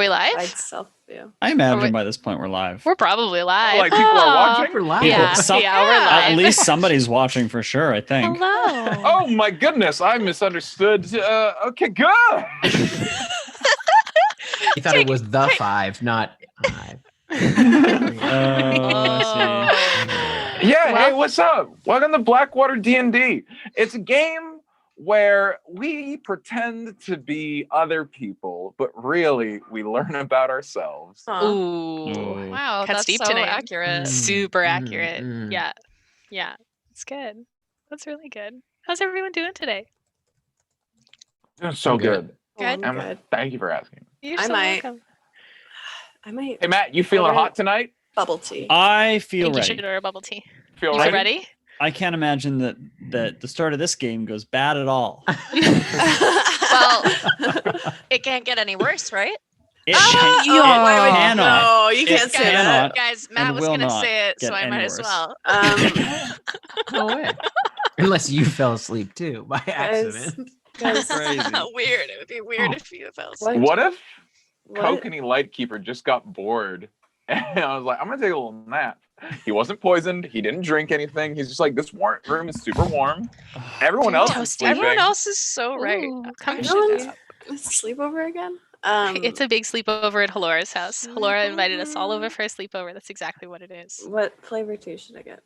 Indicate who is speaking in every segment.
Speaker 1: we live?
Speaker 2: I'd self-view.
Speaker 3: I imagine by this point we're live.
Speaker 1: We're probably live.
Speaker 4: Like people are watching?
Speaker 5: We're live.
Speaker 1: Yeah,
Speaker 3: Some-
Speaker 1: yeah, we're live.
Speaker 3: At least somebody's watching for sure, I think.
Speaker 1: Hello.
Speaker 4: Oh my goodness, I misunderstood. Okay, good.
Speaker 5: You thought it was the 5, not 5.
Speaker 4: Yeah,
Speaker 1: Well-
Speaker 4: hey, what's up? Welcome to BlackwaterDnD. It's a game where we pretend to be other people, but really we learn about ourselves.
Speaker 1: Ooh.
Speaker 6: Wow,
Speaker 1: Cuts
Speaker 6: that's
Speaker 1: deep
Speaker 6: so
Speaker 1: tonight.
Speaker 6: accurate.
Speaker 1: Super accurate.
Speaker 5: mm.
Speaker 1: Yeah. Yeah. It's good. That's really good. How's everyone doing today?
Speaker 4: Doing so
Speaker 5: I'm good.
Speaker 4: good.
Speaker 6: Good.
Speaker 2: I'm
Speaker 4: Emma,
Speaker 2: good.
Speaker 4: thank you for asking.
Speaker 1: You're
Speaker 2: I
Speaker 1: so
Speaker 2: might-
Speaker 1: welcome.
Speaker 2: I might
Speaker 4: Hey Matt, you feeling
Speaker 2: Order
Speaker 4: hot tonight?
Speaker 2: bubble tea.
Speaker 3: I feel
Speaker 1: think you
Speaker 3: ready.
Speaker 1: should order a bubble tea.
Speaker 4: Feel
Speaker 1: You
Speaker 4: ready?
Speaker 1: feel ready?
Speaker 3: I can't imagine that the start of this game goes bad at all.
Speaker 6: Well, it can't get any worse, right?
Speaker 3: It,
Speaker 1: Oh,
Speaker 3: it
Speaker 2: why would-
Speaker 3: cannot.
Speaker 2: No, you
Speaker 3: It
Speaker 2: can't say that.
Speaker 3: cannot.
Speaker 6: Guys, Matt
Speaker 3: and
Speaker 6: was
Speaker 3: will
Speaker 6: gonna
Speaker 3: not
Speaker 6: say it, so
Speaker 3: get
Speaker 6: I
Speaker 3: any
Speaker 6: might as
Speaker 3: worse.
Speaker 6: well.
Speaker 5: No way. Unless you fell asleep too by accident.
Speaker 2: Guys,
Speaker 3: Crazy.
Speaker 6: Weird. It would be weird if you fell asleep.
Speaker 2: What?
Speaker 4: What if
Speaker 2: what?
Speaker 4: Kokanee Lightkeeper just got bored and I was like, I'm gonna take a little nap. He wasn't poisoned. He didn't drink anything. He's just like, this room is super warm. Everyone else is
Speaker 1: Toasty.
Speaker 4: sleeping.
Speaker 6: Everyone else is so right.
Speaker 1: Ooh, come
Speaker 6: I
Speaker 1: to
Speaker 6: should
Speaker 2: Everyone's-
Speaker 6: nap.
Speaker 2: It's a sleepover again?
Speaker 1: It's a big sleepover at Halora's house. Halora invited us all over for a sleepover. That's exactly what it is.
Speaker 2: What flavor tea should I get?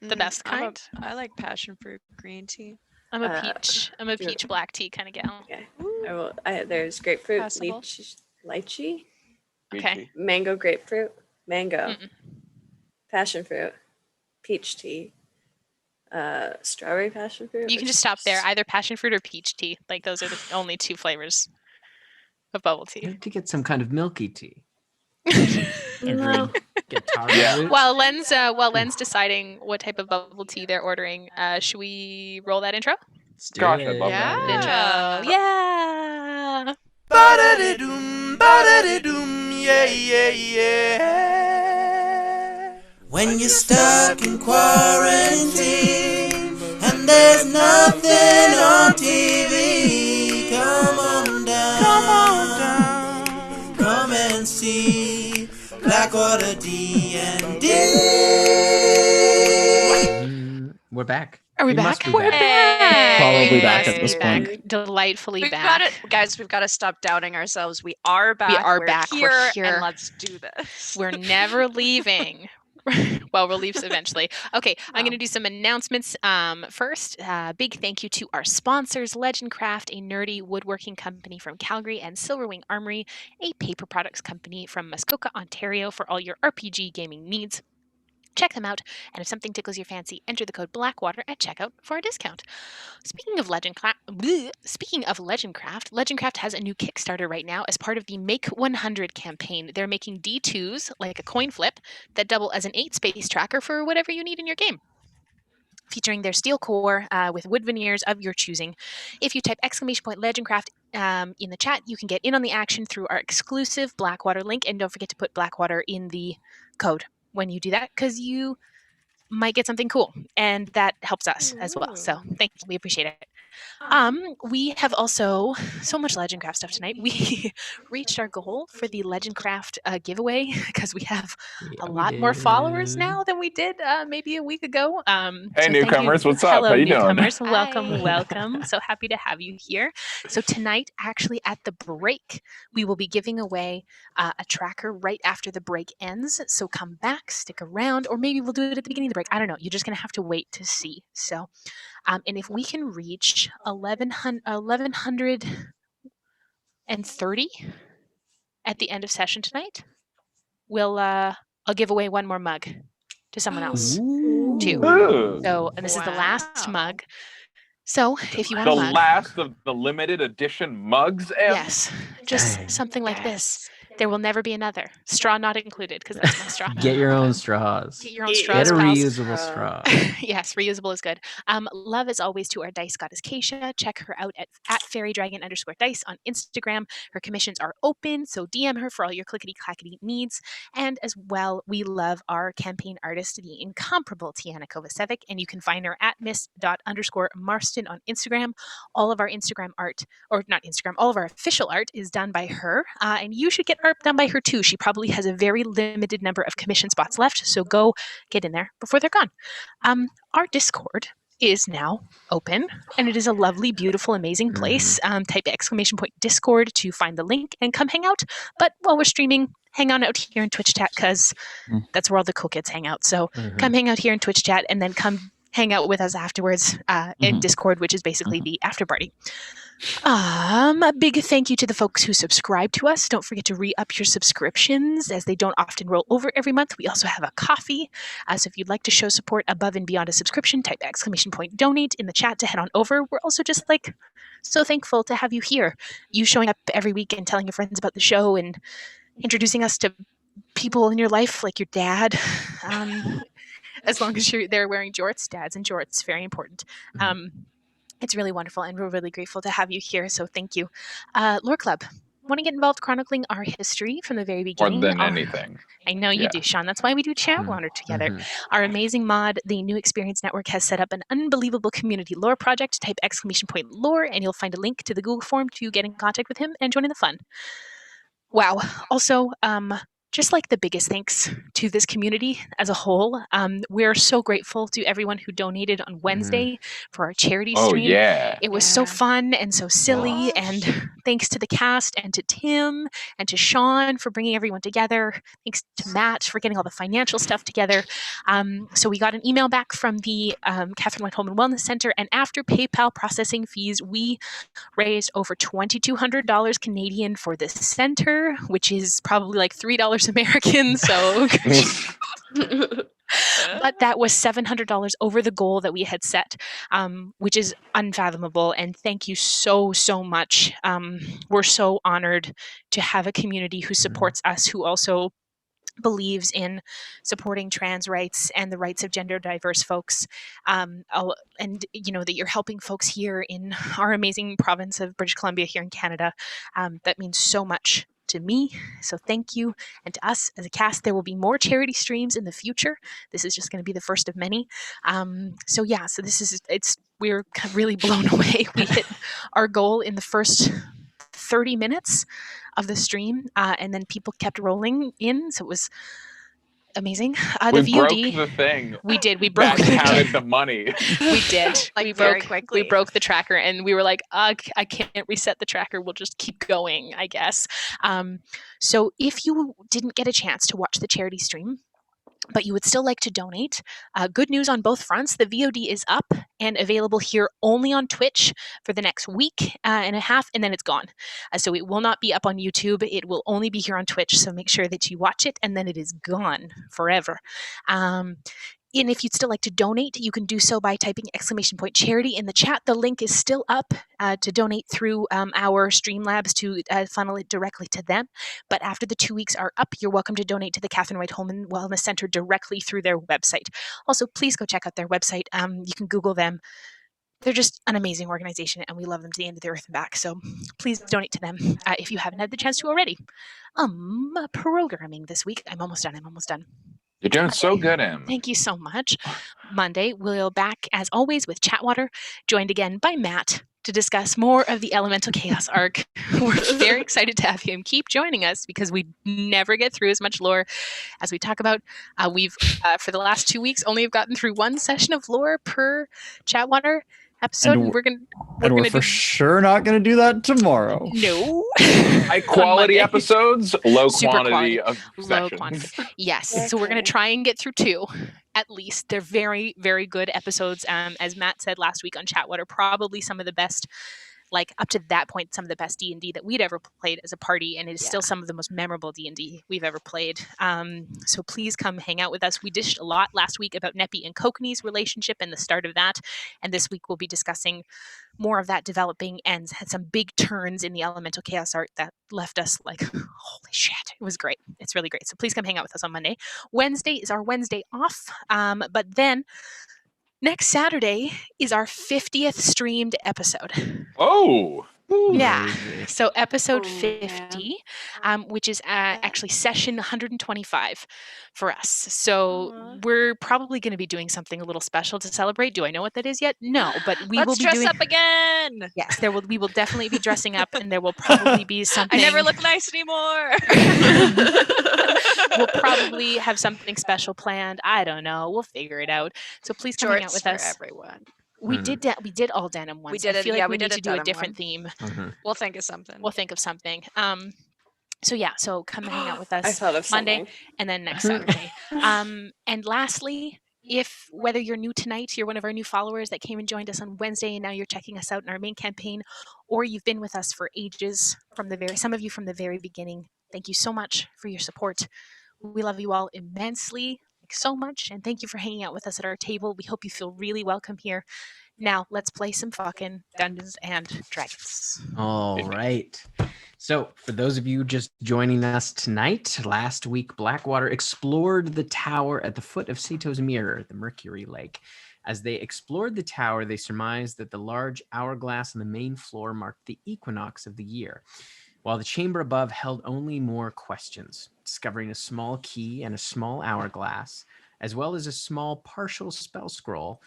Speaker 1: The best
Speaker 6: I'm a-
Speaker 1: kind.
Speaker 6: I like passion fruit green tea.
Speaker 1: I'm a
Speaker 2: Uh,
Speaker 1: peach. I'm a peach black tea kind of gal.
Speaker 2: Okay. There's grapefruit,
Speaker 6: Passable.
Speaker 2: lychee,
Speaker 1: Okay.
Speaker 2: mango grapefruit, mango,
Speaker 1: Mm-mm.
Speaker 2: passion fruit, peach tea, strawberry passion fruit.
Speaker 1: You can
Speaker 2: which
Speaker 1: just
Speaker 2: is
Speaker 1: stop there. Either passion fruit or peach tea. Like those are the only two flavors of bubble
Speaker 5: You
Speaker 1: tea.
Speaker 5: have to get some kind of milky tea.
Speaker 2: No.
Speaker 5: Get
Speaker 4: Yeah.
Speaker 5: root.
Speaker 1: While Len's deciding what type of bubble tea they're ordering, should we roll that intro?
Speaker 5: Let's do
Speaker 4: Gosh,
Speaker 5: it.
Speaker 4: I love that.
Speaker 1: Intro. Yeah.
Speaker 7: Ba-da-da-doom, ba-da-da-doom, yeah, yeah, yeah. When you're stuck in quarantine and there's nothing on TV, come on down, come and see Blackwater D&D.
Speaker 5: We're back.
Speaker 1: Are we
Speaker 5: must
Speaker 1: back?
Speaker 5: be
Speaker 1: We're
Speaker 5: back.
Speaker 1: back.
Speaker 3: Probably back at
Speaker 1: Must
Speaker 3: this
Speaker 1: be
Speaker 3: point.
Speaker 1: back. Delightfully
Speaker 6: We've
Speaker 1: back.
Speaker 6: got it, guys. We've got to stop doubting ourselves. We are back.
Speaker 1: are
Speaker 6: We're
Speaker 1: back. We're
Speaker 6: Here,
Speaker 1: here.
Speaker 6: and let's do this.
Speaker 1: We're never leaving. Well, we'll leave eventually. Okay, I'm going to do some announcements. First, big thank you to our sponsors, Legendcraft, a nerdy woodworking company from Calgary, and Silverwing Armory, a paper products company from Muskoka, Ontario, for all your RPG gaming needs. Check them out, and if something tickles your fancy, enter the code Blackwater at checkout for a discount. Speaking of Legendcraft, Legendcraft has a new Kickstarter right now as part of the Make 100 campaign. They're making D2s, like a coin flip, that double as an 8-space tracker for whatever you need in your game. Featuring their steel core with wood veneers of your choosing. If you type !Legendcraft in the chat, you can get in on the action through our exclusive Blackwater link, and don't forget to put Blackwater in the code when you do that, because you might get something cool, and that helps us as well. So thank you, we appreciate it. We have also so much Legendcraft stuff tonight. We reached our goal for the Legendcraft giveaway because we have a lot more followers now than we did maybe a week ago.
Speaker 4: Hey,
Speaker 1: thank you.
Speaker 4: newcomers, what's up?
Speaker 1: Hello,
Speaker 4: How you doing?
Speaker 1: newcomers. Welcome,
Speaker 6: Hi.
Speaker 1: welcome. So happy to have you here. So tonight, actually at the break, we will be giving away a tracker right after the break ends. So come back, stick around, or maybe we'll do it at the beginning of the break. I don't know. You're just going to have to wait to see. So, and if we can reach 1,130 at the end of session tonight, I'll give away one more mug to someone else too.
Speaker 4: Ooh.
Speaker 1: So, and this is the last
Speaker 6: Wow.
Speaker 1: mug. So, if you want
Speaker 4: The
Speaker 1: a mug,
Speaker 4: last of the limited edition mugs, Em?
Speaker 1: yes, just
Speaker 5: Dang.
Speaker 1: something like this. There will never be another. Straw not included, because that's my straw.
Speaker 5: Get your own straws.
Speaker 1: Get your own
Speaker 2: Get
Speaker 1: straws,
Speaker 5: Get a
Speaker 1: pals.
Speaker 5: reusable straw.
Speaker 1: Yes, reusable is good. Love as always to our dice goddess Keisha. Check her out at fairydragon_dice on Instagram. Her commissions are open, so DM her for all your clickety clackety needs. And as well, we love our campaign artist, the incomparable Tiana Kovacevic, and you can find her at miss._Marston on Instagram. All of our Instagram art, or not Instagram, all of our official art is done by her, and you should get art done by her too. She probably has a very limited number of commission spots left, so go get in there before they're gone. Our Discord is now open, and it is a lovely, beautiful, amazing place. Type !Discord to find the link and come hang out. But while we're streaming, hang on out here in Twitch chat, because that's where all the cool kids hang out. So come hang out here in Twitch chat, and then come hang out with us afterwards in Discord, which is basically the after party. A big thank you to the folks who subscribe to us. Don't forget to re-up your subscriptions, as they don't often roll over every month. We also have a coffee. So if you'd like to show support above and beyond a subscription, type !donate in the chat to head on over. We're also just so thankful to have you here. You showing up every week and telling your friends about the show and introducing us to people in your life, like your dad. As long as they're wearing jorts, dads and jorts, very important. It's really wonderful, and we're really grateful to have you here, so thank you. Lore Club, want to get involved chronicling our history from the very
Speaker 4: More
Speaker 1: beginning?
Speaker 4: than anything.
Speaker 1: I know you do, Sean. That's why we do Chatwater together. Our amazing mod, the New Experience Network, has set up an unbelievable community lore project. Type !lore, and you'll find a link to the Google form to get in contact with him and join in the fun. Wow. Also, just like the biggest thanks to this community as a whole, we're so grateful to everyone who donated on Wednesday for our charity stream.
Speaker 4: Yeah.
Speaker 1: It was so fun and so silly, and thanks to the cast and to Tim and to Sean for bringing everyone together. Thanks to Matt for getting all the financial stuff together. So we got an email back from the Catherine White Home and Wellness Center, and after PayPal processing fees, we raised over $2,200 Canadian for this center, which is probably like $3 American. So, but that was $700 over the goal that we had set, which is unfathomable. And thank you so much. We're so honored to have a community who supports us, who also believes in supporting trans rights and the rights of gender diverse folks, and that you're helping folks here in our amazing province of British Columbia here in Canada. That means so much to me, so thank you. And to us as a cast, there will be more charity streams in the future. This is just going to be the first of many. So we're really blown away. We hit our goal in the first 30 minutes of the stream, and then people kept rolling in, so it was amazing.
Speaker 4: We
Speaker 1: The
Speaker 4: broke
Speaker 1: VOD,
Speaker 4: the thing.
Speaker 1: we did. We broke
Speaker 4: That
Speaker 1: the
Speaker 4: counted the money.
Speaker 1: We did.
Speaker 6: Very quickly.
Speaker 1: We broke the tracker, and we were like, I can't reset the tracker. We'll just keep going, I guess. So if you didn't get a chance to watch the charity stream, but you would still like to donate, good news on both fronts. The VOD is up and available here only on Twitch for the next week and a half, and then it's gone. So it will not be up on YouTube. It will only be here on Twitch, so make sure that you watch it, and then it is gone forever. And if you'd still like to donate, you can do so by typing !charity in the chat. The link is still up to donate through our Streamlabs to funnel it directly to them. But after the 2 weeks are up, you're welcome to donate to the Catherine White Home and Wellness Center directly through their website. Also, please go check out their website. You can Google them. They're just an amazing organization, and we love them to the end of the earth and back. So please donate to them if you haven't had the chance to already. Programming this week. I'm almost done.
Speaker 4: You're doing so good, Em.
Speaker 1: Thank you so much. Monday, we'll back as always with Chatwater, joined again by Matt to discuss more of the Elemental Chaos arc. We're very excited to have him keep joining us because we never get through as much lore as we talk about. We've, for the last 2 weeks, only have gotten through one session of lore per Chatwater episode.
Speaker 3: And
Speaker 1: We're
Speaker 3: we're
Speaker 1: gonna
Speaker 3: for sure not going to do that tomorrow.
Speaker 1: No.
Speaker 4: High quality
Speaker 1: Monday.
Speaker 4: episodes, low
Speaker 1: Super
Speaker 4: quantity
Speaker 1: quality.
Speaker 4: of
Speaker 1: Low
Speaker 4: sessions.
Speaker 1: quantity. Yes. So we're going to try and get through 2 at least. They're very, very good episodes. As Matt said last week on Chatwater, probably some of the best like up to that point, some of the best D&D that we'd ever played as a party, and it is
Speaker 6: Yeah.
Speaker 1: still some of the most memorable D&D we've ever played. So please come hang out with us. We dished a lot last week about Neppy and Kokanee's relationship and the start of that, and this week we'll be discussing more of that developing and had some big turns in the elemental chaos art that left us like, holy shit, it was great. It's really great. So please come hang out with us on Monday. Wednesday is our Wednesday off, but then next Saturday is our 50th streamed episode.
Speaker 4: Oh,
Speaker 1: Yeah.
Speaker 5: Crazy.
Speaker 1: So episode
Speaker 2: Oh,
Speaker 1: 50, which is actually session 125 for us. So
Speaker 6: Aw.
Speaker 1: we're probably going to be doing something a little special to celebrate. Do I know what that is yet? No, but we will
Speaker 6: Let's
Speaker 1: be
Speaker 6: dress
Speaker 1: doing.
Speaker 6: up again.
Speaker 1: Yes, we will definitely be dressing up, and there will probably be something.
Speaker 6: I never look nice anymore.
Speaker 1: We'll probably have something special planned. I don't know. We'll figure it out. So please come hang out
Speaker 6: Shorts
Speaker 1: with
Speaker 6: for
Speaker 1: us.
Speaker 6: everyone.
Speaker 1: We
Speaker 5: Mhm.
Speaker 1: did we did all denim once.
Speaker 6: did
Speaker 1: I
Speaker 6: it-
Speaker 1: feel
Speaker 6: yeah,
Speaker 1: like
Speaker 6: we
Speaker 1: we
Speaker 6: did
Speaker 1: need
Speaker 6: a
Speaker 1: to do a
Speaker 6: denim
Speaker 1: different
Speaker 6: one.
Speaker 1: theme.
Speaker 5: Mhm.
Speaker 6: We'll think of something.
Speaker 1: We'll think of something. So yeah, so come hang out with us
Speaker 2: I thought of
Speaker 1: Monday
Speaker 2: something.
Speaker 1: and then next Saturday. And lastly, if whether you're new tonight, you're one of our new followers that came and joined us on Wednesday, and now you're checking us out in our main campaign, or you've been with us for ages some of you from the very beginning. Thank you so much for your support. We love you all immensely, like so much, and thank you for hanging out with us at our table. We hope you feel really welcome here. Now let's play some fucking Dungeons and Dragons.
Speaker 5: All right. So, for those of you just joining us tonight, last week Blackwater explored the tower at the foot of Sato's Mirror, the Mercury Lake. As they explored the tower, they surmised that the large hourglass on the main floor marked the equinox of the year, while the chamber above held only more questions. Discovering a small key and a small hourglass, as well as a small partial spell scroll,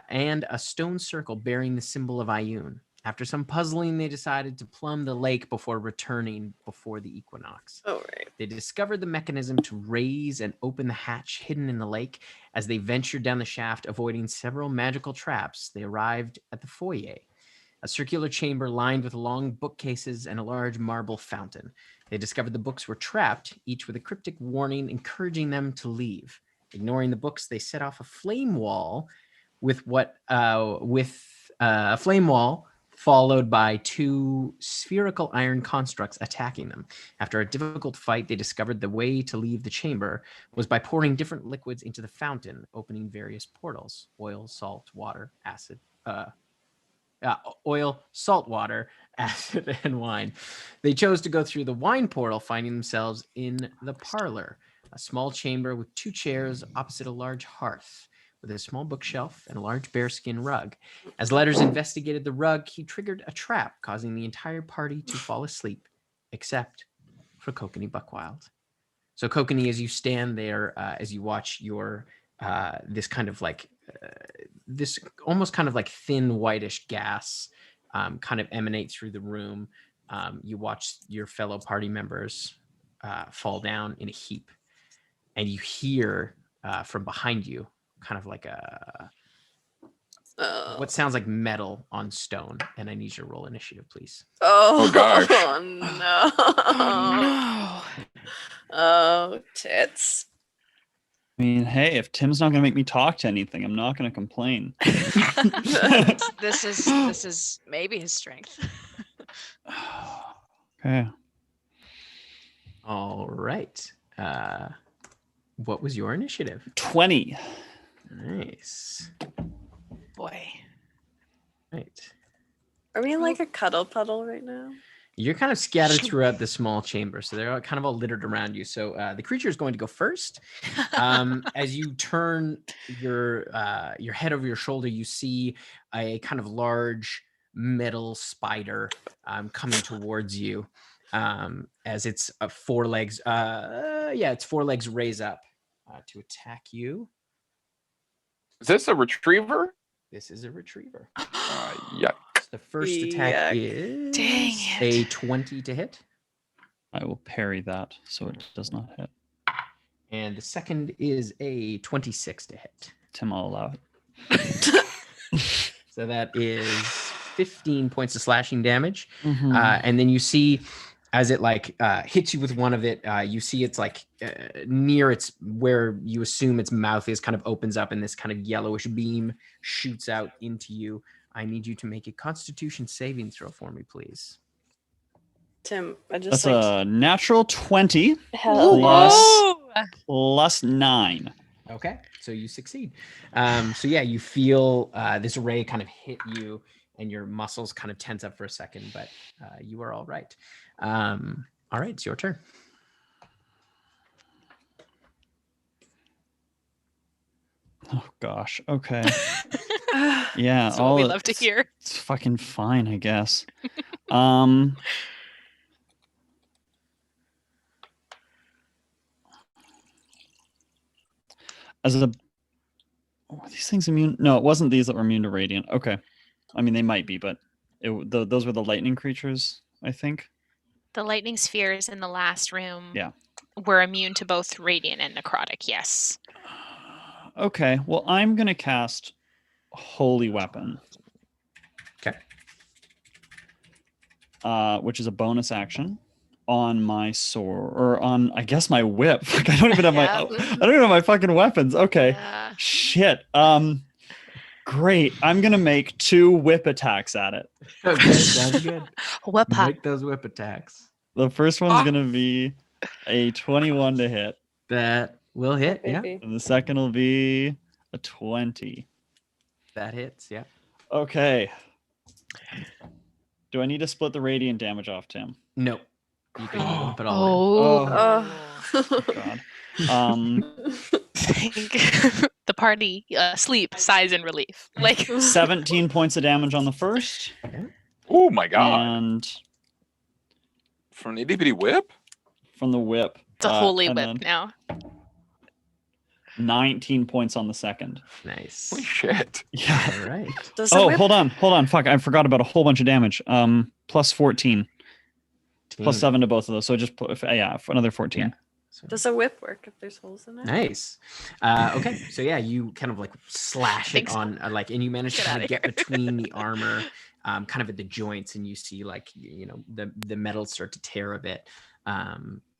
Speaker 5: and a stone circle bearing the symbol of Ioun. After some puzzling, they decided to plumb the lake before returning before the equinox.
Speaker 2: Oh, right.
Speaker 5: They discovered the mechanism to raise and open the hatch hidden in the lake. As they ventured down the shaft, avoiding several magical traps, they arrived at the foyer, a circular chamber lined with long bookcases and a large marble fountain. They discovered the books were trapped, each with a cryptic warning encouraging them to leave. Ignoring the books, they set off a flame wall a flame wall followed by two spherical iron constructs attacking them. After a difficult fight, they discovered the way to leave the chamber was by pouring different liquids into the fountain, opening various portals: oil, salt, water, acid, oil, salt water, acid, and wine. They chose to go through the wine portal, finding themselves in the parlor, a small chamber with two chairs opposite a large hearth, with a small bookshelf and a large bearskin rug. As Letters investigated the rug, he triggered a trap, causing the entire party to fall asleep, except for Kokanee Buckwild. So Kokanee, as you stand there, as you watch your this kind of like this almost kind of like thin whitish gas kind of emanate through the room, you watch your fellow party members fall down in a heap, and you hear from behind you kind of like what sounds like metal on stone. And I need you to roll initiative, please.
Speaker 2: Oh,
Speaker 4: gosh.
Speaker 2: Oh, no.
Speaker 1: Oh,
Speaker 2: Oh, tits.
Speaker 3: I mean, hey, if Tim's not going to make me talk to anything, I'm not going to complain.
Speaker 6: This is maybe his strength.
Speaker 3: Okay.
Speaker 5: All right. What was your initiative?
Speaker 3: 20.
Speaker 5: Nice.
Speaker 1: boy.
Speaker 5: Right.
Speaker 2: Are we in like a cuddle puddle right now?
Speaker 5: You're kind of scattered throughout the small chamber, so they're kind of all littered around you. So the creature is going to go first. As you turn your head over your shoulder, you see a kind of large metal spider coming towards you. As its four legs, its four legs raise up to attack you.
Speaker 4: Is this a retriever?
Speaker 5: This is a retriever.
Speaker 4: Yeah.
Speaker 5: The first attack
Speaker 2: Yuck.
Speaker 5: is
Speaker 1: Dang
Speaker 5: a
Speaker 1: it.
Speaker 5: 20 to hit.
Speaker 3: I will parry that so it does not hit.
Speaker 5: And the second is a 26 to hit.
Speaker 3: Tim, I'll allow it.
Speaker 5: So that is 15 points of slashing damage.
Speaker 3: Mhm.
Speaker 5: And then you see as it hits you with one of it, you see it's near its where you assume its mouth is kind of opens up and this kind of yellowish beam shoots out into you. I need you to make a Constitution saving throw for me, please.
Speaker 2: Tim, I just
Speaker 3: That's a natural 20
Speaker 2: hell
Speaker 3: plus-
Speaker 2: yeah.
Speaker 3: plus 9.
Speaker 5: Okay, so you succeed. So yeah, you feel this ray kind of hit you, and your muscles kind of tense up for a second, but you are all right. All right, it's your turn.
Speaker 3: Oh gosh. Okay. Yeah.
Speaker 1: That's what we love to hear.
Speaker 3: It's fucking fine, I guess. As a, were these things immune? No, it wasn't these that were immune to radiant. Okay. I mean, they might be, but those were the lightning creatures, I think.
Speaker 1: The lightning spheres in the last room
Speaker 3: Yeah.
Speaker 1: were immune to both radiant and necrotic, yes.
Speaker 3: Okay. Well, I'm going to cast Holy Weapon.
Speaker 5: Okay.
Speaker 3: Which is a bonus action on my sword, or on, I guess, my whip. Like, I don't even have
Speaker 1: Yeah.
Speaker 3: I don't even have my fucking weapons. Okay.
Speaker 1: Yeah.
Speaker 3: Shit. Great. I'm gonna make 2 whip attacks at it.
Speaker 5: Okay, sounds good.
Speaker 1: Whoop-ha.
Speaker 5: Make those whip attacks.
Speaker 3: The first one's gonna be a 21 to hit,
Speaker 5: That will hit. Yeah,
Speaker 2: Baby.
Speaker 3: and the second will be a 20.
Speaker 5: that hits. Yeah.
Speaker 3: Okay. Do I need to split the radiant damage off, Tim?
Speaker 5: No, you can lump it all in.
Speaker 1: Oh.
Speaker 2: Oh.
Speaker 3: God.
Speaker 1: The party sleep, sighs in relief. Like
Speaker 3: 17 points of damage on the first,
Speaker 4: Oh my god.
Speaker 3: and
Speaker 4: From an itty bitty whip?
Speaker 3: from the whip.
Speaker 1: it's a holy
Speaker 3: and
Speaker 1: whip
Speaker 3: then
Speaker 1: now.
Speaker 3: 19 points on the second.
Speaker 5: Nice.
Speaker 4: Holy shit.
Speaker 3: Yeah.
Speaker 5: All right.
Speaker 2: Does the
Speaker 3: Oh,
Speaker 2: whip-
Speaker 3: hold on. Fuck, I forgot about a whole bunch of damage. Plus 14, plus 7 to both of those. So just put, yeah, for another 14.
Speaker 5: Yeah. So-
Speaker 2: Does a whip work if there's holes in it?
Speaker 5: Nice. Okay, so yeah, you kind of like slash it
Speaker 1: Thanks.
Speaker 5: on, and you manage to
Speaker 1: Get
Speaker 5: kind of
Speaker 1: outta
Speaker 5: get
Speaker 1: here.
Speaker 5: between the armor, kind of at the joints, and you see like the metal start to tear a bit.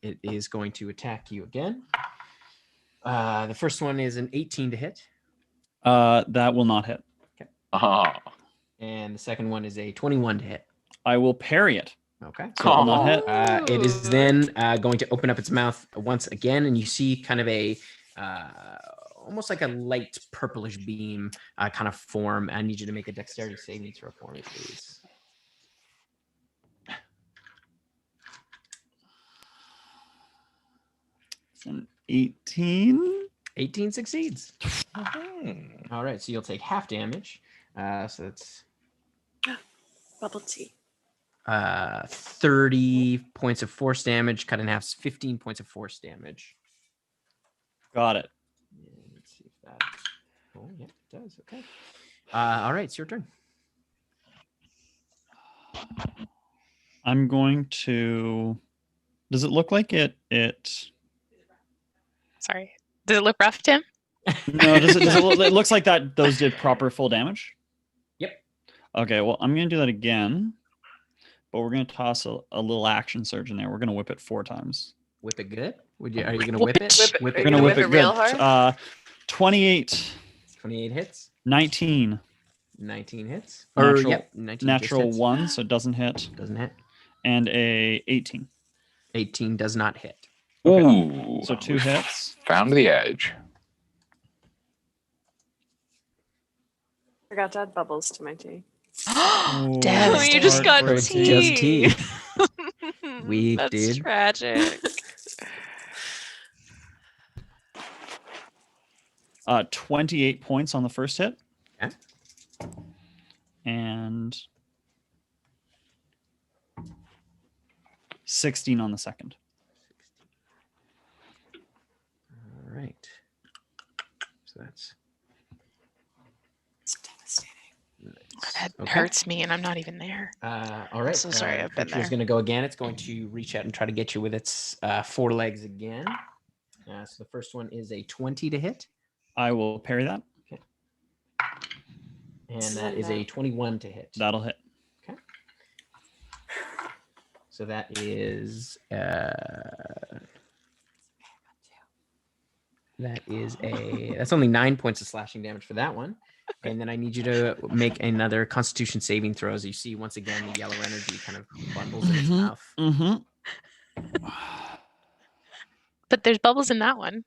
Speaker 5: It is going to attack you again. The first one is an 18 to hit,
Speaker 3: That will not hit.
Speaker 4: Uh-huh.
Speaker 5: and the second one is a 21 to hit.
Speaker 3: I will parry it.
Speaker 5: Okay.
Speaker 3: So it will not hit.
Speaker 5: It is then going to open up its mouth once again, and you see kind of a almost like a light purplish beam kind of form. I need you to make a dexterity saving throw for me, please.
Speaker 3: It's an 18.
Speaker 5: 18 succeeds.
Speaker 4: Mhm.
Speaker 5: All right, so you'll take half damage. So that's
Speaker 2: Bubble tea.
Speaker 5: 30 points of force damage. Cut in half, 15 points of force damage.
Speaker 3: Got it.
Speaker 5: And let's see if that. Oh, yeah, it does. Okay. All right, it's your turn.
Speaker 3: I'm going to. Does it look like it?
Speaker 1: Sorry. Does it look rough, Tim?
Speaker 3: No. Does it? It looks like that. Those did proper full damage.
Speaker 5: Yep.
Speaker 3: Okay. Well, I'm gonna do that again, but we're gonna toss a little action surge in there. We're gonna whip it 4 times.
Speaker 5: Whip it good? Are you gonna whip it?
Speaker 2: Whip it.
Speaker 5: Whip
Speaker 2: Are
Speaker 5: it
Speaker 2: you
Speaker 3: We're gonna
Speaker 2: gonna
Speaker 3: whip
Speaker 2: whip
Speaker 3: it
Speaker 2: it real
Speaker 3: good.
Speaker 2: hard?
Speaker 3: 28,
Speaker 5: 28 hits.
Speaker 3: 19,
Speaker 5: 19 hits.
Speaker 3: Natural-
Speaker 5: Yep, 19 just
Speaker 3: natural
Speaker 5: hits.
Speaker 3: 1, so it doesn't hit,
Speaker 5: Doesn't hit.
Speaker 3: and a 18.
Speaker 5: 18 does not hit.
Speaker 4: Ooh.
Speaker 3: So 2 hits.
Speaker 4: Found the edge.
Speaker 2: Forgot to add bubbles to my tea.
Speaker 3: Oh,
Speaker 1: Damn,
Speaker 6: you just got
Speaker 5: So it's
Speaker 6: tea.
Speaker 5: just tea. Weak,
Speaker 6: That's
Speaker 5: dude.
Speaker 6: tragic.
Speaker 3: 28 points on the first hit.
Speaker 5: Okay.
Speaker 3: And 16 on the second.
Speaker 5: All right. So that's
Speaker 2: It's devastating.
Speaker 1: That
Speaker 5: Okay.
Speaker 1: hurts me, and I'm not even there.
Speaker 5: all right.
Speaker 1: so sorry, I've been
Speaker 5: Creature's
Speaker 1: there.
Speaker 5: going to go again. It's going to reach out and try to get you with its 4 legs again. So the first one is a 20 to hit,
Speaker 3: I will parry that.
Speaker 5: and that is a 21 to hit.
Speaker 3: That'll hit.
Speaker 5: So that is that's only 9 points of slashing damage for that one. And then I need you to make another Constitution saving throw. As you see, once again, the yellow energy kind of bundles in its mouth.
Speaker 1: But there's bubbles in that one.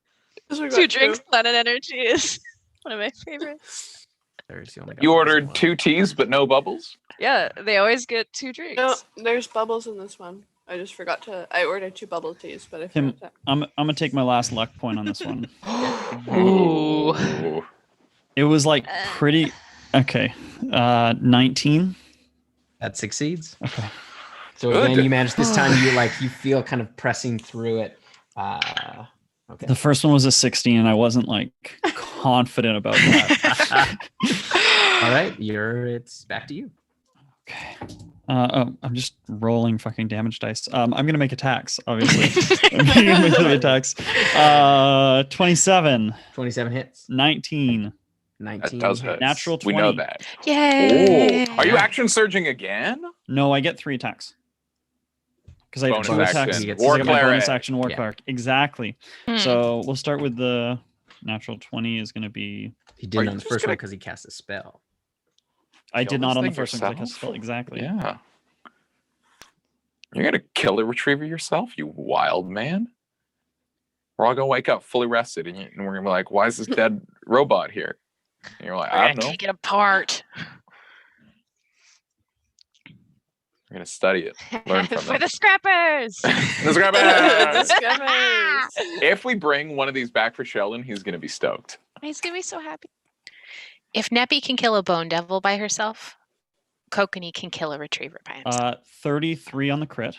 Speaker 2: 'Cause we
Speaker 6: 2
Speaker 2: got
Speaker 6: drinks, planet energy is one of my favorites.
Speaker 5: There's the only got
Speaker 4: You
Speaker 5: bubbles in
Speaker 4: ordered
Speaker 5: one.
Speaker 4: 2 teas but no bubbles?
Speaker 6: Yeah, they always get 2 drinks.
Speaker 2: No, there's bubbles in this one. I just forgot to. I ordered 2 bubble teas, but I
Speaker 3: Tim,
Speaker 2: forgot to.
Speaker 3: I'm gonna take my last luck point on this one.
Speaker 1: Ooh.
Speaker 3: It was like pretty okay. 19.
Speaker 5: That succeeds.
Speaker 3: Okay.
Speaker 5: So
Speaker 4: Good.
Speaker 5: again, you manage this time. You feel kind of pressing through it. Okay.
Speaker 3: The first one was a 16, and I wasn't like confident about that.
Speaker 5: All right, it's back to you.
Speaker 3: Okay. I'm just rolling fucking damage dice. I'm gonna make attacks, obviously. I'm gonna make the attacks. 27,
Speaker 5: 27 hits.
Speaker 3: 19,
Speaker 5: 19.
Speaker 4: That does hit.
Speaker 3: Natural
Speaker 4: We know
Speaker 3: 20.
Speaker 4: that.
Speaker 1: Yay!
Speaker 4: Oh, are you action surging again?
Speaker 3: No, I get 3 attacks. Because I have
Speaker 4: Bonus
Speaker 3: 2
Speaker 5: action.
Speaker 3: attacks.
Speaker 5: He gets
Speaker 3: I
Speaker 4: War
Speaker 3: get my bonus
Speaker 4: cleric.
Speaker 3: action war
Speaker 5: Yeah.
Speaker 3: cleric. Exactly.
Speaker 1: Hmm.
Speaker 3: So we'll start with the natural 20 is going to be.
Speaker 5: He
Speaker 4: Are
Speaker 5: didn't
Speaker 4: you
Speaker 5: on the
Speaker 4: just
Speaker 5: first one
Speaker 4: gonna-
Speaker 5: because he cast a spell.
Speaker 3: I
Speaker 4: Kill
Speaker 3: did not
Speaker 4: this
Speaker 3: on the
Speaker 4: thing
Speaker 3: first one because I cast a
Speaker 4: yourself?
Speaker 3: spell. Exactly.
Speaker 4: Yeah. You're gonna kill a retriever yourself, you wild man. We're all gonna wake up fully rested, and we're gonna be like, "Why is this dead robot here?" And you're like, "I don't know.
Speaker 1: Take it apart.
Speaker 4: We're gonna study it, learn from
Speaker 6: For
Speaker 4: it."
Speaker 6: the scrappers.
Speaker 4: Let's grab it.
Speaker 2: Discovers.
Speaker 4: If we bring one of these back for Sheldon, he's gonna be stoked.
Speaker 6: He's gonna be so happy.
Speaker 1: If Neppy can kill a bone devil by herself, Kokanee can kill a retriever by himself.
Speaker 3: 33 on the crit,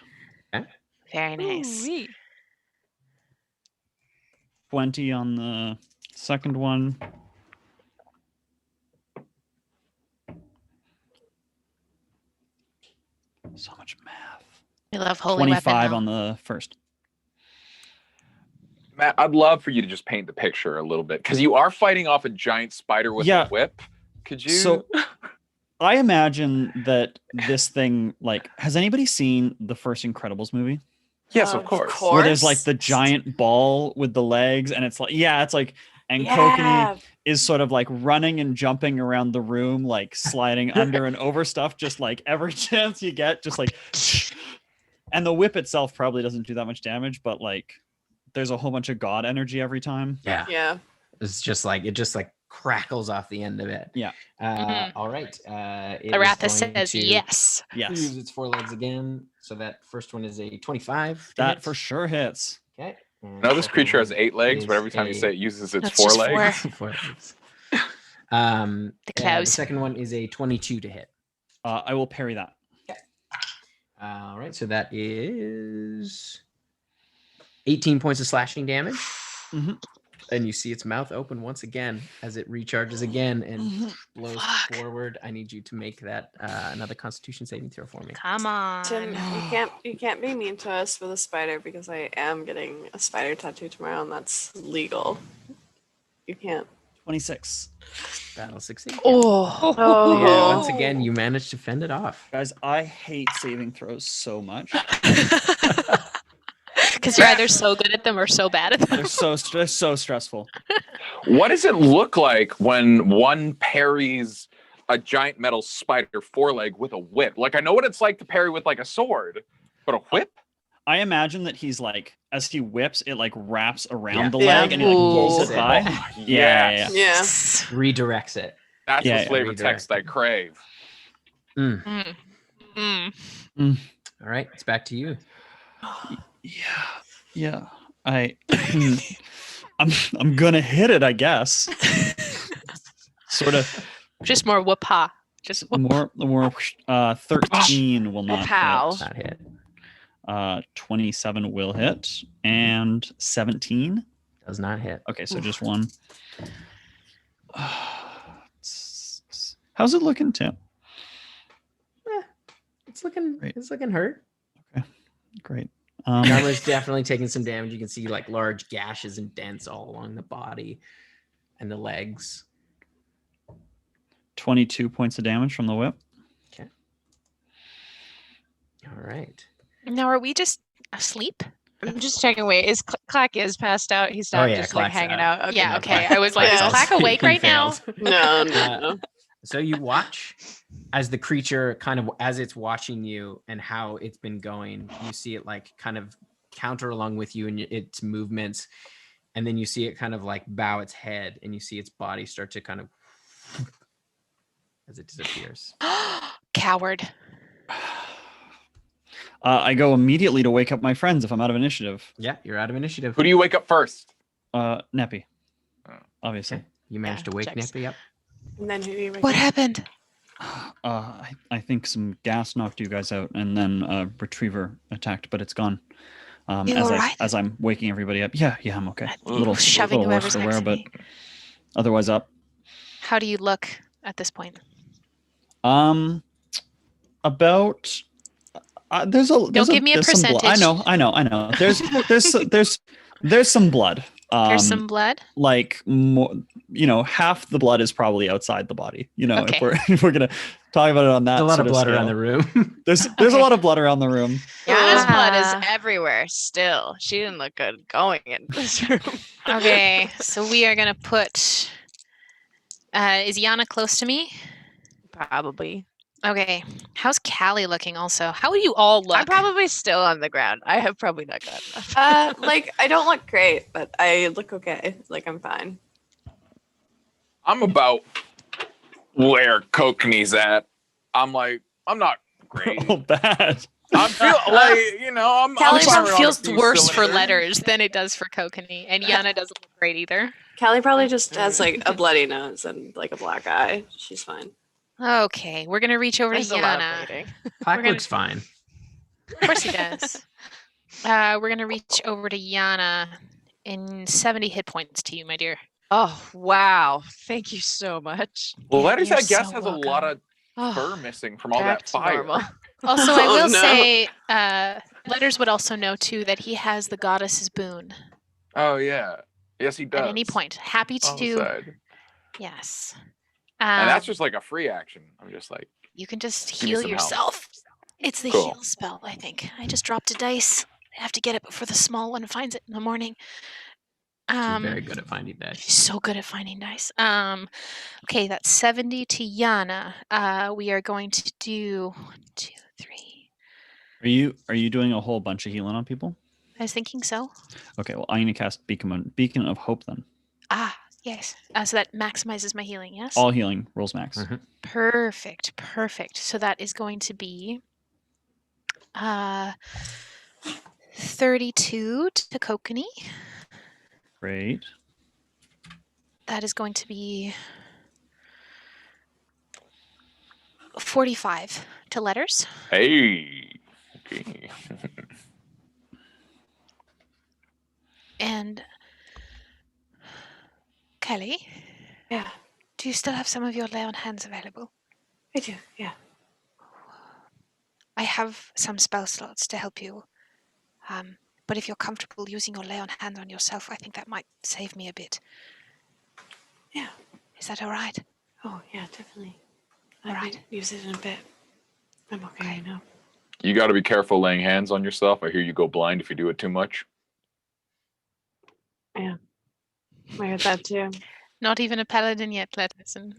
Speaker 1: Very nice.
Speaker 6: Ooh-wee.
Speaker 3: 20 on the second one. So much math.
Speaker 1: We love holy
Speaker 3: 25
Speaker 1: weapon.
Speaker 3: on the first.
Speaker 4: Matt, I'd love for you to just paint the picture a little bit because you are fighting off a giant spider with
Speaker 3: Yeah.
Speaker 4: a whip. Could you?
Speaker 3: So I imagine that this thing, like, has anybody seen the first Incredibles movie?
Speaker 4: yes, of course.
Speaker 3: Where there's like the giant ball with the legs, and it's like, it's like, and Kokanee
Speaker 2: Yeah.
Speaker 3: is sort of like running and jumping around the room, like sliding under and over stuff, just like every chance you get, just like, and the whip itself probably doesn't do that much damage, but like, there's a whole bunch of god energy every time.
Speaker 5: Yeah.
Speaker 2: Yeah.
Speaker 5: It's just like it crackles off the end of it.
Speaker 3: Yeah.
Speaker 5: All right. It is
Speaker 1: Aratha
Speaker 5: going
Speaker 1: says
Speaker 5: to
Speaker 1: yes.
Speaker 3: Yes,
Speaker 5: Use its 4 legs again. So that first one is a 25. to
Speaker 3: that
Speaker 5: hit.
Speaker 3: for sure hits.
Speaker 5: Okay. And
Speaker 4: Now this
Speaker 5: second
Speaker 4: creature has
Speaker 5: one
Speaker 4: 8 legs, but
Speaker 5: is
Speaker 4: every time you say it uses its
Speaker 1: That's
Speaker 4: 4
Speaker 1: just
Speaker 4: legs.
Speaker 1: 4.
Speaker 5: 4 legs.
Speaker 1: The
Speaker 5: The
Speaker 1: cows.
Speaker 5: second one is a 22 to hit.
Speaker 3: I will parry that.
Speaker 5: All right. So that is 18 points of slashing damage.
Speaker 3: Mhm.
Speaker 5: And you see its mouth open once again as it recharges again and blows
Speaker 1: Fuck.
Speaker 5: forward. I need you to make that another Constitution saving throw for me.
Speaker 1: Come on.
Speaker 2: Tim, you can't be mean to us with a spider because I am getting a spider tattoo tomorrow, and that's legal. You can't.
Speaker 3: 26.
Speaker 5: That'll succeed.
Speaker 1: Oh.
Speaker 5: Yeah, once again, you managed to fend it off.
Speaker 3: Guys, I hate saving throws so much.
Speaker 1: Because you're either so good at them or so bad at them.
Speaker 3: They're so stressful.
Speaker 4: What does it look like when one parries a giant metal spider 4-leg with a whip? Like, I know what it's like to parry with like a sword, but a whip?
Speaker 3: I imagine that he's like, as he whips, it like wraps around
Speaker 5: Yeah.
Speaker 3: the
Speaker 2: Yeah.
Speaker 3: leg and he like pulls
Speaker 5: Ooh.
Speaker 3: it by.
Speaker 4: Oh,
Speaker 3: Yeah.
Speaker 2: Yeah.
Speaker 5: Redirects it.
Speaker 4: That's
Speaker 3: Yeah,
Speaker 4: the
Speaker 3: yeah.
Speaker 4: flavor text I crave.
Speaker 5: Mm.
Speaker 1: Mm. Mm.
Speaker 5: All right, it's back to you.
Speaker 3: Yeah. I'm gonna hit it, I guess. Sort of
Speaker 1: Just more whoop-ha. Just whoop.
Speaker 3: more 13 will not
Speaker 6: Pow.
Speaker 3: hit.
Speaker 5: Not hit.
Speaker 3: 27 will hit and 17.
Speaker 5: Does not hit.
Speaker 3: Okay, so just one. How's it looking, Tim?
Speaker 5: It's looking.
Speaker 3: Great.
Speaker 5: It's looking hurt.
Speaker 3: Great.
Speaker 5: Armor's definitely taking some damage. You can see like large gashes and dents all along the body and the legs.
Speaker 3: 22 points of damage from the whip.
Speaker 5: All right.
Speaker 1: Now, are we just asleep?
Speaker 6: I'm just checking. Wait, is Clack is passed out? He's not just like
Speaker 5: Clack's
Speaker 6: hanging out. Okay,
Speaker 1: Yeah,
Speaker 6: no,
Speaker 1: okay.
Speaker 6: fine.
Speaker 1: I was like,
Speaker 2: Yeah.
Speaker 1: is Clack awake
Speaker 5: He
Speaker 1: right now?
Speaker 5: fails.
Speaker 2: No, no,
Speaker 5: Uh,
Speaker 2: no.
Speaker 5: So you watch as the creature kind of, as it's watching you and how it's been going, you see it like kind of counter along with you and its movements. And then you see it kind of like bow its head and you see its body start to kind of as it disappears.
Speaker 1: Coward.
Speaker 3: I go immediately to wake up my friends if I'm out of initiative.
Speaker 5: Yeah, you're out of initiative.
Speaker 4: Who do you wake up first?
Speaker 3: Neppy.
Speaker 4: Oh.
Speaker 3: Obviously.
Speaker 5: Okay. You managed to wake
Speaker 6: checks.
Speaker 5: Nippy up.
Speaker 2: And then who do you wake
Speaker 1: What
Speaker 2: up?
Speaker 1: happened?
Speaker 3: I think some gas knocked you guys out, and then a retriever attacked, but it's gone.
Speaker 1: You all right?
Speaker 3: As I'm waking everybody up. Yeah, I'm okay. A little,
Speaker 1: Shoving
Speaker 3: little worse
Speaker 1: whoever's
Speaker 3: for
Speaker 1: next
Speaker 3: wear,
Speaker 1: to
Speaker 3: but
Speaker 1: me.
Speaker 3: otherwise up.
Speaker 1: How do you look at this point?
Speaker 3: About there's
Speaker 1: give me a
Speaker 3: there's some blood.
Speaker 1: percentage.
Speaker 3: I know. There's some blood.
Speaker 1: There's some blood.
Speaker 3: Like more, half the blood is probably outside the body.
Speaker 1: Okay.
Speaker 3: If we're gonna talk about it on that.
Speaker 5: There's a lot
Speaker 3: sort
Speaker 5: of blood
Speaker 3: scale.
Speaker 5: around the room.
Speaker 3: There's
Speaker 1: Okay.
Speaker 3: a lot of blood around the room.
Speaker 6: Yana's blood is
Speaker 1: Ah.
Speaker 6: everywhere still. She didn't look good going in this room.
Speaker 1: Okay, so we are gonna put. Is Yana close to me?
Speaker 6: Probably.
Speaker 1: Okay. How's Callie looking? Also, how do you all look?
Speaker 6: I'm probably still on the ground. I have probably not gotten enough.
Speaker 2: Like, I don't look great, but I look okay. Like, I'm fine.
Speaker 4: I'm about where Kokaney's at. I'm not great.
Speaker 3: Oh, bad.
Speaker 4: I feel like, I'm
Speaker 1: Callie's
Speaker 4: firing on a
Speaker 1: feels
Speaker 4: few
Speaker 1: worse for
Speaker 4: cylinders.
Speaker 1: letters than it does for Kokanee, and Yana doesn't look great either.
Speaker 2: Callie probably just has, like, a bloody nose and, like, a black eye. She's fine.
Speaker 1: Okay, we're gonna reach over
Speaker 6: There's
Speaker 1: to
Speaker 6: a lot of
Speaker 1: Yana.
Speaker 6: bleeding.
Speaker 5: Pack
Speaker 1: gonna-
Speaker 5: looks fine.
Speaker 1: Of course he does. We're gonna reach over to Yana in 70 hit points to you, my dear.
Speaker 6: Oh, wow. Thank you so much.
Speaker 4: Well,
Speaker 1: Yeah,
Speaker 4: Letters,
Speaker 1: you're
Speaker 4: I guess,
Speaker 1: so
Speaker 4: has a lot of
Speaker 6: Oh,
Speaker 4: fur missing from all
Speaker 6: back
Speaker 4: that
Speaker 6: to
Speaker 4: fire.
Speaker 6: normal.
Speaker 1: Also, I
Speaker 2: Oh,
Speaker 1: will
Speaker 2: no.
Speaker 1: say, Letters would also know too that he has the goddess's boon
Speaker 4: Oh, yeah. Yes, he does.
Speaker 1: at any point. Happy
Speaker 4: On the
Speaker 1: to,
Speaker 4: side.
Speaker 1: yes.
Speaker 4: And that's just like a free action. I'm just like,
Speaker 1: You can just
Speaker 4: Give me
Speaker 1: heal
Speaker 4: some help.
Speaker 1: yourself. It's the
Speaker 4: Cool.
Speaker 1: heal spell, I think. I just dropped a dice. I have to get it before the small one finds it in the morning.
Speaker 5: She's very good at finding dice.
Speaker 1: She's so good at finding dice. Okay, that's 70 to Yana. We are going to do 1, 2, 3.
Speaker 3: Are you doing a whole bunch of healing on people?
Speaker 1: I was thinking so.
Speaker 3: Okay, well, I'm gonna cast Beacon of Hope then.
Speaker 1: Ah, yes. So that maximizes my healing, yes?
Speaker 3: All healing rolls max.
Speaker 5: Mhm.
Speaker 1: Perfect, perfect. So that is going to be 32 to Kokanee.
Speaker 3: Great.
Speaker 1: That is going to be 45 to Letters.
Speaker 4: hey. Okay.
Speaker 1: And Kelly,
Speaker 2: Yeah,
Speaker 1: do you still have some of your lay on hands available?
Speaker 2: I do. Yeah.
Speaker 1: I have some spell slots to help you. But if you're comfortable using your lay on hands on yourself, I think that might save me a bit.
Speaker 2: Yeah.
Speaker 1: Is that all right?
Speaker 2: Oh, yeah, definitely. I
Speaker 1: All
Speaker 2: might
Speaker 1: right.
Speaker 2: use it in a bit. I'm okay now.
Speaker 4: You got to be careful laying hands on yourself. I hear you go blind if you do it too much.
Speaker 2: I heard that too.
Speaker 1: Not even a paladin yet, Letters, and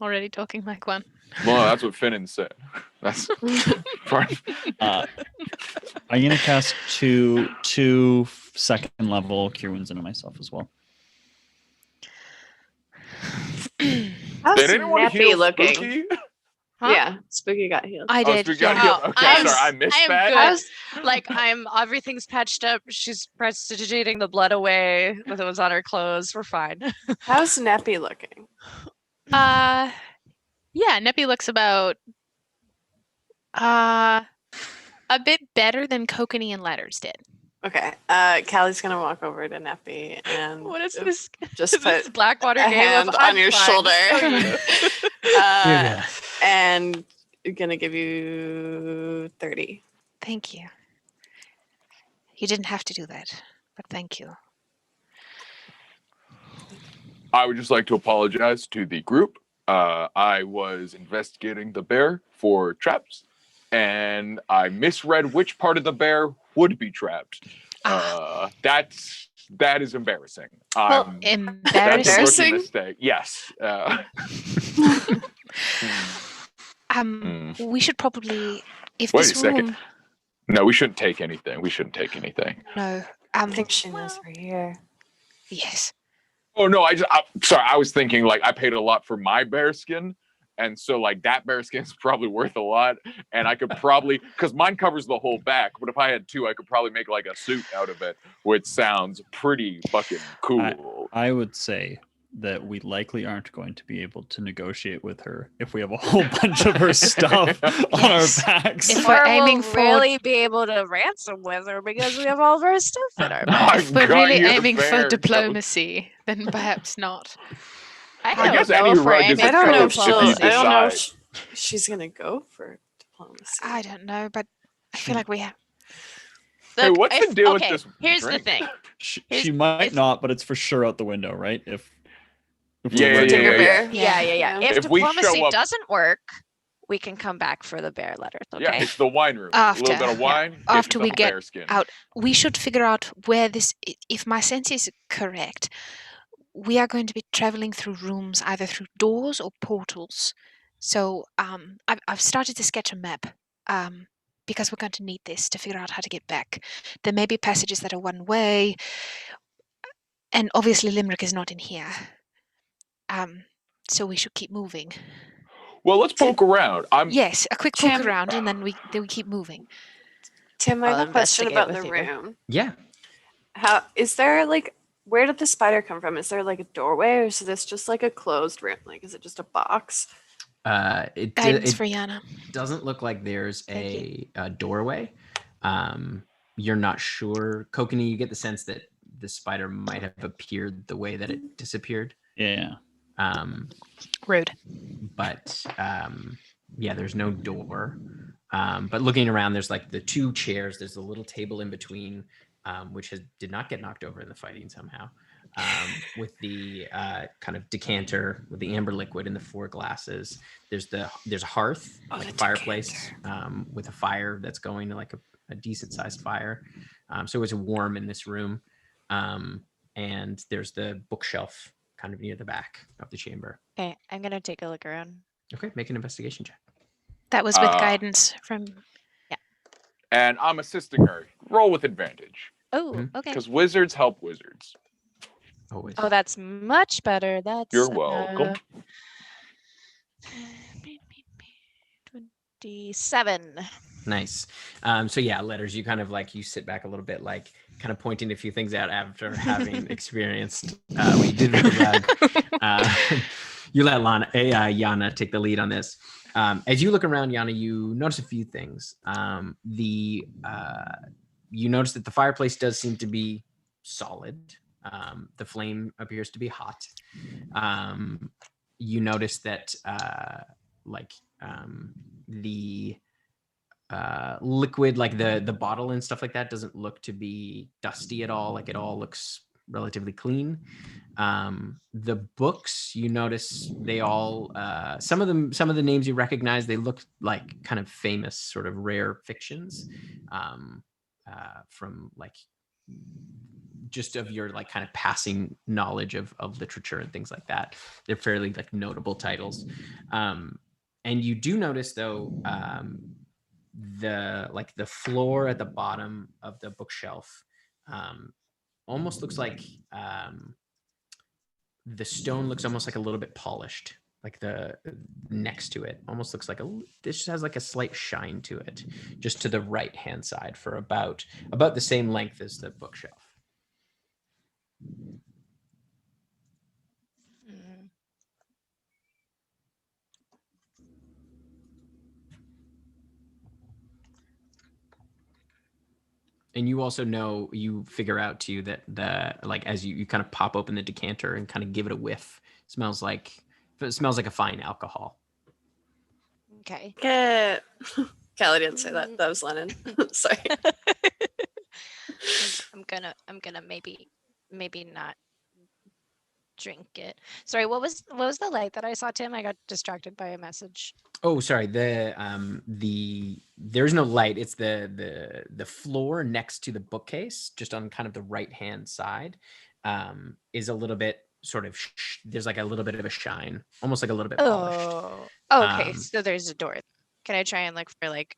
Speaker 1: already talking like one.
Speaker 4: Well, that's what Finnan said. That's part.
Speaker 3: I'm gonna cast two second level cure wounds into myself as well.
Speaker 2: How's
Speaker 4: Did anyone
Speaker 2: Nappy
Speaker 4: heal
Speaker 2: looking?
Speaker 4: Spooky?
Speaker 1: Huh?
Speaker 2: Yeah, Spooky got healed.
Speaker 1: I
Speaker 4: Oh,
Speaker 1: did.
Speaker 4: Spooky
Speaker 1: Yeah.
Speaker 4: got healed. Okay,
Speaker 6: I'm-
Speaker 4: sorry, I missed
Speaker 6: I am
Speaker 4: that.
Speaker 6: good.
Speaker 2: How's
Speaker 6: Everything's patched up. She's prestidigitating the blood away with what was on her clothes. We're fine.
Speaker 2: how's Nappy looking?
Speaker 1: Yeah, Neppy looks about a bit better than Kokanee and Letters did.
Speaker 2: Okay. Callie's gonna walk over to Nappy and
Speaker 6: What is this?
Speaker 2: just
Speaker 6: Is this
Speaker 2: put
Speaker 6: Blackwater
Speaker 2: a
Speaker 6: game
Speaker 2: hand
Speaker 6: of
Speaker 2: on
Speaker 6: I'm
Speaker 2: your
Speaker 6: fine,
Speaker 2: shoulder.
Speaker 6: so you.
Speaker 2: uh, and gonna give you 30.
Speaker 1: Thank you. You didn't have to do that, but thank you.
Speaker 4: I would just like to apologize to the group. I was investigating the bear for traps, and I misread which part of the bear would be trapped. That is embarrassing.
Speaker 2: Well,
Speaker 4: That's a
Speaker 1: Embarrassing.
Speaker 4: rookie
Speaker 2: Embarrassing?
Speaker 4: mistake. Yes.
Speaker 1: We should probably, if
Speaker 4: Wait a
Speaker 1: this
Speaker 4: second.
Speaker 1: room,
Speaker 4: No, we shouldn't take anything. We shouldn't take anything.
Speaker 1: no,
Speaker 2: I think she knows we're here.
Speaker 1: yes,
Speaker 4: Oh no, sorry. I was thinking like I paid a lot for my bearskin, and so like that bearskin is probably worth a lot, and I could probably because mine covers the whole back, but if I had two, I could probably make like a suit out of it, which sounds pretty fucking cool.
Speaker 3: I would say that we likely aren't going to be able to negotiate with her if we have a whole bunch of her stuff on
Speaker 1: Yes.
Speaker 3: our backs.
Speaker 1: If we're
Speaker 6: Or
Speaker 1: aiming
Speaker 6: we'll
Speaker 1: for-
Speaker 6: really be able to ransom with her because we have all of our stuff in our
Speaker 4: Oh,
Speaker 6: bag.
Speaker 1: if we're
Speaker 4: God,
Speaker 1: really
Speaker 4: you're the
Speaker 1: aiming for
Speaker 4: bear.
Speaker 1: diplomacy, then perhaps not.
Speaker 6: I
Speaker 4: I guess
Speaker 6: don't know
Speaker 4: any
Speaker 6: if we're
Speaker 4: rug is
Speaker 6: aiming
Speaker 4: a
Speaker 2: I don't
Speaker 6: for
Speaker 2: know if
Speaker 4: coach
Speaker 2: she'll.
Speaker 4: if you
Speaker 6: diplomacy.
Speaker 2: I don't know if
Speaker 4: decide.
Speaker 2: she's gonna go for diplomacy.
Speaker 1: I don't know, but I feel like we have.
Speaker 4: Hey,
Speaker 6: Look,
Speaker 4: what's the
Speaker 6: if-
Speaker 4: deal with
Speaker 6: okay,
Speaker 4: this
Speaker 6: here's
Speaker 4: drink?
Speaker 6: the thing.
Speaker 3: She
Speaker 6: Here's-
Speaker 3: might
Speaker 6: if-
Speaker 3: not, but it's for sure out the window, right? If we're
Speaker 4: Yeah,
Speaker 3: running
Speaker 2: Digger
Speaker 3: away.
Speaker 2: bear.
Speaker 6: Yeah.
Speaker 2: Yeah.
Speaker 6: If
Speaker 4: If we show
Speaker 6: diplomacy
Speaker 4: up-
Speaker 6: doesn't work, we can come back for the bear letters. Okay.
Speaker 4: Yeah, it's the wine room. a
Speaker 1: After,
Speaker 4: little bit of
Speaker 1: yeah.
Speaker 4: wine. get
Speaker 1: After we
Speaker 4: yourself a
Speaker 1: get
Speaker 4: bearskin.
Speaker 1: out, we should figure out where this. If my sense is correct, we are going to be traveling through rooms, either through doors or portals. So I've started to sketch a map. Because we're going to need this to figure out how to get back. There may be passages that are one way, and obviously Limeric is not in here. So we should keep moving.
Speaker 4: Well, let's poke around.
Speaker 1: Yes, a quick poke
Speaker 2: Tim-
Speaker 1: around, and then we keep moving.
Speaker 2: Tim, I
Speaker 6: I'll
Speaker 2: have a question
Speaker 6: investigate
Speaker 2: about the
Speaker 6: with you.
Speaker 2: room.
Speaker 5: Yeah.
Speaker 2: How is there like? Where did the spider come from? Is there like a doorway, or is this just like a closed room? Like, is it just a box?
Speaker 5: It
Speaker 1: Guidance for Yana.
Speaker 5: doesn't look like there's
Speaker 6: Thank
Speaker 5: a doorway. You're not sure. Kokanee, you get the sense that the spider might have appeared the way that it disappeared.
Speaker 3: Yeah.
Speaker 1: Rude.
Speaker 5: But yeah, there's no door. But looking around, there's like the two chairs. There's a little table in between, which did not get knocked over in the fighting somehow. With the kind of decanter with the amber liquid and the 4 glasses. There's a hearth, like a
Speaker 2: the
Speaker 5: fireplace, with a fire that's going to like a decent sized fire. So it's warm in this room. And there's the bookshelf kind of near the back of the chamber.
Speaker 6: Okay, I'm gonna take a look around.
Speaker 5: Okay, make an investigation check.
Speaker 1: That was with
Speaker 4: Uh,
Speaker 1: guidance from.
Speaker 4: And I'm assisting her. Roll with advantage.
Speaker 6: Oh,
Speaker 5: Mhm.
Speaker 6: okay.
Speaker 4: Because wizards help wizards.
Speaker 5: Always.
Speaker 6: Oh, that's much better. That's
Speaker 4: You're welcome.
Speaker 6: 27.
Speaker 5: Nice. So yeah, letters, you kind of like, you sit back a little bit, like kind of pointing a few things out after having experienced what you did with the rug. You let Yana take the lead on this. As you look around, Yana, you notice a few things. You notice that the fireplace does seem to be solid. The flame appears to be hot. You notice that the liquid, like the bottle and stuff like that, doesn't look to be dusty at all. Like it all looks relatively clean. The books, you notice they all some of the names you recognize, they look like kind of famous sort of rare fictions from like just of your like kind of passing knowledge of literature and things like that. They're fairly like notable titles. And you do notice though, the floor at the bottom of the bookshelf almost looks like the stone looks almost like a little bit polished, like the next to it almost looks like this just has like a slight shine to it, just to the right hand side for about the same length as the bookshelf.
Speaker 6: Mm.
Speaker 5: And you also know, you figure out too that as you kind of pop open the decanter and kind of give it a whiff, it smells like a fine alcohol.
Speaker 6: Okay.
Speaker 2: Yeah. Callie didn't say that. That was Lennon. Sorry.
Speaker 6: I'm gonna maybe not drink it. Sorry, what was the light that I saw, Tim? I got distracted by a message.
Speaker 5: Oh, sorry. There's no light. It's the floor next to the bookcase, just on kind of the right hand side, is a little bit sort of. There's like a little bit of a shine, almost like a little bit polished.
Speaker 6: Oh, okay.
Speaker 5: Um,
Speaker 6: So there's a door. Can I try and look for like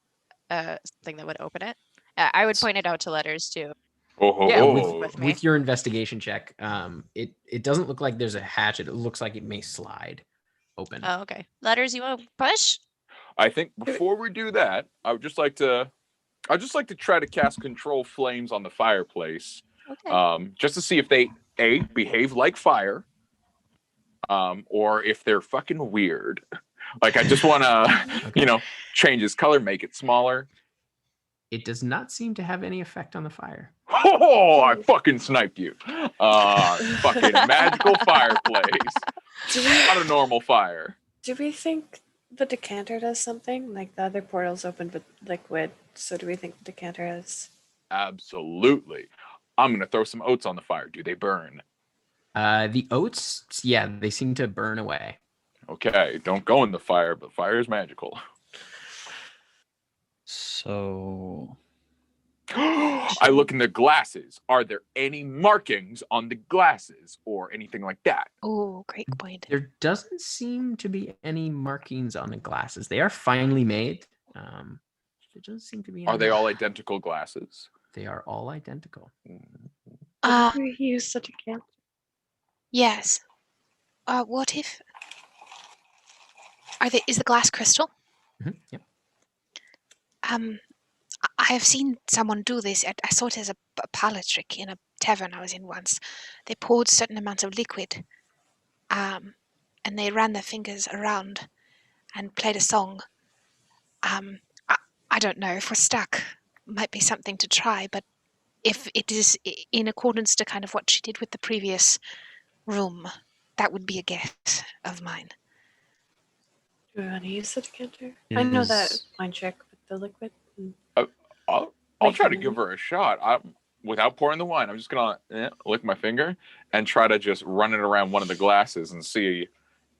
Speaker 6: something that would open it? I would point it out to letters too.
Speaker 4: Oh,
Speaker 5: Yeah,
Speaker 6: with me.
Speaker 5: with your investigation check, it doesn't look like there's a hatchet. It looks like it may slide open.
Speaker 6: Oh, okay. Letters you want to push?
Speaker 4: I think before we do that, I'd just like to try to cast control flames on the fireplace,
Speaker 6: Okay.
Speaker 4: just to see if they behave like fire, or if they're fucking weird. Like I just want to, change its color, make it smaller.
Speaker 5: It does not seem to have any effect on the fire.
Speaker 4: Oh, I fucking sniped you. Fucking magical fireplace. Not a normal fire.
Speaker 2: Do we think the decanter does something? Like the other portal's opened with liquid, so do we think the decanter has?
Speaker 4: Absolutely. I'm going to throw some oats on the fire. Do they burn?
Speaker 5: The oats, yeah, they seem to burn away.
Speaker 4: Okay, don't go in the fire, but fire is magical.
Speaker 3: So
Speaker 4: I look in the glasses. Are there any markings on the glasses or anything like that?
Speaker 1: Oh, great point.
Speaker 5: There doesn't seem to be any markings on the glasses. They are finely made. There doesn't seem to be.
Speaker 4: Are
Speaker 5: any.
Speaker 4: they all identical glasses?
Speaker 5: They are all identical.
Speaker 2: What if we use the decanter?
Speaker 1: Yes. What if? Is the glass crystal?
Speaker 5: Yep.
Speaker 1: I have seen someone do this. I saw it as a parlor trick in a tavern I was in once. They poured certain amounts of liquid, and they ran their fingers around and played a song. I don't know if we're stuck. Might be something to try, but if it is in accordance to kind of what she did with the previous room, that would be a guess of mine.
Speaker 2: Do we want to use the decanter? I know that
Speaker 3: Is-
Speaker 2: wine trick with the liquid.
Speaker 4: I'll try to give her a shot. Without pouring the wine, I'm just gonna lick my finger and try to just run it around one of the glasses and see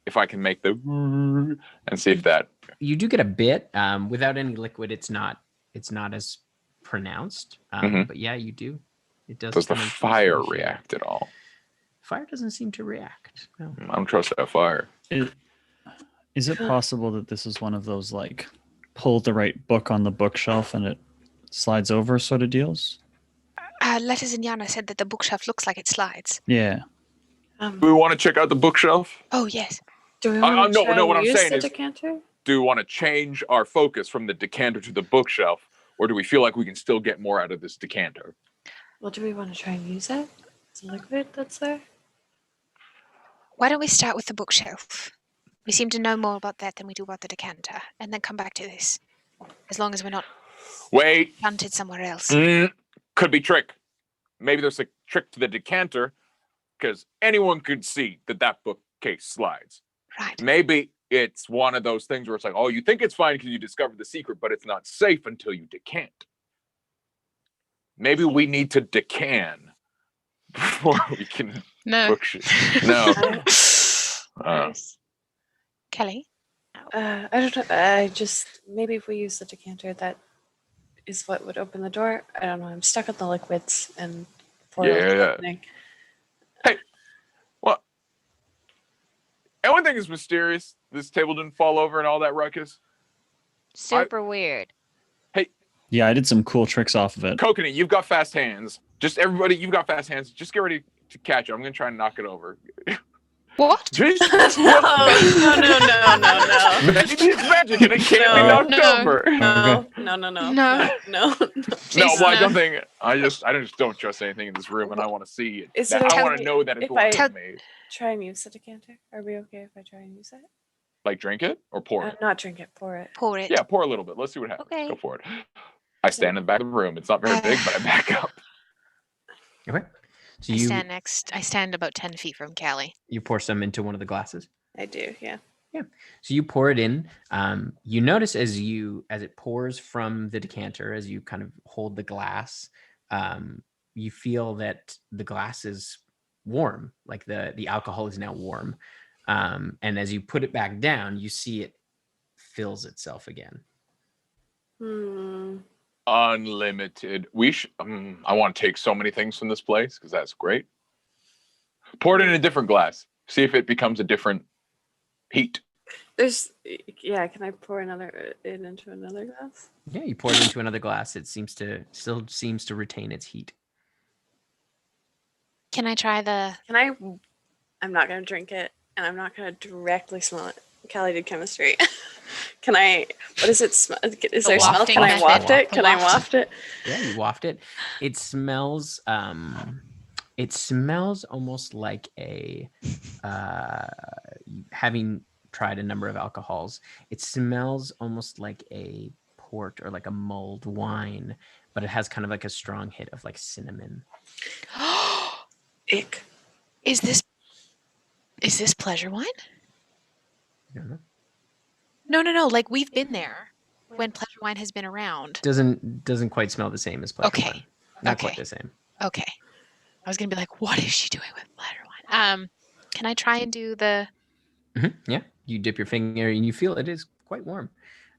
Speaker 4: if I can make the and see if that.
Speaker 5: You do get a bit. Without any liquid, it's not as pronounced.
Speaker 4: Mhm.
Speaker 5: But yeah, you do. It does.
Speaker 4: Does the
Speaker 5: come in
Speaker 4: fire
Speaker 5: pretty shade.
Speaker 4: react at all?
Speaker 5: Fire doesn't seem to react. No.
Speaker 4: I don't trust that fire.
Speaker 3: Is it possible that this is one of those like pull the right book on the bookshelf and it slides over sort of deals?
Speaker 1: Letters and Yana said that the bookshelf looks like it slides.
Speaker 3: Yeah.
Speaker 4: Do we want to check out the bookshelf?
Speaker 1: Oh, yes.
Speaker 2: Do we want to
Speaker 4: no, what I'm
Speaker 2: use
Speaker 4: saying
Speaker 2: the
Speaker 4: is-
Speaker 2: decanter?
Speaker 4: Do we want to change our focus from the decanter to the bookshelf, or do we feel like we can still get more out of this decanter?
Speaker 2: Well, do we want to try and use it? The liquid that's there?
Speaker 1: Why don't we start with the bookshelf? We seem to know more about that than we do about the decanter, and then come back to this. As long as we're not
Speaker 4: Wait,
Speaker 1: planted somewhere else.
Speaker 4: could be trick. Maybe there's a trick to the decanter, because anyone could see that bookcase slides.
Speaker 1: Right.
Speaker 4: Maybe it's one of those things where it's like, oh, you think it's fine because you discovered the secret, but it's not safe until you decant. Maybe we need to decant before we can
Speaker 1: No.
Speaker 4: book shit. No.
Speaker 1: Kelly?
Speaker 2: I don't know. I just maybe if we use the decanter, that is what would open the door. I don't know. I'm stuck on the liquids and
Speaker 4: Yeah.
Speaker 2: opening.
Speaker 4: What? One thing is mysterious. This table didn't fall over and all that ruckus.
Speaker 6: Super weird.
Speaker 3: Yeah, I did some cool tricks off of it.
Speaker 4: Coconut, you've got fast hands. Just everybody, you've got fast hands. Just get ready to catch it. I'm gonna try and knock it over.
Speaker 1: What?
Speaker 2: No.
Speaker 4: Maybe it's magic and it can't be
Speaker 2: No.
Speaker 4: knocked
Speaker 1: No.
Speaker 4: over.
Speaker 2: No.
Speaker 4: No, well, I don't think I just don't trust anything in this room, and I want to see it.
Speaker 2: Is
Speaker 4: That-
Speaker 2: it
Speaker 4: I want
Speaker 2: okay
Speaker 4: to know that it's
Speaker 2: if
Speaker 4: what
Speaker 2: I-
Speaker 4: it's made.
Speaker 2: Try and use the decanter. Are we okay if I try and use it?
Speaker 4: Like drink it or pour it.
Speaker 2: Not drink it. Pour it.
Speaker 1: Pour it.
Speaker 4: Yeah, pour a little bit. Let's see what happens.
Speaker 6: Okay.
Speaker 4: Go for it. I stand in the back of the room. It's not very big, but I back up.
Speaker 5: Okay. So
Speaker 1: I stand about 10 feet from Callie.
Speaker 5: you pour some into one of the glasses.
Speaker 2: I do. Yeah.
Speaker 5: So you pour it in. You notice as it pours from the decanter, as you kind of hold the glass, you feel that the glass is warm, like the alcohol is now warm. And as you put it back down, you see it fills itself again.
Speaker 4: Unlimited. I want to take so many things from this place because that's great. Pour it in a different glass. See if it becomes a different heat.
Speaker 2: Can I pour it into another glass?
Speaker 5: Yeah, you pour it into another glass. It still seems to retain its heat.
Speaker 1: Can I try the?
Speaker 2: I'm not gonna drink it, and I'm not gonna directly smell it. Callie did chemistry. Can I? What does it smell? Is there a smell?
Speaker 1: wafting
Speaker 2: Can I
Speaker 1: method.
Speaker 2: waft it?
Speaker 1: The
Speaker 2: Can I
Speaker 1: waft.
Speaker 2: waft it?
Speaker 5: Yeah, you waft it. It smells. It smells almost like a. Having tried a number of alcohols, it smells almost like a port or like a mulled wine, but it has kind of like a strong hit of like cinnamon.
Speaker 2: Ick.
Speaker 1: Is this pleasure wine?
Speaker 5: I don't know.
Speaker 1: No. Like we've been there when pleasure wine has been around.
Speaker 5: Doesn't quite smell the same as pleasure
Speaker 1: Okay.
Speaker 5: wine. Not
Speaker 1: Okay.
Speaker 5: quite the same.
Speaker 1: Okay. I was gonna be like, what is she doing with pleasure wine? Can I try and do the?
Speaker 5: Yeah, you dip your finger and you feel it is quite warm,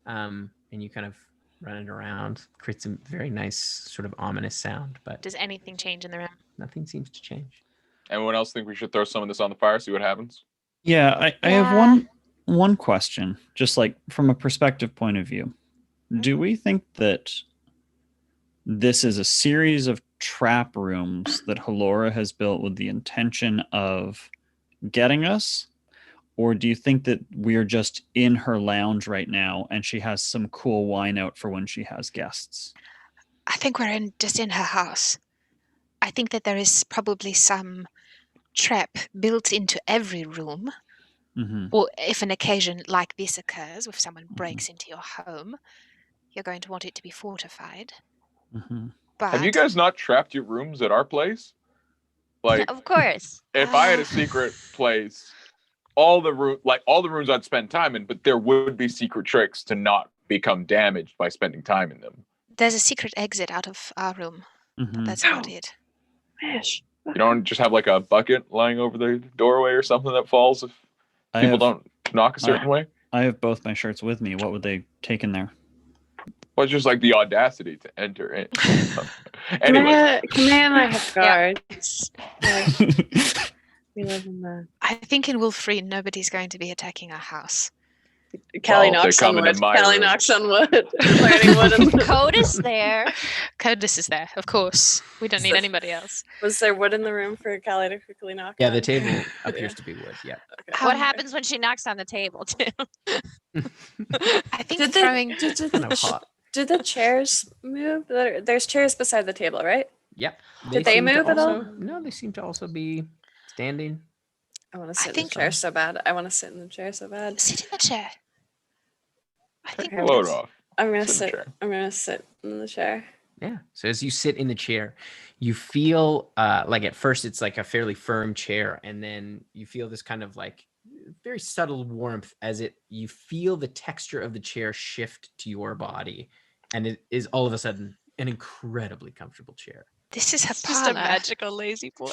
Speaker 5: and you kind of run it around. Creates a very nice sort of ominous sound, but
Speaker 1: Does anything change in the room?
Speaker 5: nothing seems to change.
Speaker 4: Anyone else think we should throw some of this on the fire, see what happens?
Speaker 3: Yeah, I have one question, just like from a perspective point of view. Do we think that this is a series of trap rooms that Halora has built with the intention of getting us? Or do you think that we're just in her lounge right now and she has some cool wine out for when she has guests?
Speaker 1: I think we're just in her house. I think that there is probably some trap built into every room.
Speaker 3: Mm-hmm.
Speaker 1: Or if an occasion like this occurs, if someone breaks into your home, you're going to want it to be fortified.
Speaker 3: Mm-hmm.
Speaker 1: But
Speaker 4: Have you guys not trapped your rooms at our place? Like,
Speaker 6: Of course.
Speaker 4: if I had a secret place, all the rooms I'd spend time in, but there would be secret tricks to not become damaged by spending time in them.
Speaker 1: there's a secret exit out of our room.
Speaker 3: Mm-hmm.
Speaker 1: That's about it.
Speaker 2: Gosh.
Speaker 4: You don't just have like a bucket lying over the doorway or something that falls if people don't knock a certain way?
Speaker 3: I have both my shirts with me. What would they take in there?
Speaker 4: Well, it's just like the audacity to enter in. Anyway,
Speaker 2: Kamea and I have guards. We live in the.
Speaker 1: I think in Wolfreen, nobody's going to be attacking our house.
Speaker 2: Callie
Speaker 4: Well, if
Speaker 2: knocks
Speaker 4: they
Speaker 2: on
Speaker 4: come into
Speaker 2: wood.
Speaker 4: my
Speaker 2: Callie
Speaker 4: room.
Speaker 2: knocks on wood. Learning wood in the-
Speaker 6: Code is there.
Speaker 1: Codus is there, of course. We don't need anybody else.
Speaker 2: Was there wood in the room for Callie to quickly knock
Speaker 5: Yeah,
Speaker 2: on?
Speaker 5: the table appears to be wood. Yeah.
Speaker 2: Okay.
Speaker 6: What happens when she knocks on the table too?
Speaker 1: I think
Speaker 2: Did
Speaker 1: throwing.
Speaker 5: Kind of hot.
Speaker 2: Did the chairs move? There's chairs beside the table, right?
Speaker 5: Yep.
Speaker 2: Did they
Speaker 5: seem to
Speaker 2: move at all?
Speaker 5: No, they seem to also be standing.
Speaker 2: I want to sit in
Speaker 1: think
Speaker 2: the chair so bad. I want to sit in the chair so bad.
Speaker 1: Sit in the chair. I think
Speaker 2: Okay.
Speaker 4: load off.
Speaker 2: I'm gonna
Speaker 4: Sit in the
Speaker 2: sit.
Speaker 4: chair.
Speaker 2: I'm gonna sit in the chair.
Speaker 5: Yeah. So as you sit in the chair, you feel like at first it's like a fairly firm chair, and then you feel this kind of like very subtle warmth as you feel the texture of the chair shift to your body, and it is all of a sudden an incredibly comfortable chair.
Speaker 1: this is her
Speaker 6: It's just a
Speaker 1: parlor.
Speaker 6: magical lazy boy.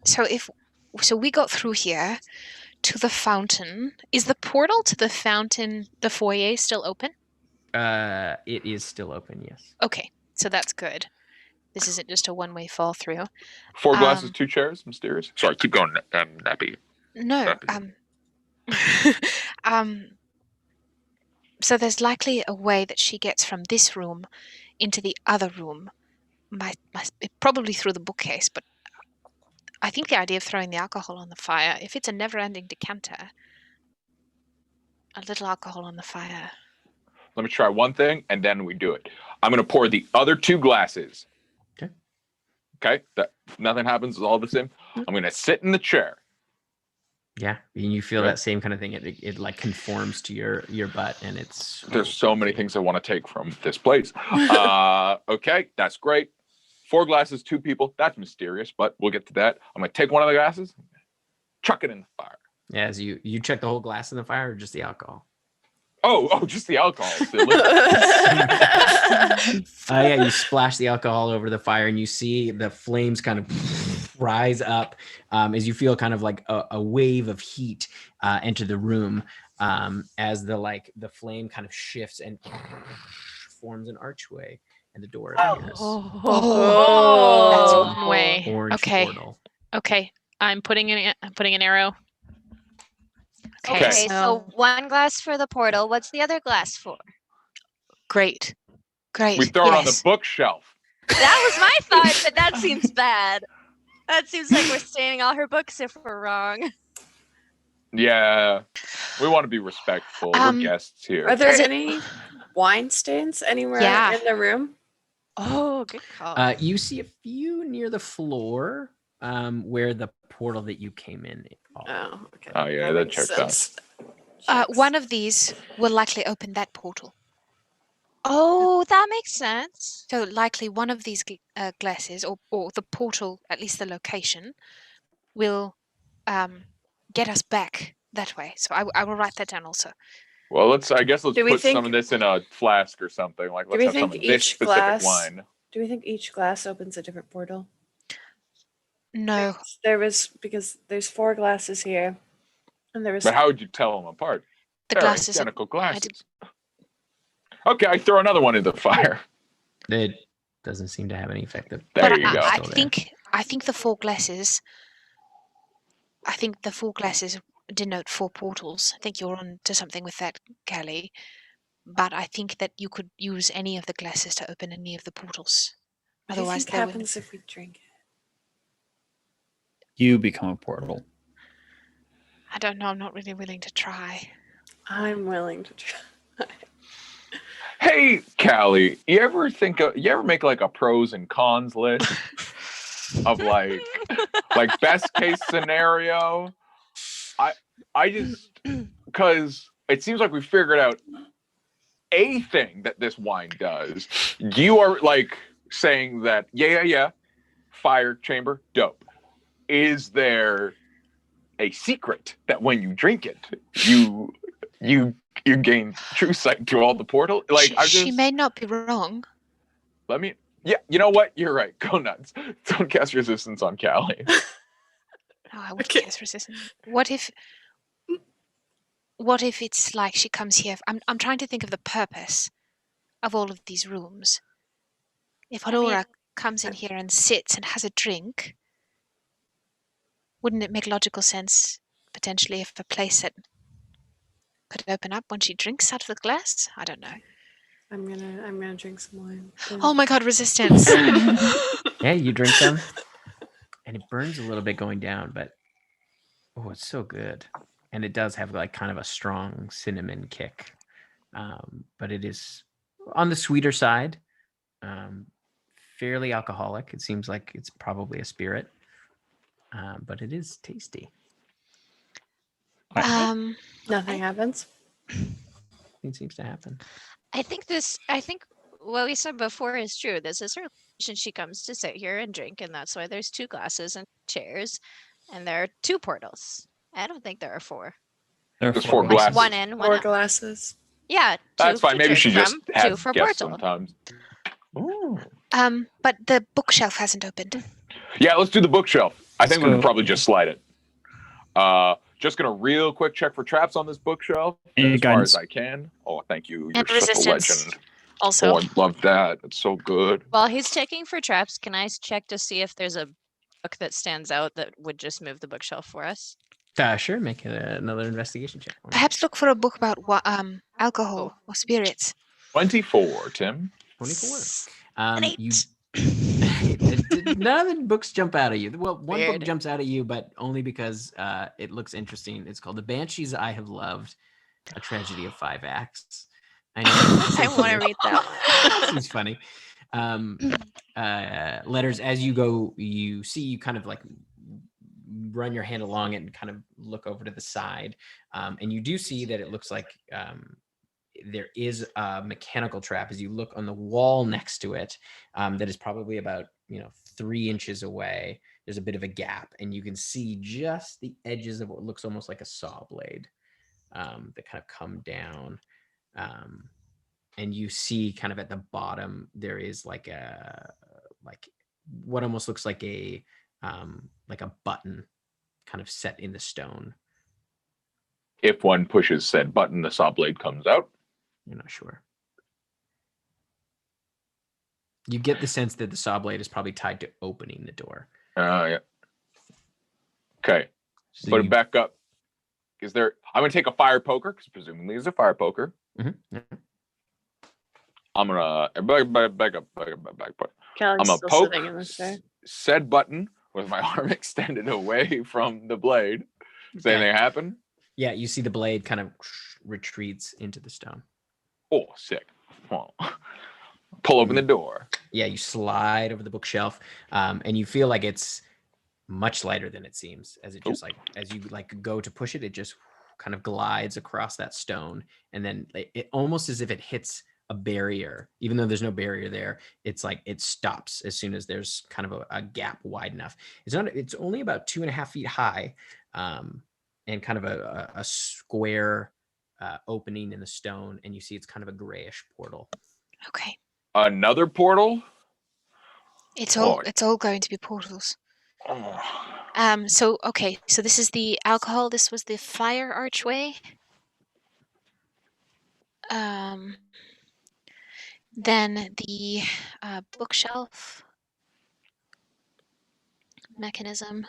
Speaker 1: So we got through here to the fountain. Is the portal to the fountain, the foyer, still open?
Speaker 5: It is still open, yes.
Speaker 1: Okay, so that's good. This isn't just a one-way fall through.
Speaker 4: 4 glasses,
Speaker 1: Um,
Speaker 4: 2 chairs, mysterious. Sorry, keep going, Nappy.
Speaker 1: No. So there's likely a way that she gets from this room into the other room. Probably through the bookcase, but I think the idea of throwing the alcohol on the fire, if it's a never-ending decanter, a little alcohol on the fire.
Speaker 4: Let me try one thing, and then we do it. I'm going to pour the other 2 glasses.
Speaker 5: Okay.
Speaker 4: Okay? Nothing happens. It's all the same. I'm going to sit in the chair.
Speaker 5: Yeah, and you feel
Speaker 4: Right.
Speaker 5: that same kind of thing. It like conforms to your butt, and it's
Speaker 4: There's so many things I want to take from this place. Okay, that's great. 4 glasses, 2 people. That's mysterious, but we'll get to that. I'm going to take one of the glasses, chuck it in the fire.
Speaker 5: Yeah, as you check the whole glass in the fire or just the alcohol?
Speaker 4: Oh, just the alcohol. Silly.
Speaker 5: Yeah, you splash the alcohol over the fire and you see the flames kind of rise up as you feel kind of like a wave of heat enter the room as the flame kind of shifts and forms an archway and the door appears.
Speaker 1: That's
Speaker 2: Oh.
Speaker 1: one way.
Speaker 5: Orange
Speaker 1: Okay.
Speaker 5: portal.
Speaker 1: Okay. I'm putting an arrow.
Speaker 4: Okay.
Speaker 6: Okay, so one glass for the portal. What's the other glass for?
Speaker 1: Great. Great.
Speaker 4: We throw it on the
Speaker 1: yes.
Speaker 4: bookshelf.
Speaker 6: That was my thought, but that seems bad. That seems like we're staining all her books if we're wrong.
Speaker 4: Yeah. We want to be respectful. We're guests here.
Speaker 2: Are there
Speaker 1: Is it-
Speaker 2: any wine stains anywhere
Speaker 1: Yeah.
Speaker 2: in the room?
Speaker 6: Oh, good call.
Speaker 5: You see a few near the floor where the portal that you came in.
Speaker 2: Oh, okay.
Speaker 4: Oh, yeah, that
Speaker 2: makes
Speaker 4: checks
Speaker 2: sense.
Speaker 1: One of these will likely open that portal.
Speaker 6: Oh, that makes sense.
Speaker 1: So likely one of these glasses or the portal, at least the location, will get us back that way. So I will write that down also.
Speaker 4: Well, I guess let's
Speaker 2: Do we
Speaker 4: put some
Speaker 2: think-
Speaker 4: of this in a flask or something. Like,
Speaker 2: Do
Speaker 4: let's
Speaker 2: we
Speaker 4: have some
Speaker 2: think
Speaker 4: of this
Speaker 2: each
Speaker 4: specific
Speaker 2: glass-
Speaker 4: wine.
Speaker 2: Do we think each glass opens a different portal?
Speaker 1: No.
Speaker 2: There was, because there's 4 glasses here, and there was.
Speaker 4: But how would you tell them apart?
Speaker 1: The
Speaker 4: They're
Speaker 1: glasses are
Speaker 4: identical glasses. Okay, I throw another one into the fire.
Speaker 5: It doesn't seem to have any effect.
Speaker 4: There
Speaker 1: but
Speaker 4: you go.
Speaker 1: I
Speaker 5: Still there.
Speaker 1: think the 4 glasses. I think the 4 glasses denote 4 portals. I think you're on to something with that, Callie. But I think that you could use any of the glasses to open any of the portals.
Speaker 2: What do you
Speaker 1: Otherwise,
Speaker 2: think
Speaker 1: they wouldn't.
Speaker 2: happens if we drink it?
Speaker 3: You become a portal.
Speaker 1: I don't know. I'm not really willing to try.
Speaker 2: I'm willing to try.
Speaker 4: Hey, Callie, you ever make like a pros and cons list of like best case scenario? I just, because it seems like we figured out a thing that this wine does. You are like saying that yeah, fire chamber, dope. Is there a secret that when you drink it, you gain true sight to all the portal? Like,
Speaker 1: she may not be wrong.
Speaker 4: Yeah, you know what? You're right. Go nuts. Don't cast resistance on Callie.
Speaker 1: No, I would cast resistance. What if it's like she comes here? I'm trying to think of the purpose of all of these rooms. If Halora comes in here and sits and has a drink, wouldn't it make logical sense potentially if a place that could open up when she drinks out of the glass? I don't know.
Speaker 2: I'm gonna drink some wine.
Speaker 1: Oh my god, resistance.
Speaker 5: Yeah, you drink them, and it burns a little bit going down, but oh, it's so good, and it does have like kind of a strong cinnamon kick, but it is on the sweeter side, fairly alcoholic. It seems like it's probably a spirit, but it is tasty.
Speaker 2: Nothing happens.
Speaker 5: It seems to happen.
Speaker 6: I think what we said before is true. This is her location. She comes to sit here and drink, and that's why there's 2 glasses and chairs, and there are 2 portals. I don't think there are 4.
Speaker 3: There are
Speaker 4: There's
Speaker 3: 4
Speaker 4: 4 glasses.
Speaker 6: One in, one
Speaker 2: 4
Speaker 6: out.
Speaker 2: glasses.
Speaker 6: Yeah, 2
Speaker 4: That's fine.
Speaker 6: to
Speaker 4: Maybe
Speaker 6: drink
Speaker 4: she just
Speaker 6: from, 2
Speaker 4: has
Speaker 6: for
Speaker 4: guests
Speaker 6: portal.
Speaker 4: sometimes. Ooh.
Speaker 1: But the bookshelf hasn't opened.
Speaker 4: Yeah, let's do the bookshelf. I think we
Speaker 3: So-
Speaker 4: could probably just slide it. Just gonna real quick check for traps on this bookshelf
Speaker 3: Any
Speaker 4: as far
Speaker 3: guidance?
Speaker 4: as I can. Oh, thank you. You're
Speaker 1: And
Speaker 4: such a
Speaker 1: resistance.
Speaker 4: legend.
Speaker 1: Also,
Speaker 4: Oh, I love that. It's so good.
Speaker 6: While he's checking for traps, can I check to see if there's a book that stands out that would just move the bookshelf for us?
Speaker 5: Sure, make another investigation check. for me.
Speaker 1: perhaps look for a book about alcohol or spirits.
Speaker 4: 24, Tim.
Speaker 5: 24.
Speaker 6: An
Speaker 5: You
Speaker 6: 8.
Speaker 5: none of the books jump out at you. Well, one book
Speaker 6: Weird.
Speaker 5: jumps out at you, but only because it looks interesting. It's called "The Banshees I Have Loved: A Tragedy of 5 Acts." I know.
Speaker 6: I want to read that one.
Speaker 5: Seems funny. Letters as you go, you kind of like run your hand along it and kind of look over to the side, and you do see that it looks like there is a mechanical trap as you look on the wall next to it, that is probably about 3 inches away. There's a bit of a gap, and you can see just the edges of what looks almost like a saw blade that kind of come down. And you see kind of at the bottom there is like what almost looks like a like a button kind of set in the stone.
Speaker 4: If one pushes said button, the saw blade comes out.
Speaker 5: You're not sure. You get the sense that the saw blade is probably tied to opening the door.
Speaker 4: Yeah. Okay.
Speaker 5: So
Speaker 4: Put
Speaker 5: you-
Speaker 4: it back up. Is there? I'm gonna take a fire poker because presumably it's a fire poker.
Speaker 5: Mhm.
Speaker 4: I'm gonna back up.
Speaker 2: Callie's
Speaker 4: I'm gonna
Speaker 2: still
Speaker 4: poke
Speaker 2: sitting in the chair.
Speaker 4: said button with my arm extended away from the blade. Does anything happen?
Speaker 5: Yeah, you see the blade kind of retreats into the stone.
Speaker 4: Oh, sick. Well, pull open the door.
Speaker 5: Yeah, you slide over the bookshelf, and you feel like it's much lighter than it seems. As it just like as you like go to push it, it just kind of glides across that stone, and then it almost as if it hits a barrier, even though there's no barrier there. It's like it stops as soon as there's kind of a gap wide enough. It's only about 2.5 feet high, and kind of a square opening in the stone, and you see it's kind of a grayish portal.
Speaker 1: Okay.
Speaker 4: Another portal.
Speaker 1: It's
Speaker 4: Oh.
Speaker 1: all going to be portals.
Speaker 4: Oh.
Speaker 1: So okay, so this is the alcohol, this was the fire archway. Then the bookshelf mechanism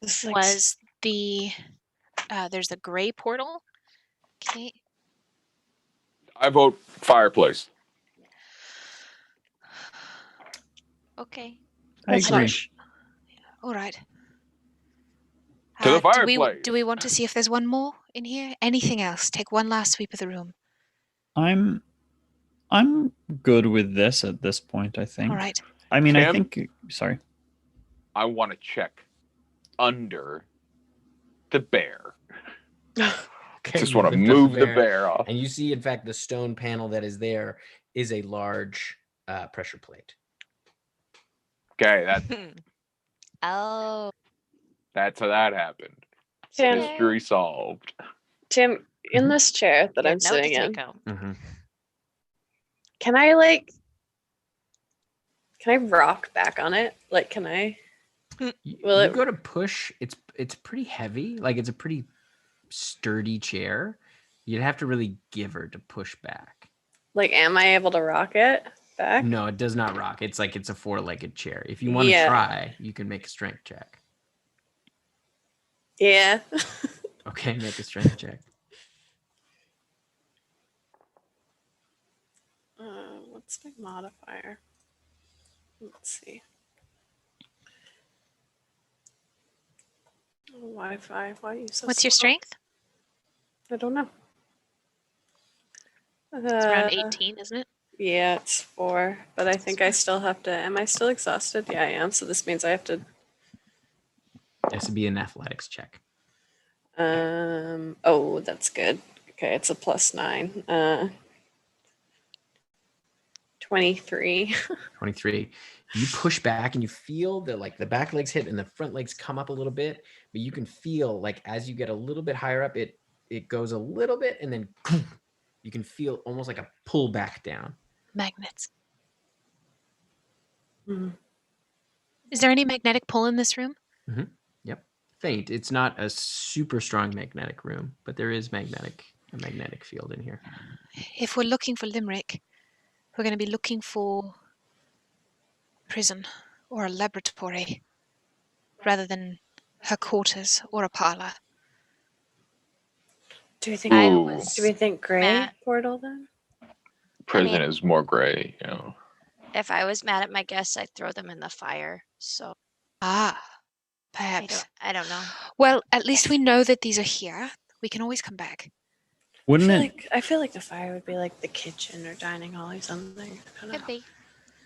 Speaker 2: This is like
Speaker 1: was the there's the gray portal. Okay.
Speaker 4: I vote fireplace.
Speaker 6: Okay.
Speaker 3: I
Speaker 2: That's
Speaker 3: agree.
Speaker 2: harsh.
Speaker 1: All right.
Speaker 4: To the
Speaker 1: Do
Speaker 4: fireplace.
Speaker 1: we want to see if there's one more in here? Anything else? Take one last sweep of the room.
Speaker 3: I'm good with this at this point, I think.
Speaker 1: All right.
Speaker 3: I mean, I
Speaker 4: Tim?
Speaker 3: think sorry.
Speaker 4: I want to check under the bear.
Speaker 5: Okay,
Speaker 4: Just
Speaker 5: you
Speaker 4: want to
Speaker 5: lift up
Speaker 4: move the bear off.
Speaker 5: and you see, in fact, the stone panel that is there is a large pressure plate.
Speaker 4: Okay,
Speaker 6: Oh.
Speaker 4: that's how that happened.
Speaker 2: Tim,
Speaker 4: Mystery solved.
Speaker 2: Tim, in this chair that
Speaker 6: You
Speaker 2: I'm
Speaker 6: have note to
Speaker 2: sitting in,
Speaker 6: take home.
Speaker 5: Mm-hmm.
Speaker 2: can I rock back on it? Like, can I? Will
Speaker 5: You
Speaker 2: it-
Speaker 5: go to push. It's pretty heavy. Like it's a pretty sturdy chair. You'd have to really give her to push back.
Speaker 2: Like, am I able to rock it back?
Speaker 5: No, it does not rock. It's like it's a 4-legged chair. If you want to
Speaker 2: Yeah.
Speaker 5: try, you can make a strength check.
Speaker 2: Yeah.
Speaker 5: Okay, make a strength check.
Speaker 2: What's my modifier? Let's see. Oh, Wi-Fi. Why are you so
Speaker 1: What's your
Speaker 2: slow?
Speaker 1: strength?
Speaker 2: I don't know.
Speaker 1: It's around 18, isn't it?
Speaker 2: Yeah, it's 4. But I think I still have to. Am I still exhausted? Yeah, I am. So this means I have to.
Speaker 5: It has to be an athletics check.
Speaker 2: Oh, that's good. Okay, it's a +9. 23.
Speaker 5: 23. You push back and you feel that like the back legs hit and the front legs come up a little bit, but you can feel like as you get a little bit higher up, it goes a little bit and then you can feel almost like a pull back down.
Speaker 1: Magnets.
Speaker 2: Hmm.
Speaker 1: Is there any magnetic pull in this room?
Speaker 5: Yep. Faint. It's not a super strong magnetic room, but there is a magnetic field in here.
Speaker 1: If we're looking for Limeric, we're going to be looking for prison or a laboratory rather than her quarters or a parlor.
Speaker 2: Do we think?
Speaker 6: I
Speaker 4: Ooh.
Speaker 6: was
Speaker 2: Do we think gray
Speaker 6: Matt.
Speaker 2: portal then?
Speaker 4: Prison is more gray, you know.
Speaker 6: If I was mad at my guests, I'd throw them in the fire. So
Speaker 1: Ah,
Speaker 6: I
Speaker 1: perhaps.
Speaker 6: don't know.
Speaker 1: Well, at least we know that these are here. We can always come back.
Speaker 3: Wouldn't it?
Speaker 2: I feel like the fire would be like the kitchen or dining hall or something. I don't know.
Speaker 6: Could be.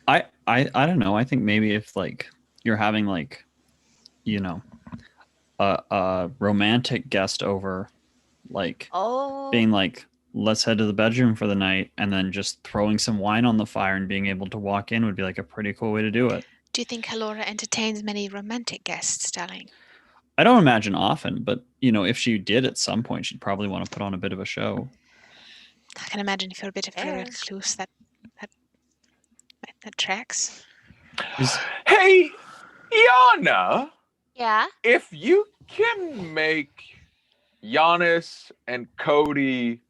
Speaker 3: I don't know. I think maybe if like you're having like, you know, a romantic guest over, like
Speaker 6: Oh.
Speaker 3: being like, let's head to the bedroom for the night, and then just throwing some wine on the fire and being able to walk in would be like a pretty cool way to do it.
Speaker 1: Do you think Halora entertains many romantic guests, darling?
Speaker 3: I don't imagine often, but you know, if she did at some point, she'd probably want to put on a bit of a show.
Speaker 1: I can imagine if you're a bit of a
Speaker 6: Fair.
Speaker 1: recluse, that tracks.
Speaker 3: Is-
Speaker 4: Hey, Yana,
Speaker 6: Yeah.
Speaker 4: if you can make Giannis and Cody,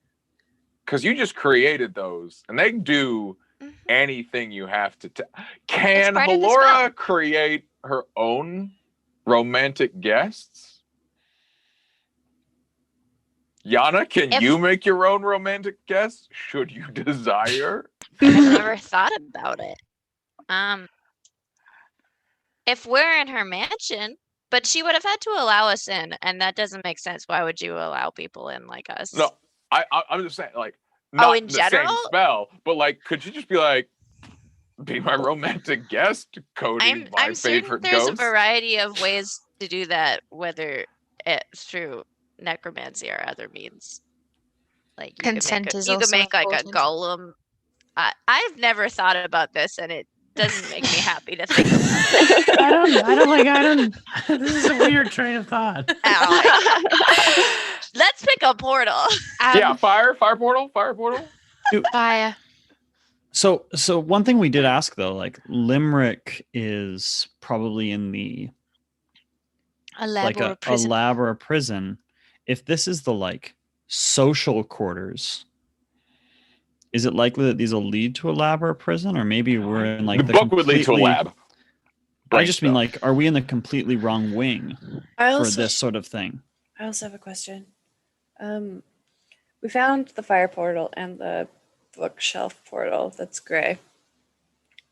Speaker 4: because you just created those, and they can do
Speaker 6: Mhm.
Speaker 4: anything you have to. Can
Speaker 6: part of the spell.
Speaker 4: Halora create her own romantic guests? Yana, can
Speaker 6: If-
Speaker 4: you make your own romantic guests? Should you desire?
Speaker 6: I've never thought about it. If we're in her mansion, but she would have had to allow us in, and that doesn't make sense. Why would you allow people in like us?
Speaker 4: No, I'm just saying, like, not
Speaker 6: in
Speaker 4: the same
Speaker 6: general?
Speaker 4: spell, but like, could you just be like, be my romantic guest, Cody,
Speaker 6: I'm
Speaker 4: my
Speaker 6: certain
Speaker 4: favorite
Speaker 6: there's
Speaker 4: ghost?
Speaker 6: a variety of ways to do that, whether it's through necromancy or other means. Like
Speaker 1: Consent is
Speaker 6: you could
Speaker 1: also
Speaker 6: make like a
Speaker 1: important.
Speaker 6: golem. I've never thought about this, and it doesn't make me happy to think about it.
Speaker 5: I don't. This is a weird train of thought.
Speaker 6: Let's pick a portal.
Speaker 4: Yeah, fire portal.
Speaker 1: Fire.
Speaker 3: So one thing we did ask though, like Limeric is probably in the
Speaker 1: A lab or a
Speaker 3: a
Speaker 1: prison.
Speaker 3: lab or a prison. If this is the like social quarters, is it likely that these will lead to a lab or a prison, or maybe we're in like
Speaker 4: The book would lead to a lab.
Speaker 3: I just mean like, are we in the completely wrong wing for this sort of thing?
Speaker 2: I also have a question. We found the fire portal and the bookshelf portal that's gray.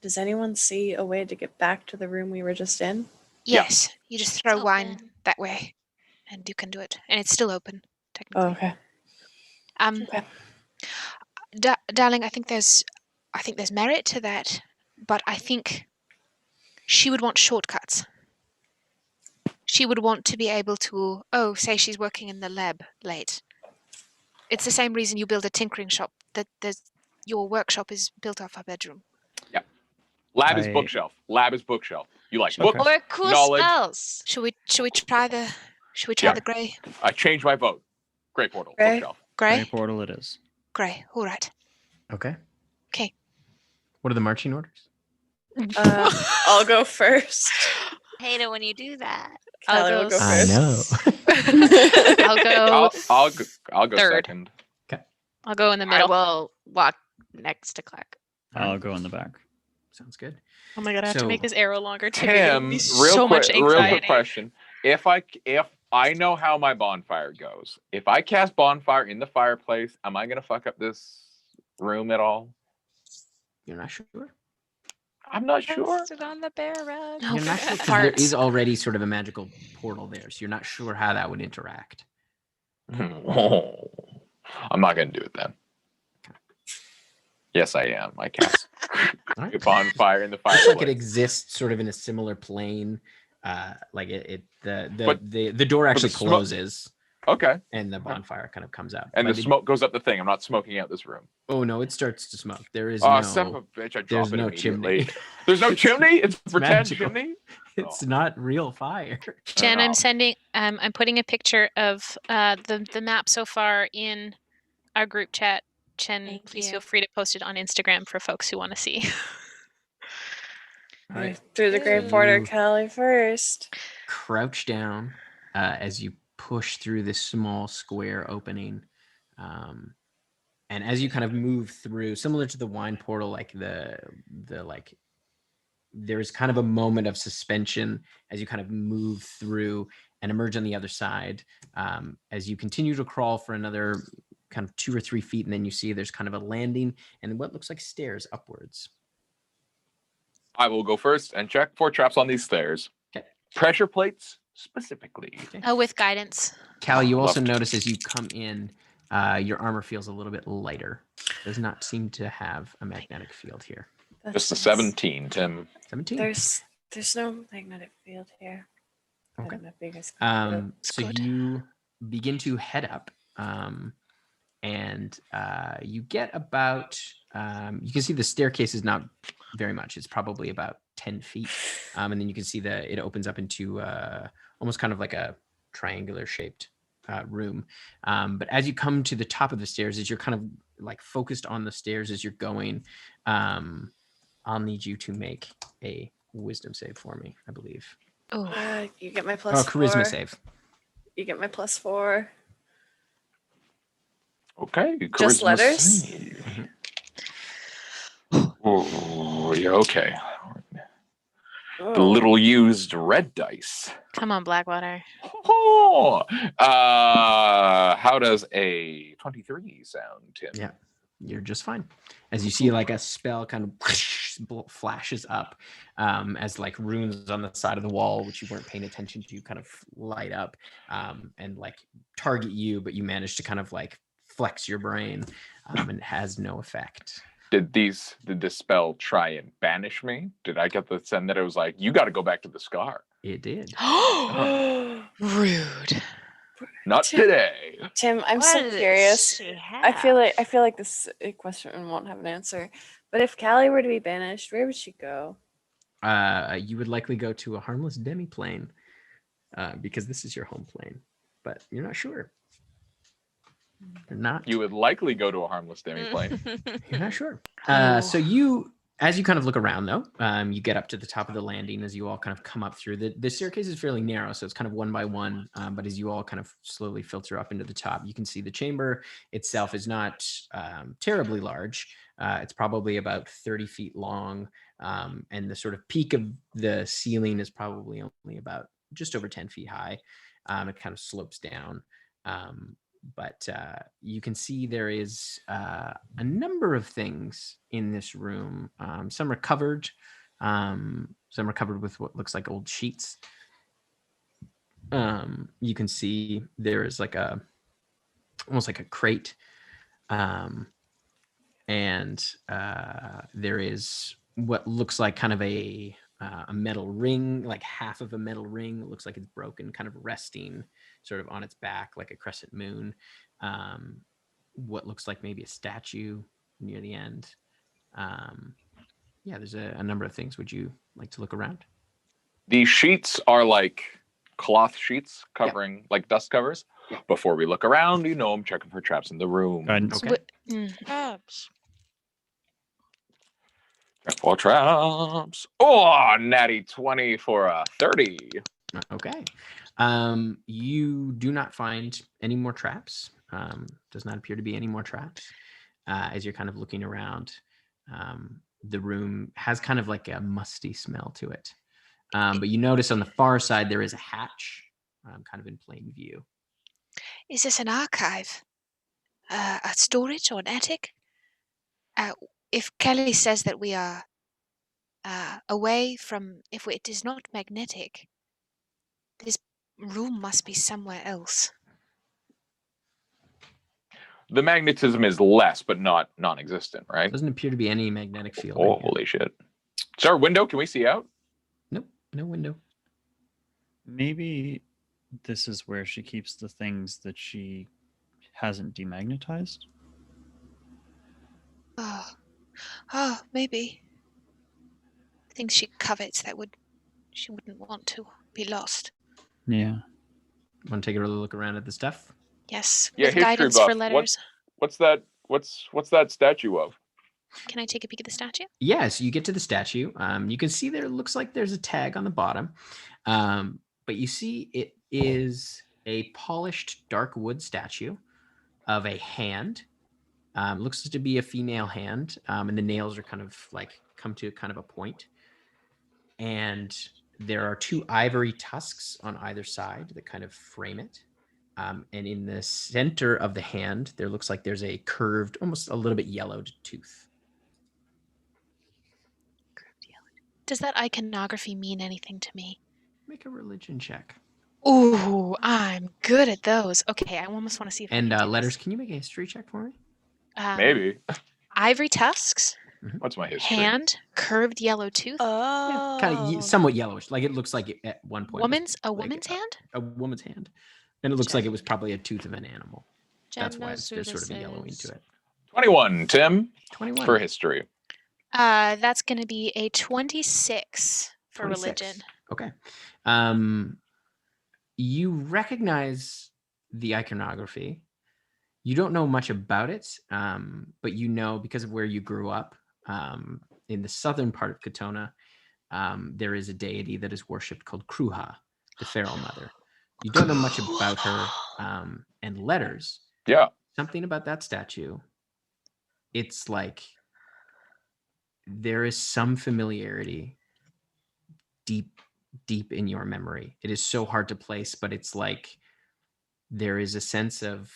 Speaker 2: Does anyone see a way to get back to the room we were just in?
Speaker 1: Yes. You just throw
Speaker 6: It's
Speaker 1: wine
Speaker 6: open.
Speaker 1: that way, and you can do it. And it's still open, technically.
Speaker 2: Oh, okay. Okay.
Speaker 1: Darling, I think there's merit to that, but I think she would want shortcuts. She would want to be able to, say she's working in the lab late. It's the same reason you build a tinkering shop, that your workshop is built off a bedroom.
Speaker 4: Yeah. Lab is bookshelf. You like books,
Speaker 6: Or cool
Speaker 4: knowledge.
Speaker 6: spells.
Speaker 1: Should we try the grey?
Speaker 4: I changed my vote. Gray portal,
Speaker 2: Gray?
Speaker 4: bookshelf.
Speaker 3: Gray
Speaker 1: Grey?
Speaker 3: portal it is.
Speaker 1: Grey. All right.
Speaker 5: Okay.
Speaker 1: Okay.
Speaker 5: What are the marching orders?
Speaker 2: I'll go first.
Speaker 6: I hate it when you do that.
Speaker 2: Callie
Speaker 1: I'll
Speaker 2: will
Speaker 1: go
Speaker 2: go
Speaker 5: I
Speaker 2: first.
Speaker 5: know.
Speaker 1: I'll go.
Speaker 4: I'll go
Speaker 1: third.
Speaker 4: second.
Speaker 1: I'll go in the
Speaker 6: I
Speaker 1: middle.
Speaker 6: will walk next to Clark.
Speaker 3: I'll go in the back.
Speaker 5: Sounds good.
Speaker 1: Oh my god, I have to make
Speaker 5: So-
Speaker 1: this arrow longer too. It'll
Speaker 4: Tim,
Speaker 1: be
Speaker 4: real
Speaker 1: so
Speaker 4: quick,
Speaker 1: much
Speaker 4: real quick
Speaker 1: anxiety.
Speaker 4: question. If I know how my bonfire goes, if I cast bonfire in the fireplace, am I gonna fuck up this room at all?
Speaker 5: You're not sure?
Speaker 4: I'm not sure.
Speaker 6: Sit on the bear rug.
Speaker 1: No,
Speaker 5: You're not sure because there
Speaker 1: farts.
Speaker 5: is already sort of a magical portal there, so you're not sure how that would interact.
Speaker 4: I'm not gonna do it then. Yes, I am. I cast
Speaker 5: All right.
Speaker 4: a bonfire in the
Speaker 5: Looks
Speaker 4: fireplace.
Speaker 5: like it exists sort of in a similar plane. Like the door actually
Speaker 4: the smoke-
Speaker 5: closes
Speaker 4: Okay,
Speaker 5: and the bonfire kind of comes out.
Speaker 4: and
Speaker 5: But
Speaker 4: the smoke goes up the thing. I'm not smoking out this room.
Speaker 5: Oh no, it starts to smoke. There is
Speaker 4: Oh,
Speaker 5: no.
Speaker 4: son of a bitch! I drop
Speaker 5: there's
Speaker 4: it
Speaker 5: no
Speaker 4: immediately.
Speaker 5: chimney.
Speaker 4: There's no chimney. It's pretend
Speaker 5: magical.
Speaker 4: chimney.
Speaker 5: It's not real fire.
Speaker 1: Jen,
Speaker 4: Oh.
Speaker 1: I'm sending. I'm putting a picture of the map so far in our group chat. Jen,
Speaker 6: Thank
Speaker 1: please
Speaker 6: you.
Speaker 1: feel free to post it on Instagram for folks who want to see.
Speaker 5: All right.
Speaker 2: Through the gray portal,
Speaker 5: Ooh.
Speaker 2: Callie first.
Speaker 5: Crouch down as you push through this small square opening. And as you kind of move through, similar to the wine portal, like the like, there's kind of a moment of suspension as you kind of move through and emerge on the other side. As you continue to crawl for another kind of 2 or 3 feet, and then you see there's kind of a landing and what looks like stairs upwards.
Speaker 4: I will go first and check for traps on these stairs.
Speaker 5: Okay.
Speaker 4: Pressure plates specifically.
Speaker 1: Oh, with guidance.
Speaker 5: Cal, you also
Speaker 4: Love to.
Speaker 5: notice as you come in, your armor feels a little bit lighter. Does not seem to have a magnetic field here.
Speaker 4: Just a
Speaker 2: That's-
Speaker 4: 17, Tim.
Speaker 5: 17.
Speaker 2: There's no magnetic field here. I
Speaker 5: Okay.
Speaker 2: don't know if you guys can feel it.
Speaker 5: So
Speaker 1: good.
Speaker 5: you begin to head up, and you get about. You can see the staircase is not very much. It's probably about 10 feet, and then you can see that it opens up into almost kind of like a triangular shaped room. But as you come to the top of the stairs, as you're kind of like focused on the stairs as you're going, I'll need you to make a wisdom save for me, I believe.
Speaker 1: Oh,
Speaker 2: You get my plus
Speaker 5: Oh, charisma
Speaker 2: 4.
Speaker 5: save.
Speaker 2: You get my plus 4.
Speaker 4: Okay.
Speaker 2: Just
Speaker 4: charisma
Speaker 2: letters?
Speaker 4: save. Oh, yeah, okay. The
Speaker 2: Oh.
Speaker 4: little used red dice.
Speaker 1: come on, Blackwater.
Speaker 4: Oh, how does a 23 sound, Tim?
Speaker 5: Yeah, you're just fine. As you see, like a spell kind of flashes up, as like runes on the side of the wall, which you weren't paying attention to, kind of light up, and like target you, but you manage to kind of like flex your brain, and it has no effect.
Speaker 4: Did this spell try and banish me? Did I get the sense that it was like, you got to go back to the scar?
Speaker 5: It did.
Speaker 1: Rude.
Speaker 4: Not
Speaker 2: Tim-
Speaker 4: today.
Speaker 2: Tim, I'm
Speaker 6: What
Speaker 2: so
Speaker 6: does
Speaker 2: curious.
Speaker 6: she
Speaker 2: I feel
Speaker 6: have?
Speaker 2: like this question won't have an answer. But if Callie were to be banished, where would she go?
Speaker 5: You would likely go to a harmless demiplane, because this is your home plane, but you're not sure. You're not.
Speaker 4: You would likely go to a harmless demiplane.
Speaker 5: You're not sure.
Speaker 1: Oh.
Speaker 5: So you, as you kind of look around, though, you get up to the top of the landing as you all kind of come up through. The staircase is fairly narrow, so it's kind of one by one. But as you all kind of slowly filter up into the top, you can see the chamber itself is not terribly large. It's probably about 30 feet long, and the sort of peak of the ceiling is probably only about just over 10 feet high. It kind of slopes down. But you can see there is a number of things in this room. Some are covered. Some are covered with what looks like old sheets. You can see there is like almost like a crate. And there is what looks like kind of a metal ring, like half of a metal ring. It looks like it's broken, kind of resting sort of on its back like a crescent moon. What looks like maybe a statue near the end. Yeah, there's a number of things. Would you like to look around?
Speaker 4: These sheets are like cloth sheets covering like dust covers. Before we look around, I'm checking for traps in the room.
Speaker 3: Guidance.
Speaker 5: Okay.
Speaker 6: Traps.
Speaker 4: Check for traps. Oh, natty 20 for a 30.
Speaker 5: Okay. You do not find any more traps. Does not appear to be any more traps. As you're kind of looking around, the room has kind of like a musty smell to it. But you notice on the far side there is a hatch, kind of in plain view.
Speaker 1: Is this an archive? A storage or an attic? If Kelly says that we are away from, if it is not magnetic, this room must be somewhere else.
Speaker 4: The magnetism is less, but not non-existent, right?
Speaker 5: Doesn't appear to be any magnetic field.
Speaker 4: Oh,
Speaker 5: in here.
Speaker 4: holy shit. Is there a window? Can we see out?
Speaker 5: Nope, no window.
Speaker 3: Maybe this is where she keeps the things that she hasn't demagnetized.
Speaker 1: Oh, maybe. Things she covets that she wouldn't want to be lost.
Speaker 3: Yeah.
Speaker 5: Want to take a look around at the stuff?
Speaker 1: Yes,
Speaker 4: Yeah,
Speaker 1: with
Speaker 4: history
Speaker 1: guidance
Speaker 4: buff.
Speaker 1: for letters.
Speaker 4: What's that? What's that statue of?
Speaker 1: Can I take a peek at the statue?
Speaker 5: Yes, you get to the statue. You can see there looks like there's a tag on the bottom, but you see it is a polished dark wood statue of a hand. Looks to be a female hand, and the nails are kind of like come to kind of a point. And there are two ivory tusks on either side that kind of frame it. And in the center of the hand, there looks like there's a curved, almost a little bit yellowed tooth.
Speaker 1: Does that iconography mean anything to me?
Speaker 5: Make a religion check.
Speaker 1: Ooh, I'm good at those. Okay, I almost want to see if I
Speaker 5: And
Speaker 1: can do
Speaker 5: letters,
Speaker 1: this.
Speaker 5: can you make a history check for me?
Speaker 4: Maybe.
Speaker 1: Ivory tusks,
Speaker 4: What's my history?
Speaker 1: hand, curved yellow tooth.
Speaker 6: Oh.
Speaker 5: Kind of somewhat yellowish. Like it looks like it at one point.
Speaker 1: A
Speaker 5: like
Speaker 1: woman's hand?
Speaker 5: A woman's hand. And it looks like it was probably a tooth of an animal.
Speaker 6: Jen
Speaker 5: That's why
Speaker 6: knows who
Speaker 5: there's sort
Speaker 6: this
Speaker 5: of a yellowing
Speaker 6: is.
Speaker 5: to it.
Speaker 4: 21, Tim,
Speaker 5: 21.
Speaker 4: for history.
Speaker 1: That's going to be a 26 for
Speaker 5: 26.
Speaker 1: religion.
Speaker 5: Okay. You recognize the iconography. You don't know much about it, but you know because of where you grew up in the southern part of Katona, there is a deity that is worshipped called Kruha, the Feral Mother. You don't know much about her, and letters.
Speaker 4: Yeah.
Speaker 5: Something about that statue. It's like there is some familiarity deep in your memory. It is so hard to place, but it's like there is a sense of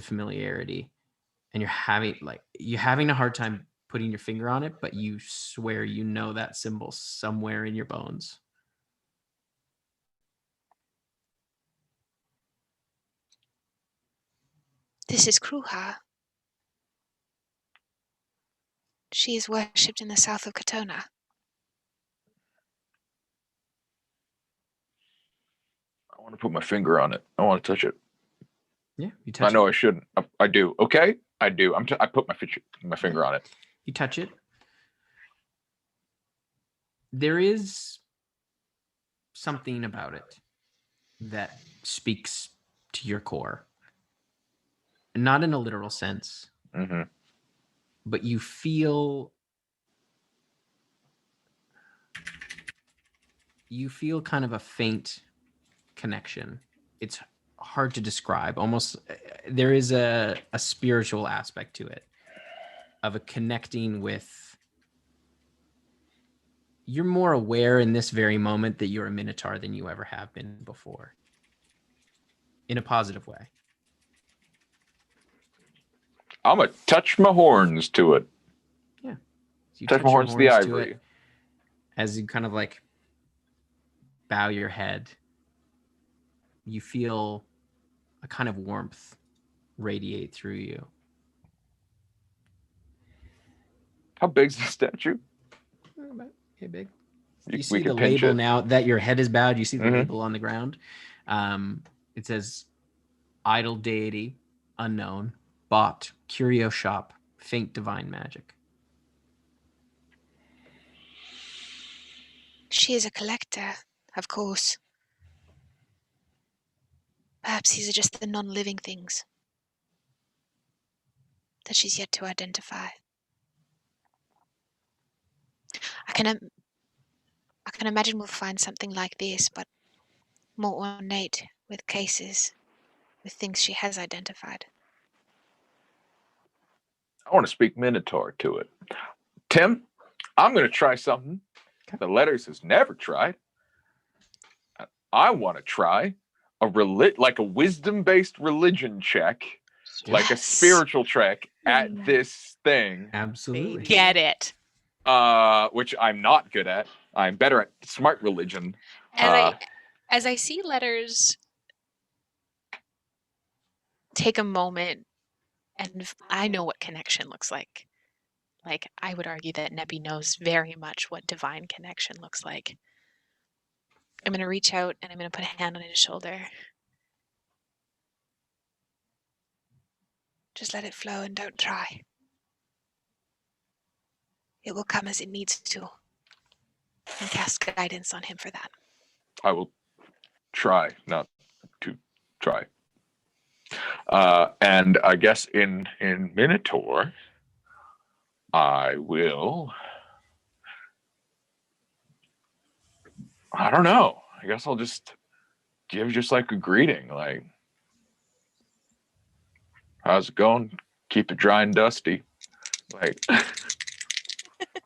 Speaker 5: familiarity, and you're having a hard time putting your finger on it, but you swear you know that symbol somewhere in your bones.
Speaker 1: This is Kruha. She is worshipped in the south of Katona.
Speaker 4: I want to put my finger on it. I want to touch it.
Speaker 5: Yeah, you touch
Speaker 4: I know I shouldn't. I do. Okay, I do. I put my finger on it.
Speaker 5: You touch it. There is something about it that speaks to your core. Not in a literal sense,
Speaker 4: Mm-hmm.
Speaker 5: but you feel kind of a faint connection. It's hard to describe. Almost there is a spiritual aspect to it, of a connecting with. You're more aware in this very moment that you're a Minotaur than you ever have been before, in a positive way.
Speaker 4: I'm gonna touch my horns to it.
Speaker 5: Yeah. So you
Speaker 4: touch my horns to the ivory.
Speaker 5: it as you kind of like bow your head. You feel a kind of warmth radiate through you.
Speaker 4: How big's the statue?
Speaker 5: Hey, big.
Speaker 4: We
Speaker 5: You see
Speaker 4: can
Speaker 5: the
Speaker 4: pinch
Speaker 5: label
Speaker 4: it.
Speaker 5: now that your head is bowed. You see the
Speaker 4: Mhm.
Speaker 5: label on the ground. It says idol deity, unknown, bought, curio shop, faint divine magic.
Speaker 1: She is a collector, of course. Perhaps these are just the non-living things that she's yet to identify. I can imagine we'll find something like this, but more ornate, with cases, with things she has identified.
Speaker 4: I want to speak Minotaur to it. Tim, I'm going to try something the Letters has never tried. I want to try a wisdom-based religion check, like a
Speaker 1: Yes.
Speaker 4: spiritual check at this thing.
Speaker 5: Absolutely.
Speaker 1: Get it.
Speaker 4: Which I'm not good at. I'm better at smart religion.
Speaker 1: As I see Letters take a moment, and I know what connection looks like. Like, I would argue that Nebby knows very much what divine connection looks like. I'm going to reach out and I'm going to put a hand on his shoulder. Just let it flow and don't try. It will come as it needs to. And cast guidance on him for that.
Speaker 4: I will try not to try. And I guess in Minotaur, I will. I don't know. I guess I'll just give just like a greeting, like, how's it going? Keep it dry and dusty. Like,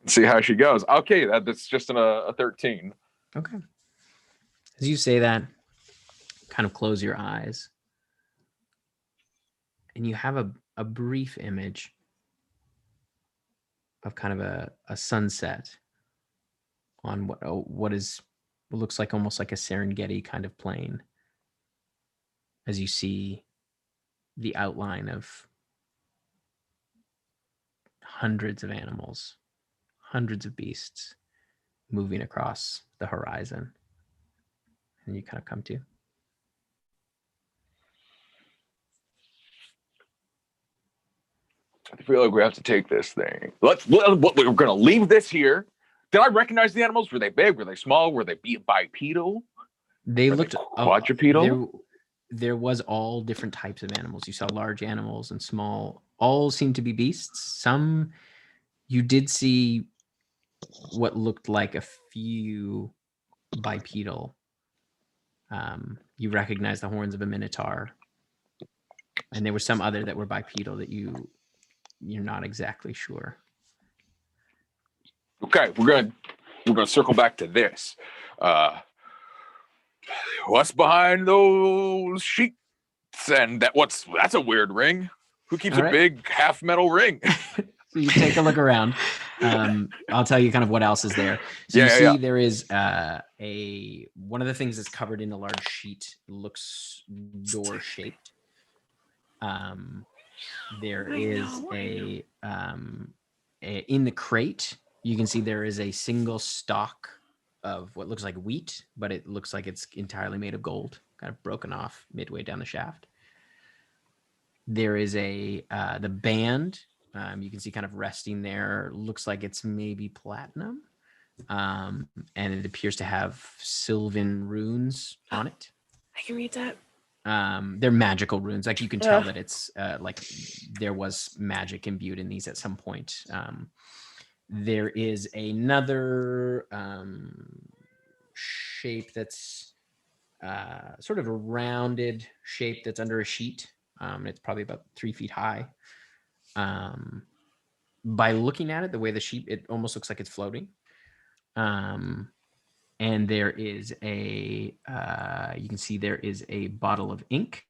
Speaker 4: see how she goes. Okay, that's just a 13.
Speaker 5: Okay. As you say that, kind of close your eyes. And you have a brief image of kind of a sunset on what looks like almost like a Serengeti kind of plain, as you see the outline of hundreds of animals, hundreds of beasts moving across the horizon. And you kind of come to.
Speaker 4: I feel like we have to take this thing. We're going to leave this here. Did I recognize the animals? Were they big? Were they small? Were they bipedal?
Speaker 5: They looked
Speaker 4: quadrupedal.
Speaker 5: There was all different types of animals. You saw large animals and small. All seemed to be beasts. Some you did see what looked like a few bipedal. You recognize the horns of a minotaur, and there were some other that were bipedal that you're not exactly sure.
Speaker 4: Okay, we're gonna circle back to this. What's behind those sheets? And that's a weird ring. Who keeps
Speaker 5: All
Speaker 4: a
Speaker 5: right.
Speaker 4: big half metal ring?
Speaker 5: So you take a look around. I'll tell you kind of what else is there. So you see there is one of the things that's covered in a large sheet. Looks door shaped. There is in the crate. You can see there is a single stalk of what looks like wheat, but it looks like it's entirely made of gold, kind of broken off midway down the shaft. There is the band. You can see kind of resting there. Looks like it's maybe platinum. And it appears to have sylvan runes on it.
Speaker 2: I can read that.
Speaker 5: They're magical runes. Like you can tell that it's like there was magic imbued in these at some point. There is another shape that's sort of a rounded shape that's under a sheet. It's probably about 3 feet high. By looking at it, the way the sheet, it almost looks like it's floating. And there is you can see there is a bottle of ink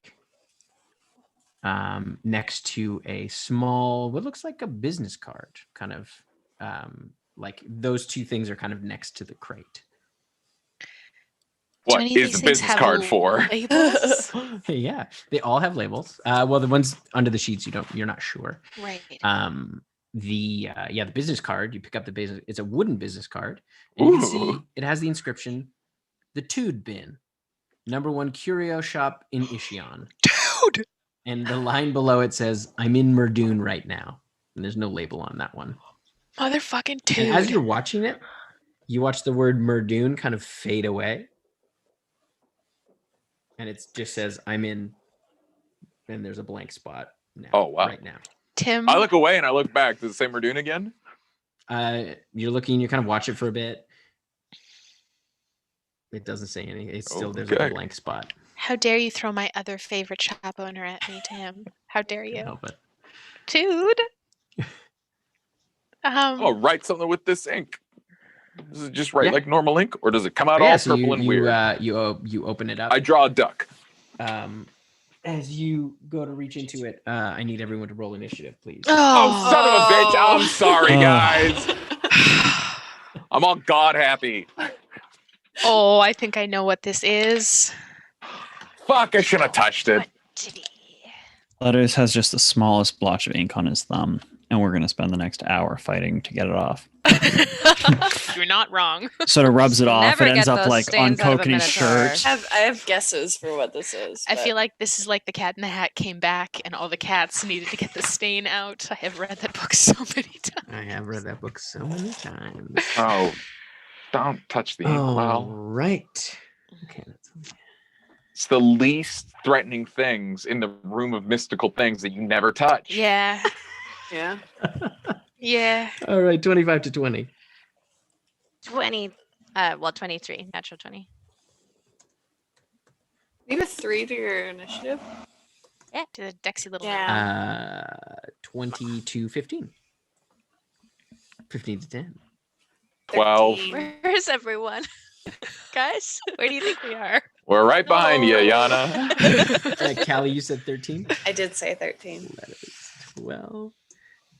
Speaker 5: next to a small, what looks like a business card, kind of like those two things are kind of next to the crate.
Speaker 4: What is the business card for?
Speaker 1: Labels?
Speaker 5: Yeah, they all have labels. Well, the ones under the sheets you're not sure.
Speaker 1: Right.
Speaker 5: The business card, you pick up the business, it's a wooden business card. And you can see it has the inscription, the Tude Bin, #1 curio shop in Ishion.
Speaker 1: Dude!
Speaker 5: And the line below it says, I'm in Murdoon right now. And there's no label on that one.
Speaker 1: Motherfucking dude.
Speaker 5: And as you're watching it, you watch the word Murdoon kind of fade away. And it just says, I'm in, and there's a blank spot now.
Speaker 4: Oh, wow.
Speaker 5: Right now.
Speaker 1: Tim.
Speaker 4: I look away and I look back. Does it say Murdoon again?
Speaker 5: You're looking, you kind of watch it for a bit. It doesn't say anything. It's still, there's like a blank spot.
Speaker 1: How dare you throw my other favorite shop owner at me, Tim? How dare you?
Speaker 5: Help it.
Speaker 1: Dude.
Speaker 4: Oh, write something with this ink. Does it just write like normal ink, or does it come out all
Speaker 5: so
Speaker 4: purple and weird?
Speaker 5: You open it up.
Speaker 4: I draw a duck.
Speaker 5: As you go to reach into it, I need everyone to roll initiative, please.
Speaker 4: Oh, son of a bitch! I'm sorry, guys. I'm all god happy.
Speaker 1: Oh, I think I know what this is.
Speaker 4: Fuck! I should have touched it.
Speaker 3: Letters has just the smallest blotch of ink on his thumb, and we're gonna spend the next hour fighting to get it off.
Speaker 1: You're not wrong.
Speaker 3: Sort of rubs it off.
Speaker 6: Never
Speaker 3: It ends
Speaker 6: get
Speaker 3: up
Speaker 6: those
Speaker 3: like on
Speaker 6: stains out of a
Speaker 3: Kokaney's
Speaker 6: minotaur.
Speaker 3: shirt.
Speaker 2: I have guesses for what this is.
Speaker 1: I feel like this is like the Cat in the Hat came back and all the cats needed to get the stain out. I have read that book so many times.
Speaker 5: I have read that book so many times.
Speaker 4: Oh, don't touch the ink.
Speaker 5: All
Speaker 4: Well,
Speaker 5: right. Okay.
Speaker 4: it's the least threatening things in the room of mystical things that you never touch.
Speaker 1: Yeah.
Speaker 2: Yeah.
Speaker 1: Yeah.
Speaker 5: All right. 25 to 20.
Speaker 6: 23, natural 20.
Speaker 2: You have a 3 to your initiative.
Speaker 1: Yeah. To the Dexy little.
Speaker 2: Yeah.
Speaker 5: 20 to 15. 15 to 10.
Speaker 4: 12.
Speaker 6: Where's everyone? Guys, where do you think we are?
Speaker 4: We're right behind you, Yana.
Speaker 5: Callie, you said 13?
Speaker 2: I did say 13.
Speaker 5: That is 12.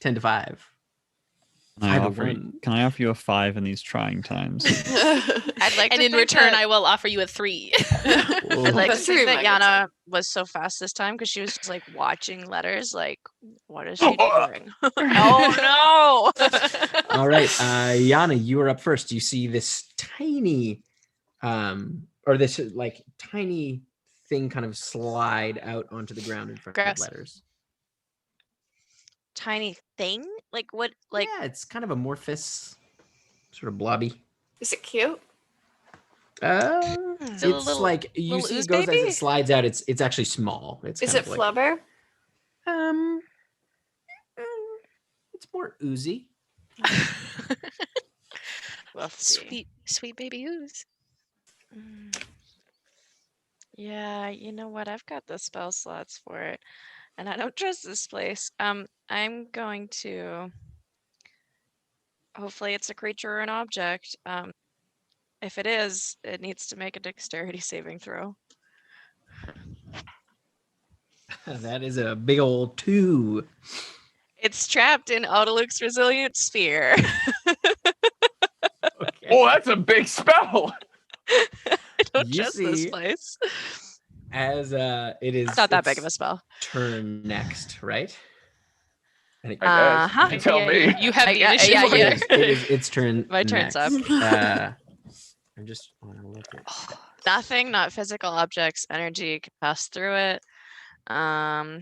Speaker 5: 10 to 5.
Speaker 3: Can I offer you a 5 in these trying times?
Speaker 6: I'd like
Speaker 1: And
Speaker 6: to
Speaker 1: in
Speaker 6: think
Speaker 1: return,
Speaker 6: that,
Speaker 1: I will offer you a 3.
Speaker 6: I'd like to
Speaker 2: That's
Speaker 6: think
Speaker 2: three
Speaker 6: that
Speaker 2: maggots.
Speaker 6: Yana was so fast this time because she was just like watching letters. Like, what is she doing? Oh no!
Speaker 5: All right, Yana, you are up first. You see this tiny, or this like tiny thing kind of slide out onto the ground in front
Speaker 1: Gross.
Speaker 5: of letters.
Speaker 6: Tiny thing? Like what? Like
Speaker 5: Yeah, it's kind of amorphous, sort of blobby.
Speaker 2: Is it cute?
Speaker 5: It's
Speaker 1: it a little-
Speaker 5: like you
Speaker 1: little
Speaker 5: see it
Speaker 1: ooze
Speaker 5: goes as
Speaker 1: baby?
Speaker 5: it slides out. It's actually small. It's
Speaker 2: Is
Speaker 5: kind
Speaker 2: it
Speaker 5: of like,
Speaker 2: flubber?
Speaker 5: It's more oozy.
Speaker 8: We'll see.
Speaker 1: Sweet baby ooze.
Speaker 8: Mm. Yeah, you know what? I've got the spell slots for it, and I don't trust this place. I'm going to. Hopefully, it's a creature or an object. If it is, it needs to make a dexterity saving throw.
Speaker 5: That is a big old 2.
Speaker 8: It's trapped in Autoluke's resilient sphere.
Speaker 5: Okay.
Speaker 4: Oh, that's a big spell.
Speaker 8: I don't
Speaker 5: You
Speaker 8: trust this
Speaker 5: see-
Speaker 8: place.
Speaker 5: As it is
Speaker 8: It's not that big of
Speaker 5: its
Speaker 8: a spell.
Speaker 5: turn next, right? And it-
Speaker 4: I guess.
Speaker 8: Uh-huh.
Speaker 4: You tell me.
Speaker 1: You have the
Speaker 8: Yeah,
Speaker 1: initiative.
Speaker 8: yeah.
Speaker 5: it is its turn.
Speaker 8: My turn's
Speaker 5: next.
Speaker 8: up.
Speaker 5: I just want to look at.
Speaker 8: Nothing, not physical objects, energy can pass through it. A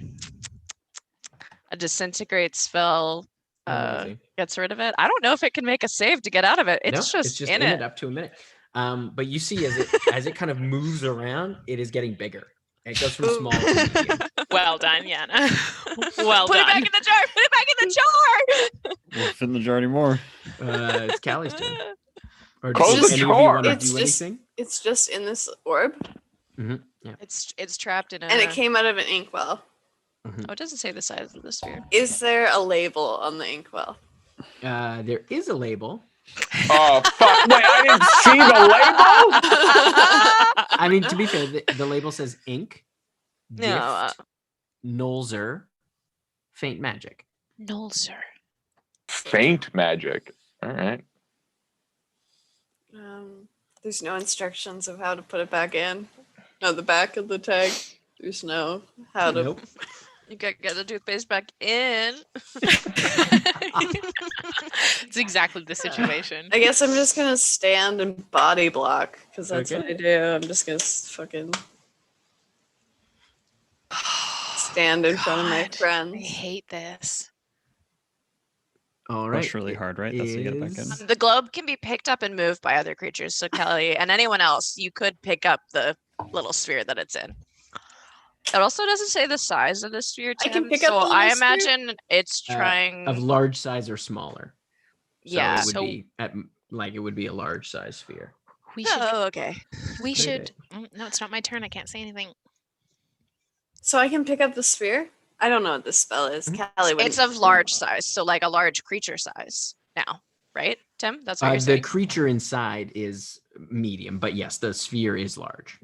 Speaker 8: disintegrate spell
Speaker 5: Amazing.
Speaker 8: gets rid of it. I don't know if it can make a save to get out of it. It's
Speaker 5: No,
Speaker 8: just in it.
Speaker 5: up to a minute. But you see, as it kind of moves around, it is getting bigger. It goes from small to medium.
Speaker 1: Well done, Yana. Well
Speaker 8: Put it back
Speaker 1: done.
Speaker 8: in the jar. Put it back in the jar.
Speaker 3: Won't fit in the jar anymore.
Speaker 5: It's Callie's turn. Or
Speaker 4: Close
Speaker 5: does
Speaker 2: the
Speaker 5: any of you
Speaker 4: jar.
Speaker 5: want to
Speaker 2: It's
Speaker 5: do
Speaker 2: just-
Speaker 5: anything?
Speaker 2: It's just in this orb,
Speaker 5: Yeah.
Speaker 8: It's trapped in a.
Speaker 2: and it came out of an inkwell.
Speaker 8: Oh, it doesn't say the size of the sphere.
Speaker 2: Is there a label on the inkwell?
Speaker 5: There is a label.
Speaker 4: Oh fuck! Wait, I didn't see the label.
Speaker 5: I mean, to be fair, the label says ink,
Speaker 8: No,
Speaker 5: gift, Nolzer, faint magic.
Speaker 1: No, sir.
Speaker 4: Faint magic. All right.
Speaker 2: There's no instructions of how to put it back in. No, the back of the tag. There's no how to.
Speaker 5: Nope.
Speaker 8: You gotta get the toothpaste back in.
Speaker 1: It's exactly the situation.
Speaker 2: I guess I'm just gonna stand and body block because that's
Speaker 5: Okay.
Speaker 2: what I do. I'm just gonna fucking stand in front of my
Speaker 1: God, I
Speaker 2: friends.
Speaker 1: hate this.
Speaker 5: All right.
Speaker 3: Push really hard, right? That's how you get it back in.
Speaker 5: is-
Speaker 8: The globe can be picked up and moved by other creatures. So Kelly and anyone else, you could pick up the little sphere that it's in. It also doesn't say the size of the sphere.
Speaker 2: I can
Speaker 8: Tim,
Speaker 2: pick up
Speaker 8: so
Speaker 2: the
Speaker 8: I
Speaker 2: little sphere?
Speaker 8: imagine it's trying.
Speaker 5: of large size or smaller. So
Speaker 8: Yeah.
Speaker 5: it would
Speaker 1: So-
Speaker 5: be it would be a large size sphere.
Speaker 1: We should.
Speaker 8: Oh, okay.
Speaker 1: We
Speaker 5: Okay.
Speaker 1: should. No, it's not my turn. I can't say anything.
Speaker 2: So I can pick up the sphere. I don't know what this spell is. Callie would.
Speaker 8: It's of large size, so like a large creature size now, right, Tim? That's what you're
Speaker 5: The
Speaker 8: saying.
Speaker 5: creature inside is medium, but yes, the sphere is large.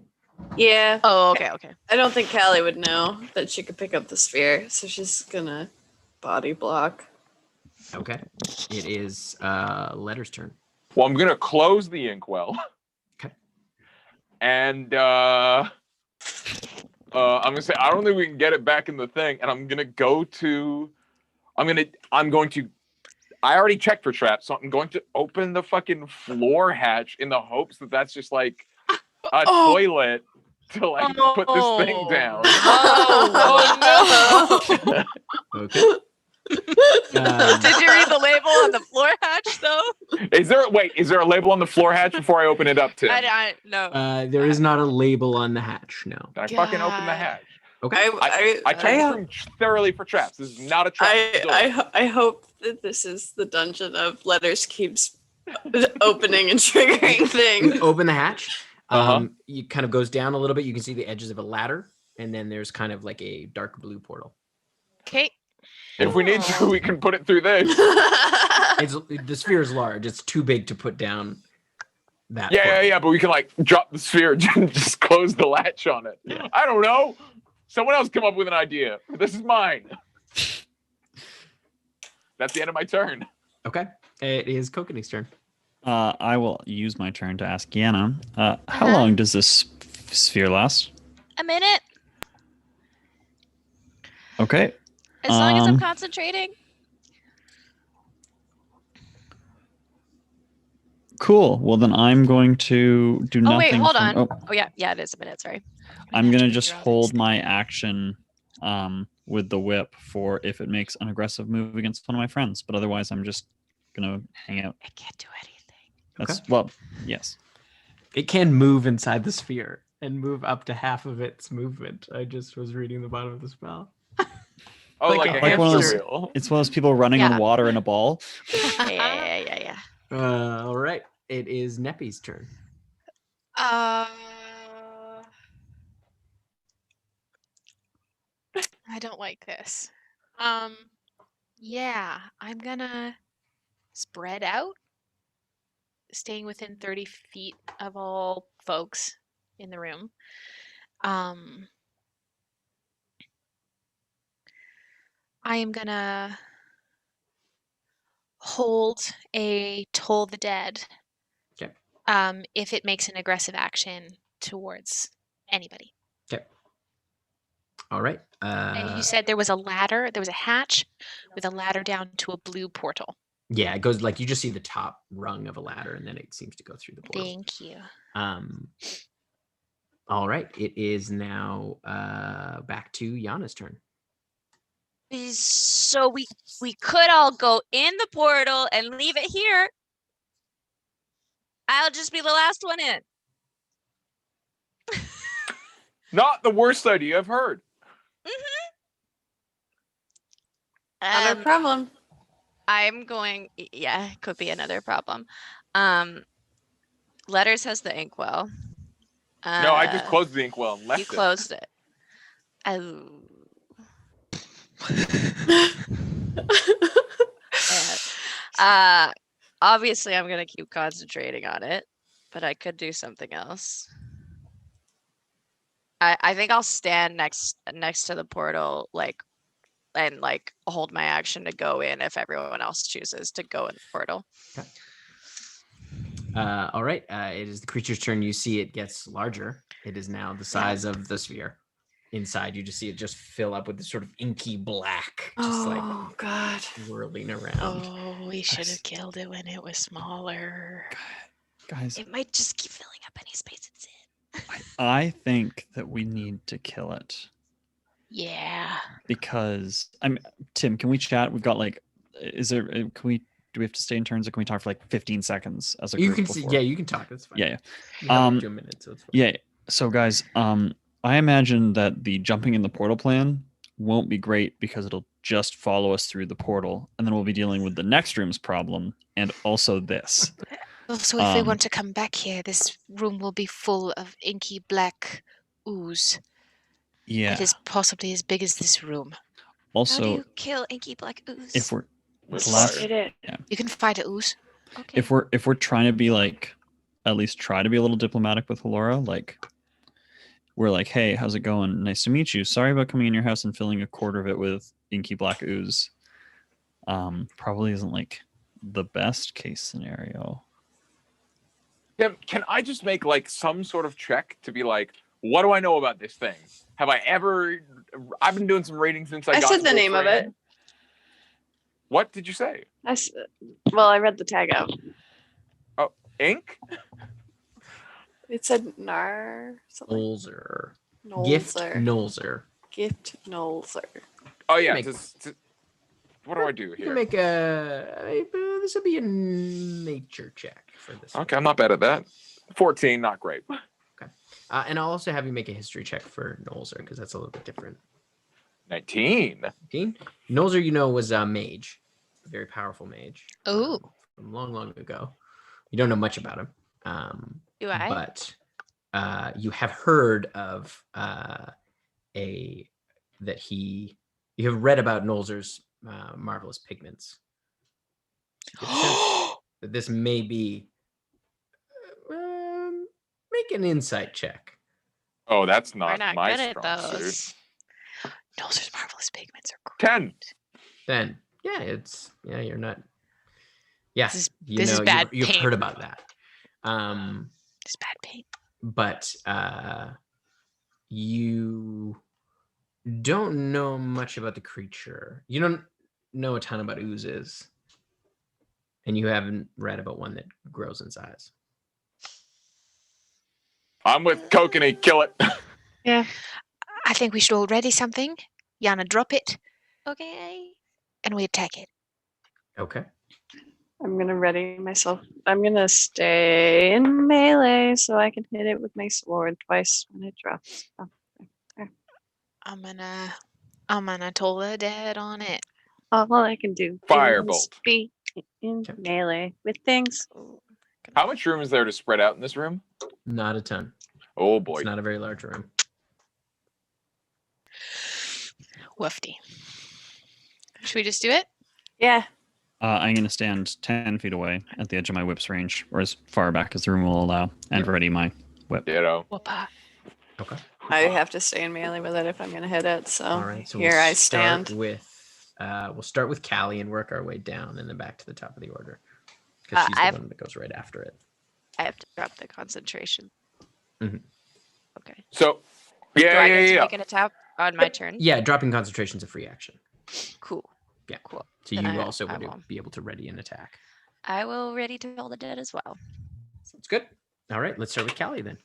Speaker 2: Yeah.
Speaker 8: Oh, okay, okay.
Speaker 2: I don't think Callie would know that she could pick up the sphere, so she's gonna body block.
Speaker 5: Okay. It is Letter's turn.
Speaker 4: Well, I'm gonna close the inkwell.
Speaker 5: Okay.
Speaker 4: And I'm gonna say I don't think we can get it back in the thing, and I'm gonna go to. I already checked for traps, so I'm going to open the fucking floor hatch in the hopes that that's just like a toilet to like put this thing down.
Speaker 8: Oh, no.
Speaker 5: Okay.
Speaker 8: Did you read the label on the floor hatch though?
Speaker 4: Is there a label on the floor hatch before I open it up, Tim?
Speaker 8: No.
Speaker 5: There is not a label on the hatch, no.
Speaker 4: Can I fucking open the
Speaker 1: God.
Speaker 4: hatch?
Speaker 5: Okay.
Speaker 4: I checked this room thoroughly for traps. This is not a trap. door.
Speaker 2: I hope that this is the dungeon of letters keeps opening and triggering things.
Speaker 5: Open the hatch.
Speaker 4: Uh-huh.
Speaker 5: It kind of goes down a little bit. You can see the edges of a ladder, and then there's kind of like a dark blue portal.
Speaker 1: Okay.
Speaker 4: If we need to, we can put it through this.
Speaker 5: The sphere is large. It's too big to put down that. portal.
Speaker 4: Yeah. But we can like drop the sphere and just close the latch on it.
Speaker 5: Yeah.
Speaker 4: I don't know. Someone else come up with an idea. This is mine. That's the end of my turn.
Speaker 5: Okay. It is Kokanig's turn.
Speaker 3: I will use my turn to ask Yana. How long does this sphere last?
Speaker 6: A minute.
Speaker 3: Okay.
Speaker 6: As long as I'm concentrating.
Speaker 3: Cool. Well, then I'm going to do
Speaker 8: Oh
Speaker 3: nothing.
Speaker 8: wait, hold on.
Speaker 3: Oh,
Speaker 8: Oh yeah, it is a minute. Sorry.
Speaker 3: I'm gonna just hold my action with the whip for if it makes an aggressive move against one of my friends. But otherwise, I'm just gonna hang out.
Speaker 8: I can't do anything.
Speaker 3: That's well, yes.
Speaker 5: It can move inside the sphere and move up to half of its movement. I just was reading the bottom of the spell.
Speaker 4: Oh,
Speaker 5: Like
Speaker 4: like,
Speaker 5: a
Speaker 4: a
Speaker 3: like one of
Speaker 4: hamster
Speaker 3: those-
Speaker 4: wheel.
Speaker 3: It's one of those people running
Speaker 8: Yeah.
Speaker 3: on water in a ball.
Speaker 8: Yeah.
Speaker 5: All right. it is Neppy's turn.
Speaker 1: I don't like this. Yeah, I'm gonna spread out, staying within 30 feet of all folks in the room. I am gonna hold a Toll the Dead.
Speaker 5: Okay.
Speaker 1: If it makes an aggressive action towards anybody.
Speaker 5: Okay. All right.
Speaker 1: And you said there was a ladder, there was a hatch with a ladder down to a blue portal.
Speaker 5: Yeah, it goes like you just see the top rung of a ladder, and then it seems to go through the portal.
Speaker 1: Thank you.
Speaker 5: All right. It is now back to Yana's turn.
Speaker 8: So we could all go in the portal and leave it here. I'll just be the last one in.
Speaker 4: Not the worst idea I've heard.
Speaker 2: Not a problem.
Speaker 8: I'm going. Yeah, it could be another problem. Letters has the inkwell.
Speaker 4: No, I just closed the inkwell and left
Speaker 8: You
Speaker 4: it.
Speaker 8: closed it. Oh. Obviously, I'm gonna keep concentrating on it, but I could do something else. I think I'll stand next to the portal, and hold my action to go in if everyone else chooses to go in the portal.
Speaker 5: Okay. All right. It is the creature's turn. You see it gets larger. It is now the size of the sphere. Inside, you just see it just fill up with this sort of inky black, just
Speaker 2: God,
Speaker 5: whirling around.
Speaker 1: Oh, we should have killed it when it was smaller.
Speaker 3: Guys,
Speaker 8: It might just keep filling up any space it's in.
Speaker 3: I think that we need to kill it.
Speaker 1: Yeah.
Speaker 3: Because Tim, can we chat? We've got do we have to stay in turns, or can we talk for like 15 seconds as a group?
Speaker 5: You can you can talk. That's fine.
Speaker 3: Yeah.
Speaker 5: You have 2 minutes, so it's fine.
Speaker 3: Yeah. So guys, I imagine that the jumping in the portal plan won't be great because it'll just follow us through the portal, and then we'll be dealing with the next room's problem and also this.
Speaker 1: Also, if we want to come back here, this room will be full of inky black ooze.
Speaker 3: Yeah.
Speaker 1: It is possibly as big as this room.
Speaker 3: Also,
Speaker 8: how do you kill inky black ooze?
Speaker 3: if we're
Speaker 1: You can fight a ooze.
Speaker 8: Okay.
Speaker 3: if we're trying to be at least try to be a little diplomatic with Halora, we're like, hey, how's it going? Nice to meet you. Sorry about coming in your house and filling a quarter of it with inky black ooze. Probably isn't the best case scenario.
Speaker 4: Can I just make some sort of check to be what do I know about this thing? Have I ever? I've been doing some reading since I got
Speaker 2: said
Speaker 4: to
Speaker 2: the name of
Speaker 4: frame.
Speaker 2: it.
Speaker 4: What did you say?
Speaker 2: I read the tag out.
Speaker 4: Oh, ink?
Speaker 2: It said Nar something.
Speaker 5: Nolzer.
Speaker 2: Nolzer.
Speaker 5: Gift Nolzer.
Speaker 2: Gift Nolzer.
Speaker 4: Oh yeah.
Speaker 5: Make-
Speaker 4: What do I do
Speaker 5: You
Speaker 4: here?
Speaker 5: can make this will be a nature check for this.
Speaker 4: Okay, I'm not bad at that. 14, not great.
Speaker 5: And I'll also have you make a history check for Nolzer because that's a little bit different.
Speaker 4: 19.
Speaker 5: 19? Nolzer, was a mage, a very powerful mage.
Speaker 1: Oh.
Speaker 5: From long, long ago. You don't know much about him.
Speaker 8: Do I?
Speaker 5: But you have heard of you have read about Nolzer's marvelous pigments. So you get a sense that this may be. Make an insight check.
Speaker 4: Oh, that's
Speaker 8: We're
Speaker 4: not
Speaker 8: not
Speaker 4: my
Speaker 8: good at
Speaker 4: strong suit.
Speaker 8: those.
Speaker 1: Nolzer's marvelous pigments are great.
Speaker 4: 10.
Speaker 5: Then you're not. Yeah,
Speaker 1: This is bad
Speaker 5: You've
Speaker 1: paint.
Speaker 5: heard about that.
Speaker 1: It's bad paint.
Speaker 5: But you don't know much about the creature. You don't know a ton about oozes, and you haven't read about one that grows in size.
Speaker 4: I'm with Kokanee. Kill it.
Speaker 2: Yeah.
Speaker 1: I think we should all ready something. Yana, drop it,
Speaker 8: Okay.
Speaker 1: and we attack it.
Speaker 5: Okay.
Speaker 2: I'm gonna ready myself. I'm gonna stay in melee so I can hit it with my sword twice when it drops. Oh.
Speaker 1: I'm gonna Toll the Dead on it.
Speaker 2: All I can do
Speaker 4: Firebolt.
Speaker 2: is be in melee with things.
Speaker 4: How much room is there to spread out in this room?
Speaker 5: Not a ton.
Speaker 4: Oh boy.
Speaker 5: It's not a very large room.
Speaker 1: Woofty. Should we just do it?
Speaker 2: Yeah.
Speaker 3: I'm going to stand 10 feet away at the edge of my whip's range, or as far back as the room will allow, and ready my whip.
Speaker 4: Ditto.
Speaker 1: Whoopa.
Speaker 5: Okay.
Speaker 2: I have to stay in melee with it if I'm going to hit it. So,
Speaker 5: All right. So
Speaker 2: here
Speaker 5: we'll
Speaker 2: I
Speaker 5: start
Speaker 2: stand.
Speaker 5: we'll start with Callie and work our way down and then back to the top of the order. Because she's the one that goes right after it.
Speaker 8: I have to drop the concentration.
Speaker 5: Mhm.
Speaker 8: Okay.
Speaker 4: So,
Speaker 8: Do I get to
Speaker 4: yeah.
Speaker 8: make an attack on my turn?
Speaker 5: Yeah, dropping concentration is a free action.
Speaker 8: Cool.
Speaker 5: Yeah.
Speaker 8: Cool.
Speaker 5: So
Speaker 8: Then
Speaker 5: you
Speaker 8: I
Speaker 5: also would
Speaker 8: will.
Speaker 5: be able to ready an attack.
Speaker 8: I will ready to kill the dead as well.
Speaker 5: Sounds good. All right, let's start with Callie then.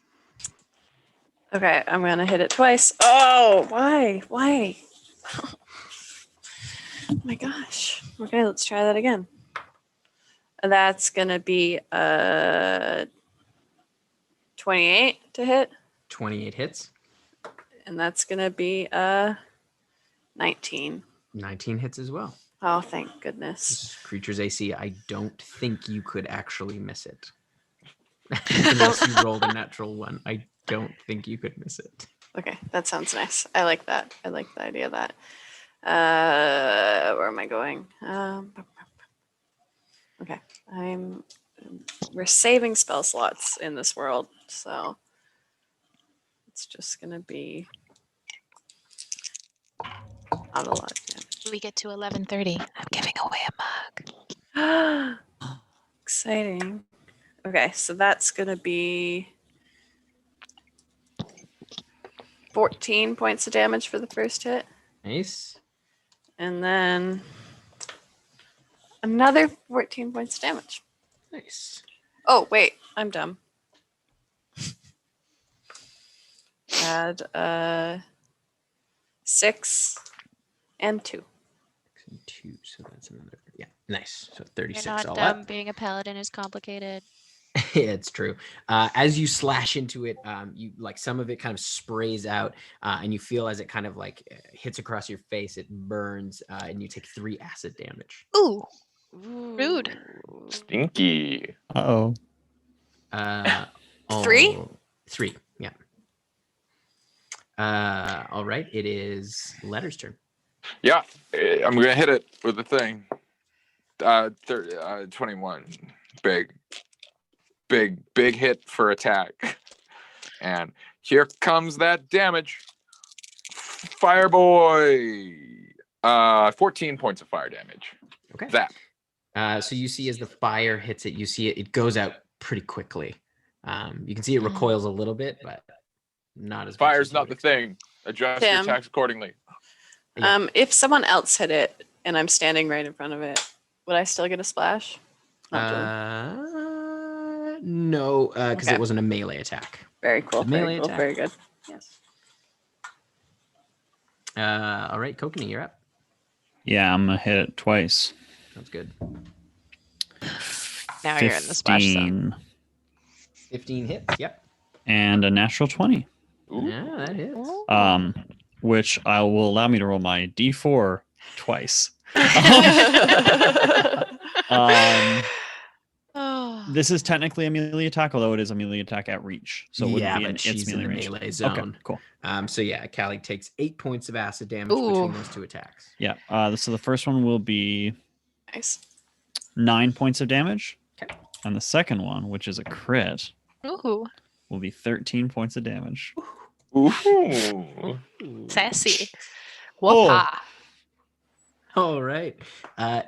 Speaker 2: Okay, I'm going to hit it twice. Oh, why? Why? Oh my gosh. Okay, let's try that again. That's going to be 28 to hit.
Speaker 5: 28 hits.
Speaker 2: And that's going to be 19.
Speaker 5: 19 hits as well.
Speaker 2: Oh, thank goodness.
Speaker 5: This is creature's AC. I don't think you could actually miss it. Unless you rolled a natural one. I don't think you could miss it.
Speaker 2: Okay, that sounds nice. I like that. I like the idea of that. Where am I going? Okay, we're saving spell slots in this world, so it's just gonna be not a lot.
Speaker 1: We get to 11:30. I'm giving away a mug.
Speaker 2: Exciting. Okay, so that's gonna be 14 points of damage for the first hit.
Speaker 5: Nice.
Speaker 2: And then another 14 points of damage.
Speaker 5: Nice.
Speaker 2: Oh, wait, I'm dumb. Add 6 and 2.
Speaker 5: 2, so that's another. Yeah, nice. So 36
Speaker 8: You're not
Speaker 5: all
Speaker 8: dumb.
Speaker 5: up.
Speaker 8: Being a paladin is complicated.
Speaker 5: Yeah, it's true. As you slash into it, you like some of it kind of sprays out, and you feel as it kind of like hits across your face, it burns, and you take 3 acid damage.
Speaker 1: Ooh, rude.
Speaker 4: Stinky.
Speaker 3: Uh-oh.
Speaker 2: 3?
Speaker 5: 3, yeah. All right, it is Letter's turn.
Speaker 4: Yeah, I'm gonna hit it with the thing. 21. Big hit for attack. And here comes that damage. Fireboy. 14 points of fire damage.
Speaker 5: Okay.
Speaker 4: That.
Speaker 5: So you see as the fire hits it, you see it goes out pretty quickly. You can see it recoils a little bit, but not as much
Speaker 4: Fire's
Speaker 5: as you
Speaker 4: not
Speaker 5: would
Speaker 4: the thing. Adjust your
Speaker 2: Tim.
Speaker 4: attacks accordingly.
Speaker 5: Yeah.
Speaker 2: If someone else hit it and I'm standing right in front of it, would I still get a splash? Not really.
Speaker 5: No, because
Speaker 2: Okay.
Speaker 5: it wasn't a melee attack.
Speaker 2: Very cool.
Speaker 5: The melee
Speaker 2: Very cool.
Speaker 5: attack.
Speaker 2: Very good. Yes.
Speaker 5: All right, Kokanee, you're up.
Speaker 3: Yeah, I'm going to hit it twice.
Speaker 5: Sounds good.
Speaker 8: Now you're in the splash zone.
Speaker 5: 15 hits. Yep.
Speaker 3: And a natural 20.
Speaker 4: Ooh.
Speaker 5: Yeah, that hits.
Speaker 3: Which will allow me to roll my D4 twice. This is technically a melee attack, although it is a melee attack at reach. So it wouldn't
Speaker 5: Yeah,
Speaker 3: be
Speaker 5: but
Speaker 3: its
Speaker 5: she's in
Speaker 3: melee
Speaker 5: the
Speaker 3: range.
Speaker 5: melee zone.
Speaker 3: Okay, cool.
Speaker 5: So yeah, Callie takes 8 points of acid damage between those 2 attacks.
Speaker 3: Yeah. So the first one will be
Speaker 2: Nice.
Speaker 3: 9 points of damage.
Speaker 5: Okay.
Speaker 3: And the second one, which is a crit,
Speaker 1: Ooh,
Speaker 3: will be 13 points of damage.
Speaker 4: Ooh.
Speaker 1: sassy.
Speaker 3: Oh.
Speaker 1: Whoopah.
Speaker 5: All right.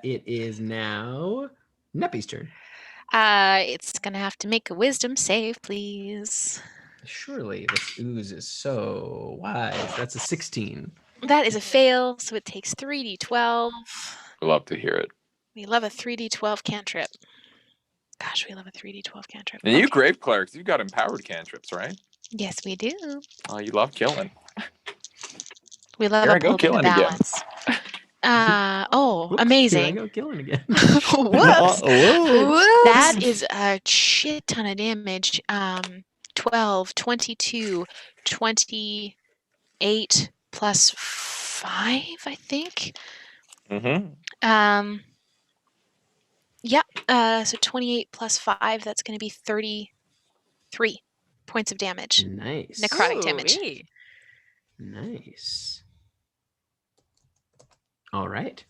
Speaker 5: It is now Neppy's turn.
Speaker 1: It's gonna have to make a wisdom save, please.
Speaker 5: Surely this ooze is so wise. That's a 16.
Speaker 1: That is a fail, so it takes 3d12.
Speaker 4: Love to hear it.
Speaker 1: We love a 3d12 cantrip. Gosh, we love a 3d12 cantrip.
Speaker 4: And you
Speaker 1: Okay.
Speaker 4: grave clerics, you've got empowered cantrips, right?
Speaker 1: Yes, we do.
Speaker 4: Oh, you love killing.
Speaker 1: We love
Speaker 4: Here I go
Speaker 1: upholding the
Speaker 4: killing again.
Speaker 1: balance. Oh,
Speaker 5: Whoops,
Speaker 1: amazing.
Speaker 5: Here I go killing again.
Speaker 1: Whoops.
Speaker 3: Whoa.
Speaker 1: That is a shit ton of damage. 12, 22, 28 plus 5, I think.
Speaker 4: Mm-hmm.
Speaker 1: Yeah. So 28 plus 5, that's going to be 33 points of damage.
Speaker 5: Nice.
Speaker 1: Necrotic damage.
Speaker 8: Ooh-wee.
Speaker 5: Nice. All right.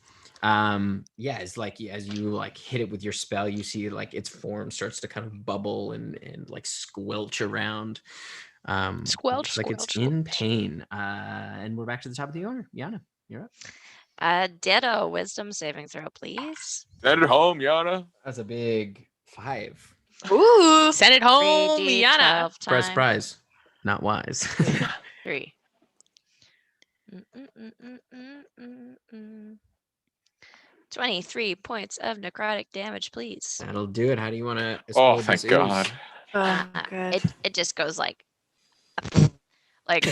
Speaker 5: Yeah, it's like as you like hit it with your spell, you see like its form starts to kind of bubble and like squelch around.
Speaker 1: Squelch,
Speaker 5: looks like it's
Speaker 1: squelch,
Speaker 5: in
Speaker 1: squelch.
Speaker 5: pain. And we're back to the top of the order. Yana, you're up.
Speaker 8: Ditto. Wisdom saving throw, please.
Speaker 4: Send it home, Yana.
Speaker 5: That's a big 5.
Speaker 2: Ooh.
Speaker 1: Send it home,
Speaker 8: 3d12
Speaker 1: Yana.
Speaker 5: Prize,
Speaker 8: times
Speaker 5: prize. Not wise.
Speaker 8: 3. 23 points of necrotic damage, please.
Speaker 5: That'll do it. How do you want to?
Speaker 4: Oh, thank God.
Speaker 2: Oh, good.
Speaker 8: It just goes like like
Speaker 5: So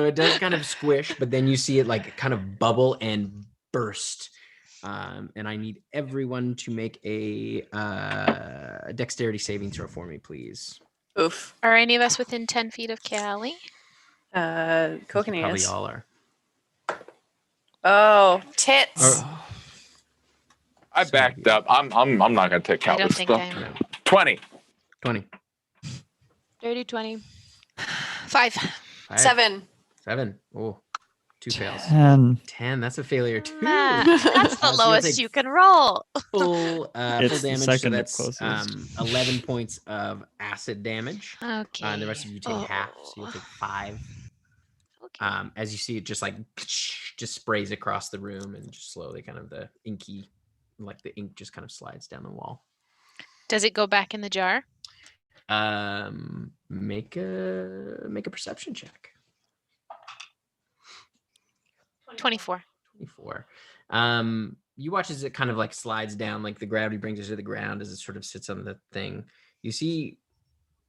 Speaker 5: it does kind of squish, but then you see it like kind of bubble and burst. And I need everyone to make a dexterity saving throw for me, please.
Speaker 2: Oof.
Speaker 1: Are any of us within 10 feet of Callie?
Speaker 2: Kokanee
Speaker 5: Probably
Speaker 2: is.
Speaker 5: all are.
Speaker 2: Oh, tits.
Speaker 4: I backed up. I'm not gonna take
Speaker 1: I
Speaker 4: out
Speaker 1: don't
Speaker 4: this
Speaker 1: think
Speaker 4: stuff.
Speaker 1: I'm.
Speaker 4: 20.
Speaker 5: 20.
Speaker 8: dirty 20.
Speaker 1: 5.
Speaker 5: 5.
Speaker 2: 7.
Speaker 5: 7. Oh, 2 fails.
Speaker 3: 10.
Speaker 5: 10. That's a failure too.
Speaker 8: That's the
Speaker 5: So you'll
Speaker 8: lowest
Speaker 5: take
Speaker 8: you can roll.
Speaker 5: full
Speaker 3: It's the
Speaker 5: damage. So
Speaker 3: second
Speaker 5: that's
Speaker 3: closest.
Speaker 5: 11 points of acid damage.
Speaker 1: Okay.
Speaker 5: And the rest of you take half, so you'll take 5.
Speaker 8: Okay.
Speaker 5: As you see it just like just sprays across the room and just slowly kind of the inky, like the ink just kind of slides down the wall.
Speaker 1: Does it go back in the jar?
Speaker 5: Make a perception check.
Speaker 1: 24.
Speaker 5: 24. You watch as it kind of like slides down, like the gravity brings it to the ground as it sort of sits on the thing. You see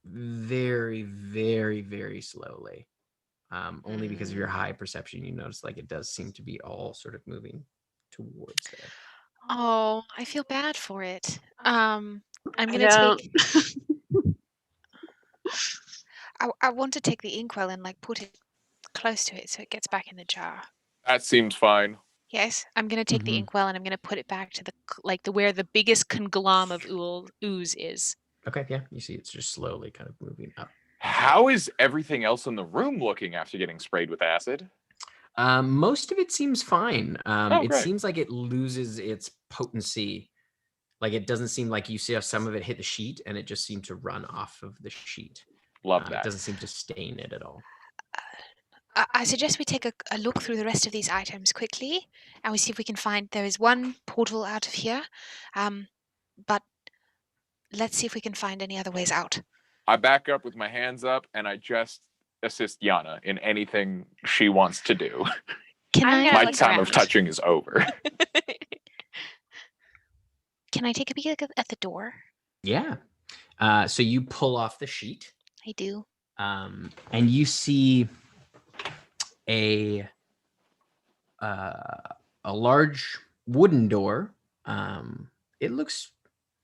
Speaker 5: very, very, very slowly. Only because of your high perception, you notice like it does seem to be all sort of moving towards there.
Speaker 1: Oh, I feel bad for it. I'm
Speaker 2: I
Speaker 1: gonna
Speaker 2: don't.
Speaker 1: take. I want to take the inkwell and like put it close to it so it gets back in the jar.
Speaker 4: That seems fine.
Speaker 1: Yes, I'm gonna take the
Speaker 3: Mhm.
Speaker 1: inkwell and I'm gonna put it back to the where the biggest conglom of ooze is.
Speaker 5: Okay, yeah, you see it's just slowly kind of moving up.
Speaker 4: How is everything else in the room looking after getting sprayed with acid?
Speaker 5: Most of it seems fine. It
Speaker 4: great.
Speaker 5: seems like it loses its potency. Like it doesn't seem like you see how some of it hit the sheet and it just seemed to run off of the sheet.
Speaker 4: Love
Speaker 5: It
Speaker 4: that.
Speaker 5: doesn't seem to stain it at all.
Speaker 1: I suggest we take a look through the rest of these items quickly, and we see if we can find. There is one portal out of here, but let's see if we can find any other ways out.
Speaker 4: I back up with my hands up and I just assist Yana in anything she wants to do.
Speaker 1: Can
Speaker 8: I'm
Speaker 1: I?
Speaker 8: gonna
Speaker 4: My
Speaker 8: look
Speaker 4: time of
Speaker 8: around.
Speaker 4: touching is over.
Speaker 1: Can I take a peek at the door?
Speaker 5: Yeah. So you pull off the sheet,
Speaker 1: I do.
Speaker 5: and you see a large wooden door. It looks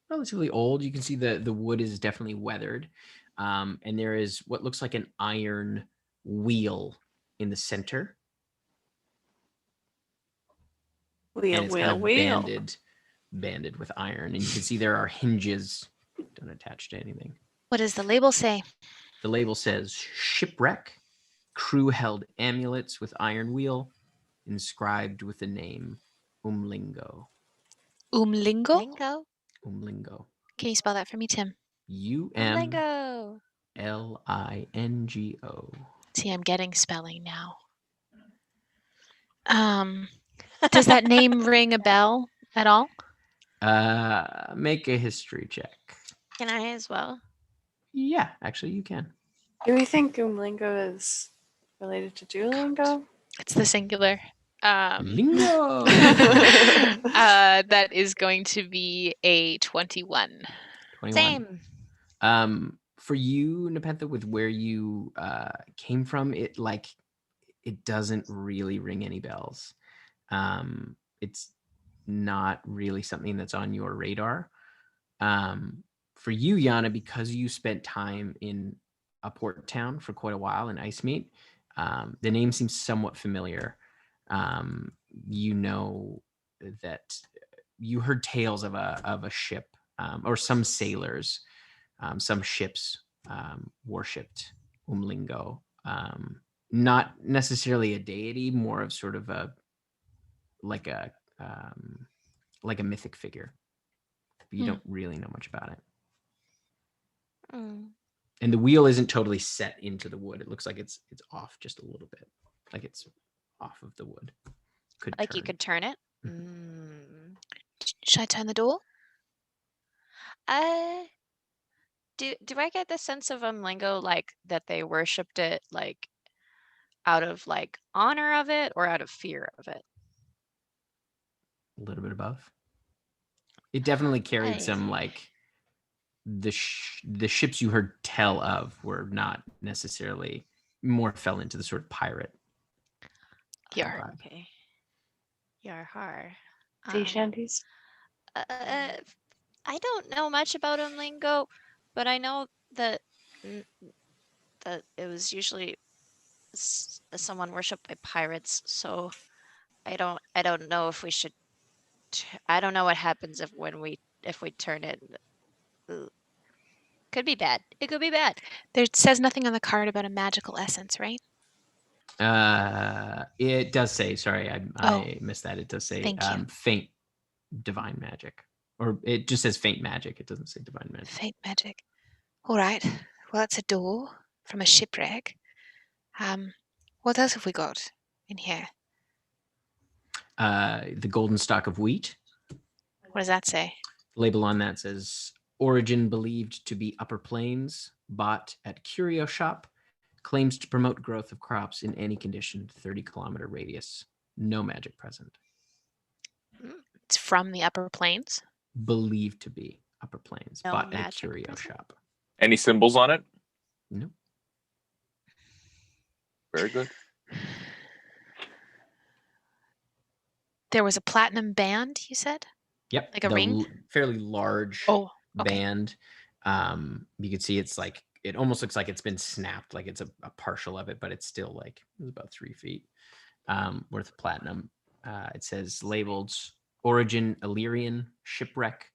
Speaker 5: relatively old. You can see the wood is definitely weathered, and there is what looks like an iron wheel in the center. And it's kind of banded with iron, and you can see there are hinges. Don't attach to anything.
Speaker 1: What does the label say?
Speaker 5: The label says shipwreck. Crew held amulets with iron wheel, inscribed with the name Umlingo.
Speaker 1: Umlingo?
Speaker 8: Lingo.
Speaker 5: Umlingo.
Speaker 1: Can you spell that for me, Tim?
Speaker 8: Lingo.
Speaker 5: UMLINGO.
Speaker 1: See, I'm getting spelling now. Does that name ring a bell at all?
Speaker 5: Make a history check.
Speaker 8: Can I as well?
Speaker 5: Yeah, actually, you can.
Speaker 2: Do we think Umlingo is related to Duolingo?
Speaker 1: It's the singular.
Speaker 5: Lingo.
Speaker 1: That is going to be a 21.
Speaker 5: 21.
Speaker 8: Same.
Speaker 5: For you, Nepentha, with where you came from, it doesn't really ring any bells. It's not really something that's on your radar. For you, Yana, because you spent time in a port town for quite a while in Icemeat, the name seems somewhat familiar. You know that you heard tales of a ship or some sailors, some ships worshipped Umlingo. Not necessarily a deity, more of sort of like a mythic figure. But you don't really know much about it.
Speaker 6: Mm.
Speaker 5: And the wheel isn't totally set into the wood. It looks like it's off just a little bit, like it's off of the wood.
Speaker 6: Like you
Speaker 5: turn.
Speaker 6: could turn it.
Speaker 1: Should I turn the door?
Speaker 6: Do I get the sense of Umlingo like that they worshipped it like out of like honor of it or out of fear of it?
Speaker 5: A little bit above. It definitely carried
Speaker 6: I
Speaker 5: some
Speaker 6: see.
Speaker 5: like the ships you heard tell of were not necessarily, more fell into the sort of pirate
Speaker 1: Yar.
Speaker 5: vibe.
Speaker 6: Okay. Yar-har.
Speaker 2: Sea shanties.
Speaker 6: I don't know much about Umlingo, but I know that that it was usually someone worshipped by pirates. So I don't know if we should. I don't know what happens if we turn it. Ooh. Could be bad. It could be bad.
Speaker 1: There says nothing on the card about a magical essence, right?
Speaker 5: It does say, sorry, I missed that. It does say
Speaker 1: Thank you.
Speaker 5: faint divine magic. Or it just says faint magic. It doesn't say divine magic.
Speaker 1: Faint magic. All right. Well, it's a door from a shipwreck. What else have we got in here?
Speaker 5: The golden stalk of wheat.
Speaker 1: What does that say?
Speaker 5: The label on that says origin believed to be upper plains, bought at curio shop, claims to promote growth of crops in any condition, 30-kilometer radius. No magic present.
Speaker 1: It's from the upper plains.
Speaker 5: Believed to be upper plains,
Speaker 6: No
Speaker 5: bought at a
Speaker 6: magic
Speaker 5: curio
Speaker 6: present?
Speaker 5: shop.
Speaker 4: Any symbols on it?
Speaker 5: No.
Speaker 4: Very good.
Speaker 1: There was a platinum band, you said?
Speaker 5: Yep.
Speaker 1: Like a ring?
Speaker 5: Fairly large
Speaker 1: Oh, okay.
Speaker 5: band. You can see it's like, it almost looks like it's been snapped, like it's a partial of it, but it's still like, it's about 3 feet worth of platinum. It says labeled origin Illyrian shipwreck,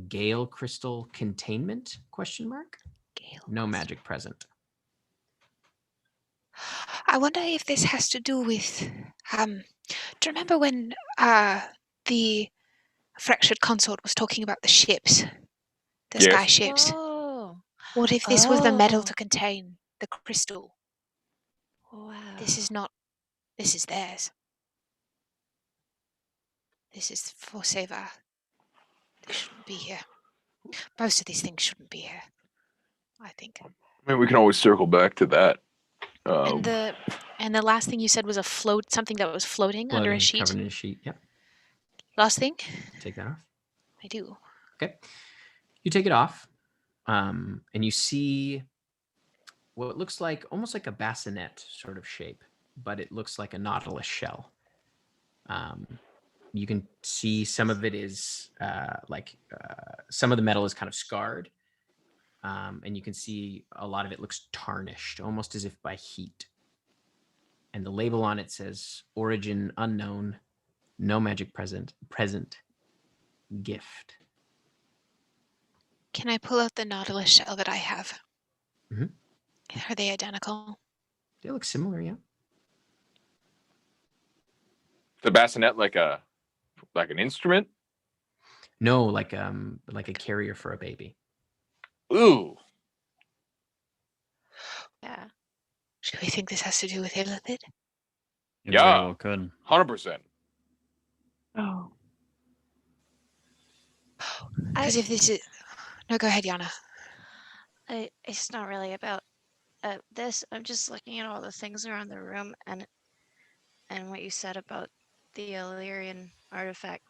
Speaker 5: Gale crystal containment, question mark?
Speaker 1: Gale
Speaker 5: No
Speaker 1: crystal.
Speaker 5: magic present.
Speaker 1: I wonder if this has to do with. Do you remember when the fractured consort was talking about the ships, the
Speaker 4: Yes.
Speaker 1: sky ships?
Speaker 6: Oh.
Speaker 1: What if this was the metal
Speaker 6: Oh.
Speaker 1: to contain the crystal?
Speaker 6: Wow.
Speaker 1: This is not. This is theirs. This is for Seva. They shouldn't be here. Most of these things shouldn't be here, I think.
Speaker 4: I mean, we can always circle back to that.
Speaker 1: And the last thing you said was something that was floating under a sheet.
Speaker 5: Covered in a sheet. Yep.
Speaker 1: Last thing?
Speaker 5: Take that off.
Speaker 1: I do.
Speaker 5: Okay. You take it off, and you see what looks like almost like a bassinet sort of shape, but it looks like a nautilus shell. You can see some of it is some of the metal is kind of scarred, and you can see a lot of it looks tarnished, almost as if by heat. And the label on it says origin unknown, no magic present, gift.
Speaker 1: Can I pull out the nautilus shell that I have?
Speaker 5: Mhm.
Speaker 1: Are they identical?
Speaker 5: They look similar, yeah.
Speaker 4: The bassinet, like an instrument.
Speaker 5: No, like a carrier for a baby.
Speaker 4: Ooh.
Speaker 6: Yeah.
Speaker 1: Should we think this has to do with Illithid?
Speaker 3: It
Speaker 4: Yeah.
Speaker 3: very well could.
Speaker 4: 100%.
Speaker 2: Oh.
Speaker 1: Because if this is... No, go ahead, Yana.
Speaker 6: It's not really about this. I'm just looking at all the things around the room and what you said about the Illyrian artifact.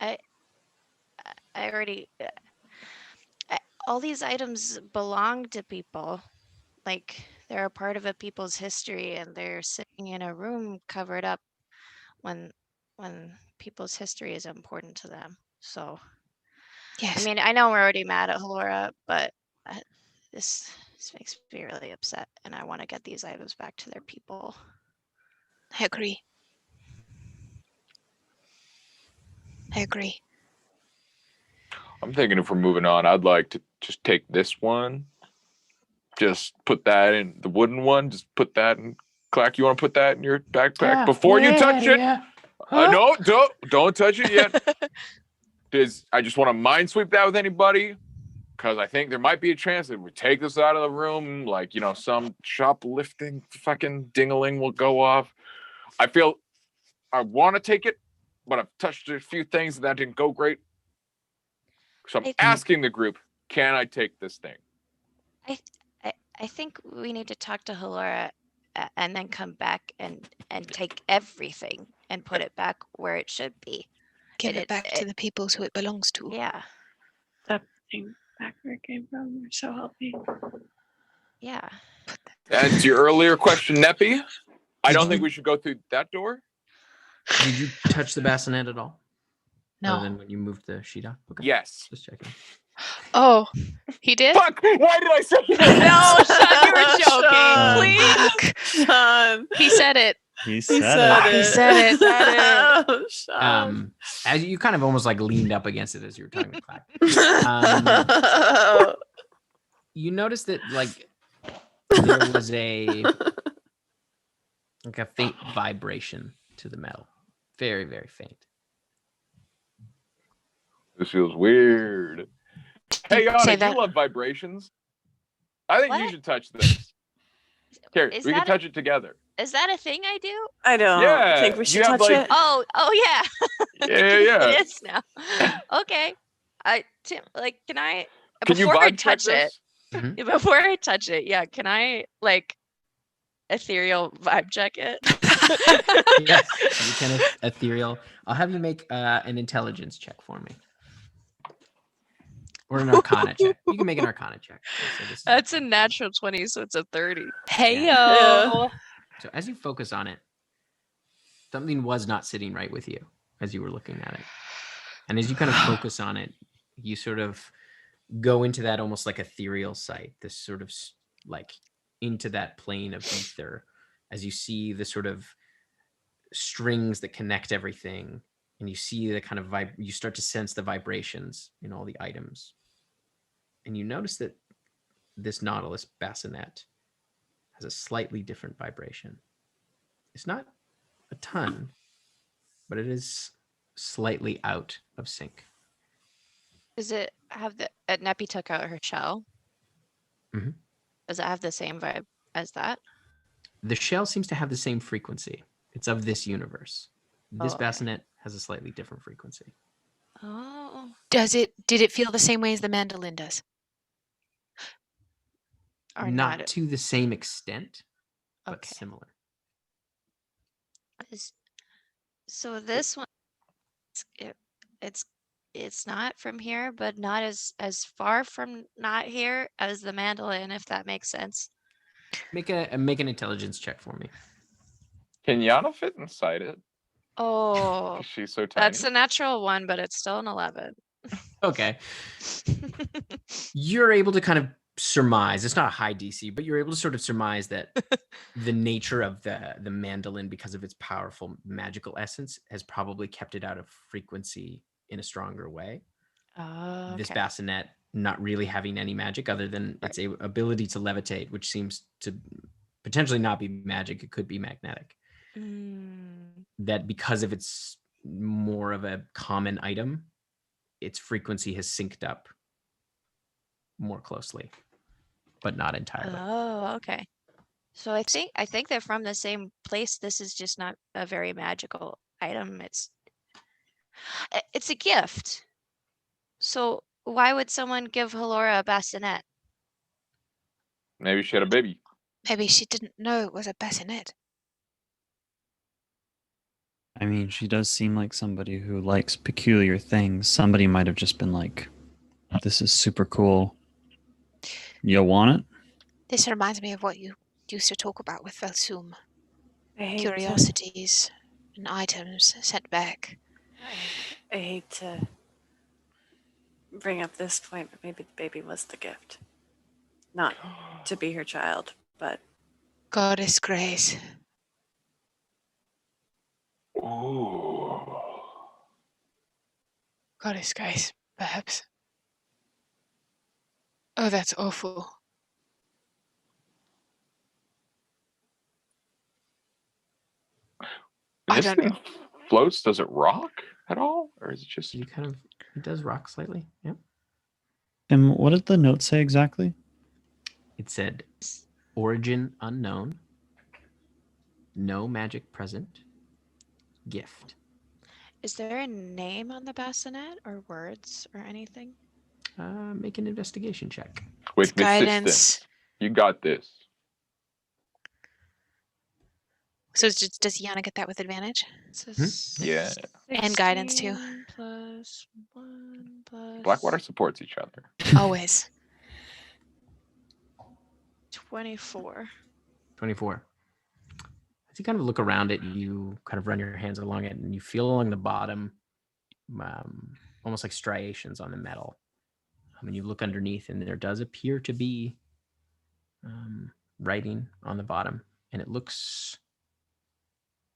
Speaker 6: I already all these items belong to people. Like they're a part of a people's history, and they're sitting in a room covered up when people's history is important to them. So,
Speaker 1: Yes.
Speaker 6: I mean, I know we're already mad at Halora, but this makes me really upset, and I want to get these items back to their people.
Speaker 1: I agree. I agree.
Speaker 4: I'm thinking if we're moving on, I'd like to just take this one. Just put that in the wooden one. Just put that in. Clack, you want to put that in your backpack before you touch it? No, don't touch it yet. I just want to mind sweep that with anybody, because I think there might be a chance that we take this out of the room, like, you know, some shoplifting fucking ding-a-ling will go off. I feel I want to take it, but I've touched a few things and that didn't go great. So I'm asking the group, can I take this thing?
Speaker 6: I think we need to talk to Halora and then come back and take everything and put it back where it should be.
Speaker 1: Give it back to the peoples who it belongs to.
Speaker 6: Yeah.
Speaker 2: That thing back where it came from. So help me.
Speaker 6: Yeah.
Speaker 4: And to your earlier question, Neppy, I don't think we should go through that door.
Speaker 5: Did you touch the bassinet at all?
Speaker 1: No.
Speaker 5: Other than when you moved the sheet up? Okay.
Speaker 4: Yes.
Speaker 5: Just checking.
Speaker 1: Oh, he did?
Speaker 4: Fuck! Why did I say
Speaker 8: No, Sean, you were joking. Please.
Speaker 2: Sean.
Speaker 1: He said it.
Speaker 3: He said it.
Speaker 1: He said it.
Speaker 2: Sean.
Speaker 5: As you kind of almost like leaned up against it as you were talking to Clack. You noticed that like there was a faint vibration to the metal. Very, very faint.
Speaker 4: This feels weird. Hey,
Speaker 1: Say
Speaker 4: Yana,
Speaker 1: that.
Speaker 4: you love vibrations. I think you
Speaker 6: What?
Speaker 4: should touch this. Here,
Speaker 6: Is
Speaker 4: we can
Speaker 6: that
Speaker 4: touch it together.
Speaker 6: Is that a thing I do?
Speaker 2: I don't
Speaker 4: Yeah,
Speaker 2: think we
Speaker 4: you
Speaker 2: should
Speaker 4: have,
Speaker 2: touch
Speaker 4: like-
Speaker 2: it.
Speaker 6: Oh yeah.
Speaker 4: Yeah.
Speaker 6: It is now. Okay. Tim, like, can I?
Speaker 4: Can you
Speaker 6: before I
Speaker 4: vibe check
Speaker 6: touch it,
Speaker 4: this?
Speaker 6: before I touch it, yeah, can I like ethereal vibe check it?
Speaker 5: Yes, you can ethereal. I'll have you make an intelligence check for me. Or an arcana check. You can make an arcana check. So this is
Speaker 8: That's a natural 20, so it's a 30.
Speaker 1: Hey,
Speaker 2: yo.
Speaker 5: So as you focus on it, something was not sitting right with you as you were looking at it. And as you kind of focus on it, you sort of go into that almost like ethereal site, this sort of like into that plane of ether, as you see the sort of strings that connect everything, and you see the kind of you start to sense the vibrations in all the items. And you notice that this Nautilus bassinet has a slightly different vibration. It's not a ton, but it is slightly out of sync.
Speaker 6: Does it have the? Neppy took out her shell.
Speaker 5: Mhm.
Speaker 6: Does it have the same vibe as that?
Speaker 5: The shell seems to have the same frequency. It's of this universe. This
Speaker 6: okay.
Speaker 5: bassinet has a slightly different frequency.
Speaker 6: Oh.
Speaker 1: Did it feel the same way as the mandolin does?
Speaker 6: Or
Speaker 5: Not
Speaker 6: not?
Speaker 5: to the same extent, but
Speaker 6: Okay.
Speaker 5: similar.
Speaker 6: So this one, it's not from here, but not as far from not here as the mandolin, if that makes sense.
Speaker 5: Make an intelligence check for me.
Speaker 4: Can Yana fit inside it?
Speaker 6: Oh,
Speaker 4: She's so tiny.
Speaker 6: that's a natural 1, but it's still an 11.
Speaker 5: Okay. You're able to kind of surmise, it's not a high DC, but you're able to sort of surmise that the nature of the mandolin, because of its powerful magical essence, has probably kept it out of frequency in a stronger way.
Speaker 6: Oh,
Speaker 5: This
Speaker 6: okay.
Speaker 5: bassinet not really having any magic other than its ability to levitate, which seems to potentially not be magic. It could be magnetic. That because of its more of a common item, its frequency has synced up more closely, but not entirely.
Speaker 6: Oh, okay. So I think they're from the same place. This is just not a very magical item. It's a gift. So why would someone give Halora a bassinet?
Speaker 4: Maybe she had a baby.
Speaker 1: Maybe she didn't know it was a bassinet.
Speaker 3: I mean, she does seem like somebody who likes peculiar things. Somebody might have just been like, this is super cool. You want it?
Speaker 1: This reminds me of what you used to talk about with Velsum.
Speaker 2: I hate
Speaker 1: Curiosities and items sent back.
Speaker 2: I hate to bring up this point, but maybe the baby was the gift. Not to be her child, but
Speaker 1: Goddess Grace.
Speaker 4: Ooh.
Speaker 1: Goddess, guys, perhaps. Oh, that's awful. I
Speaker 4: This
Speaker 1: don't
Speaker 4: thing
Speaker 1: know.
Speaker 4: floats. Does it rock at all, or is it just?
Speaker 5: You kind of it does rock slightly. Yep.
Speaker 3: And what did the note say exactly?
Speaker 5: It said, "Origin unknown. No magic present. Gift."
Speaker 6: Is there a name on the bassinet or words or anything?
Speaker 5: Make an investigation check.
Speaker 4: With
Speaker 1: Guidance.
Speaker 4: assistance, you got this.
Speaker 1: So does Yana get that with advantage?
Speaker 6: So
Speaker 4: Yeah.
Speaker 1: And guidance, too.
Speaker 6: 16 plus 1 plus
Speaker 4: Blackwater supports each other.
Speaker 1: Always.
Speaker 6: 24.
Speaker 5: 24. As you kind of look around it, you kind of run your hands along it, and you feel along the bottom, almost like striations on the metal. And you look underneath, and there does appear to be writing on the bottom, and it looks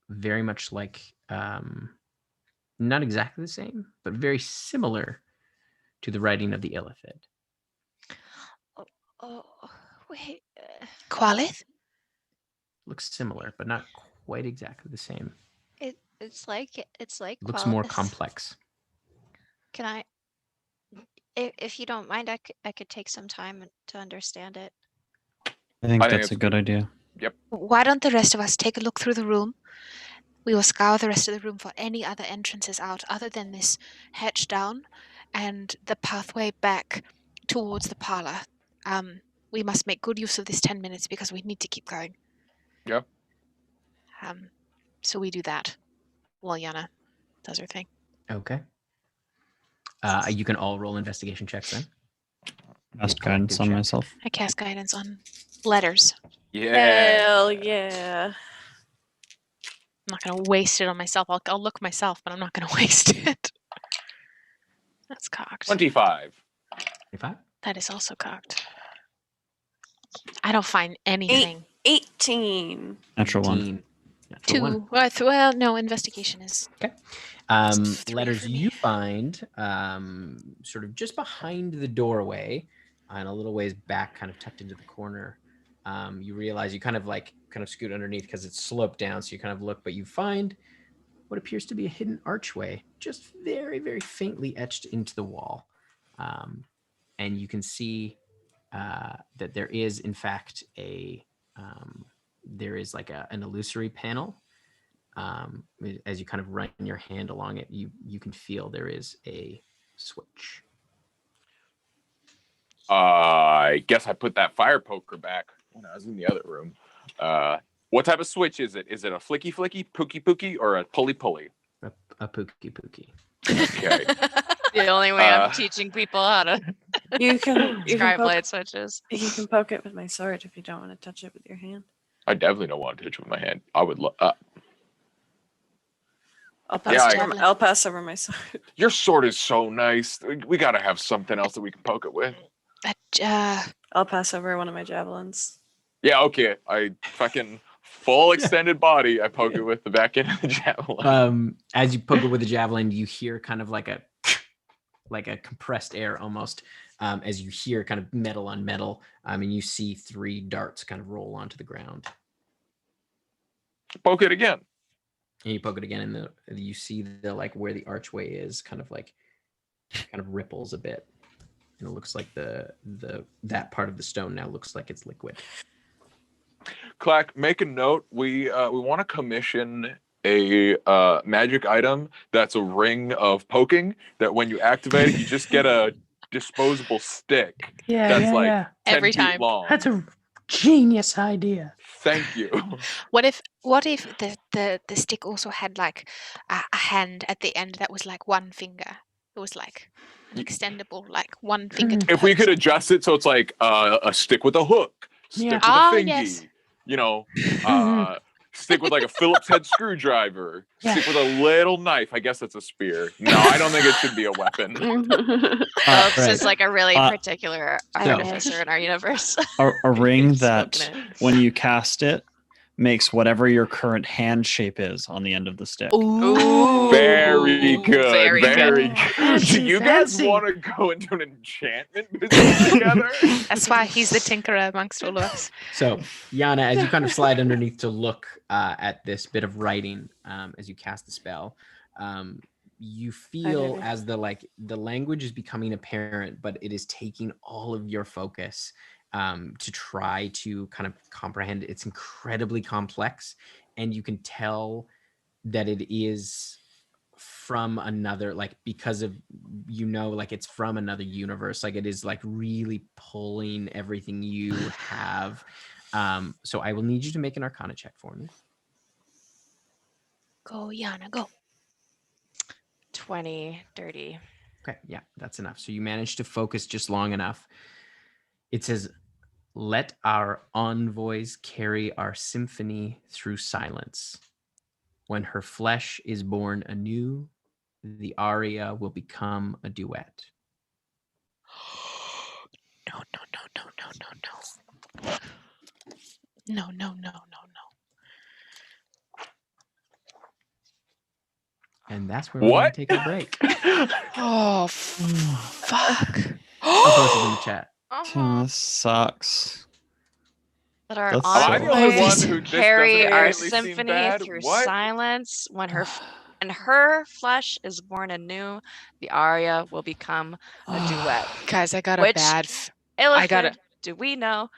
Speaker 5: very much like, not exactly the same, but very similar to the writing of the Illithid.
Speaker 6: Oh, wait.
Speaker 1: Qualith?
Speaker 5: Looks similar, but not quite exactly the same.
Speaker 6: It's like
Speaker 5: It looks more
Speaker 6: Qualis.
Speaker 5: complex.
Speaker 6: Can I, if you don't mind, I could take some time to understand it.
Speaker 3: I think
Speaker 4: I think
Speaker 3: that's
Speaker 4: it's
Speaker 3: a good idea.
Speaker 1: Why don't the rest of us take a look through the room? We will scour the rest of the room for any other entrances out other than this hatch down and the pathway back towards the parlor. We must make good use of this 10 minutes because we need to keep going.
Speaker 4: Yeah.
Speaker 1: So we do that while Yana does her thing.
Speaker 5: Okay. You can all roll investigation checks then.
Speaker 3: Cast
Speaker 5: Collective
Speaker 3: guidance on
Speaker 5: check.
Speaker 3: myself.
Speaker 1: I cast guidance on letters.
Speaker 4: Yeah.
Speaker 2: Hell yeah.
Speaker 1: I'm not going to waste it on myself. I'll look myself, but I'm not going to waste it. That's cocked.
Speaker 4: 25.
Speaker 5: 25?
Speaker 1: That is also cocked. I don't find anything.
Speaker 2: 18.
Speaker 3: Natural one.
Speaker 5: 18. Natural one.
Speaker 1: Well, no, investigation is. It's 3
Speaker 5: Letters
Speaker 1: for me.
Speaker 5: you find sort of just behind the doorway and a little ways back, kind of tucked into the corner. You realize you kind of scoot underneath because it's sloped down, so you kind of look, but you find what appears to be a hidden archway, just very, very faintly etched into the wall. And you can see that there is, in fact, there is like an illusory panel. As you kind of run your hand along it, you can feel there is a switch.
Speaker 4: I guess I put that fire poker back when I was in the other room. What type of switch is it? Is it a flicky flicky, pooky pooky, or a pulley pulley?
Speaker 5: A pooky pooky.
Speaker 4: Okay.
Speaker 8: The only way I'm teaching people how to
Speaker 2: You can
Speaker 8: describe
Speaker 2: poke,
Speaker 8: light switches.
Speaker 2: you can poke it with my sword if you don't want to touch it with your hand.
Speaker 4: I definitely don't want to touch it with my hand. I would love.
Speaker 2: I'll pass,
Speaker 4: Yeah,
Speaker 2: over, I'll pass over my sword.
Speaker 4: Your sword is so nice. We gotta have something else that we can poke it with.
Speaker 2: I'll pass over one of my javelins.
Speaker 4: Yeah, okay. I fucking full extended body. I poke it with the back end of the javelin.
Speaker 5: As you poke it with the javelin, you hear kind of like a compressed air almost, as you hear kind of metal on metal, and you see 3 darts kind of roll onto the ground.
Speaker 4: Poke it again.
Speaker 5: And you poke it again, and you see the where the archway is kind of ripples a bit, and it looks like that part of the stone now looks like it's liquid.
Speaker 4: Clack, make a note. We want to commission a magic item that's a ring of poking. That when you activate it, you just get a disposable stick. That's 10
Speaker 1: Every
Speaker 4: feet
Speaker 1: time.
Speaker 4: long.
Speaker 5: That's a genius idea.
Speaker 4: Thank you.
Speaker 1: What if the stick also had like a hand at the end that was like one finger? It was like an extendable, like one finger. To
Speaker 4: If we
Speaker 1: poke
Speaker 4: could
Speaker 1: something.
Speaker 4: adjust it so it's like a stick with a hook, stick
Speaker 5: Yeah.
Speaker 4: with a thingy,
Speaker 1: Yes.
Speaker 4: you know, stick with like a Phillips head screwdriver, stick with a little knife. I guess that's a spear. No, I don't think it should be a weapon.
Speaker 8: Phillips
Speaker 3: Right.
Speaker 8: is like a really particular
Speaker 5: so-
Speaker 8: artificer in our universe.
Speaker 3: A ring
Speaker 8: He's
Speaker 3: that
Speaker 8: smoking it.
Speaker 3: when you cast it makes whatever your current hand shape is on the end of the stick.
Speaker 1: Ooh.
Speaker 4: Very good.
Speaker 8: Very
Speaker 4: Very
Speaker 8: good.
Speaker 4: good. Do you guys
Speaker 5: Fancy.
Speaker 4: want to go into an enchantment business together?
Speaker 1: That's why he's the tinkerer amongst all of us.
Speaker 5: So, Yana, as you kind of slide underneath to look at this bit of writing as you cast the spell, you feel
Speaker 2: baby.
Speaker 5: as the language is becoming apparent, but it is taking all of your focus to try to kind of comprehend. It's incredibly complex, and you can tell that it is from another, because of it's from another universe. It is really pulling everything you have. So I will need you to make an Arcana check for me.
Speaker 1: Go, Yana, go.
Speaker 8: 20 dirty.
Speaker 5: Okay, yeah, that's enough. So you managed to focus just long enough. It says, "Let our envoys carry our symphony through silence. When her flesh is born anew, the aria will become a duet."
Speaker 1: No, no, no, no, no, no, no. No, no, no, no, no.
Speaker 5: And that's where we're going
Speaker 4: What?
Speaker 5: to take our break.
Speaker 1: Oh, fuck.
Speaker 5: I'll post it in the chat.
Speaker 3: Damn, this sucks.
Speaker 8: Let our
Speaker 3: That's
Speaker 4: Am I the only one
Speaker 8: envoys
Speaker 4: who this
Speaker 8: carry
Speaker 4: doesn't
Speaker 8: our
Speaker 4: immediately seem
Speaker 8: symphony
Speaker 4: bad?
Speaker 8: through
Speaker 4: What?
Speaker 8: silence. When her flesh is born anew, the aria will become a duet.
Speaker 1: Guys, I got a
Speaker 8: Which
Speaker 1: bad. I
Speaker 8: Illithid
Speaker 1: got it.
Speaker 8: do we know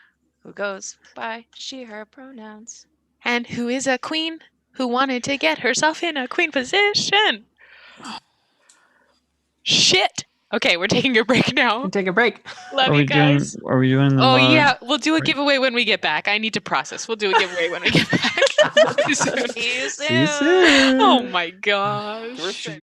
Speaker 8: who goes by she, her pronouns?
Speaker 1: And who is a queen who wanted to get herself in a queen position? Shit. Okay, we're taking a break now.
Speaker 5: We'll take a break.
Speaker 1: Love
Speaker 3: Are
Speaker 1: you
Speaker 3: we doing?
Speaker 1: guys.
Speaker 3: Are we doing the?
Speaker 1: Oh
Speaker 3: mod?
Speaker 1: yeah, we'll do a
Speaker 3: Right.
Speaker 1: giveaway when we get back. I need to process. We'll do a giveaway when we get back.
Speaker 8: See you
Speaker 5: See you
Speaker 8: soon.
Speaker 5: soon.
Speaker 1: Oh my gosh.
Speaker 4: We're saying-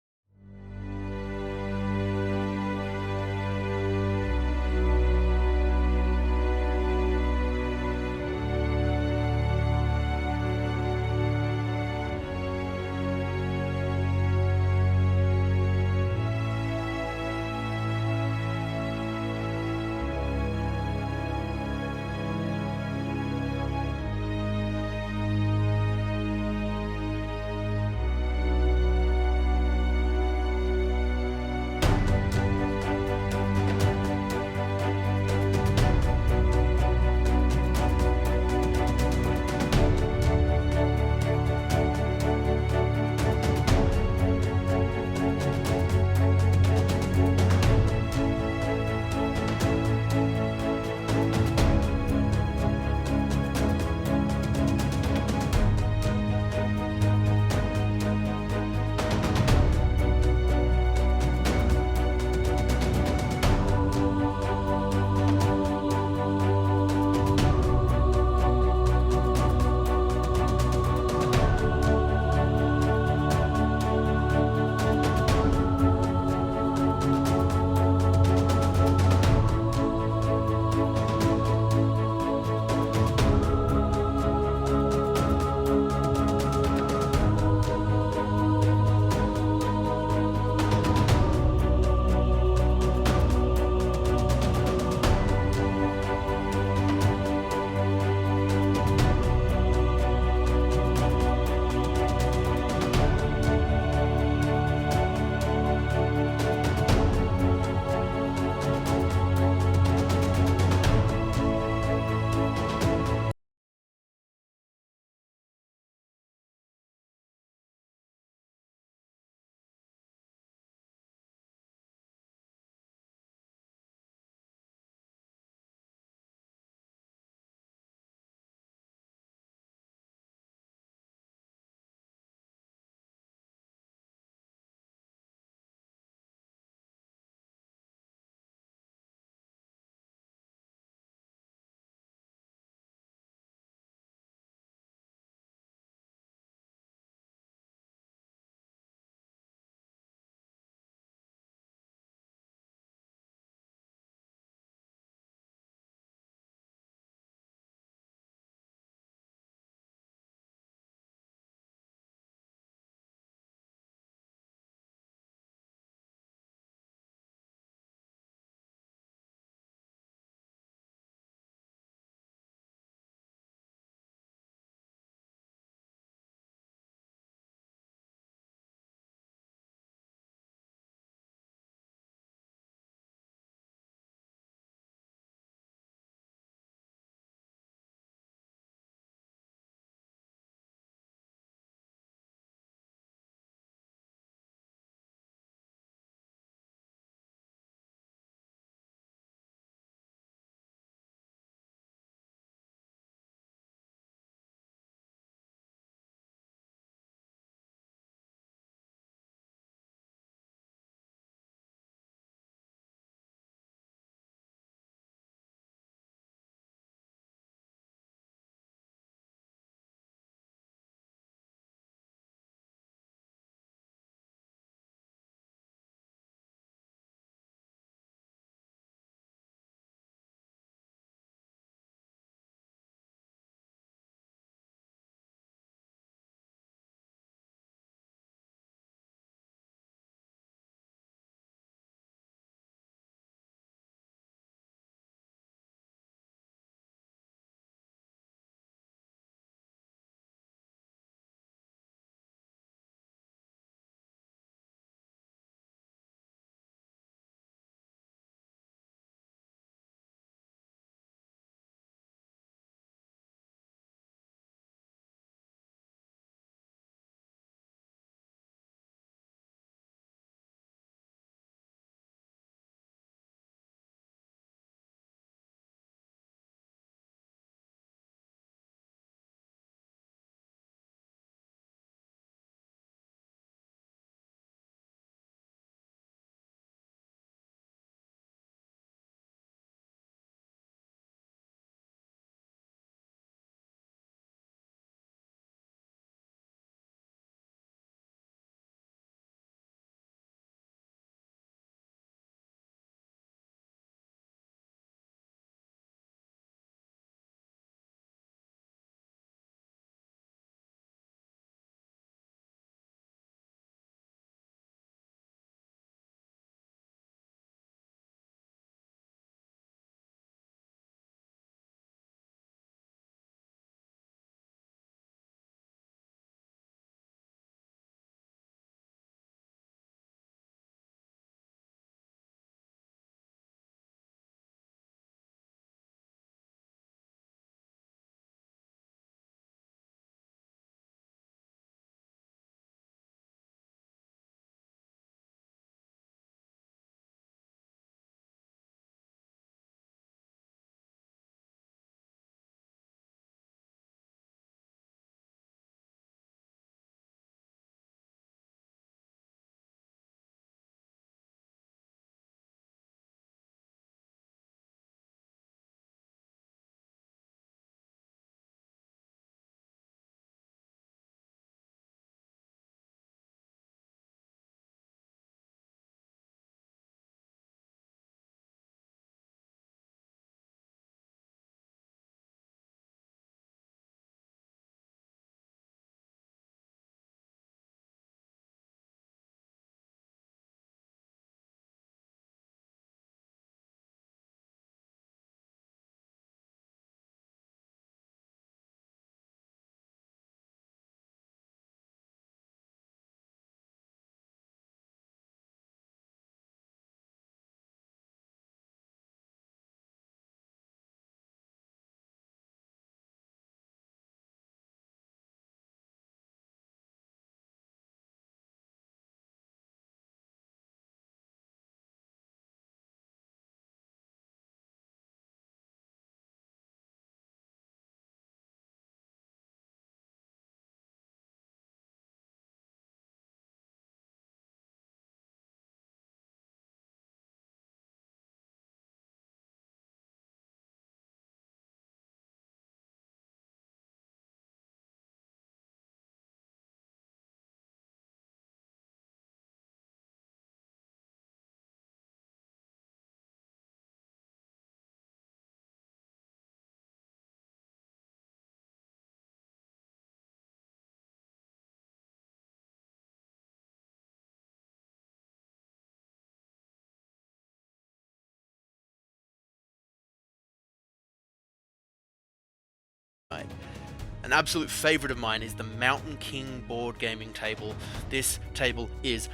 Speaker 9: An absolute favorite of mine is the Mountain King board gaming table. This table is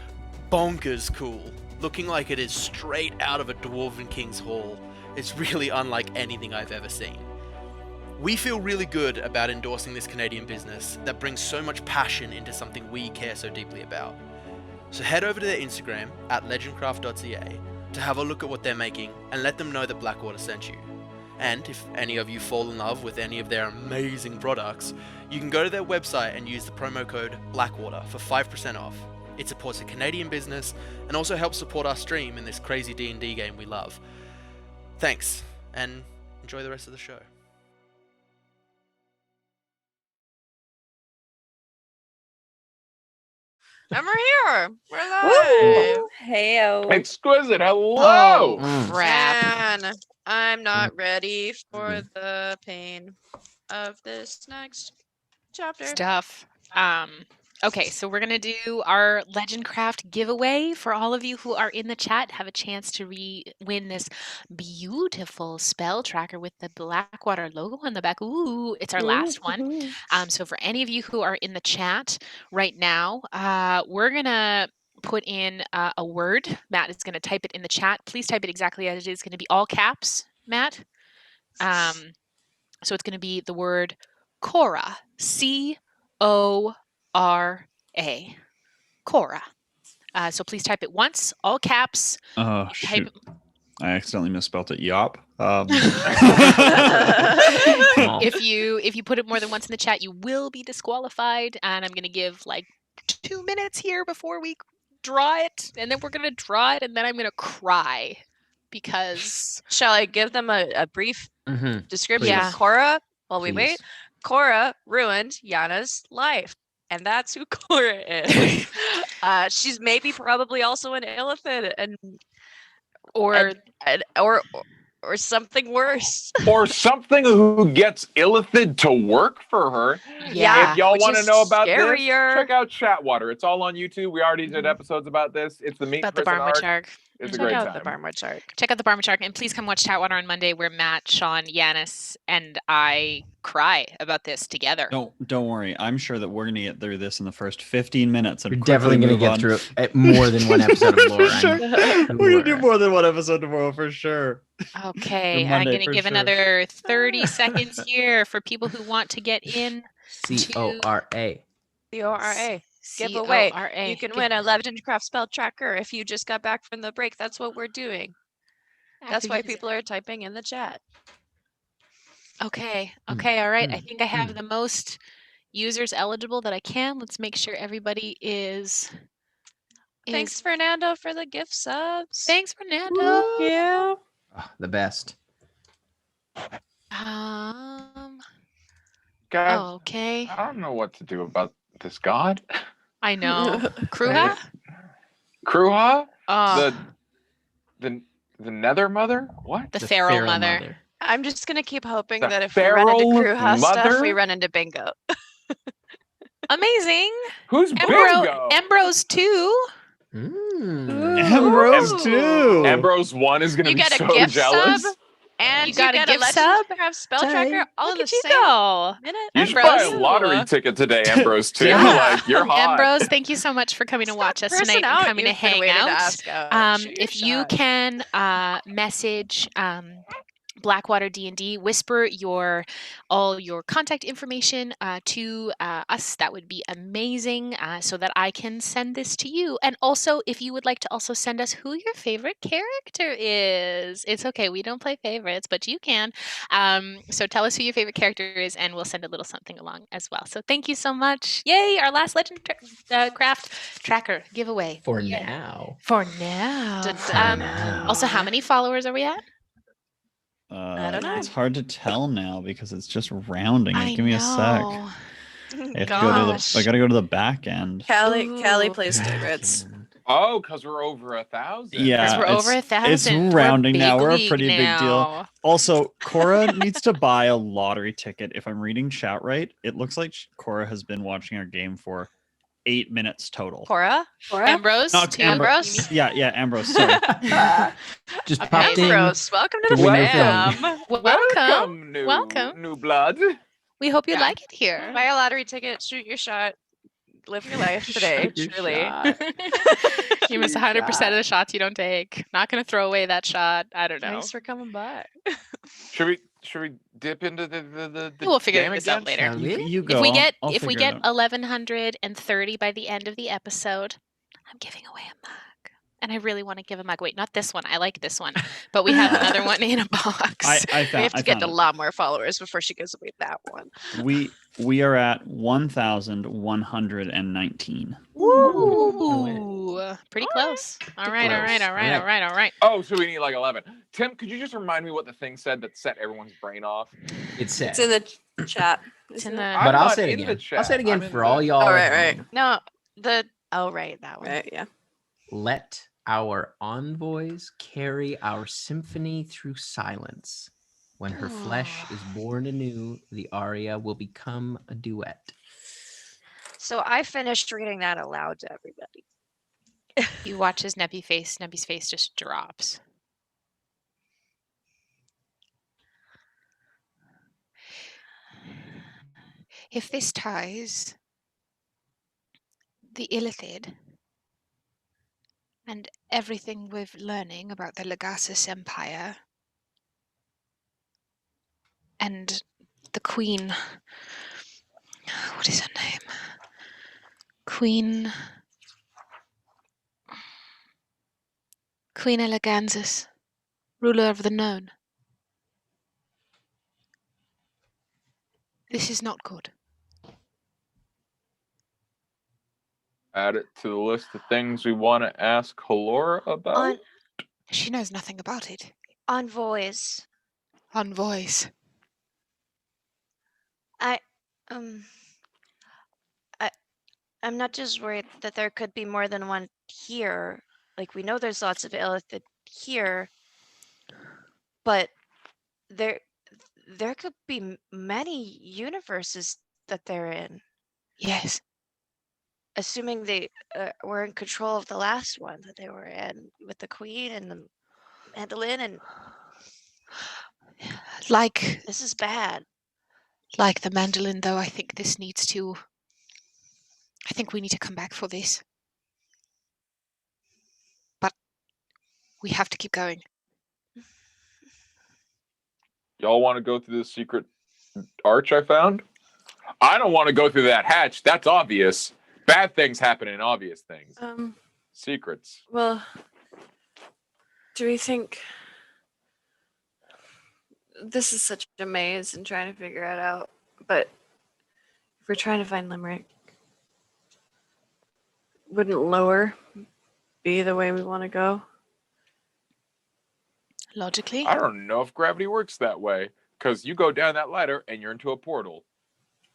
Speaker 9: bonkers cool, looking like it is straight out of a Dwarven King's Hall. It's really unlike anything I've ever seen. We feel really good about endorsing this Canadian business that brings so much passion into something we care so deeply about. So head over to their Instagram at legendcraft.ca to have a look at what they're making and let them know that Blackwater sent you. And if any of you fall in love with any of their amazing products, you can go to their website and use the promo code Blackwater for 5% off. It supports a Canadian business and also helps support our stream in this crazy D&D game we love. Thanks, and enjoy the rest of the show.
Speaker 8: And we're here. We're live.
Speaker 2: Heyo.
Speaker 4: Exquisite. Hello.
Speaker 1: Oh, crap.
Speaker 8: Man, I'm not ready for the pain of this next chapter.
Speaker 1: Stuff. Okay, so we're gonna do our Legendcraft giveaway for all of you who are in the chat. Have a chance to win this beautiful spell tracker with the Blackwater logo on the back. Ooh, it's our last one. So for any of you who are in the chat right now, we're gonna put in a word. Matt is gonna type it in the chat. Please type it exactly as it is. It's gonna be all caps, Matt. So it's gonna be the word Cora. C-O-R-A. Cora. So please type it once, all caps.
Speaker 3: Oh, shoot. I accidentally misspelled it. Yop.
Speaker 1: If you put it more than once in the chat, you will be disqualified. And I'm going to give like 2 minutes here before we draw it. And then we're going to draw it. And then I'm going to cry because...
Speaker 8: Shall I give them a brief description
Speaker 1: Yeah.
Speaker 8: of Cora while we
Speaker 5: Please.
Speaker 8: wait? Cora ruined Yana's life. And that's who Cora is. She's maybe probably also an illithid or something worse.
Speaker 4: Or something who gets illithid to work for her.
Speaker 8: Yeah,
Speaker 4: If y'all
Speaker 8: which
Speaker 4: want to
Speaker 8: is
Speaker 4: know about
Speaker 8: scarier.
Speaker 4: this, check out Chatwater. It's all on YouTube. We already did episodes about this. It's the meat
Speaker 1: About the
Speaker 4: prison
Speaker 1: Barnwood
Speaker 4: arc.
Speaker 1: Shark.
Speaker 4: It's a
Speaker 8: Check
Speaker 4: great
Speaker 8: out
Speaker 4: time.
Speaker 8: the Barnwood Shark.
Speaker 1: Check out the Barnwood Shark. And please come watch Chatwater on Monday where Matt, Sean, Yanis, and I cry about this together.
Speaker 3: Don't worry. I'm sure that we're going to get through this in the first 15 minutes. And
Speaker 5: We're definitely
Speaker 3: going to
Speaker 5: get through more than one episode of lore.
Speaker 3: For sure. We're going to do more than one episode tomorrow for sure.
Speaker 1: Okay,
Speaker 3: For
Speaker 1: I'm
Speaker 3: Monday,
Speaker 1: going to
Speaker 3: for
Speaker 1: give
Speaker 3: sure.
Speaker 1: another 30 seconds here for people who want to get in.
Speaker 5: C-O-R-A.
Speaker 8: C-O-R-A. Giveaway.
Speaker 1: C-O-R-A.
Speaker 8: You can win a Legendcraft spell tracker if you just got back from the break. That's what we're doing. That's why people are typing in the chat.
Speaker 1: Okay, all right. I think I have the most users eligible that I can. Let's make sure everybody is...
Speaker 8: Thanks, Fernando, for the gift subs.
Speaker 1: Thanks, Fernando.
Speaker 2: Yeah.
Speaker 5: Oh, the best.
Speaker 4: Guys,
Speaker 1: Okay.
Speaker 4: I don't know what to do about this god.
Speaker 1: I know. Kruha?
Speaker 4: Kruha?
Speaker 1: Oh,
Speaker 4: The Nether Mother? What?
Speaker 1: the feral mother.
Speaker 8: I'm just going to keep hoping
Speaker 4: The
Speaker 8: that if we run into
Speaker 4: feral
Speaker 8: Kruha stuff, we
Speaker 4: mother?
Speaker 8: run into bingo.
Speaker 1: Amazing.
Speaker 4: Who's Bingo?
Speaker 1: Ambrose 2.
Speaker 3: Ambrose too.
Speaker 4: Ambrose 1 is going to
Speaker 8: You
Speaker 4: be
Speaker 8: get a
Speaker 4: so
Speaker 8: gift
Speaker 4: jealous.
Speaker 8: sub, and
Speaker 1: You got a
Speaker 8: get
Speaker 1: gift
Speaker 8: a
Speaker 1: sub?
Speaker 8: Legendcraft spell tracker all
Speaker 1: Look
Speaker 8: in the
Speaker 1: at you
Speaker 8: same
Speaker 1: go.
Speaker 8: minute.
Speaker 4: You should buy a
Speaker 1: Ambrose.
Speaker 4: lottery ticket today, Ambrose 2.
Speaker 1: Yeah.
Speaker 4: Like, you're hot.
Speaker 1: Ambrose, thank you so much for coming to watch us
Speaker 8: Person
Speaker 1: tonight
Speaker 8: out
Speaker 1: and coming to
Speaker 8: you've been
Speaker 1: hang
Speaker 8: waiting to
Speaker 1: out.
Speaker 8: ask out. Shoot your
Speaker 1: If you
Speaker 8: shot.
Speaker 1: can message BlackwaterDnD, whisper all your contact information to us, that would be amazing, so that I can send this to you. And also, if you would like to also send us who your favorite character is, it's okay, we don't play favorites, but you can. So tell us who your favorite character is, and we'll send a little something along as well. So thank you so much. Yay! Our last Legendcraft tracker giveaway.
Speaker 5: For
Speaker 1: Yay.
Speaker 5: now.
Speaker 1: For now.
Speaker 5: now.
Speaker 1: Also, how many followers are we at?
Speaker 8: I don't know.
Speaker 3: It's hard to tell now because it's just rounding.
Speaker 1: I
Speaker 3: Give me a sec.
Speaker 1: know.
Speaker 3: I have to go to
Speaker 1: Gosh.
Speaker 3: I gotta go to the back end.
Speaker 2: Callie
Speaker 1: Ooh.
Speaker 2: plays favorites.
Speaker 4: Oh, because we're over 1,000.
Speaker 3: Yeah.
Speaker 1: Because we're over
Speaker 3: it's
Speaker 1: 1,000.
Speaker 3: rounding now.
Speaker 1: big
Speaker 3: We're a
Speaker 1: league
Speaker 3: pretty big deal.
Speaker 1: now.
Speaker 3: Also, Cora needs to buy a lottery ticket. If I'm reading chat right, it looks like Cora has been watching our game for 8 minutes total.
Speaker 8: Cora?
Speaker 1: Ambrose?
Speaker 3: Not
Speaker 1: too?
Speaker 8: Ambrose?
Speaker 3: Yeah, Ambrose. Sorry.
Speaker 5: Just popped in.
Speaker 8: Ambrose, welcome to
Speaker 5: to
Speaker 8: the
Speaker 5: win your
Speaker 8: fam.
Speaker 5: film.
Speaker 1: Welcome.
Speaker 4: new,
Speaker 1: Welcome.
Speaker 4: new blood.
Speaker 1: We hope you
Speaker 8: Yeah.
Speaker 1: like it here.
Speaker 8: Buy a lottery ticket, shoot your shot, live your life today.
Speaker 5: Shoot your
Speaker 8: Truly.
Speaker 5: shot.
Speaker 1: You miss 100% of the shots you don't take. Not going to throw away that shot. I don't know.
Speaker 8: Thanks for coming by.
Speaker 4: Should we dip into the
Speaker 1: We'll figure
Speaker 4: game
Speaker 1: this out
Speaker 4: again?
Speaker 1: later.
Speaker 5: Shall we?
Speaker 3: You go.
Speaker 1: If we get
Speaker 3: I'll
Speaker 1: if we
Speaker 3: figure it
Speaker 1: get
Speaker 3: out.
Speaker 1: 1130 by the end of the episode, I'm giving away a mug. And I really want to give a mug. Wait, not this one. I like this one. But we have another one in a box.
Speaker 3: I
Speaker 8: We
Speaker 3: found.
Speaker 8: have
Speaker 3: I
Speaker 8: to get
Speaker 3: found
Speaker 8: a
Speaker 3: it.
Speaker 8: lot more followers before she gives away that one.
Speaker 3: We are at 1,119.
Speaker 1: Ooh, pretty close. All right, all right,
Speaker 5: close.
Speaker 1: all right, all right, all right.
Speaker 4: Oh, so we need like 11. Tim, could you just remind me what the thing said that set everyone's brain off?
Speaker 5: It said.
Speaker 2: It's in the chat.
Speaker 1: It's
Speaker 2: isn't
Speaker 1: in
Speaker 2: it?
Speaker 1: the.
Speaker 4: I'm
Speaker 5: But I'll
Speaker 4: not
Speaker 5: say it
Speaker 4: in the
Speaker 5: again. I'll say it
Speaker 4: chat.
Speaker 5: again
Speaker 4: I'm in
Speaker 5: for
Speaker 4: the-
Speaker 5: all y'all.
Speaker 2: Oh,
Speaker 5: at
Speaker 2: right,
Speaker 5: home.
Speaker 8: No, right, that one.
Speaker 2: Right, yeah.
Speaker 5: Let our envoys carry our symphony through silence. When her flesh is born anew, the aria will become a duet.
Speaker 8: So I finished reading that aloud to everybody.
Speaker 1: You watch his Nebby's face just drops. If this ties the illithid and everything we're learning about the Legatus Empire and the Queen, what is her name? Queen Eleganzus, ruler of the known. This is not good.
Speaker 4: Add it to the list of things we want to ask Halora about.
Speaker 8: On
Speaker 1: She knows nothing about it.
Speaker 8: envoys.
Speaker 1: Envoys.
Speaker 8: I'm not just worried that there could be more than one here. Like, we know there's lots of illithid here, but there could be many universes that they're in,
Speaker 1: Yes.
Speaker 8: assuming they were in control of the last one that they were in with the queen and the mandolin, and
Speaker 1: Like
Speaker 8: this is bad.
Speaker 1: the mandolin, though, I think this needs to. I think we need to come back for this. But we have to keep going.
Speaker 4: Y'all want to go through the secret arch I found? I don't want to go through that hatch. That's obvious. Bad things happen in obvious things. Secrets.
Speaker 2: Well, do we think this is such a maze and trying to figure it out? But if we're trying to find Limeric, wouldn't lower be the way we want to go?
Speaker 1: Logically.
Speaker 4: I don't know if gravity works that way, because you go down that ladder and you're into a portal.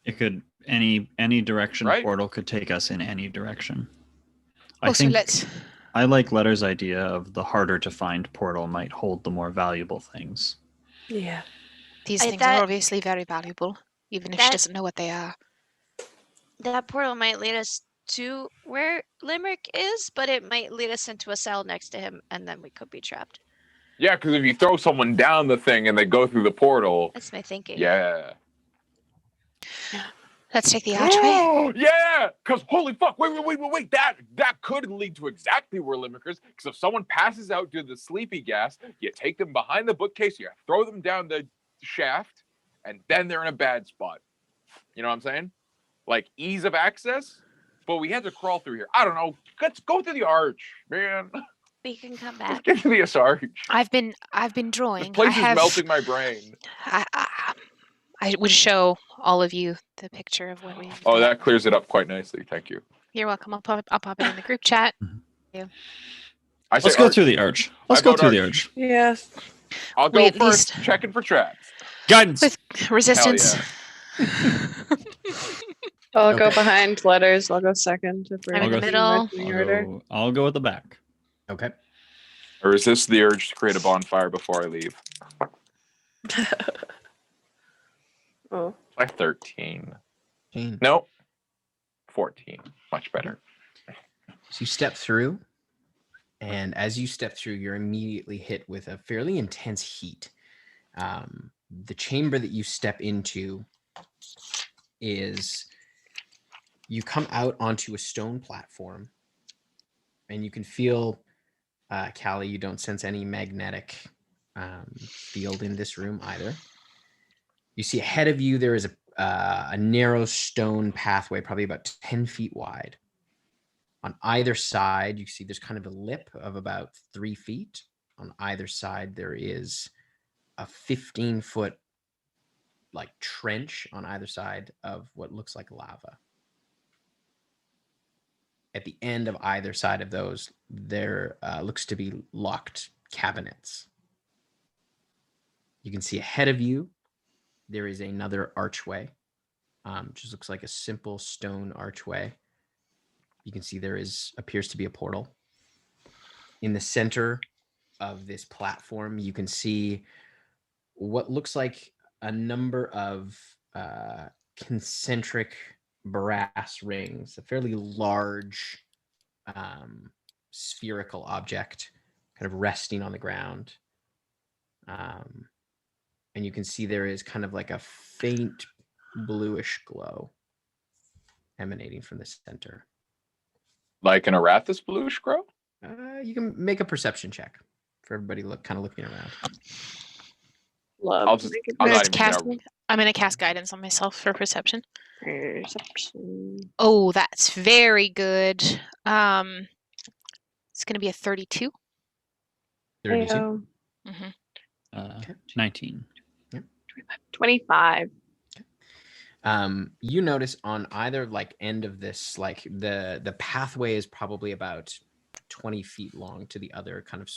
Speaker 3: It could any direction
Speaker 4: Right.
Speaker 3: portal could take us in any direction. I
Speaker 1: Also,
Speaker 3: think
Speaker 1: let's.
Speaker 3: I like Letter's idea of the harder to find portal might hold the more valuable things.
Speaker 2: Yeah.
Speaker 1: These things
Speaker 8: that-
Speaker 1: are obviously very valuable, even if she
Speaker 8: that-
Speaker 1: doesn't know what they are.
Speaker 8: That portal might lead us to where Limeric is, but it might lead us into a cell next to him, and then we could be trapped.
Speaker 4: Yeah, because if you throw someone down the thing and they go through the portal,
Speaker 8: That's my thinking.
Speaker 4: yeah.
Speaker 1: Let's take the archway.
Speaker 4: Oh, yeah! Because holy fuck, wait. That could lead to exactly where Limeric is. Because if someone passes out due to the sleepy gas, you take them behind the bookcase, you throw them down the shaft, and then they're in a bad spot. You know what I'm saying? Like ease of access, but we had to crawl through here. I don't know. Let's go through the arch, man.
Speaker 8: We can come
Speaker 4: Let's
Speaker 8: back.
Speaker 4: get to the arch.
Speaker 1: I've been
Speaker 4: This
Speaker 1: drawing.
Speaker 4: place
Speaker 1: I
Speaker 4: is
Speaker 1: have.
Speaker 4: melting my brain.
Speaker 1: I would show all of you the picture of what we.
Speaker 4: Oh, that clears it up quite nicely. Thank you.
Speaker 1: You're welcome. I'll pop it in the group chat.
Speaker 4: I say
Speaker 3: Let's go
Speaker 4: arch.
Speaker 3: through the arch. Let's
Speaker 4: I
Speaker 3: go
Speaker 4: vote
Speaker 3: through the
Speaker 4: arch.
Speaker 3: arch.
Speaker 2: Yes.
Speaker 4: I'll
Speaker 1: We
Speaker 4: go
Speaker 1: at
Speaker 4: first,
Speaker 1: least-
Speaker 4: checking for traps.
Speaker 3: Guidance.
Speaker 1: With resistance.
Speaker 2: I'll go
Speaker 5: Okay.
Speaker 2: behind letters. I'll go second. If we're
Speaker 1: I'm in
Speaker 3: the
Speaker 2: in
Speaker 1: middle.
Speaker 2: marching order.
Speaker 3: I'll go at the back.
Speaker 5: Okay.
Speaker 4: I resist the urge to create a bonfire before I leave.
Speaker 2: Oh.
Speaker 4: By 13.
Speaker 5: Jane.
Speaker 4: No. 14. Much better.
Speaker 5: So you step through, and as you step through, you're immediately hit with a fairly intense heat. The chamber that you step into is you come out onto a stone platform, and you can feel, Callie, you don't sense any magnetic field in this room either. You see ahead of you there is a narrow stone pathway, probably about 10 feet wide. On either side, you see there's kind of a lip of about 3 feet. On either side, there is a 15-foot like trench on either side of what looks like lava. At the end of either side of those, there looks to be locked cabinets. You can see ahead of you, there is another archway. Just looks like a simple stone archway. You can see there appears to be a portal. In the center of this platform, you can see what looks like a number of concentric brass rings, a fairly large spherical object kind of resting on the ground. And you can see there is kind of like a faint bluish glow emanating from the center.
Speaker 4: Like an Arathis bluish glow?
Speaker 5: You can make a perception check for everybody looking around.
Speaker 2: Love.
Speaker 1: I'm gonna cast guidance on myself for perception.
Speaker 2: Perception.
Speaker 1: Oh, that's very good. It's gonna be a 32.
Speaker 5: 32.
Speaker 1: Mm-hmm.
Speaker 3: 19.
Speaker 5: Yep.
Speaker 2: 25.
Speaker 5: You notice on either like end of this, like the pathway is probably about 20 feet long to the other kind of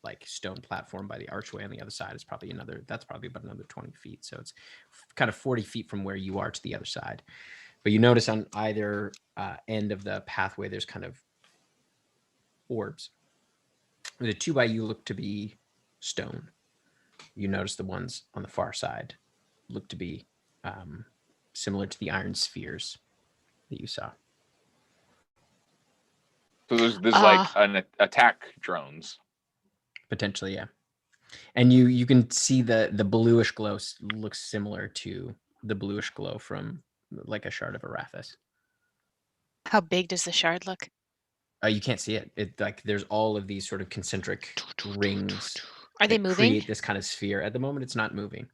Speaker 5: like stone platform by the archway. On the other side is probably that's probably about another 20 feet. So it's kind of 40 feet from where you are to the other side. But you notice on either end of the pathway, there's kind of orbs. The two by you look to be stone. You notice the ones on the far side look to be similar to the iron spheres that you saw.
Speaker 4: So there's like an attack drones.
Speaker 5: Potentially, yeah. And you can see the bluish glow looks similar to the bluish glow from like a shard of Arathis.
Speaker 1: How big does the shard look?
Speaker 5: You can't see it. It like there's all of these sort of concentric rings.
Speaker 1: Are they moving?
Speaker 5: Create this kind of sphere. At the moment, it's not moving.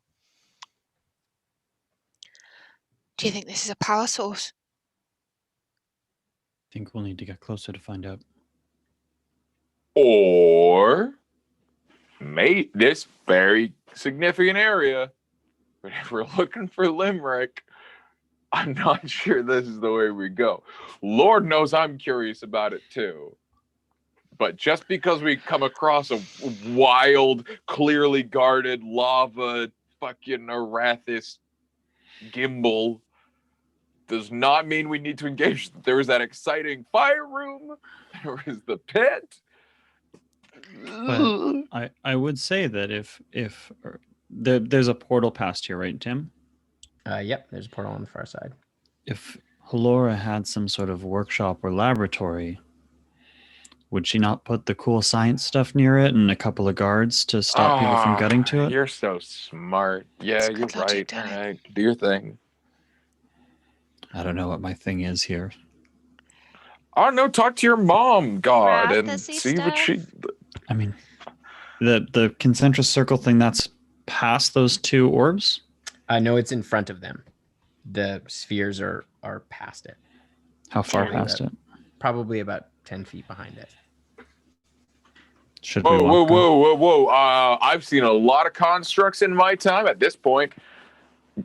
Speaker 1: Do you think this is a power source?
Speaker 3: I think we'll need to get closer to find out.
Speaker 4: Or this very significant area. But if we're looking for Limeric, I'm not sure this is the way we go. Lord knows I'm curious about it too. But just because we come across a wild, clearly guarded lava fucking Arathis gimbal does not mean we need to engage. There is that exciting fire room. There is the pit.
Speaker 3: But I would say that if there's a portal past here, right, Tim?
Speaker 5: Yep, there's a portal on the far side.
Speaker 3: If Halora had some sort of workshop or laboratory, would she not put the cool science stuff near it and a couple of guards to stop people from getting to it?
Speaker 4: You're so smart. Yeah, you're right. All right, do your thing.
Speaker 3: I don't know what my thing is here.
Speaker 4: I don't know. Talk to your mom, God, and
Speaker 6: Arathis-y
Speaker 4: see what she.
Speaker 3: I mean, the concentric circle thing, that's past those two orbs?
Speaker 5: No, it's in front of them. The spheres are past it.
Speaker 3: How far past it?
Speaker 5: Probably about 10 feet behind it.
Speaker 3: Should
Speaker 4: Whoa,
Speaker 3: we
Speaker 4: whoa,
Speaker 3: walk
Speaker 4: whoa, whoa, whoa! I've seen a lot of constructs in my time. At this point,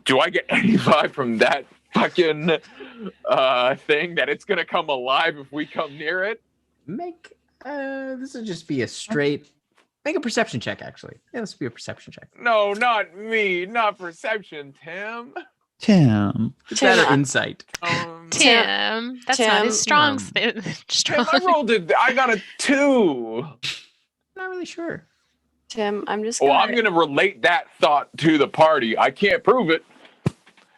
Speaker 4: do I get any vibe from that fucking thing that it's gonna come alive if we come near it?
Speaker 5: Make this will just be a straight. Make a perception check, actually. Yeah, this will be a perception check.
Speaker 4: No, not me. Not perception, Tim.
Speaker 3: Tim.
Speaker 5: Is that or insight?
Speaker 1: Tim, that's not his strong.
Speaker 4: Tim, I rolled it. I got a 2.
Speaker 5: Not really sure.
Speaker 2: Tim, I'm just.
Speaker 4: Well, I'm gonna relate that thought to the party. I can't prove it,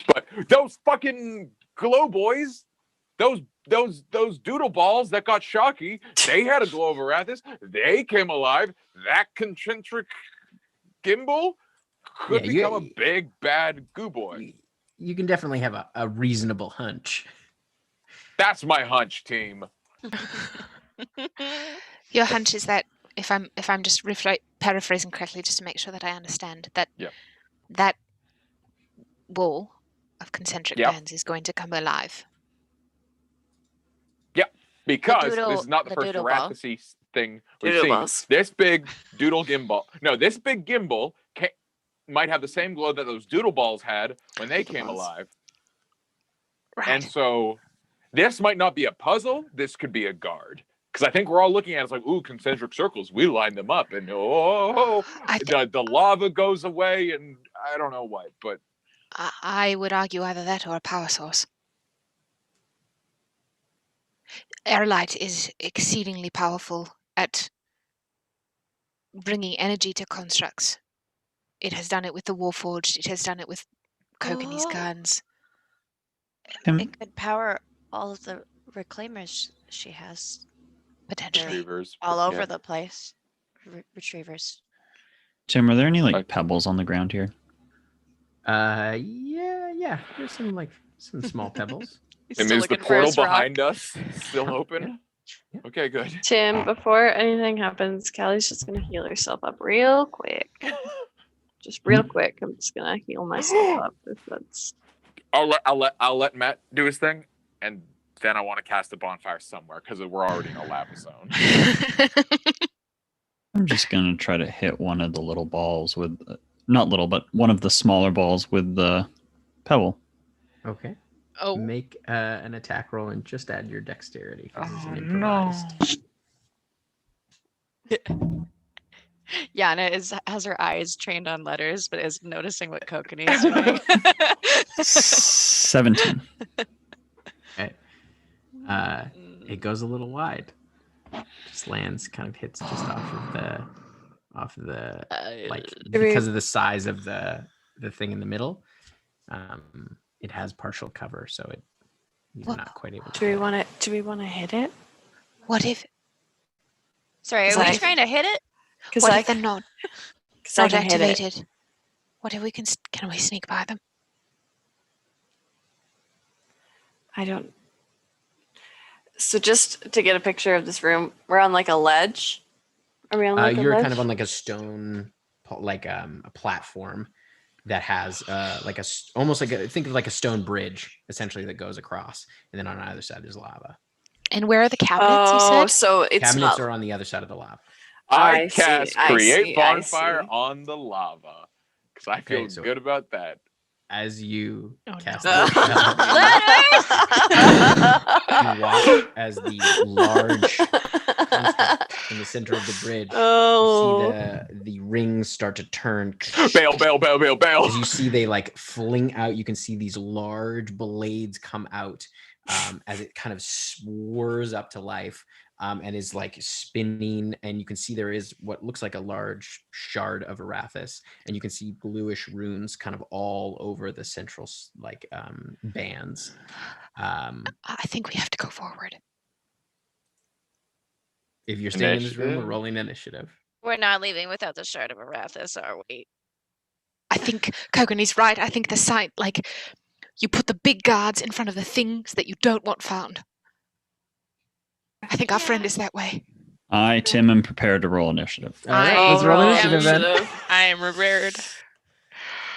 Speaker 4: but those fucking glow boys, those doodle balls that got shocky, they had a glow of Arathis. They came alive. That concentric gimbal could become a big bad goo boy.
Speaker 5: you can definitely have a reasonable hunch.
Speaker 4: That's my hunch, team.
Speaker 1: Your hunch is that if I'm just paraphrasing correctly, just to make sure that I understand that
Speaker 4: Yep.
Speaker 1: that wall of concentric
Speaker 4: Yep.
Speaker 1: bands is going to come alive.
Speaker 4: Because
Speaker 8: doodle-
Speaker 4: this is not the
Speaker 8: the
Speaker 4: first
Speaker 8: doodle ball.
Speaker 4: Rathacey thing we've
Speaker 2: Doodle
Speaker 4: seen.
Speaker 2: balls.
Speaker 4: This big doodle gimbal. No, this big gimbal might have the same glow that those doodle balls had when they
Speaker 2: Doodle
Speaker 4: came
Speaker 2: balls.
Speaker 4: alive.
Speaker 1: Right.
Speaker 4: And so this might not be a puzzle. This could be a guard. Because I think we're all looking at it, it's like, ooh, concentric circles. We line them up, and the lava goes away, and I don't know what, but
Speaker 1: I would argue either that or a power source. Airlight is exceedingly powerful at bringing energy to constructs. It has done it with the Warforged. It has done it with Kokan's
Speaker 8: Oh.
Speaker 1: guns.
Speaker 8: It could power all of the reclaimers she has
Speaker 1: Potentially.
Speaker 4: retrievers
Speaker 8: all over
Speaker 4: yeah.
Speaker 8: the place. Retrievers.
Speaker 3: Tim, are there any like
Speaker 4: Like-
Speaker 3: pebbles on the ground here?
Speaker 5: Yeah. There's some small pebbles.
Speaker 4: And is the portal behind us still open?
Speaker 5: Yeah.
Speaker 4: Okay, good.
Speaker 2: Tim, before anything happens, Callie's just gonna heal herself up real quick. Just real quick. I'm just gonna heal myself up if that's.
Speaker 4: I'll let Matt do his thing, and then I want to cast a bonfire somewhere because we're already in a lava zone.
Speaker 3: I'm just gonna try to hit one of the little balls with, not little, but one of the smaller balls with the pebble.
Speaker 5: Okay.
Speaker 1: Oh.
Speaker 5: Make an attack roll and just add your dexterity. 'cause it's an
Speaker 4: no.
Speaker 5: improvised.
Speaker 10: Yana has her eyes trained on letters, but is noticing what Kokanee is doing.
Speaker 3: 17.
Speaker 5: Okay. It goes a little wide. Just lands, kind of hits just off of the like because of the size of the thing in the middle. It has partial cover, so you're not quite able to.
Speaker 2: Do we want to hit it?
Speaker 1: What if?
Speaker 8: Sorry,
Speaker 2: Is
Speaker 8: are we
Speaker 2: that-
Speaker 8: trying to hit it?
Speaker 2: Because
Speaker 1: What
Speaker 2: I
Speaker 1: if they're not
Speaker 2: can hit it.
Speaker 1: activated? What if we can we sneak by them?
Speaker 2: I don't. So just to get a picture of this room, we're on like a ledge. Are we on like a
Speaker 5: You're
Speaker 2: ledge?
Speaker 5: kind of on like a stone, like a platform that has almost like think of like a stone bridge essentially that goes across, and then on either side there's lava.
Speaker 1: And where are the cabinets? You
Speaker 2: Oh,
Speaker 1: said.
Speaker 2: so it's
Speaker 5: Cabinets
Speaker 2: not.
Speaker 5: are on the other side of the lava.
Speaker 2: I see,
Speaker 4: cast
Speaker 2: I
Speaker 4: create
Speaker 2: see, I
Speaker 4: bonfire
Speaker 2: see.
Speaker 4: on the lava because I feel
Speaker 5: Okay, so-
Speaker 4: good about that.
Speaker 5: As you
Speaker 1: Oh,
Speaker 5: cast
Speaker 1: no.
Speaker 5: the spell, you watch as the large construct in the center of the bridge.
Speaker 2: Oh.
Speaker 5: You see the rings start to turn.
Speaker 4: Bail, bail, bail, bail, bail.
Speaker 5: As you see, they like fling out. You can see these large blades come out as it kind of swirls up to life and is like spinning. And you can see there is what looks like a large shard of Arathis, and you can see bluish runes kind of all over the central like bands.
Speaker 1: I think we have to go forward.
Speaker 5: If you're staying in this room, we're
Speaker 4: Initiative.
Speaker 5: rolling initiative.
Speaker 8: We're not leaving without the shard of Arathis, are we?
Speaker 1: I think Kokanee's right. I think the site, like, you put the big guards in front of the things that you don't want found. I think our friend is that way.
Speaker 3: I, Tim, am prepared to roll initiative.
Speaker 5: All right,
Speaker 1: I
Speaker 5: let's roll
Speaker 1: roll
Speaker 5: initiative then.
Speaker 1: I am prepared.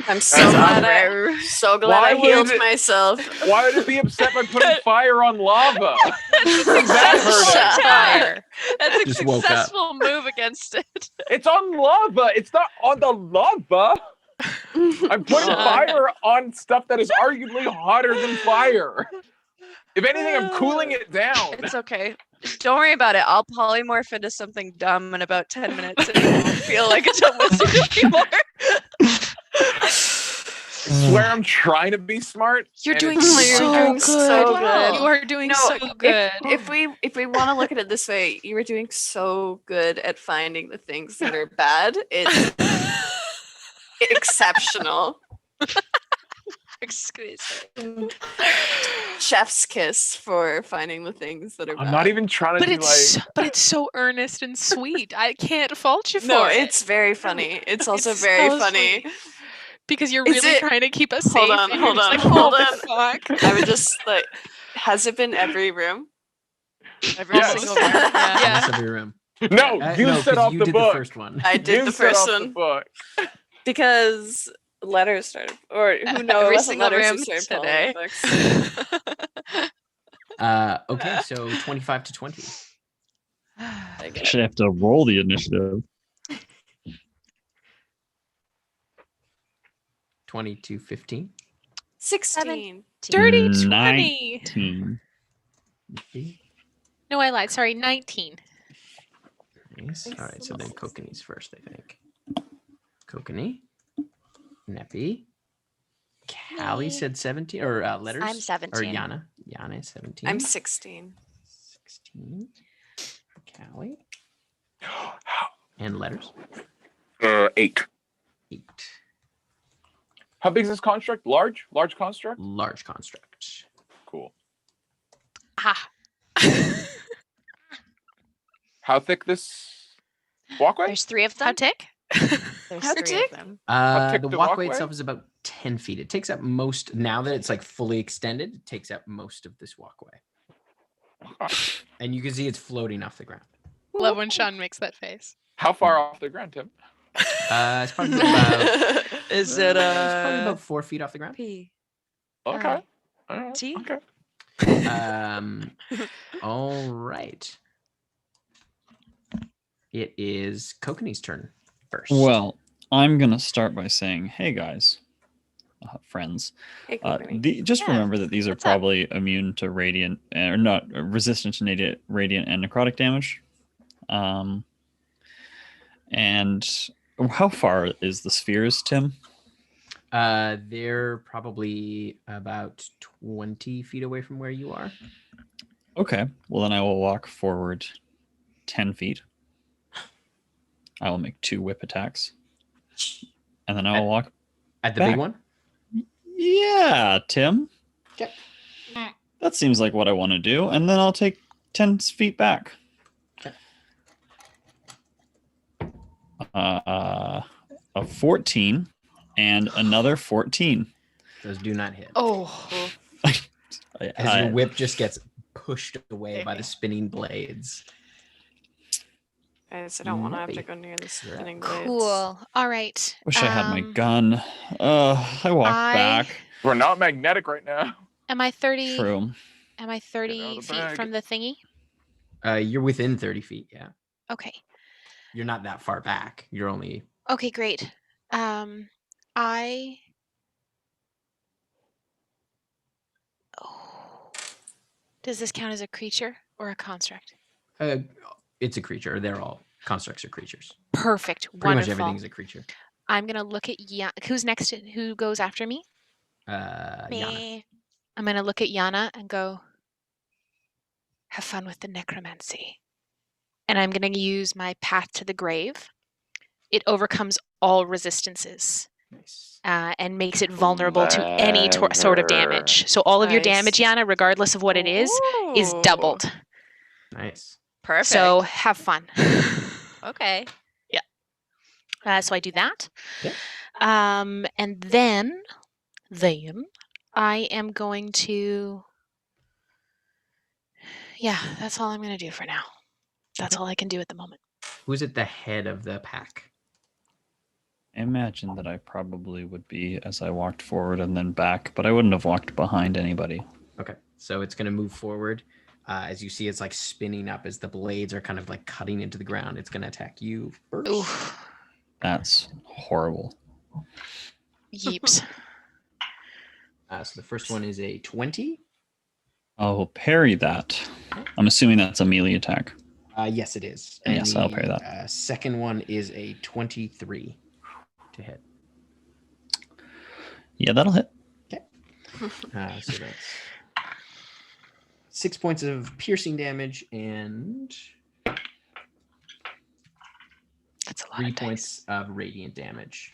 Speaker 2: I'm so
Speaker 4: That's
Speaker 2: glad.
Speaker 10: rare.
Speaker 2: So glad
Speaker 4: Why
Speaker 2: I healed
Speaker 4: would it-
Speaker 2: myself.
Speaker 4: Why would it be upset by putting fire on lava?
Speaker 2: Shut
Speaker 10: Fire. That's a
Speaker 5: Just woke up.
Speaker 10: successful move against it.
Speaker 4: It's on lava. It's not on the lava. I'm putting fire on stuff that is arguably hotter than fire. If anything, I'm cooling it down.
Speaker 10: It's okay. Don't worry about it. I'll polymorph into something dumb in about 10 minutes and you won't feel like it's almost anymore.
Speaker 4: I swear I'm trying to be smart.
Speaker 1: You're
Speaker 4: and
Speaker 1: doing
Speaker 4: it's-
Speaker 1: so
Speaker 2: doing
Speaker 1: good.
Speaker 2: so good.
Speaker 1: You are doing
Speaker 2: No,
Speaker 1: so good.
Speaker 2: If we want to look at it this way, you were doing so good at finding the things that are bad. It's exceptional.
Speaker 10: Exquisite.
Speaker 2: Chef's kiss for finding the things that are bad.
Speaker 4: I'm not even trying to
Speaker 1: But
Speaker 4: be
Speaker 1: it's so earnest and sweet. I can't fault you for
Speaker 2: No,
Speaker 1: it.
Speaker 2: it's very funny. It's also
Speaker 1: It's
Speaker 2: very
Speaker 1: so
Speaker 2: funny.
Speaker 1: Because you're
Speaker 2: Is
Speaker 1: really
Speaker 2: it-
Speaker 1: trying to keep us
Speaker 2: Hold
Speaker 1: safe.
Speaker 2: on,
Speaker 1: and you're
Speaker 2: hold
Speaker 1: just
Speaker 2: on,
Speaker 1: like,
Speaker 2: hold
Speaker 1: "Oh,
Speaker 2: on."
Speaker 1: fuck.
Speaker 2: I would just like, has it been every room?
Speaker 10: Every
Speaker 4: Yes.
Speaker 10: single room. Yeah.
Speaker 5: Yes, every room.
Speaker 4: No, you
Speaker 5: no,
Speaker 4: set
Speaker 5: 'cause
Speaker 4: off
Speaker 5: you
Speaker 4: the
Speaker 5: did
Speaker 4: book.
Speaker 5: the first one.
Speaker 2: I did
Speaker 4: You
Speaker 2: the
Speaker 4: set
Speaker 2: first
Speaker 4: off the
Speaker 2: one
Speaker 4: book.
Speaker 2: because letters started, or who knows?
Speaker 10: Every
Speaker 2: It wasn't
Speaker 10: single
Speaker 2: letters who
Speaker 10: room
Speaker 2: started
Speaker 10: today.
Speaker 2: pulling the books.
Speaker 5: Okay, so 25 to 20.
Speaker 2: I get
Speaker 3: Actually, I have to roll the initiative.
Speaker 5: 20 to 15.
Speaker 2: 16.
Speaker 1: Dirty 20.
Speaker 3: 19.
Speaker 1: No, I lied. Sorry, 19.
Speaker 5: Nice. All right, so then Kokanee's first, I think. Kokanee. Neppy. Callie said 17, or letters?
Speaker 8: I'm
Speaker 5: Or
Speaker 8: 17.
Speaker 5: Yana. Yana is 17.
Speaker 2: I'm 16.
Speaker 5: 16. Callie. And letters?
Speaker 4: 8.
Speaker 5: 8.
Speaker 4: How big is this construct? Large? Large construct?
Speaker 5: Large construct.
Speaker 4: Cool.
Speaker 1: Ah.
Speaker 4: How thick this walkway?
Speaker 8: There's 3 of
Speaker 1: How
Speaker 8: them.
Speaker 1: tick?
Speaker 8: There's
Speaker 2: How
Speaker 8: 3
Speaker 2: tick?
Speaker 8: of them.
Speaker 5: The
Speaker 4: thick the
Speaker 5: walkway
Speaker 4: walkway?
Speaker 5: itself is about 10 feet. It takes up most, now that it's like fully extended, it takes up most of this walkway. And you can see it's floating off the ground.
Speaker 1: Love when Sean makes that face.
Speaker 4: How far off the ground, Tim?
Speaker 5: It's probably about,
Speaker 10: Is it
Speaker 5: it's probably about 4 feet off the ground.
Speaker 10: P?
Speaker 4: Okay. Alright,
Speaker 10: T?
Speaker 4: Okay.
Speaker 5: All right. It is Kokanee's turn first.
Speaker 3: Well, I'm going to start by saying, hey, guys, friends,
Speaker 2: Hey, Kokanee.
Speaker 3: just
Speaker 8: Yeah,
Speaker 3: remember that these are
Speaker 8: what's up?
Speaker 3: probably immune to radiant, or not resistant to radiant and necrotic damage. And how far is the spheres, Tim?
Speaker 5: They're probably about 20 feet away from where you are.
Speaker 3: Okay. Well, then I will walk forward 10 feet. I will make 2 whip attacks. And then I will walk.
Speaker 5: At the
Speaker 3: Back.
Speaker 5: big one?
Speaker 3: Yeah, Tim.
Speaker 5: Okay.
Speaker 3: That seems like what I want to do. And then I'll take 10 feet back.
Speaker 5: Okay.
Speaker 3: A 14 and another 14.
Speaker 5: Those do not hit.
Speaker 1: Oh.
Speaker 5: As your whip just gets pushed away by the spinning blades.
Speaker 2: Guys, I don't want to have to
Speaker 5: Maybe.
Speaker 2: go near the
Speaker 5: You're up.
Speaker 2: spinning blades.
Speaker 1: Cool. All right.
Speaker 3: Wish I had my gun. I walked back.
Speaker 4: We're not magnetic right now.
Speaker 1: Am I 30?
Speaker 3: True.
Speaker 1: Am I
Speaker 4: Get
Speaker 1: 30
Speaker 4: out of the
Speaker 1: feet
Speaker 4: bag.
Speaker 1: from the thingy?
Speaker 5: You're within 30 feet, yeah.
Speaker 1: Okay.
Speaker 5: You're not that far back. You're only
Speaker 1: Okay, great. I. Oh. Does this count as a creature or a construct?
Speaker 5: it's a creature. They're all constructs are creatures.
Speaker 1: Perfect.
Speaker 5: Pretty
Speaker 1: Wonderful.
Speaker 5: much everything's a creature.
Speaker 1: I'm gonna look at who's next. Who goes after me?
Speaker 5: Yana.
Speaker 8: Me.
Speaker 1: I'm gonna look at Yana and go. Have fun with the necromancy. And I'm gonna use my path to the grave. It overcomes all resistances.
Speaker 5: Nice.
Speaker 1: And makes it vulnerable to any sort of damage. So all of your damage,
Speaker 2: Nice.
Speaker 1: Yana, regardless of what it is
Speaker 10: Ooh.
Speaker 1: doubled.
Speaker 5: Nice.
Speaker 10: Perfect.
Speaker 1: So have fun.
Speaker 8: Okay.
Speaker 1: So I do that.
Speaker 5: Okay.
Speaker 1: And then I am going to. Yeah, that's all I'm going to do for now. That's all I can do at the moment.
Speaker 5: Who's at the head of the pack?
Speaker 3: I imagine that I probably would be as I walked forward and then back, but I wouldn't have walked behind anybody.
Speaker 5: Okay. So it's going to move forward. As you see, it's like spinning up as the blades are kind of like cutting into the ground. It's going to attack you first.
Speaker 1: Oof.
Speaker 3: That's horrible.
Speaker 1: Yeeps.
Speaker 5: So the first one is a 20.
Speaker 3: I'll parry that. I'm assuming that's a melee attack.
Speaker 5: Yes, it is.
Speaker 3: Yes, I'll parry that.
Speaker 5: Second one is a 23 to hit.
Speaker 3: Yeah, that'll hit.
Speaker 5: So that's 6 points of piercing damage and
Speaker 1: That's a lot
Speaker 5: 3
Speaker 1: of dice.
Speaker 5: points of radiant damage.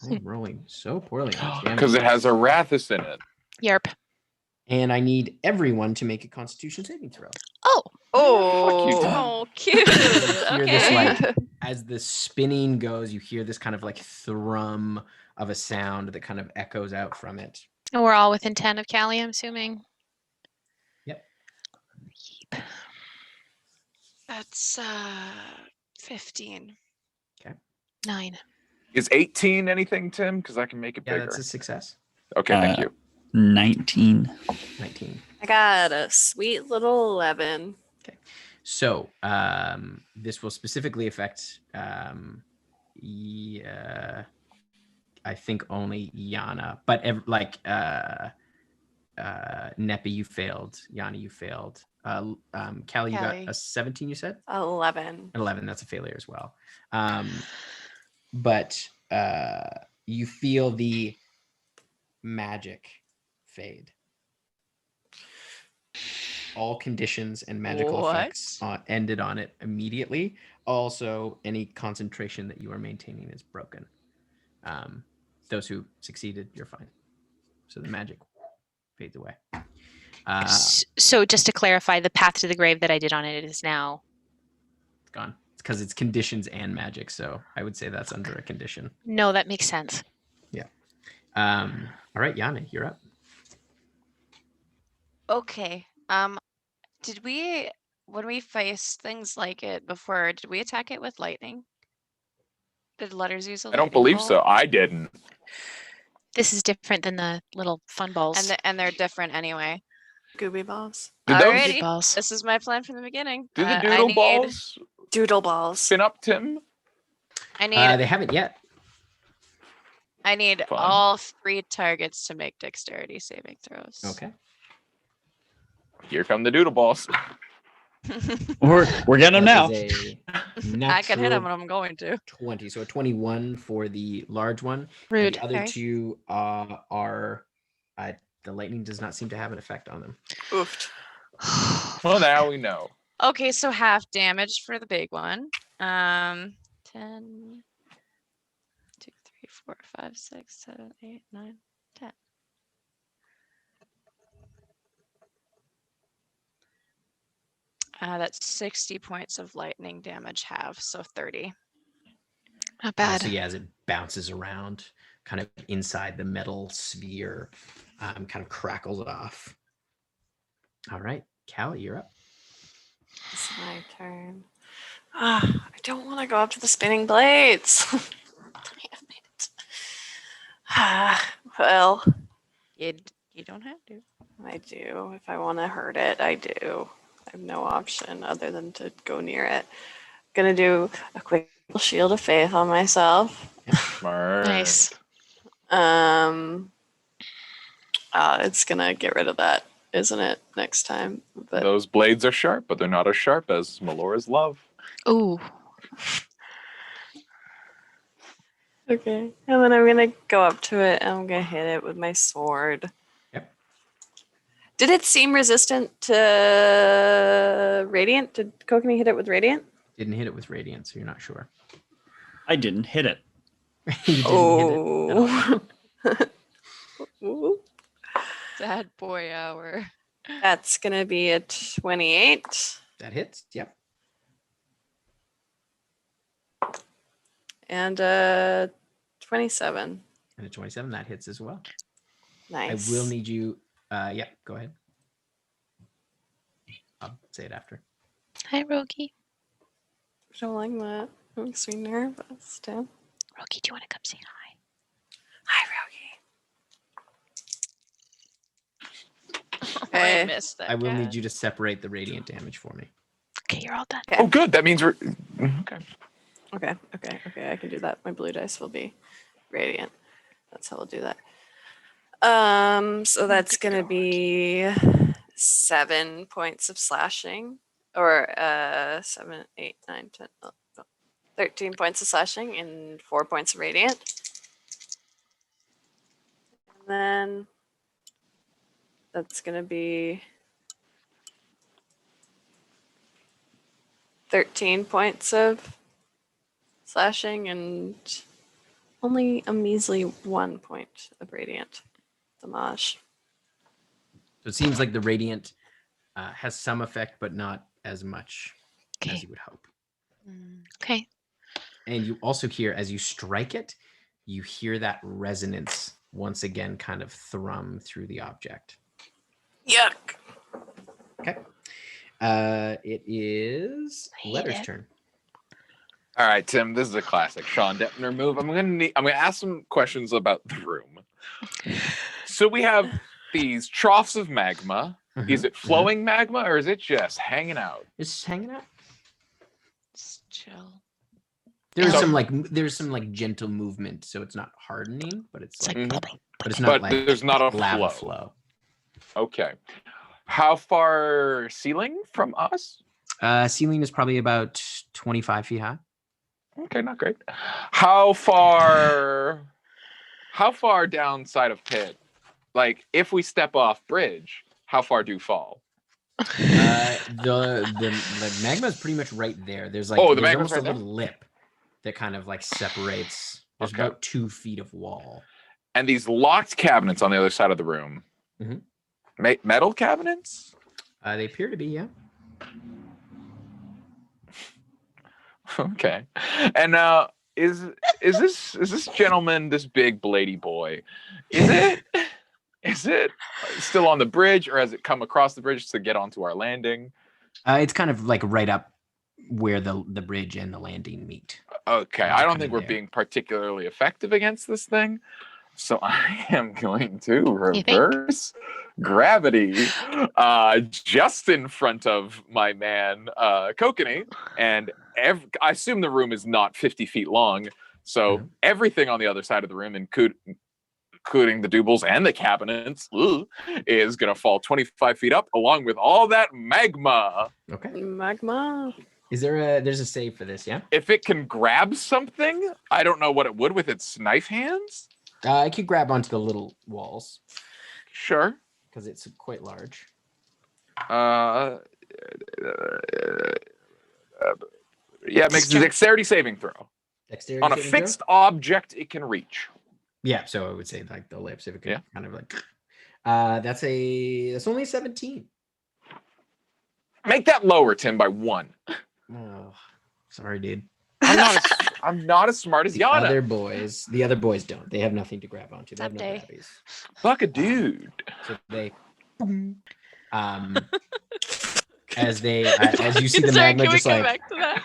Speaker 5: I'm rolling so poorly on this damage.
Speaker 4: Because it has a Rathus in it.
Speaker 1: Yerp.
Speaker 5: And I need everyone to make a Constitution saving throw.
Speaker 1: Oh.
Speaker 10: Oh, cute.
Speaker 5: You hear this
Speaker 10: Okay.
Speaker 5: like as the spinning goes, you hear this kind of like thrum of a sound that kind of echoes out from it.
Speaker 1: And we're all within 10 of Callie, I'm assuming.
Speaker 5: Yep.
Speaker 10: That's 15.
Speaker 1: 9.
Speaker 4: Is 18 anything, Tim? Because I can make it
Speaker 5: Yeah,
Speaker 4: bigger.
Speaker 5: that's a success.
Speaker 4: Okay, thank you.
Speaker 3: 19.
Speaker 5: 19.
Speaker 2: I got a sweet little 11.
Speaker 5: So this will specifically affect, I think only Yana, but Neppy, you failed. Yana, you failed. Callie, you got
Speaker 10: Callie.
Speaker 5: a 17, you said?
Speaker 2: 11.
Speaker 5: An 11, that's a failure as well. But you feel the magic fade. All conditions and magical effects ended on it immediately. Also, any concentration that you are maintaining is broken. Those who succeeded, you're fine. So the magic fades away.
Speaker 1: So just to clarify, the path to the grave that I did on it is now
Speaker 5: It's gone. It's because it's conditions and magic. So I would say that's under a condition.
Speaker 1: No, that makes sense.
Speaker 5: Yeah. All right, Yana, you're up.
Speaker 10: Okay. Did we, when we faced things like it before, did we attack it with lightning? Did letters use a
Speaker 4: I don't
Speaker 10: lightning
Speaker 4: believe
Speaker 10: bolt?
Speaker 4: so. I didn't.
Speaker 1: This is different than the little fun balls.
Speaker 10: And they're different anyway.
Speaker 2: Gooby balls.
Speaker 4: Did those
Speaker 10: Alrighty.
Speaker 1: balls.
Speaker 10: This is my plan from the beginning.
Speaker 4: do the
Speaker 10: I
Speaker 4: doodle
Speaker 10: need-
Speaker 4: balls
Speaker 2: Doodle balls.
Speaker 4: spin up, Tim?
Speaker 10: I need
Speaker 5: They haven't yet.
Speaker 4: Fun.
Speaker 10: all 3 targets to make dexterity saving throws.
Speaker 5: Okay.
Speaker 4: Here come the doodle balls.
Speaker 3: We're getting them now.
Speaker 5: That is a
Speaker 10: I can hit
Speaker 5: natural
Speaker 10: him and I'm going to.
Speaker 5: 20. So a 21 for the large one. And
Speaker 1: Rude.
Speaker 5: the other
Speaker 10: Okay.
Speaker 5: two are the lightning does not seem to have an effect on them.
Speaker 2: Oofed.
Speaker 4: Well, now we know.
Speaker 10: Okay, so half damage for the big one. 10, 2, 3, 4, 5, 6, 7, 8, 9, 10. That's 60 points of lightning damage half, so 30.
Speaker 1: Not bad.
Speaker 5: So yeah, as it bounces around, kind of inside the metal sphere, kind of crackles off. All right, Callie, you're up.
Speaker 2: It's my turn. I don't want to go up to the spinning blades. Damn it. Well,
Speaker 10: You don't have to.
Speaker 2: I do. If I want to hurt it, I do. I have no option other than to go near it. Gonna do a quick shield of faith on myself.
Speaker 4: Smart.
Speaker 1: Nice.
Speaker 2: It's gonna get rid of that, isn't it? Next time. But
Speaker 4: Those blades are sharp, but they're not as sharp as Melora's love.
Speaker 1: Ooh.
Speaker 2: okay. And then I'm gonna go up to it and I'm gonna hit it with my sword.
Speaker 5: Yep.
Speaker 2: Did it seem resistant to radiant? Did Kokanee hit it with radiant?
Speaker 5: Didn't hit it with radiant, so you're not sure.
Speaker 3: I didn't hit it.
Speaker 5: You didn't hit it at all.
Speaker 2: Ooh.
Speaker 10: Sad boy hour.
Speaker 2: That's gonna be a 28
Speaker 5: That hits. Yep.
Speaker 2: and a 27.
Speaker 5: And a 27, that hits as well.
Speaker 2: Nice.
Speaker 5: I will need you. Yeah, go ahead. I'll say it after.
Speaker 1: Hi, Rogi.
Speaker 2: I don't like that. It makes me nervous, Tim.
Speaker 1: Rogi, do you want to come say hi?
Speaker 2: Hi, Rogi.
Speaker 10: I
Speaker 2: Okay.
Speaker 10: missed that.
Speaker 5: I will
Speaker 10: guy.
Speaker 5: need you to separate the radiant damage for me.
Speaker 1: Okay, you're all done.
Speaker 4: Oh, good. That means we're okay.
Speaker 2: Okay. I can do that. My blue dice will be radiant. That's how we'll do that. So that's gonna be 7 points of slashing, or 7, 8, 9, 10, 13 points of slashing and 4 points of radiant. And then that's gonna be 13 points of slashing and only a measly 1 point of radiant damage.
Speaker 5: So it seems like the radiant has some effect, but not as much as
Speaker 1: Okay.
Speaker 5: you would hope.
Speaker 10: Mm.
Speaker 1: Okay.
Speaker 5: And you also hear, as you strike it, you hear that resonance once again kind of thrum through the object.
Speaker 2: Yuck.
Speaker 5: Okay. It is Letter's turn.
Speaker 4: All right, Tim, this is a classic Sean Deppner move. I'm gonna ask some questions about the room. So we have these troughs of magma. Is it flowing magma or is it just hanging out?
Speaker 5: It's just hanging out.
Speaker 8: Just chill.
Speaker 5: There's some like gentle movement, so it's not hardening, but it's like, but it's not
Speaker 4: But
Speaker 5: like
Speaker 4: there's not a
Speaker 5: lava
Speaker 4: flow. Okay. How far ceiling from us?
Speaker 5: Ceiling is probably about 25 feet high.
Speaker 4: Okay, not great. How far downside of pit? Like if we step off bridge, how far do you fall?
Speaker 5: The magma is pretty much right there. There's like
Speaker 4: the
Speaker 5: there's
Speaker 4: magma's
Speaker 5: almost
Speaker 4: right
Speaker 5: a
Speaker 4: there?
Speaker 5: little lip that kind of like separates. There's about 2 feet of wall.
Speaker 4: And these locked cabinets on the other sid of the room. Metal cabinets?
Speaker 5: They appear to be, yeah.
Speaker 4: Okay. And is this gentleman, this big blady boy, is it still on the bridge or has it come across the bridge to get onto our landing?
Speaker 5: It's kind of like right up where the bridge and the landing meet.
Speaker 4: Okay, I don't think we're being particularly effective against this thing. So I am going to reverse gravity just in front of my man, Kokanee. And I assume the room is not 50 feet long. So everything on the other side of the room, including the doubles and the cabinets, is going to fall 25 feet up along with all that magma.
Speaker 5: Okay.
Speaker 2: Magma.
Speaker 5: There's a save for this, yeah?
Speaker 4: If it can grab something, I don't know what it would with its knife hands.
Speaker 5: I could grab onto the little walls.
Speaker 4: Sure.
Speaker 5: Because it's quite large.
Speaker 4: Yeah, it makes a dexterity saving throw.
Speaker 5: Dexterity
Speaker 4: on a
Speaker 5: saving
Speaker 4: fixed
Speaker 5: throw?
Speaker 4: object it can reach.
Speaker 5: Yeah, so I would say like the lips, if it could kind of like that's only 17.
Speaker 4: Make that lower, Tim, by 1.
Speaker 5: Oh, sorry, dude.
Speaker 4: I'm not as smart as Yana.
Speaker 5: The other boys don't. They have nothing to grab onto. They have no
Speaker 8: Someday.
Speaker 5: grabbies.
Speaker 4: Fuck a dude.
Speaker 5: So they as you see the magma just like
Speaker 8: back to that?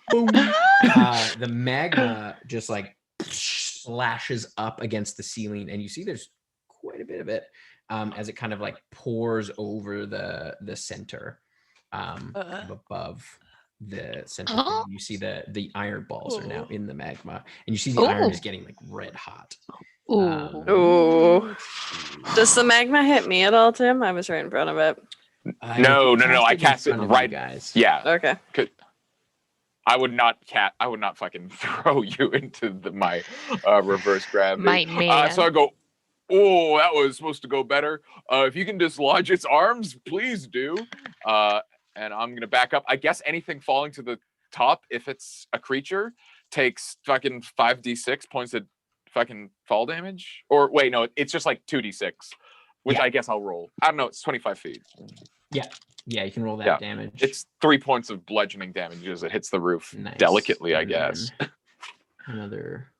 Speaker 5: boom. The magma just like slashes up against the ceiling, and you see there's quite a bit of it as it kind of like pours over the center above the center. You see the iron balls are now in the magma, and you see the iron is getting like red hot.
Speaker 2: Ooh. Does the magma hit me at all, Tim? I was right in front of it.
Speaker 4: No. I cast it right,
Speaker 5: guys.
Speaker 4: Yeah.
Speaker 2: Okay.
Speaker 4: I would not fucking throw you into my reverse gravity.
Speaker 1: My man.
Speaker 4: So I go, oh, that was supposed to go better. If you can dislodge its arms, please do. And I'm gonna back up. I guess anything falling to the top, if it's a creature, takes fucking 5d6 points of fucking fall damage. Or wait, no, it's just like 2d6, which I guess I'll roll. I don't know. It's 25 feet.
Speaker 5: Yeah, you can roll that damage.
Speaker 4: It's 3 points of bludgeoning damage as it hits the roof delicately, I guess.
Speaker 5: Another.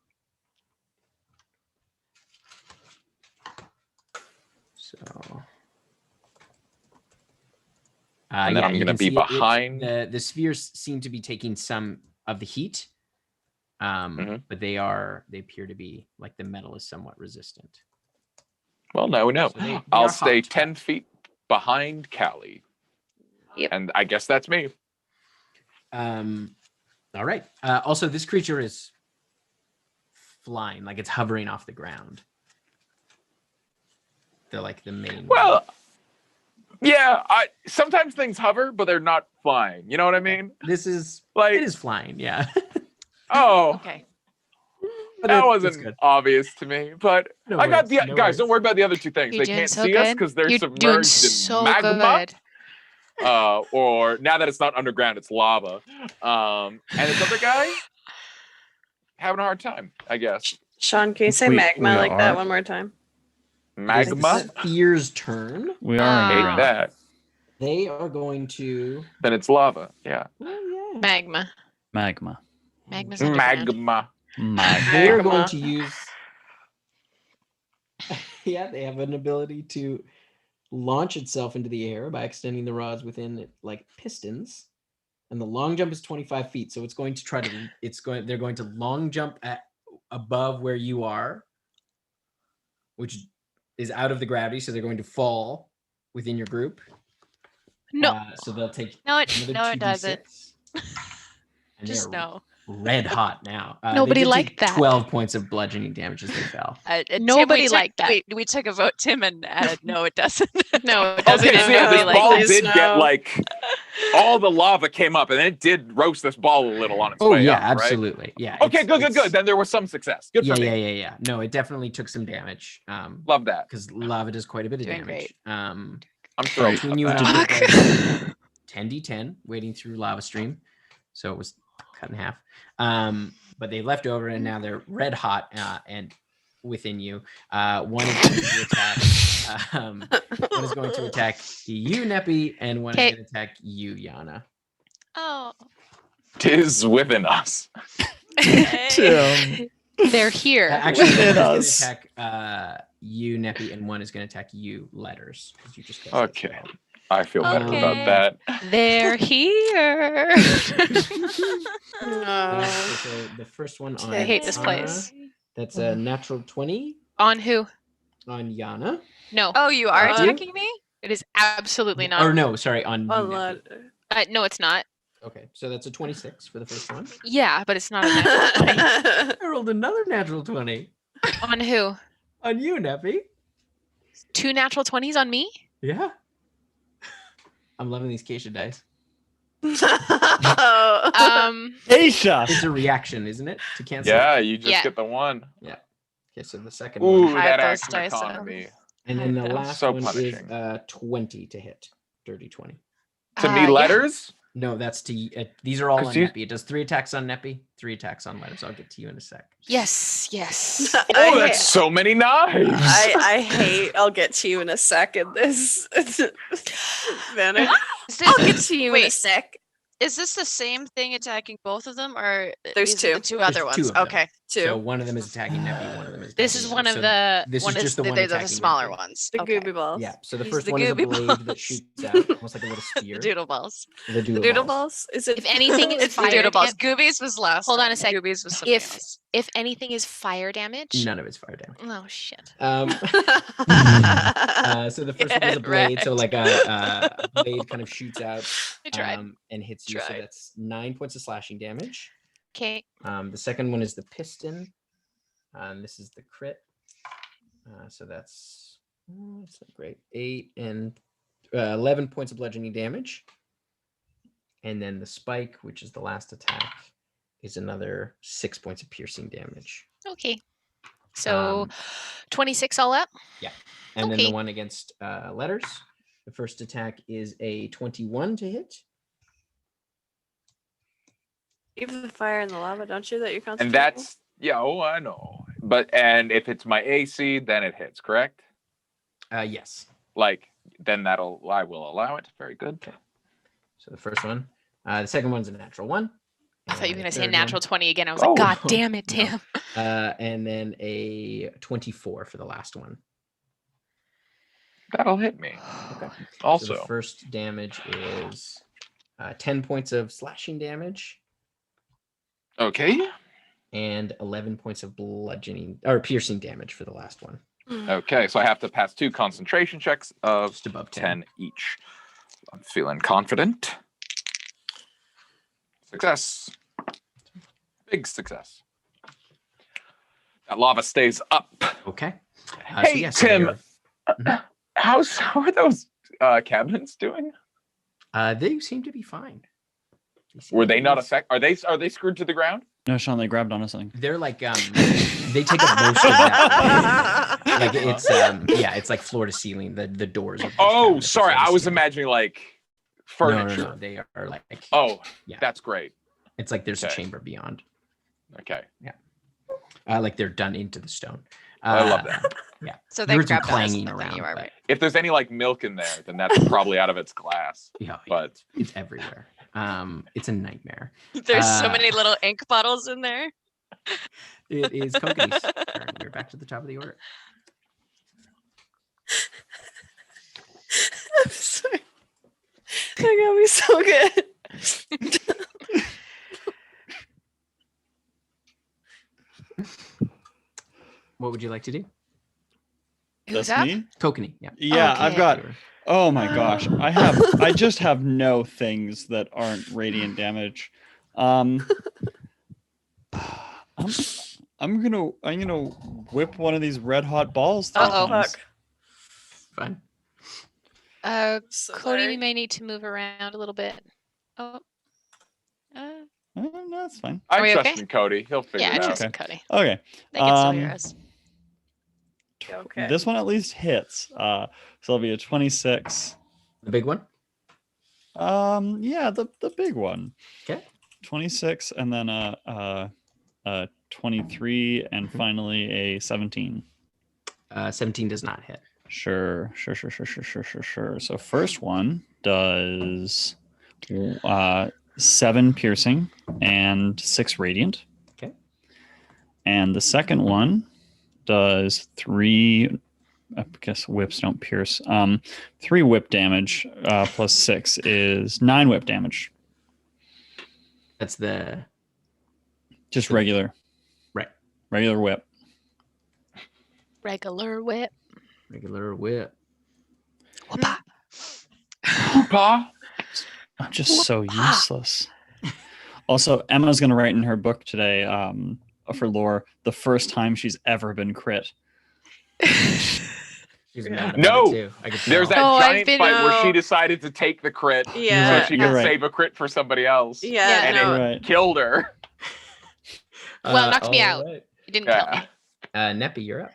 Speaker 5: So.
Speaker 4: And then I'm going to be behind.
Speaker 5: The spheres seem to be taking some of the heat, but they appear to be like the metal is somewhat resistant.
Speaker 4: Well, now we know.
Speaker 5: So
Speaker 4: I'll stay 10 feet behind Callie.
Speaker 2: Yep.
Speaker 4: And I guess that's me.
Speaker 5: All right. Also, this creature is flying, like it's hovering off the ground. They're like the main.
Speaker 4: Well, yeah. Sometimes things hover, but they're not flying. You know what I mean?
Speaker 5: This is
Speaker 4: like
Speaker 5: it is flying. Yeah.
Speaker 4: Oh.
Speaker 8: Okay.
Speaker 4: That wasn't obvious to me, but
Speaker 5: No
Speaker 4: I got
Speaker 5: worries,
Speaker 4: the
Speaker 5: no
Speaker 4: guys.
Speaker 5: worries.
Speaker 4: Don't worry about the other two things.
Speaker 1: You're
Speaker 4: They
Speaker 1: doing
Speaker 4: can't
Speaker 1: so
Speaker 4: see us
Speaker 1: good.
Speaker 4: because they're
Speaker 1: You're doing
Speaker 4: submerged
Speaker 1: so
Speaker 4: in magma.
Speaker 1: good.
Speaker 4: Or now that it's not underground, it's lava. And this other guy having a hard time, I guess.
Speaker 2: Sean, can you say magma like that one more time?
Speaker 4: Magma.
Speaker 5: Sphere's turn.
Speaker 3: We are
Speaker 4: Hate
Speaker 3: underground.
Speaker 4: that.
Speaker 5: They are going to.
Speaker 4: Then it's lava. Yeah.
Speaker 1: Magma.
Speaker 3: Magma.
Speaker 1: Magma's underground.
Speaker 4: Magma.
Speaker 3: My
Speaker 5: They're
Speaker 2: Magma.
Speaker 5: going to use. Yeah, they have an ability to launch itself into the air by extending the rods within it like pistons. And the long jump is 25 feet, so it's going to try to. They're going to long jump above where you are, which is out of the gravity, so they're going to fall within your group.
Speaker 1: No.
Speaker 5: So they'll take
Speaker 10: No, it
Speaker 5: another
Speaker 10: doesn't.
Speaker 5: 2d6. And
Speaker 10: Just
Speaker 5: they're
Speaker 10: no.
Speaker 5: red hot now.
Speaker 1: Nobody
Speaker 5: they did
Speaker 1: liked
Speaker 5: take
Speaker 1: that.
Speaker 5: 12 points of bludgeoning damage as they fell.
Speaker 10: Tim,
Speaker 1: Nobody liked that.
Speaker 10: We took a vote, Tim, and no, it doesn't.
Speaker 1: No, it doesn't.
Speaker 4: Okay, so yeah,
Speaker 1: Nobody
Speaker 4: this
Speaker 1: liked
Speaker 4: ball
Speaker 1: that.
Speaker 2: Please
Speaker 4: did get
Speaker 2: no.
Speaker 4: like all the lava came up, and then it did roast this ball a little on its
Speaker 5: Oh
Speaker 4: way
Speaker 5: yeah,
Speaker 4: up, right?
Speaker 5: absolutely. Yeah.
Speaker 4: Okay,
Speaker 5: it's-
Speaker 4: good. Then there was some success. Good for me.
Speaker 5: Yeah. No, it definitely took some damage.
Speaker 4: Love that.
Speaker 5: Because lava does quite a bit of
Speaker 10: Doing
Speaker 5: damage.
Speaker 4: I'm thrilled.
Speaker 5: Between you
Speaker 4: about
Speaker 5: and
Speaker 4: that.
Speaker 5: I, there's 10d10 wading through lava stream, so it was cut in half. But they left over, and now they're red hot and within you. One is going to attack. One is going to attack you, Neppy, and one is
Speaker 1: Okay.
Speaker 5: going to attack you, Yana.
Speaker 10: Oh.
Speaker 4: Tis within us.
Speaker 3: Tim.
Speaker 1: They're here.
Speaker 5: Actually, one
Speaker 3: Within
Speaker 5: is going
Speaker 3: us.
Speaker 5: to attack you, Neppy, and one is going to attack you, Letters. 'cause you just cast that
Speaker 4: Okay.
Speaker 5: spell.
Speaker 4: I feel better
Speaker 10: Okay.
Speaker 4: about that.
Speaker 1: They're here.
Speaker 2: No.
Speaker 5: So the first one on
Speaker 1: I hate this
Speaker 5: Yana,
Speaker 1: place.
Speaker 5: That's a natural 20
Speaker 1: On who?
Speaker 5: on Yana.
Speaker 1: No,
Speaker 10: Oh, you are
Speaker 2: Uh,
Speaker 10: attacking me?
Speaker 1: it is absolutely not.
Speaker 5: Or no, sorry, on you,
Speaker 2: Oh,
Speaker 5: Neppy.
Speaker 2: Lord.
Speaker 1: No, it's not.
Speaker 5: Okay, so that's a 26 for the first one.
Speaker 1: Yeah, but it's not a natural 20.
Speaker 5: I rolled another natural 20
Speaker 1: On who?
Speaker 5: on you, Neppy.
Speaker 1: 2 natural 20s on me?
Speaker 5: Yeah. I'm loving these Keisha dice.
Speaker 3: Aisha.
Speaker 5: It's a reaction, isn't it? To cancel.
Speaker 4: Yeah, you just
Speaker 1: Yeah.
Speaker 4: get the one.
Speaker 5: Okay, so the second
Speaker 4: Ooh,
Speaker 5: one.
Speaker 10: Hide
Speaker 4: that
Speaker 10: those
Speaker 4: action
Speaker 10: dice out.
Speaker 4: economy.
Speaker 5: And then the
Speaker 10: Hide them.
Speaker 5: last
Speaker 4: So
Speaker 5: one
Speaker 4: punishing.
Speaker 5: is 20 to hit. Dirty 20.
Speaker 4: To me,
Speaker 1: Yeah.
Speaker 4: letters.
Speaker 5: No, that's to these are all
Speaker 4: 'Cause
Speaker 5: on
Speaker 4: you-
Speaker 5: Neppy. It does 3 attacks on Neppy, 3 attacks on Letters. I'll get to you in a sec.
Speaker 1: Yes.
Speaker 4: Oh, that's so many knives.
Speaker 2: I hate. I'll get to you in a second. This. Vanna.
Speaker 10: Is
Speaker 2: I'll
Speaker 10: this,
Speaker 2: get to you in a
Speaker 10: wait.
Speaker 2: sec.
Speaker 10: is this the same thing attacking both of them, or
Speaker 2: There's
Speaker 10: these are the
Speaker 2: two.
Speaker 10: two other
Speaker 5: There's two
Speaker 10: ones?
Speaker 5: of them.
Speaker 10: Okay.
Speaker 2: Two.
Speaker 5: So one of them is attacking Neppy, one of them is
Speaker 1: This
Speaker 5: attacking
Speaker 1: is
Speaker 5: you.
Speaker 1: one of
Speaker 5: So
Speaker 1: the.
Speaker 5: This
Speaker 10: One
Speaker 5: is just the one
Speaker 10: they're the
Speaker 5: attacking
Speaker 10: smaller
Speaker 5: Neppy.
Speaker 10: ones.
Speaker 2: The
Speaker 10: Okay.
Speaker 2: gooby balls.
Speaker 5: Yeah. So the
Speaker 10: Use
Speaker 5: first
Speaker 10: the
Speaker 5: one is a
Speaker 10: gooby
Speaker 5: blade that
Speaker 10: balls.
Speaker 5: shoots out, almost like a little spear.
Speaker 10: The doodle balls.
Speaker 5: The
Speaker 2: The doodle balls. Is it?
Speaker 1: If anything is
Speaker 10: It's the
Speaker 1: fire
Speaker 10: doodle balls.
Speaker 1: dam-
Speaker 10: Goobies was last.
Speaker 1: Hold on
Speaker 10: time.
Speaker 1: a sec.
Speaker 10: Goobies was something
Speaker 1: If
Speaker 10: else.
Speaker 1: if anything is fire damage.
Speaker 5: None of it's fire damage.
Speaker 1: Oh shit.
Speaker 5: So the first one is a
Speaker 10: Get
Speaker 5: blade, so
Speaker 10: wrecked.
Speaker 5: like a blade kind of shoots out
Speaker 1: I tried.
Speaker 5: and hits you. So
Speaker 10: Tried.
Speaker 5: that's 9 points of slashing damage.
Speaker 1: Okay.
Speaker 5: The second one is the piston. And this is the crit. So that's not great. 8 and 11 points of bludgeoning damage. And then the spike, which is the last attack, is another 6 points of piercing damage.
Speaker 1: Okay. So
Speaker 5: Um,
Speaker 1: 26 all up.
Speaker 5: And then
Speaker 1: Okay.
Speaker 5: the one against Letters. The first attack is a 21 to hit.
Speaker 2: Even the fire and the lava, don't you? That you're concentrating.
Speaker 4: And that's I know. But and if it's my AC, then it hits, correct?
Speaker 5: Yes.
Speaker 4: Like then I will allow it. Very good.
Speaker 5: So the first one. The second one's a natural 1.
Speaker 1: I thought you were
Speaker 5: And
Speaker 1: going to
Speaker 5: the
Speaker 1: say
Speaker 5: third
Speaker 1: natural 20 again. I was
Speaker 4: Oh,
Speaker 1: like, God
Speaker 5: no,
Speaker 1: damn it,
Speaker 5: no.
Speaker 1: Tim.
Speaker 5: And then a 24 for the last one.
Speaker 4: That'll hit me.
Speaker 5: Okay. So
Speaker 4: Also,
Speaker 5: the first damage is 10 points of slashing damage
Speaker 4: okay.
Speaker 5: and 11 points of bludgeoning or piercing damage for the last one.
Speaker 4: Okay, so I have to pass 2 concentration checks of
Speaker 5: Just above
Speaker 4: 10 each. I'm feeling confident. Success. Big success. That lava stays up.
Speaker 5: Okay.
Speaker 4: Hey, Tim. How are those cabinets doing?
Speaker 5: They seem to be fine. seem
Speaker 4: Were
Speaker 5: to
Speaker 4: they
Speaker 5: be
Speaker 4: not
Speaker 5: s-
Speaker 4: affected? Are they screwed to the ground?
Speaker 3: No, Sean, they grabbed onto something.
Speaker 5: They're like they take up most of that. Like it's it's like floor to ceiling. The doors. Of these
Speaker 4: Oh,
Speaker 5: cabinets are
Speaker 4: sorry.
Speaker 5: floor to
Speaker 4: I was
Speaker 5: ceiling.
Speaker 4: imagining like
Speaker 5: No,
Speaker 4: furniture.
Speaker 5: no, they are like
Speaker 4: Oh,
Speaker 5: Yeah.
Speaker 4: that's great.
Speaker 5: it's like there's a
Speaker 4: Okay.
Speaker 5: chamber beyond.
Speaker 4: Okay.
Speaker 5: Like they're done into the stone.
Speaker 4: I love that.
Speaker 10: So they
Speaker 5: There was some
Speaker 10: grabbed on
Speaker 5: clanging
Speaker 10: something,
Speaker 5: around.
Speaker 10: You are
Speaker 5: but-
Speaker 10: right.
Speaker 4: If there's any like milk in there, then that's probably out of its glass.
Speaker 5: Yeah,
Speaker 4: But
Speaker 5: it's everywhere. It's a nightmare.
Speaker 10: There's so
Speaker 5: Uh,
Speaker 10: many little ink bottles in there.
Speaker 5: It is Koki's turn. You're back to the top of the order.
Speaker 2: I'm sorry. That got me so good.
Speaker 5: What would you like to do?
Speaker 1: Who's
Speaker 3: That's
Speaker 1: up?
Speaker 3: me.
Speaker 5: Kokini, yeah.
Speaker 3: Yeah, I've
Speaker 1: Okay.
Speaker 3: got. Oh my gosh, I just have no things that aren't radiant damage. I'm gonna whip one of these red hot balls. three
Speaker 1: Uh-oh.
Speaker 3: times.
Speaker 2: Fuck.
Speaker 5: Fine.
Speaker 2: So
Speaker 1: Cody,
Speaker 2: sorry.
Speaker 1: we may need to move around a little bit.
Speaker 6: Oh.
Speaker 3: No, that's fine.
Speaker 1: Are
Speaker 4: I
Speaker 1: we
Speaker 4: trust
Speaker 1: okay?
Speaker 4: in Cody. He'll figure
Speaker 1: Yeah, I
Speaker 4: it out.
Speaker 1: trust
Speaker 3: Okay.
Speaker 1: in Cody.
Speaker 3: Okay.
Speaker 6: They can still hear us.
Speaker 2: Okay.
Speaker 3: This one at least hits. So it'll be a 26.
Speaker 5: The big one?
Speaker 3: Yeah, the big one.
Speaker 5: Okay.
Speaker 3: 26, and then a 23, and finally a 17.
Speaker 5: 17 does not hit.
Speaker 3: Sure. So first one does 7 piercing and 6 radiant.
Speaker 5: Okay.
Speaker 3: And the second one does 3. I guess whips don't pierce. 3 whip damage plus 6 is 9 whip damage.
Speaker 5: That's the
Speaker 3: Just regular.
Speaker 5: Right.
Speaker 3: Regular whip.
Speaker 1: Regular whip.
Speaker 5: regular whip.
Speaker 1: Whoopah.
Speaker 4: Pa?
Speaker 3: I'm just so useless. Also, Emma's going to write in her book today for lore the first time she's ever been crit.
Speaker 5: She's mad about
Speaker 4: No!
Speaker 5: it too. I can
Speaker 4: There's that
Speaker 5: tell.
Speaker 1: Oh, I've
Speaker 4: giant
Speaker 1: been-
Speaker 4: fight where she
Speaker 2: No.
Speaker 4: decided to take the crit
Speaker 2: Yeah.
Speaker 4: so she
Speaker 3: You're
Speaker 4: could
Speaker 3: right.
Speaker 4: save a crit for somebody else.
Speaker 2: Yeah,
Speaker 4: And
Speaker 2: no.
Speaker 4: it
Speaker 3: Right.
Speaker 4: killed her.
Speaker 1: Well, knocked me out.
Speaker 5: alright.
Speaker 1: You didn't kill me.
Speaker 5: Neppy, you're up.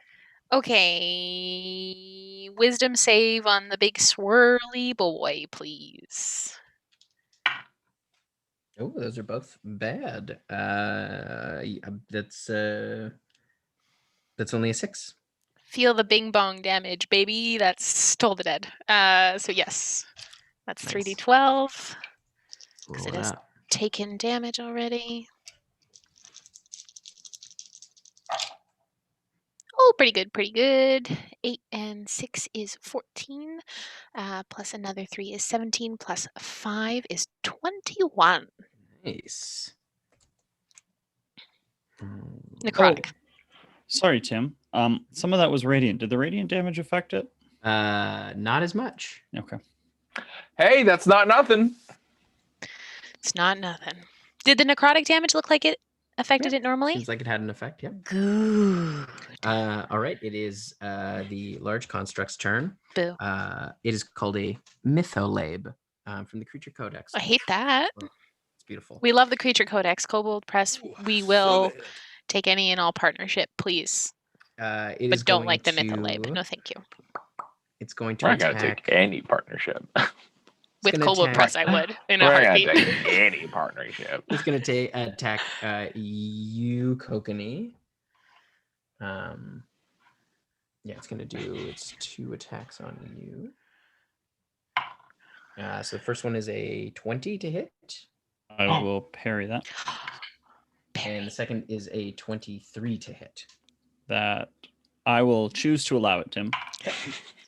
Speaker 1: Okay. Wisdom save on the big swirly boy, please.
Speaker 5: Oh, those are both bad. That's only a 6.
Speaker 1: Feel the bing bong damage, baby. That's Toll the Dead. So yes. That's
Speaker 5: Nice.
Speaker 1: 3d12.
Speaker 5: Roll
Speaker 1: it
Speaker 5: it
Speaker 1: is-
Speaker 5: up.
Speaker 1: Taken damage already. Oh, pretty good, pretty good. 8 and 6 is 14. Plus another 3 is 17. Plus 5 is 21.
Speaker 5: Nice.
Speaker 1: Necrotic.
Speaker 3: Sorry, Tim. Some of that was radiant. Did the radiant damage affect it?
Speaker 5: Not as much.
Speaker 3: Okay.
Speaker 4: Hey, that's not nothing.
Speaker 1: It's not nothing. Did the necrotic damage look like it affected it normally?
Speaker 5: Seems like it had an effect. Yeah.
Speaker 1: Good.
Speaker 5: All right. It is the large construct's turn.
Speaker 1: Boo.
Speaker 5: It is called a mytholabe from the Creature Codex.
Speaker 1: I hate that.
Speaker 5: It's beautiful.
Speaker 1: We love the Creature Codex. Kobold Press, we will take any and all partnership, please.
Speaker 5: It
Speaker 1: But
Speaker 5: is
Speaker 1: don't
Speaker 5: going
Speaker 1: like the
Speaker 5: to-
Speaker 1: Mytholabe. No, thank you.
Speaker 5: It's going to
Speaker 4: We're not going to
Speaker 5: attack.
Speaker 4: take any partnership.
Speaker 1: With
Speaker 5: gonna
Speaker 1: Kobold
Speaker 5: attack-
Speaker 1: Press, I would. In a
Speaker 4: We're not
Speaker 1: heartbeat.
Speaker 4: going to take any partnership.
Speaker 5: It's going to attack you, Kokani. Yeah, it's going to do its 2 attacks on you. So the first one is a 20 to hit,
Speaker 3: I will parry that.
Speaker 5: and the second is a 23 to hit.
Speaker 3: That I will choose to allow it, Tim.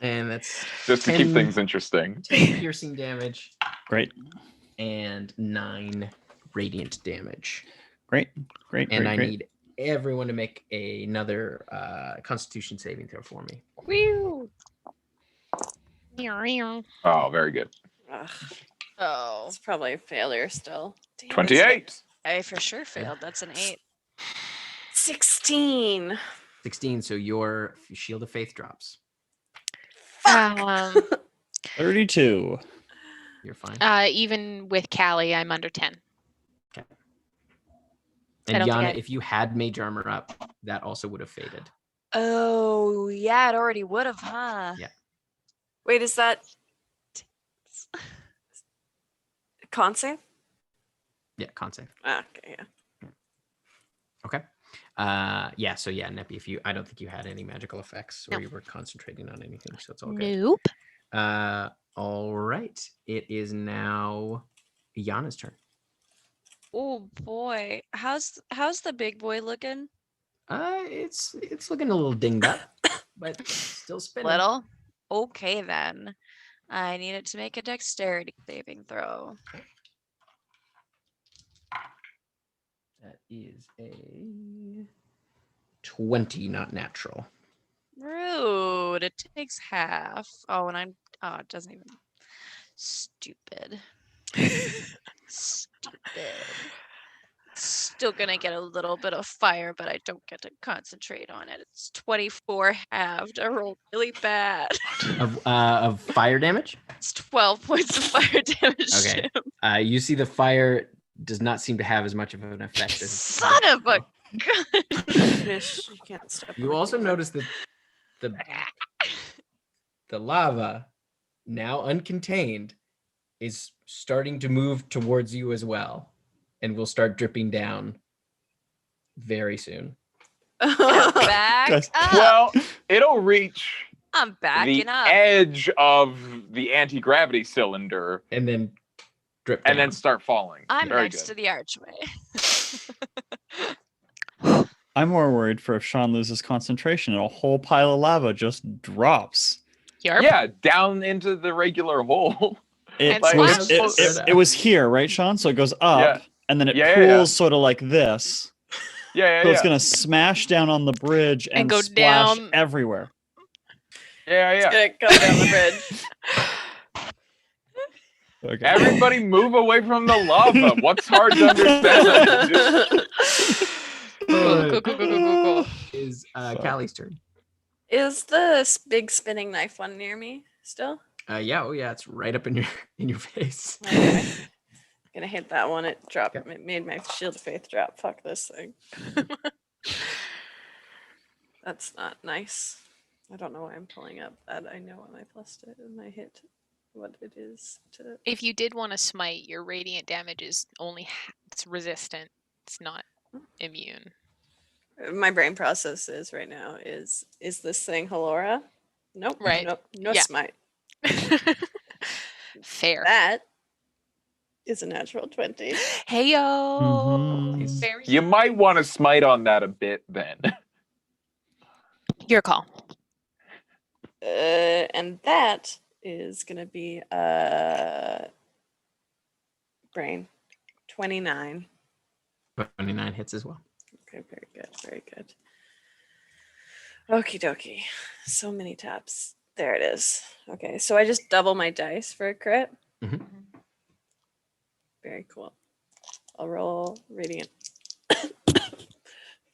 Speaker 5: And that's
Speaker 4: Just to keep
Speaker 5: 10
Speaker 4: things interesting.
Speaker 5: 10 piercing damage
Speaker 3: Great.
Speaker 5: and 9 radiant damage.
Speaker 3: Great.
Speaker 5: And I need everyone to make another Constitution saving throw for me.
Speaker 1: Whew.
Speaker 4: Oh, very good.
Speaker 2: Ugh,
Speaker 6: Oh.
Speaker 2: it's probably a failure still. Damn it.
Speaker 4: 28.
Speaker 6: I for sure failed. That's an 8.
Speaker 2: 16.
Speaker 5: 16, so your Shield of Faith drops.
Speaker 1: Um,
Speaker 3: 32.
Speaker 5: You're fine.
Speaker 1: even with Callie, I'm under 10. I
Speaker 5: And
Speaker 1: don't think
Speaker 5: Yana,
Speaker 1: I-
Speaker 5: if you had Mage Armor up, that also would have faded.
Speaker 6: Oh, yeah, it already would have, huh?
Speaker 5: Yeah.
Speaker 2: Wait, is that con save?
Speaker 5: Yeah, con save.
Speaker 2: Ah, okay, yeah.
Speaker 5: Okay. Yeah, so yeah, Neppy, I don't think you had any magical effects or
Speaker 1: No.
Speaker 5: you were concentrating on anything, so it's all good.
Speaker 1: Nope.
Speaker 5: All right. It is now Yana's turn.
Speaker 10: Oh boy. How's the big boy looking?
Speaker 5: It's looking a little dinged up, but still spinning.
Speaker 10: Little? Okay then. I need it to make a dexterity saving throw.
Speaker 5: That is a 20, not natural.
Speaker 10: Rude. It takes half. Oh, and it doesn't even. Stupid. Stupid. Still gonna get a little bit of fire, but I don't get to concentrate on it. It's 24 halved. I rolled really bad.
Speaker 5: Of fire damage?
Speaker 10: It's 12 points of fire damage.
Speaker 5: Okay.
Speaker 10: Jim.
Speaker 5: You see the fire does not seem to have as much of an effect as
Speaker 10: Son of a gun.
Speaker 2: Fish, you can't step
Speaker 5: you
Speaker 2: on
Speaker 5: also
Speaker 2: it.
Speaker 5: notice that the lava, now uncontained, is starting to move towards you as well, and will start dripping down very soon.
Speaker 10: Back
Speaker 3: Guys,
Speaker 10: up.
Speaker 4: Well, it'll reach
Speaker 10: I'm
Speaker 4: the
Speaker 10: backing up.
Speaker 4: edge of the anti-gravity cylinder
Speaker 5: And then drip down.
Speaker 4: and then start falling.
Speaker 10: I'm
Speaker 4: Very
Speaker 10: next
Speaker 4: good.
Speaker 10: to the archway.
Speaker 3: I'm more worried for if Sean loses concentration and a whole pile of lava just drops.
Speaker 1: Yarp.
Speaker 4: Yeah, down into the regular hole.
Speaker 3: It
Speaker 1: And
Speaker 3: was
Speaker 1: splashes.
Speaker 3: it was here, right, Sean? So it goes up
Speaker 4: Yeah.
Speaker 3: and then it
Speaker 4: Yeah,
Speaker 3: pools
Speaker 4: yeah, yeah.
Speaker 3: sort of like this.
Speaker 4: Yeah,
Speaker 3: So
Speaker 4: yeah,
Speaker 3: it's
Speaker 4: yeah.
Speaker 3: gonna smash down on the bridge and
Speaker 1: go
Speaker 3: splash
Speaker 1: down.
Speaker 3: everywhere.
Speaker 4: Yeah, yeah.
Speaker 2: It's gonna go down the bridge.
Speaker 3: Okay.
Speaker 4: Everybody move away from the lava. What's hard to understand?
Speaker 1: Go.
Speaker 5: Is
Speaker 3: Fuck.
Speaker 5: Callie's turn.
Speaker 2: Is the big spinning knife one near me still?
Speaker 5: Yeah, it's right up in your face.
Speaker 2: Okay. Gonna hit that one. It dropped.
Speaker 5: Okay.
Speaker 2: It made my shield of faith drop. Fuck this thing. That's not nice. I don't know why I'm pulling up that. I know when I plus it and I hit what it is to.
Speaker 1: If you did want to smite, your radiant damage is only it's resistant. It's not immune.
Speaker 2: My brain process is right now is this thing Halora? Nope.
Speaker 1: Right.
Speaker 2: Nope. No
Speaker 1: Yeah.
Speaker 2: smite.
Speaker 1: Fair.
Speaker 2: That is a natural 20.
Speaker 1: Hey yo.
Speaker 3: Mhm.
Speaker 1: Very
Speaker 4: You might want to smite on that a bit then.
Speaker 1: Your call.
Speaker 2: And that is gonna be brain 29.
Speaker 5: 29 hits as well.
Speaker 2: Okay, very good, very good. Okie dokie. So many taps. There it is. Okay, so I just double my dice for a crit.
Speaker 5: Mhm.
Speaker 2: Very cool. I'll roll radiant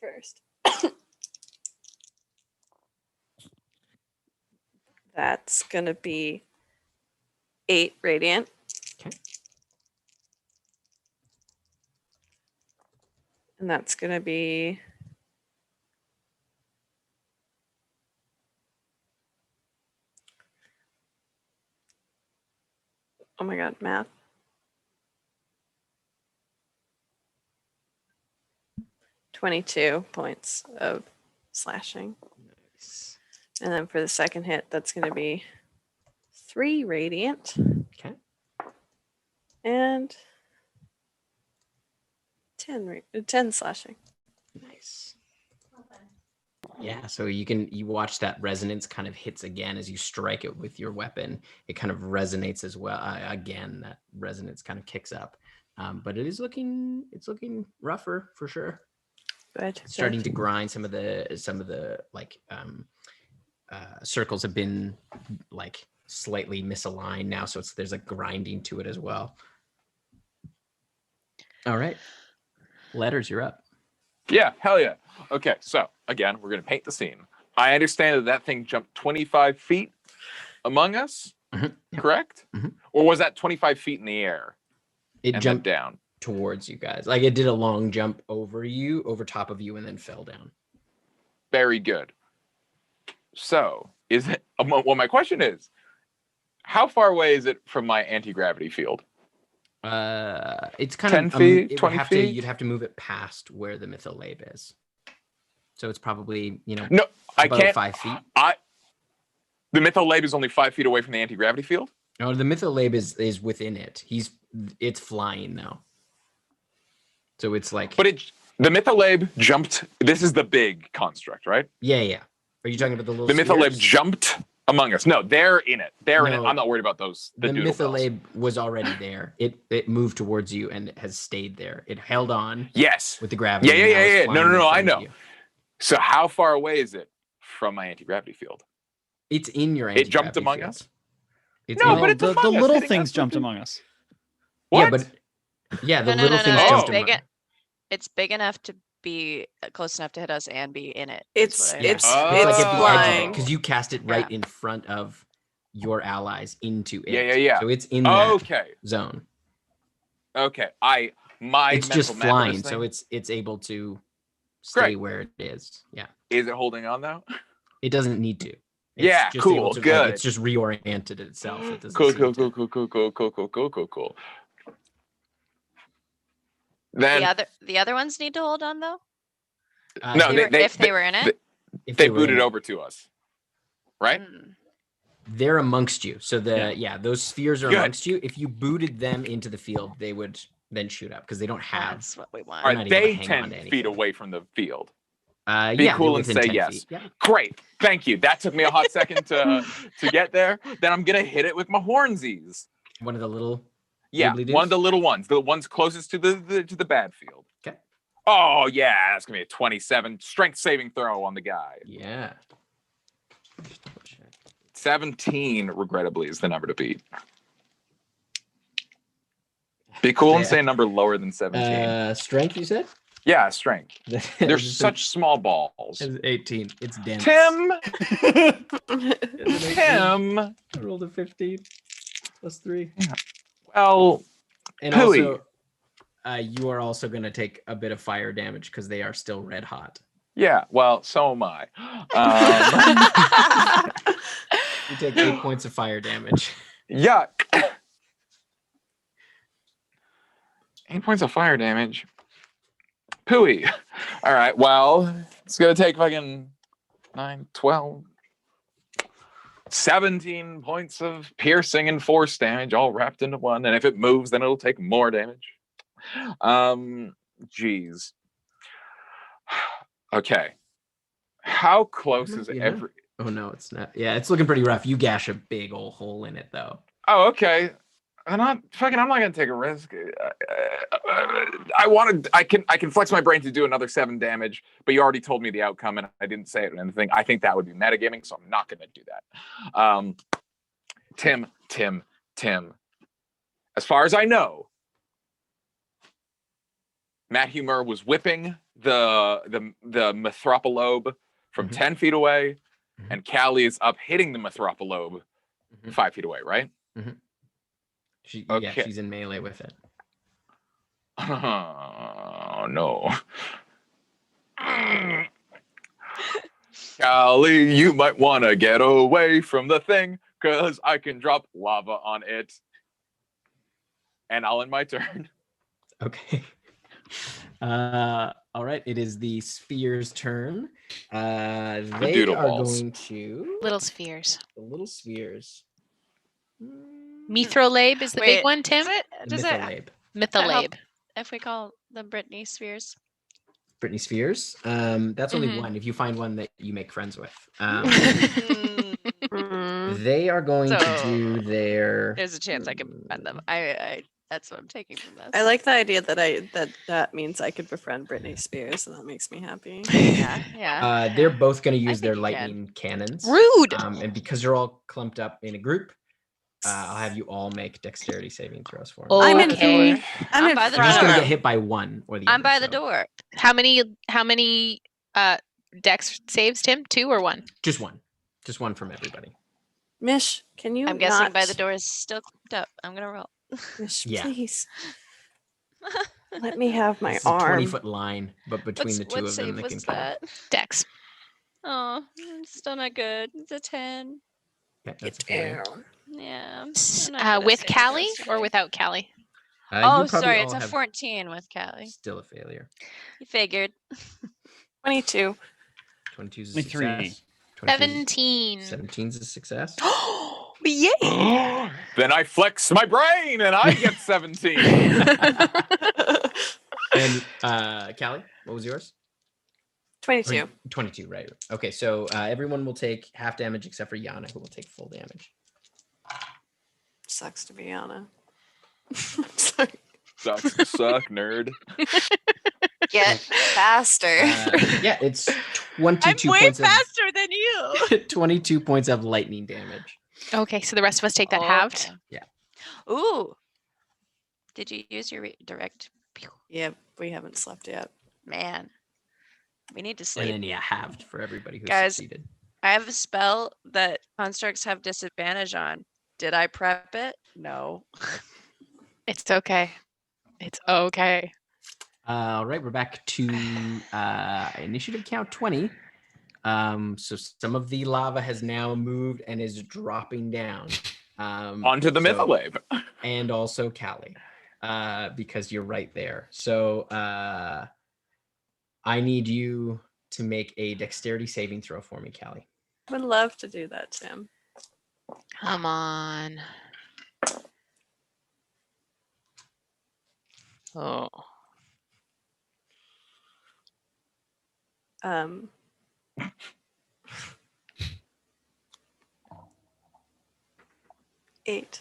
Speaker 2: first. That's gonna be 8 radiant.
Speaker 5: Okay.
Speaker 2: And that's gonna be oh my god, math. 22 points of slashing.
Speaker 5: Nice.
Speaker 2: And then for the second hit, that's going to be 3 radiant
Speaker 5: Okay.
Speaker 2: and 10 slashing.
Speaker 5: Nice. Yeah, so you watch that resonance kind of hits again as you strike it with your weapon. It kind of resonates as well. Again, that resonance kind of kicks up. But it's looking rougher for sure.
Speaker 2: Good.
Speaker 5: It's starting to grind. Some of the like circles have been like slightly misaligned now, so there's a grinding to it as well. All right, Letters, you're up.
Speaker 4: Yeah, hell yeah. Okay, so again, we're gonna paint the scene. I understand that thing jumped 25 feet among us, correct?
Speaker 5: Mhm.
Speaker 4: Or was that 25 feet in the air?
Speaker 5: It
Speaker 4: and
Speaker 5: jumped
Speaker 4: then down.
Speaker 5: towards you guys. Like it did a long jump over top of you, and then fell down.
Speaker 4: Very good. So, is it? Well, my question is, how far away is it from my anti-gravity field?
Speaker 5: It's kind
Speaker 4: 10
Speaker 5: of
Speaker 4: feet, 20 feet?
Speaker 5: You'd have to move it past where the mytholabe is. So it's probably
Speaker 4: No, I
Speaker 5: about
Speaker 4: can't.
Speaker 5: 5 feet.
Speaker 4: The mytholabe is only 5 feet away from the anti-gravity field.
Speaker 5: No, the mytholabe is within it. It's flying now. So it's like.
Speaker 4: But the Mytholabe jumped. This is the big construct, right?
Speaker 5: Yeah. Are you talking about the little?
Speaker 4: The Mytholabe
Speaker 5: spheres?
Speaker 4: jumped among us. No, they're in it. They're in it.
Speaker 5: No.
Speaker 4: I'm not worried about those.
Speaker 5: The
Speaker 4: doodle bells.
Speaker 5: Mytholabe was already there. It moved towards you and has stayed there. It held on.
Speaker 4: Yes.
Speaker 5: With the gravity.
Speaker 4: Yeah.
Speaker 5: and now it's
Speaker 4: No.
Speaker 5: flying in
Speaker 4: I
Speaker 5: front of
Speaker 4: know.
Speaker 5: you.
Speaker 4: So how far away is it from my anti-gravity field?
Speaker 5: It's in your.
Speaker 4: It jumped
Speaker 5: anti-gravity
Speaker 4: among
Speaker 5: field.
Speaker 4: us.
Speaker 5: It's
Speaker 4: No,
Speaker 5: in-
Speaker 4: but it's
Speaker 3: the
Speaker 4: among us,
Speaker 3: little
Speaker 4: hitting
Speaker 3: things
Speaker 4: us
Speaker 3: jumped
Speaker 4: with
Speaker 3: among us.
Speaker 4: What?
Speaker 5: Yeah, but the
Speaker 6: No,
Speaker 5: little things
Speaker 4: no.
Speaker 5: jumped
Speaker 4: Oh.
Speaker 5: among.
Speaker 6: It's big enough to be close enough to hit us and be in it.
Speaker 2: It's
Speaker 5: Yeah.
Speaker 2: it's
Speaker 4: Oh.
Speaker 5: It's like
Speaker 2: it's
Speaker 5: at the edge of
Speaker 2: flying.
Speaker 5: it because you cast it right
Speaker 6: Yeah.
Speaker 5: in front of your allies into it.
Speaker 4: Yeah.
Speaker 5: So it's in that
Speaker 4: Okay.
Speaker 5: zone.
Speaker 4: Okay. My
Speaker 5: It's just
Speaker 4: mental map of
Speaker 5: flying,
Speaker 4: this
Speaker 5: so
Speaker 4: thing-
Speaker 5: it's able to stay
Speaker 4: Great.
Speaker 5: where it is. Yeah,
Speaker 4: Is it holding on though?
Speaker 5: it doesn't need to. It's
Speaker 4: Yeah,
Speaker 5: just
Speaker 4: cool,
Speaker 5: able to,
Speaker 4: good.
Speaker 5: it's just reoriented itself. It doesn't
Speaker 4: Cool.
Speaker 5: seem to-
Speaker 4: Cool. Then
Speaker 6: The other ones need to hold on though.
Speaker 4: No,
Speaker 6: If they were in it.
Speaker 5: if
Speaker 4: they
Speaker 5: were
Speaker 4: booted
Speaker 5: in it.
Speaker 4: over to us, right?
Speaker 6: Mm.
Speaker 5: They're amongst you. So
Speaker 3: Yeah.
Speaker 5: those spheres are
Speaker 4: Good.
Speaker 5: amongst you. If you booted them into the field, they would then shoot up because they don't have.
Speaker 6: That's what we want.
Speaker 4: Are
Speaker 5: not able to
Speaker 4: they
Speaker 5: hang on
Speaker 4: 10
Speaker 5: to
Speaker 4: feet
Speaker 5: anything.
Speaker 4: away from the field? Be
Speaker 5: Yeah, they're
Speaker 4: cool and
Speaker 5: within
Speaker 4: say
Speaker 5: 10
Speaker 4: yes.
Speaker 5: feet. Yeah.
Speaker 4: Great, thank you. That took me a hot second to get there. Then I'm gonna hit it with my hornsies.
Speaker 5: One of the little.
Speaker 4: Yeah,
Speaker 5: Wibbly
Speaker 4: one of
Speaker 5: doos?
Speaker 4: the little ones, the ones closest to the bad field.
Speaker 5: Okay.
Speaker 4: Oh yeah, that's gonna be a 27 strength saving throw on the guy.
Speaker 5: Yeah. Just double check.
Speaker 4: 17, regrettably, is the number to beat. Be cool and
Speaker 5: Yeah.
Speaker 4: say a number lower than 17.
Speaker 5: Strength, you said?
Speaker 4: Yeah, strength. They're
Speaker 5: It's
Speaker 4: such small balls.
Speaker 5: 18. It's dense.
Speaker 4: Tim,
Speaker 5: It's an 18.
Speaker 4: Tim.
Speaker 5: I rolled a 15 plus 3.
Speaker 4: Well,
Speaker 5: And
Speaker 4: Pooey.
Speaker 5: also, you are also going to take a bit of fire damage because they are still red hot.
Speaker 4: yeah. Well, so am I.
Speaker 5: You take 8 points of fire damage.
Speaker 4: Yuck. 8 points of fire damage. Pooey. All right. Well, it's gonna take fucking 9, 12, 17 points of piercing and force damage all wrapped into one. And if it moves, then it'll take more damage. Jeez. Okay. How close is
Speaker 5: Yeah.
Speaker 4: every?
Speaker 5: Oh, no, it's not. Yeah, it's looking pretty rough. You gash a big old hole in it, though.
Speaker 4: Oh, okay. I'm not gonna take a risk. I can flex my brain to do another 7 damage, but you already told me the outcome and I didn't say it or anything. I think that would be metagaming, so I'm not gonna do that. Tim. As far as I know, Matt Humor was whipping the Mithropolobe from
Speaker 5: Mhm.
Speaker 4: 10 feet away,
Speaker 5: Mhm.
Speaker 4: and Callie is up hitting the Mithropolobe
Speaker 5: Mhm.
Speaker 4: 5 feet away, right?
Speaker 5: Yeah,
Speaker 4: Okay.
Speaker 5: she's in melee with it.
Speaker 4: Oh no. Callie, you might want to get away from the thing, because I can drop lava on it. And I'll end my turn.
Speaker 5: Okay. All right. It is the sphere's turn. They
Speaker 4: doodle
Speaker 5: are
Speaker 4: balls.
Speaker 5: going to
Speaker 1: Little spheres.
Speaker 5: the little spheres.
Speaker 1: Mithrolabe is the
Speaker 6: Wait,
Speaker 1: big one, Tim.
Speaker 6: Does it
Speaker 5: Mytholabe.
Speaker 1: Mytholabe.
Speaker 6: if we call the Britney Spears?
Speaker 5: Britney Spears. That's only
Speaker 1: Mhm.
Speaker 5: one. If you find one that you make friends with,
Speaker 6: Mm,
Speaker 5: they are going to
Speaker 6: So,
Speaker 5: do their.
Speaker 6: There's a chance I can befriend them. I that's what I'm taking from this.
Speaker 2: I like the idea that that means I could befriend Britney Spears, and that makes me happy.
Speaker 6: Yeah.
Speaker 5: They're both going to
Speaker 6: I
Speaker 5: use their
Speaker 6: think you can.
Speaker 5: lightning cannons.
Speaker 1: Rude.
Speaker 5: And because you're all clumped up in a group, I'll have you all make dexterity saving throws for me.
Speaker 1: Oh,
Speaker 2: I'm in
Speaker 1: okay.
Speaker 2: front. I'm in
Speaker 6: by the
Speaker 5: You're just going to
Speaker 2: front.
Speaker 5: get hit by one or the
Speaker 6: I'm
Speaker 5: other.
Speaker 6: by the
Speaker 5: so
Speaker 6: door.
Speaker 1: How many dex saves, Tim? 2 or 1?
Speaker 5: Just one. Just one from everybody.
Speaker 2: Mish, can you
Speaker 6: I'm guessing by
Speaker 2: not-
Speaker 6: the door is still clamped up. I'm gonna roll.
Speaker 2: Mish,
Speaker 5: Yeah.
Speaker 2: please. Let me have my
Speaker 5: It's a
Speaker 2: arm.
Speaker 5: 20-foot line, but between the two
Speaker 6: what
Speaker 5: of them,
Speaker 6: save
Speaker 5: they can
Speaker 6: was
Speaker 5: kill.
Speaker 6: that?
Speaker 1: Dex.
Speaker 6: Oh, it's still not good. It's a 10.
Speaker 5: Okay, that's a failure.
Speaker 6: Yeah. I'm not gonna
Speaker 1: With
Speaker 6: save
Speaker 1: Callie
Speaker 6: this
Speaker 1: or
Speaker 6: today.
Speaker 1: without Callie?
Speaker 5: You
Speaker 6: Oh,
Speaker 5: probably
Speaker 6: sorry,
Speaker 5: all
Speaker 6: it's a
Speaker 5: have
Speaker 6: 14 with Callie.
Speaker 5: Still a failure.
Speaker 6: You figured.
Speaker 2: 22.
Speaker 5: 22 is a
Speaker 3: 23.
Speaker 5: success. 22
Speaker 1: 17.
Speaker 5: 17 is a success.
Speaker 1: Yay!
Speaker 4: Then I flex my brain and I get 17.
Speaker 5: And Callie, what was yours?
Speaker 2: 22.
Speaker 5: 22, right? Okay, so everyone will take half damage except for Yana, who will take full damage.
Speaker 2: Sucks to be Anna. Sorry.
Speaker 4: Sucks to suck, nerd.
Speaker 2: Get faster.
Speaker 5: Yeah, it's 22
Speaker 6: I'm way
Speaker 5: points
Speaker 6: faster than you.
Speaker 5: of 22 points of lightning damage.
Speaker 1: Okay, so the rest of us take that halved.
Speaker 6: Okay.
Speaker 5: Yeah.
Speaker 6: Ooh. Did you use your direct?
Speaker 2: Yeah, we haven't slept yet.
Speaker 6: Man, we need to
Speaker 5: And
Speaker 6: sleep.
Speaker 5: then halved for everybody who
Speaker 6: Guys,
Speaker 5: succeeded.
Speaker 6: I have a spell that constructs have disadvantage on. Did I prep it? No.
Speaker 1: It's okay. It's okay.
Speaker 5: All right, we're back to initiative count 20. So some of the lava has now moved and is dropping down.
Speaker 4: Onto the Mytholabe.
Speaker 5: And also Callie, because you're right there. So I need you to make a dexterity saving throw for me, Callie.
Speaker 2: Would love to do that, Tim.
Speaker 1: Come on. Oh.
Speaker 2: 8.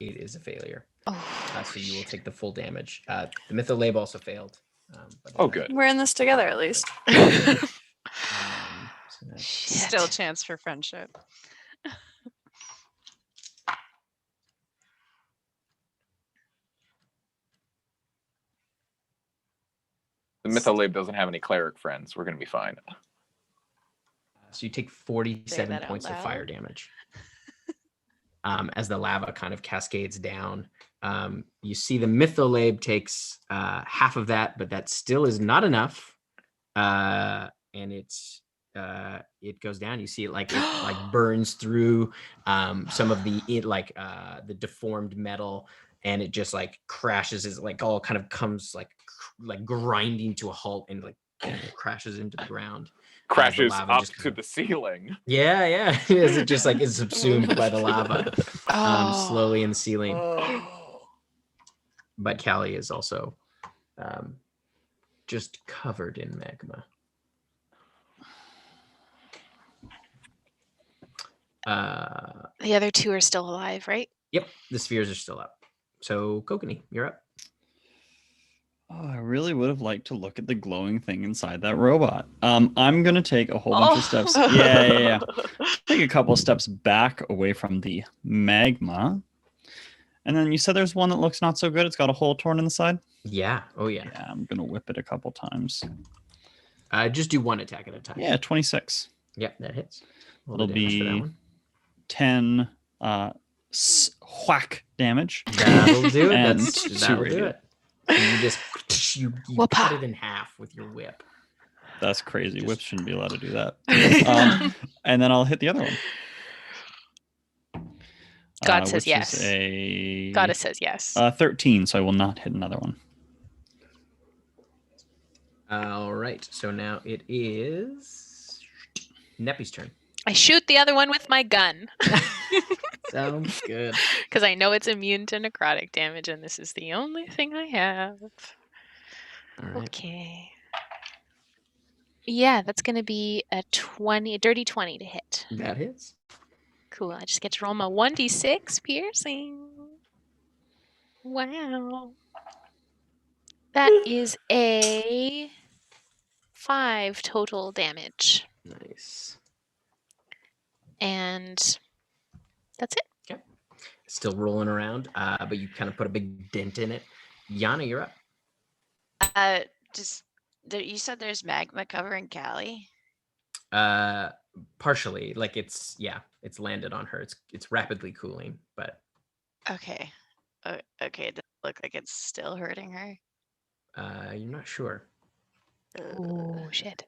Speaker 5: 8 is a failure.
Speaker 1: Oh,
Speaker 5: So you will take the full damage. The Mytholabe also failed.
Speaker 4: Oh, good.
Speaker 2: We're in this together, at least.
Speaker 5: So that's
Speaker 6: Still chance for friendship.
Speaker 4: The Mytholabe doesn't have any cleric friends. We're gonna be fine.
Speaker 5: So you take 47
Speaker 6: that out
Speaker 5: points of
Speaker 6: loud.
Speaker 5: fire damage. As the lava kind of cascades down. You see the Mytholabe takes half of that, but that still is not enough. And it goes down. You see it like burns through some of the deformed metal, and it just like crashes. Is like all kind of comes like grinding to a halt and like crashes into the ground.
Speaker 4: Crashes
Speaker 5: lava
Speaker 4: up
Speaker 5: just
Speaker 4: to
Speaker 5: kind of-
Speaker 4: the ceiling.
Speaker 5: Yeah. As it just like is subsumed by the lava
Speaker 1: Oh.
Speaker 5: slowly in the ceiling.
Speaker 4: Oh.
Speaker 5: But Callie is also just covered in magma.
Speaker 1: The other two are still alive, right?
Speaker 5: Yep, the spheres are still up. So Kokanee, you're up.
Speaker 3: Oh, I really would have liked to look at the glowing thing inside that robot. I'm gonna take a whole bunch of steps. Yeah. Take a couple steps back away from the magma. And then you said there's one that looks not so good. It's got a hole torn in the side.
Speaker 5: Yeah. Oh yeah.
Speaker 3: Yeah, I'm gonna whip it a couple times.
Speaker 5: Just do one attack at a time.
Speaker 3: Yeah, 26.
Speaker 5: Yep, that hits. Roll
Speaker 3: It'll
Speaker 5: the damage for that
Speaker 3: be
Speaker 5: one.
Speaker 3: 10 whack damage.
Speaker 5: That'll do it.
Speaker 3: And
Speaker 5: That'll do
Speaker 3: radiant.
Speaker 5: it. And you cut it in half with your whip.
Speaker 3: That's crazy.
Speaker 5: Just-
Speaker 3: Whips shouldn't be allowed to do that. And then I'll hit the other one.
Speaker 1: God says
Speaker 3: which
Speaker 1: yes.
Speaker 3: Is a
Speaker 1: Goddess says yes.
Speaker 3: 13, so I will not hit another one.
Speaker 5: All right. So now it is Neppy's turn.
Speaker 1: I shoot the other one with my gun
Speaker 5: Sounds good.
Speaker 1: because I know it's immune to necrotic damage, and this is the only thing I have.
Speaker 5: All right.
Speaker 1: Okay. Yeah, that's going to be a dirty 20 to hit.
Speaker 5: That hits.
Speaker 1: Cool. I just get to roll my 1d6 piercing. Wow. That is a 5 total damage.
Speaker 5: Nice.
Speaker 1: And that's it.
Speaker 5: Still rolling around, but you kind of put a big dent in it. Yana, you're up.
Speaker 6: You said there's magma covering Callie.
Speaker 5: Partially, like it's landed on her. It's rapidly cooling, but
Speaker 6: Okay. Okay. Does it look like it's still hurting her?
Speaker 5: you're not sure.
Speaker 1: Oh, shit.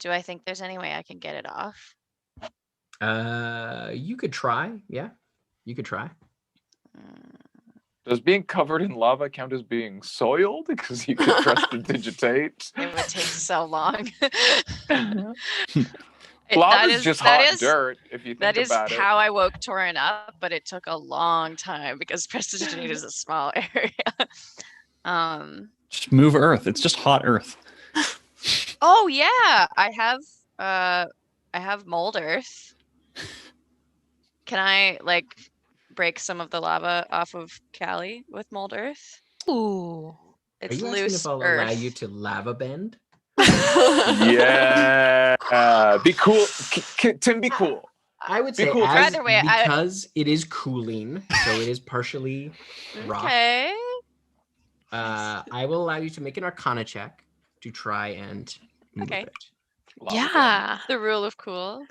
Speaker 6: Do I think there's any way I can get it off?
Speaker 5: You could try. Yeah, you could try.
Speaker 4: Does being covered in lava count as being soiled? Because you could prestidigitate.
Speaker 6: It would take so long.
Speaker 4: Lava's just hot dirt, if you think
Speaker 6: That is
Speaker 4: about it.
Speaker 6: how I woke Torin up, but it took a long time because prestidigitate is a small area.
Speaker 3: Just move Earth. It's just hot Earth.
Speaker 10: Oh yeah, I have mold earth. Can I like break some of the lava off of Callie with mold earth?
Speaker 1: Ooh.
Speaker 5: Are
Speaker 10: It's
Speaker 5: you asking
Speaker 10: loose
Speaker 5: if I'll
Speaker 10: earth.
Speaker 5: allow you to lava bend?
Speaker 4: Yeah. Be cool. Tim, be cool.
Speaker 5: I would
Speaker 4: Be
Speaker 5: say
Speaker 4: cool, Tim.
Speaker 5: as
Speaker 10: Either way,
Speaker 5: because it is cooling, so it is partially rock.
Speaker 10: Okay.
Speaker 5: I will allow you to make an Arcana check to try and move
Speaker 10: Okay.
Speaker 5: it,
Speaker 4: Lava bend.
Speaker 1: Yeah.
Speaker 10: The rule of cool.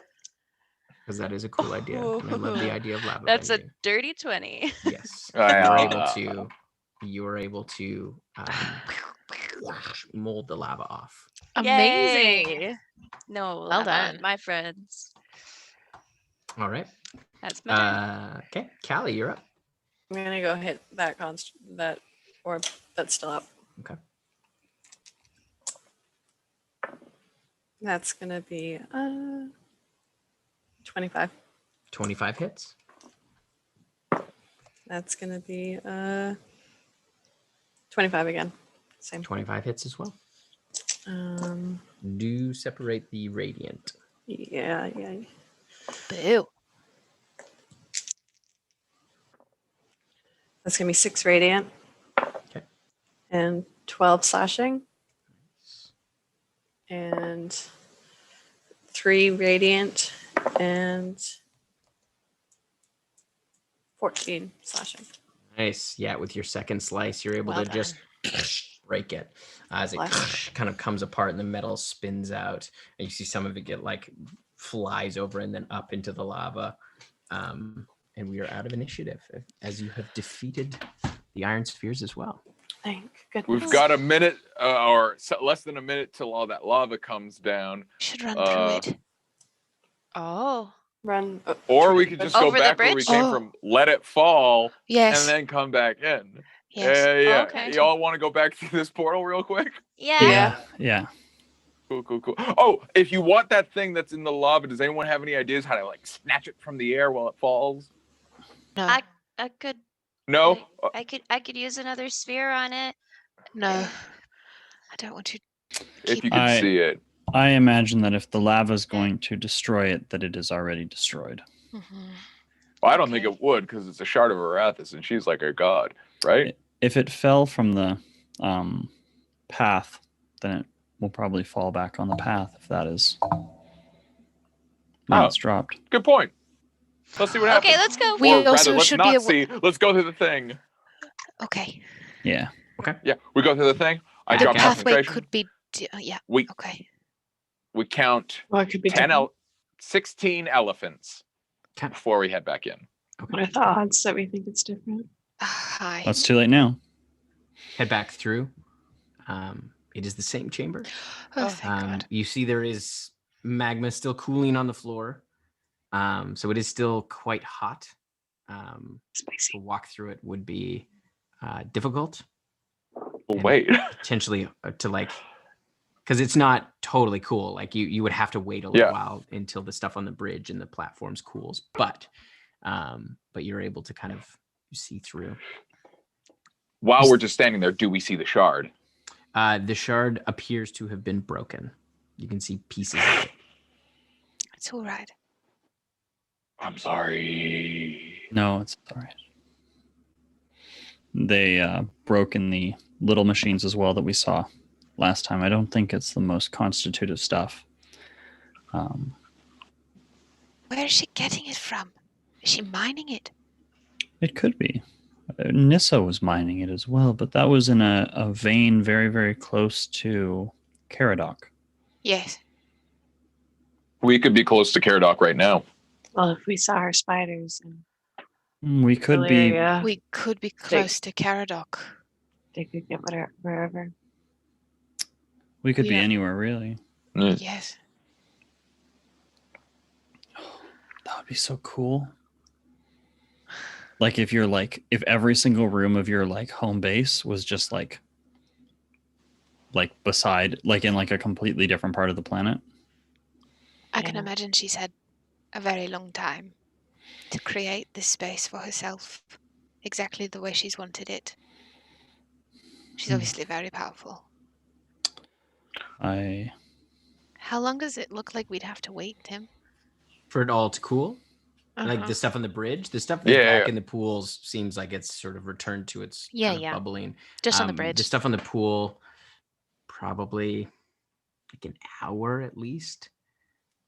Speaker 5: because that is a cool idea, and I love the idea of lava
Speaker 10: That's a
Speaker 5: bending.
Speaker 10: dirty 20.
Speaker 5: Yes,
Speaker 4: Yeah.
Speaker 5: you are able to mold the lava off.
Speaker 1: Amazing.
Speaker 10: Yay. No,
Speaker 1: Well
Speaker 10: lava,
Speaker 1: done.
Speaker 10: my friends.
Speaker 5: All right.
Speaker 10: That's my turn.
Speaker 5: Okay, Callie, you're up.
Speaker 2: I'm gonna go hit that that orb that's still up.
Speaker 5: Okay.
Speaker 2: That's gonna be 25.
Speaker 5: 25 hits.
Speaker 2: That's gonna be 25 again. Same.
Speaker 5: 25 hits as well.
Speaker 2: Um,
Speaker 5: Do separate the radiant.
Speaker 2: yeah.
Speaker 1: Boo.
Speaker 2: That's gonna be 6 radiant.
Speaker 5: Okay.
Speaker 2: And 12 slashing. And 3 radiant and 14 slashing.
Speaker 5: Nice. Yeah, with your second slice, you're able
Speaker 1: Well
Speaker 5: to just break it as it
Speaker 2: Bless.
Speaker 5: kind of comes apart and the metal spins out. And you see some of it get like flies over and then up into the lava. And we are out of initiative as you have defeated the iron spheres as well.
Speaker 2: Thank goodness.
Speaker 4: We've got a minute or less than a minute till all that lava comes down.
Speaker 1: Should run through it.
Speaker 10: Oh.
Speaker 2: Run.
Speaker 4: Or we could just go
Speaker 10: Over the
Speaker 4: back where we
Speaker 10: bridge?
Speaker 4: came
Speaker 1: Oh.
Speaker 4: from, let it fall,
Speaker 1: Yes.
Speaker 4: and then come back in.
Speaker 1: Yes.
Speaker 4: Yeah.
Speaker 10: Okay.
Speaker 4: Y'all want to go back through this portal real quick?
Speaker 10: Yeah.
Speaker 3: Yeah.
Speaker 4: Cool. Oh, if you want that thing that's in the lava, does anyone have any ideas how to like snatch it from the air while it falls?
Speaker 1: No.
Speaker 10: I could
Speaker 4: No.
Speaker 10: I could use another sphere on it.
Speaker 1: No. I don't want to.
Speaker 4: If you could see it.
Speaker 3: I imagine that if the lava is going to destroy it, that it is already destroyed.
Speaker 1: Mm-hmm.
Speaker 4: Well, I don't think it would because it's a shard of Arathis and she's like a god, right?
Speaker 3: If it fell from the path, then it will probably fall back on the path if that is when it's dropped.
Speaker 4: Good point. Let's see what happens.
Speaker 10: Okay, let's go.
Speaker 1: We
Speaker 4: Or
Speaker 1: also
Speaker 4: rather, let's
Speaker 1: should
Speaker 4: not
Speaker 1: be
Speaker 4: see. Let's go through the thing.
Speaker 1: Okay.
Speaker 3: Yeah.
Speaker 4: Yeah, we go through the thing. I
Speaker 1: The
Speaker 4: drop
Speaker 1: pathway
Speaker 4: concentration.
Speaker 1: could be. Yeah.
Speaker 4: We
Speaker 1: Okay.
Speaker 2: Well, it could be
Speaker 4: 16 elephants
Speaker 5: Okay.
Speaker 4: before we head back in.
Speaker 2: What are the odds that we think it's different?
Speaker 1: Hi.
Speaker 3: That's too late now.
Speaker 5: Head back through. It is the same chamber.
Speaker 1: Oh, thank God.
Speaker 5: You see there is magma still cooling on the floor. So it is still quite hot.
Speaker 2: Spicy.
Speaker 5: To walk through it would be difficult.
Speaker 4: But wait.
Speaker 5: Potentially to like, because it's not totally cool. Like you would have to wait a little while until the stuff on the bridge and the platforms cools. But you're able to kind of see through.
Speaker 4: While we're just standing there, do we see the shard?
Speaker 5: The shard appears to have been broken. You can see pieces of it.
Speaker 1: It's all right.
Speaker 4: I'm sorry.
Speaker 3: No, it's all right. They broke in the little machines as well that we saw last time. I don't think it's the most constitutive stuff.
Speaker 1: Where is she getting it from? Is she mining it?
Speaker 3: It could be. Nissa was mining it as well, but that was in a vein very, very close to Caradoc.
Speaker 1: Yes.
Speaker 4: We could be close to Caradoc right now.
Speaker 2: Well, if we saw her spiders,
Speaker 3: We could be.
Speaker 1: We could be close to Caradoc.
Speaker 2: They could get wherever.
Speaker 3: We could be
Speaker 1: Yeah.
Speaker 3: anywhere, really.
Speaker 1: Yes.
Speaker 3: That would be so cool. Like if if every single room of your like home base was just like beside, like in like a completely different part of the planet.
Speaker 1: I can imagine she's had a very long time to create this space for herself exactly the way she's wanted it. She's obviously very powerful. How long does it look like we'd have to wait, Tim?
Speaker 5: For it all to cool? Like
Speaker 1: Uh-huh.
Speaker 5: the stuff on the bridge? The stuff that's
Speaker 4: Yeah,
Speaker 5: back
Speaker 4: yeah.
Speaker 5: in the pools seems like it's sort of returned to its
Speaker 1: Yeah,
Speaker 5: kind of
Speaker 1: yeah.
Speaker 5: bubbling.
Speaker 1: Just on the bridge.
Speaker 5: The stuff on the pool, probably like an hour at least,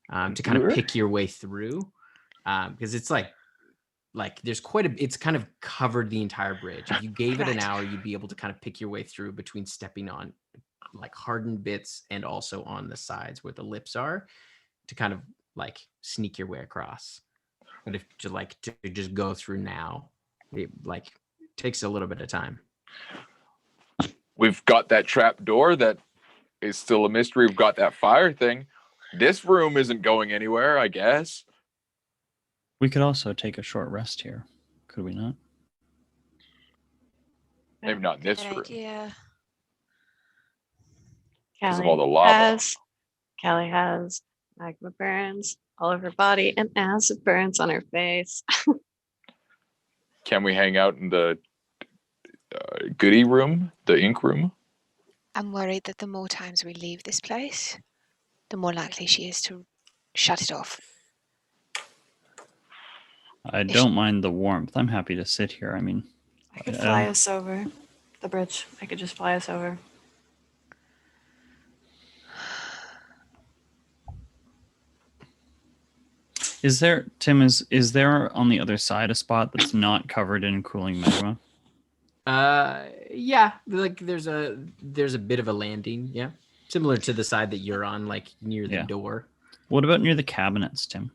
Speaker 5: to kind of pick your way through. Because it's like there's it's kind of covered the entire bridge. If you gave it an
Speaker 1: Right.
Speaker 5: hour, you'd be able to kind of pick your way through between stepping on like hardened bits and also on the sides where the lips are to kind of like sneak your way across. But if to just go through now, it takes a little bit of time.
Speaker 4: We've got that trap door that is still a mystery. We've got that fire thing. This room isn't going anywhere, I guess.
Speaker 3: We could also take a short rest here, could we not?
Speaker 4: Maybe not in this
Speaker 8: Good
Speaker 4: room
Speaker 8: idea.
Speaker 4: because of all the lava.
Speaker 2: Callie has magma burns all over her body and acid burns on her face.
Speaker 4: Can we hang out in the goodie room, the ink room?
Speaker 1: I'm worried that the more times we leave this place, the more likely she is to shut it off.
Speaker 3: I don't mind the warmth. I'm happy to sit here. I mean,
Speaker 2: I could fly us over the bridge. I could just fly us over.
Speaker 3: is there, Tim, is there on the other side a spot that's not covered in cooling magma?
Speaker 5: Yeah, like there's a bit of a landing, yeah. Similar to the side that you're on, like near the door.
Speaker 3: What about near the cabinets, Tim?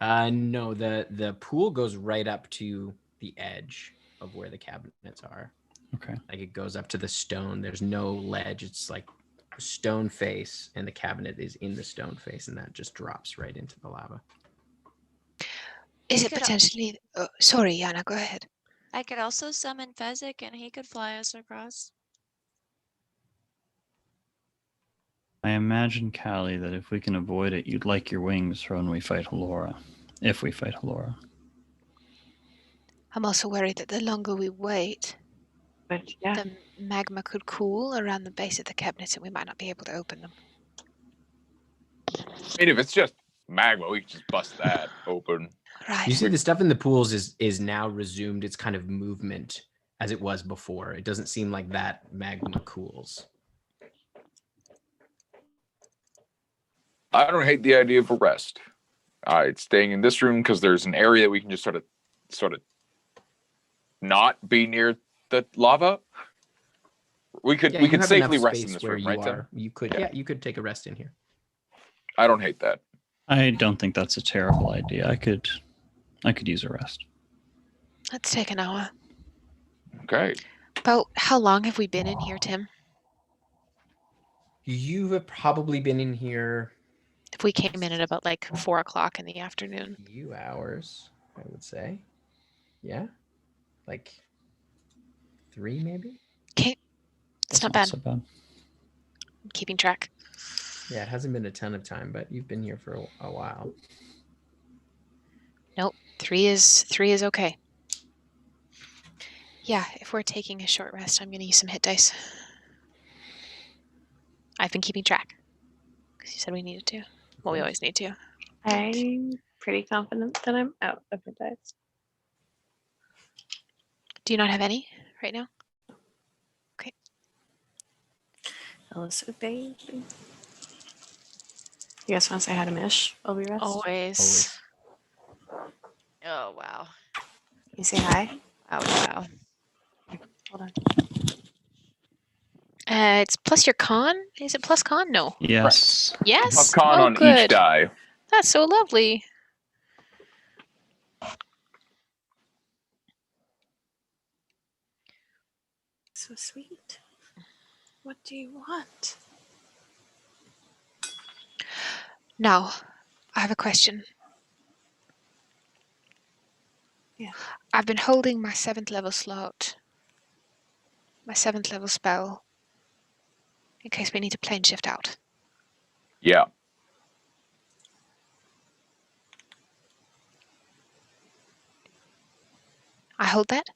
Speaker 5: No, the pool goes right up to the edge of where the cabinets are.
Speaker 3: Okay.
Speaker 5: Like it goes up to the stone. There's no ledge. It's like a stone face, and the cabinet is in the stone face, and that just drops right into the lava.
Speaker 1: Is it potentially... sorry, Yana, go ahead.
Speaker 8: I could also summon Fezzik and he could fly us across.
Speaker 3: I imagine, Callie, that if we can avoid it, you'd like your wings for when we fight Halora. If we fight Halora.
Speaker 1: I'm also worried that the longer we wait, the magma could cool around the base of the cabinets and we might not be able to open them.
Speaker 4: I mean, if it's just magma, we can just bust that open.
Speaker 1: Right.
Speaker 5: You see the stuff in the pools is now resumed its kind of movement as it was before. It doesn't seem like that magma cools.
Speaker 4: I don't hate the idea of a rest. It's staying in this room because there's an area we can just sort of not be near the lava. We could safely rest in this room, right? Tim?
Speaker 5: You could take a rest in here.
Speaker 4: I don't hate that.
Speaker 3: I don't think that's a terrible idea. I could use a rest.
Speaker 1: Let's take an hour.
Speaker 4: Okay.
Speaker 1: About how long have we been in here, Tim?
Speaker 5: You have probably been in here.
Speaker 1: If we came in at about like 4 o'clock in the afternoon.
Speaker 5: A few hours, I would say. Yeah. Like 3 maybe?
Speaker 1: Okay. It's not bad.
Speaker 3: So bad.
Speaker 1: I'm keeping track.
Speaker 5: Yeah, it hasn't been a ton of time, but you've been here for a while.
Speaker 1: Nope. 3 is okay. Yeah, if we're taking a short rest, I'm going to use some hit dice. I've been keeping track. Because you said we needed to. Well, we always need to.
Speaker 2: I'm pretty confident that I'm out of the dice.
Speaker 1: Do you not have any right now? Okay.
Speaker 2: Alyssa, baby. You guys want to say hi to Mish while we rest?
Speaker 1: Always.
Speaker 8: Oh, wow.
Speaker 2: You say hi?
Speaker 8: Oh, wow.
Speaker 2: Hold on.
Speaker 1: It's plus your con? Is it plus con? No.
Speaker 3: Yes.
Speaker 1: Yes?
Speaker 4: Plus con
Speaker 1: Oh,
Speaker 4: on
Speaker 1: good.
Speaker 4: each die.
Speaker 1: That's so lovely.
Speaker 2: So sweet. What do you want?
Speaker 1: Now, I have a question.
Speaker 2: Yeah.
Speaker 1: I've been holding my 7th level slot, my 7th level spell, in case we need to plane shift out.
Speaker 4: Yeah.
Speaker 1: I hold that?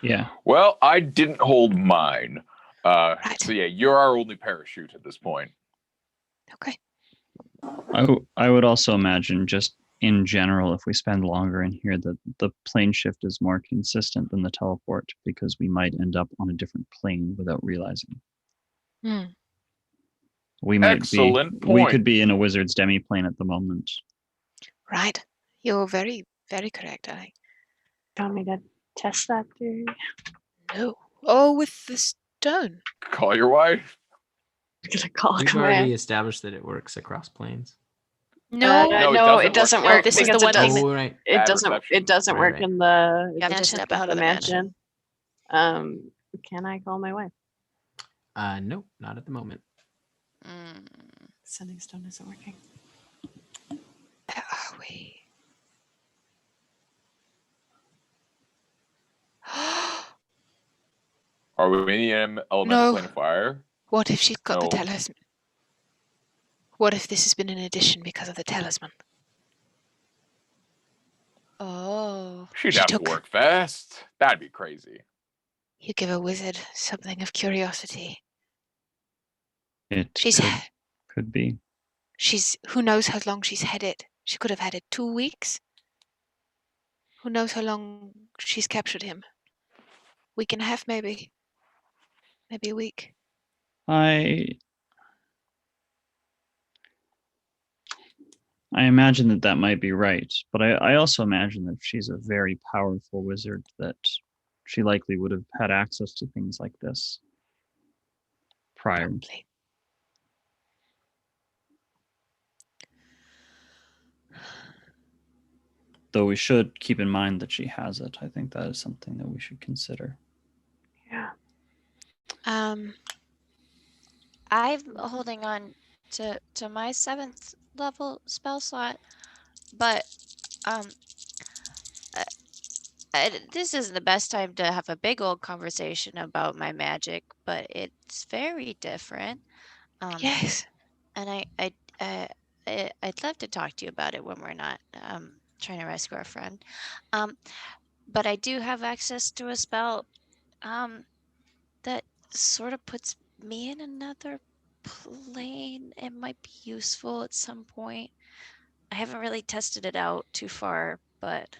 Speaker 3: Yeah.
Speaker 4: Well, I didn't hold mine.
Speaker 1: Right.
Speaker 4: So yeah, you're our only parachute at this point.
Speaker 1: Okay.
Speaker 3: I would also imagine, just in general, if we spend longer in here, that the plane shift is more consistent than the teleport, because we might end up on a different plane without realizing.
Speaker 1: Hmm.
Speaker 3: We might
Speaker 4: Excellent
Speaker 3: be. We
Speaker 4: point.
Speaker 3: could be in a wizard's demi-plane at the moment.
Speaker 1: Right. You're very, very correct, I think.
Speaker 2: Do you want me to test that theory?
Speaker 1: No. Oh, with the stone.
Speaker 4: Call your wife.
Speaker 2: I'm gonna call
Speaker 5: We've
Speaker 2: command.
Speaker 5: already established that it works across planes.
Speaker 1: No.
Speaker 4: No,
Speaker 2: it doesn't
Speaker 4: work.
Speaker 2: work.
Speaker 1: This is
Speaker 2: because
Speaker 1: the one thing
Speaker 5: Oh, right.
Speaker 2: it
Speaker 4: Bad
Speaker 2: doesn't.
Speaker 4: reception.
Speaker 2: It doesn't
Speaker 5: Right,
Speaker 2: work
Speaker 5: right.
Speaker 2: in the.
Speaker 6: You have to
Speaker 2: doesn't
Speaker 6: step
Speaker 2: work
Speaker 6: out
Speaker 2: in
Speaker 6: of the mansion.
Speaker 2: Can I call my wife?
Speaker 5: Nope, not at the moment.
Speaker 6: Mm.
Speaker 2: Sending stone isn't working.
Speaker 1: Where are we?
Speaker 4: Are we in the elemental
Speaker 1: No.
Speaker 4: plane of fire?
Speaker 1: What if she's got the
Speaker 4: No.
Speaker 1: talisman? What if this has been an addition because of the talisman?
Speaker 6: Oh.
Speaker 4: She'd
Speaker 1: She
Speaker 4: have
Speaker 1: took-
Speaker 4: to work fast. That'd be crazy.
Speaker 1: You give a wizard something of curiosity.
Speaker 3: It
Speaker 1: She's
Speaker 3: could be.
Speaker 1: who knows how long she's had it. She could have had it 2 weeks. Who knows how long she's captured him? Week and a half, maybe. Maybe a week.
Speaker 3: I imagine that might be right, but I also imagine that she's a very powerful wizard, that she likely would have had access to things like this prior.
Speaker 1: Probably.
Speaker 3: Though we should keep in mind that she has it. I think that is something that we should consider.
Speaker 2: Yeah.
Speaker 1: Um,
Speaker 6: I'm holding on to my 7th level spell slot, but this isn't the best time to have a big old conversation about my magic, but it's very different.
Speaker 1: yes.
Speaker 6: And I'd love to talk to you about it when we're not trying to rescue our friend. But I do have access to a spell that sort of puts me in another plane. It might be useful at some point. I haven't really tested it out too far, but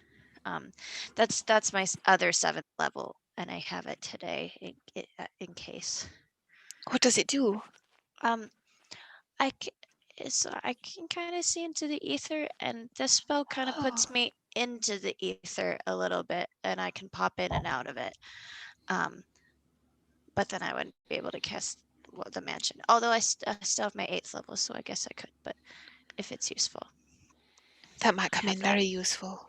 Speaker 6: that's my other 7th level, and I have it today in case.
Speaker 1: What does it do?
Speaker 6: I can kind of see into the ether, and this spell kind of puts
Speaker 1: Oh.
Speaker 6: me into the ether a little bit, and I can pop in and out of it. But then I wouldn't be able to cast the mansion. Although I still have my 8th level, so I guess I could. But if it's useful,
Speaker 1: That might come
Speaker 6: have
Speaker 1: in
Speaker 6: that.
Speaker 1: very useful.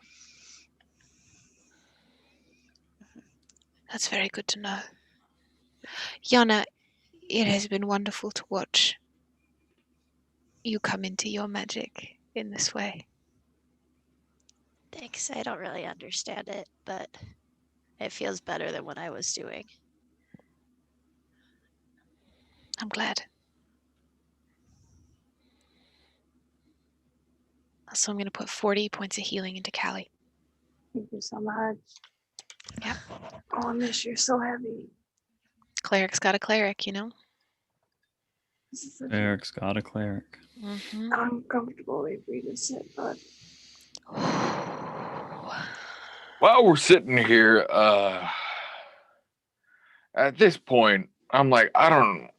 Speaker 1: That's very good to know. Yana, it has been wonderful to watch you come into your magic in this way.
Speaker 6: Thanks. I don't really understand it, but it feels better than what I was doing.
Speaker 1: I'm glad. So I'm going to put 40 points of healing into Callie.
Speaker 2: Thank you so much.
Speaker 1: Yep.
Speaker 2: Oh, I miss you so heavy.
Speaker 1: Cleric's got a cleric, you know?
Speaker 2: This is such
Speaker 3: Eric's got a cleric.
Speaker 1: Mm-hmm.
Speaker 2: an uncomfortable way for you to sit, but
Speaker 4: While we're sitting here, at this point, I'm like, I don't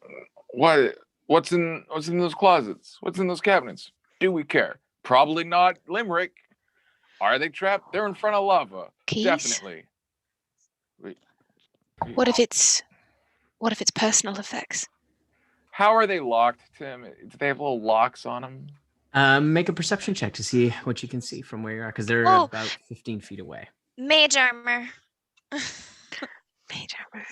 Speaker 4: what's in those closets? What's in those cabinets? Do we care? Probably not. Limeric. Are they trapped? They're in front of lava.
Speaker 1: Keys?
Speaker 4: Definitely.
Speaker 1: What if it's personal effects?
Speaker 4: How are they locked, Tim? Do they have little locks on them?
Speaker 5: Make a perception check to see what you can see from where you are, because they're
Speaker 6: Oh.
Speaker 5: about 15 feet away.
Speaker 6: Mage armor.
Speaker 1: Mage armor.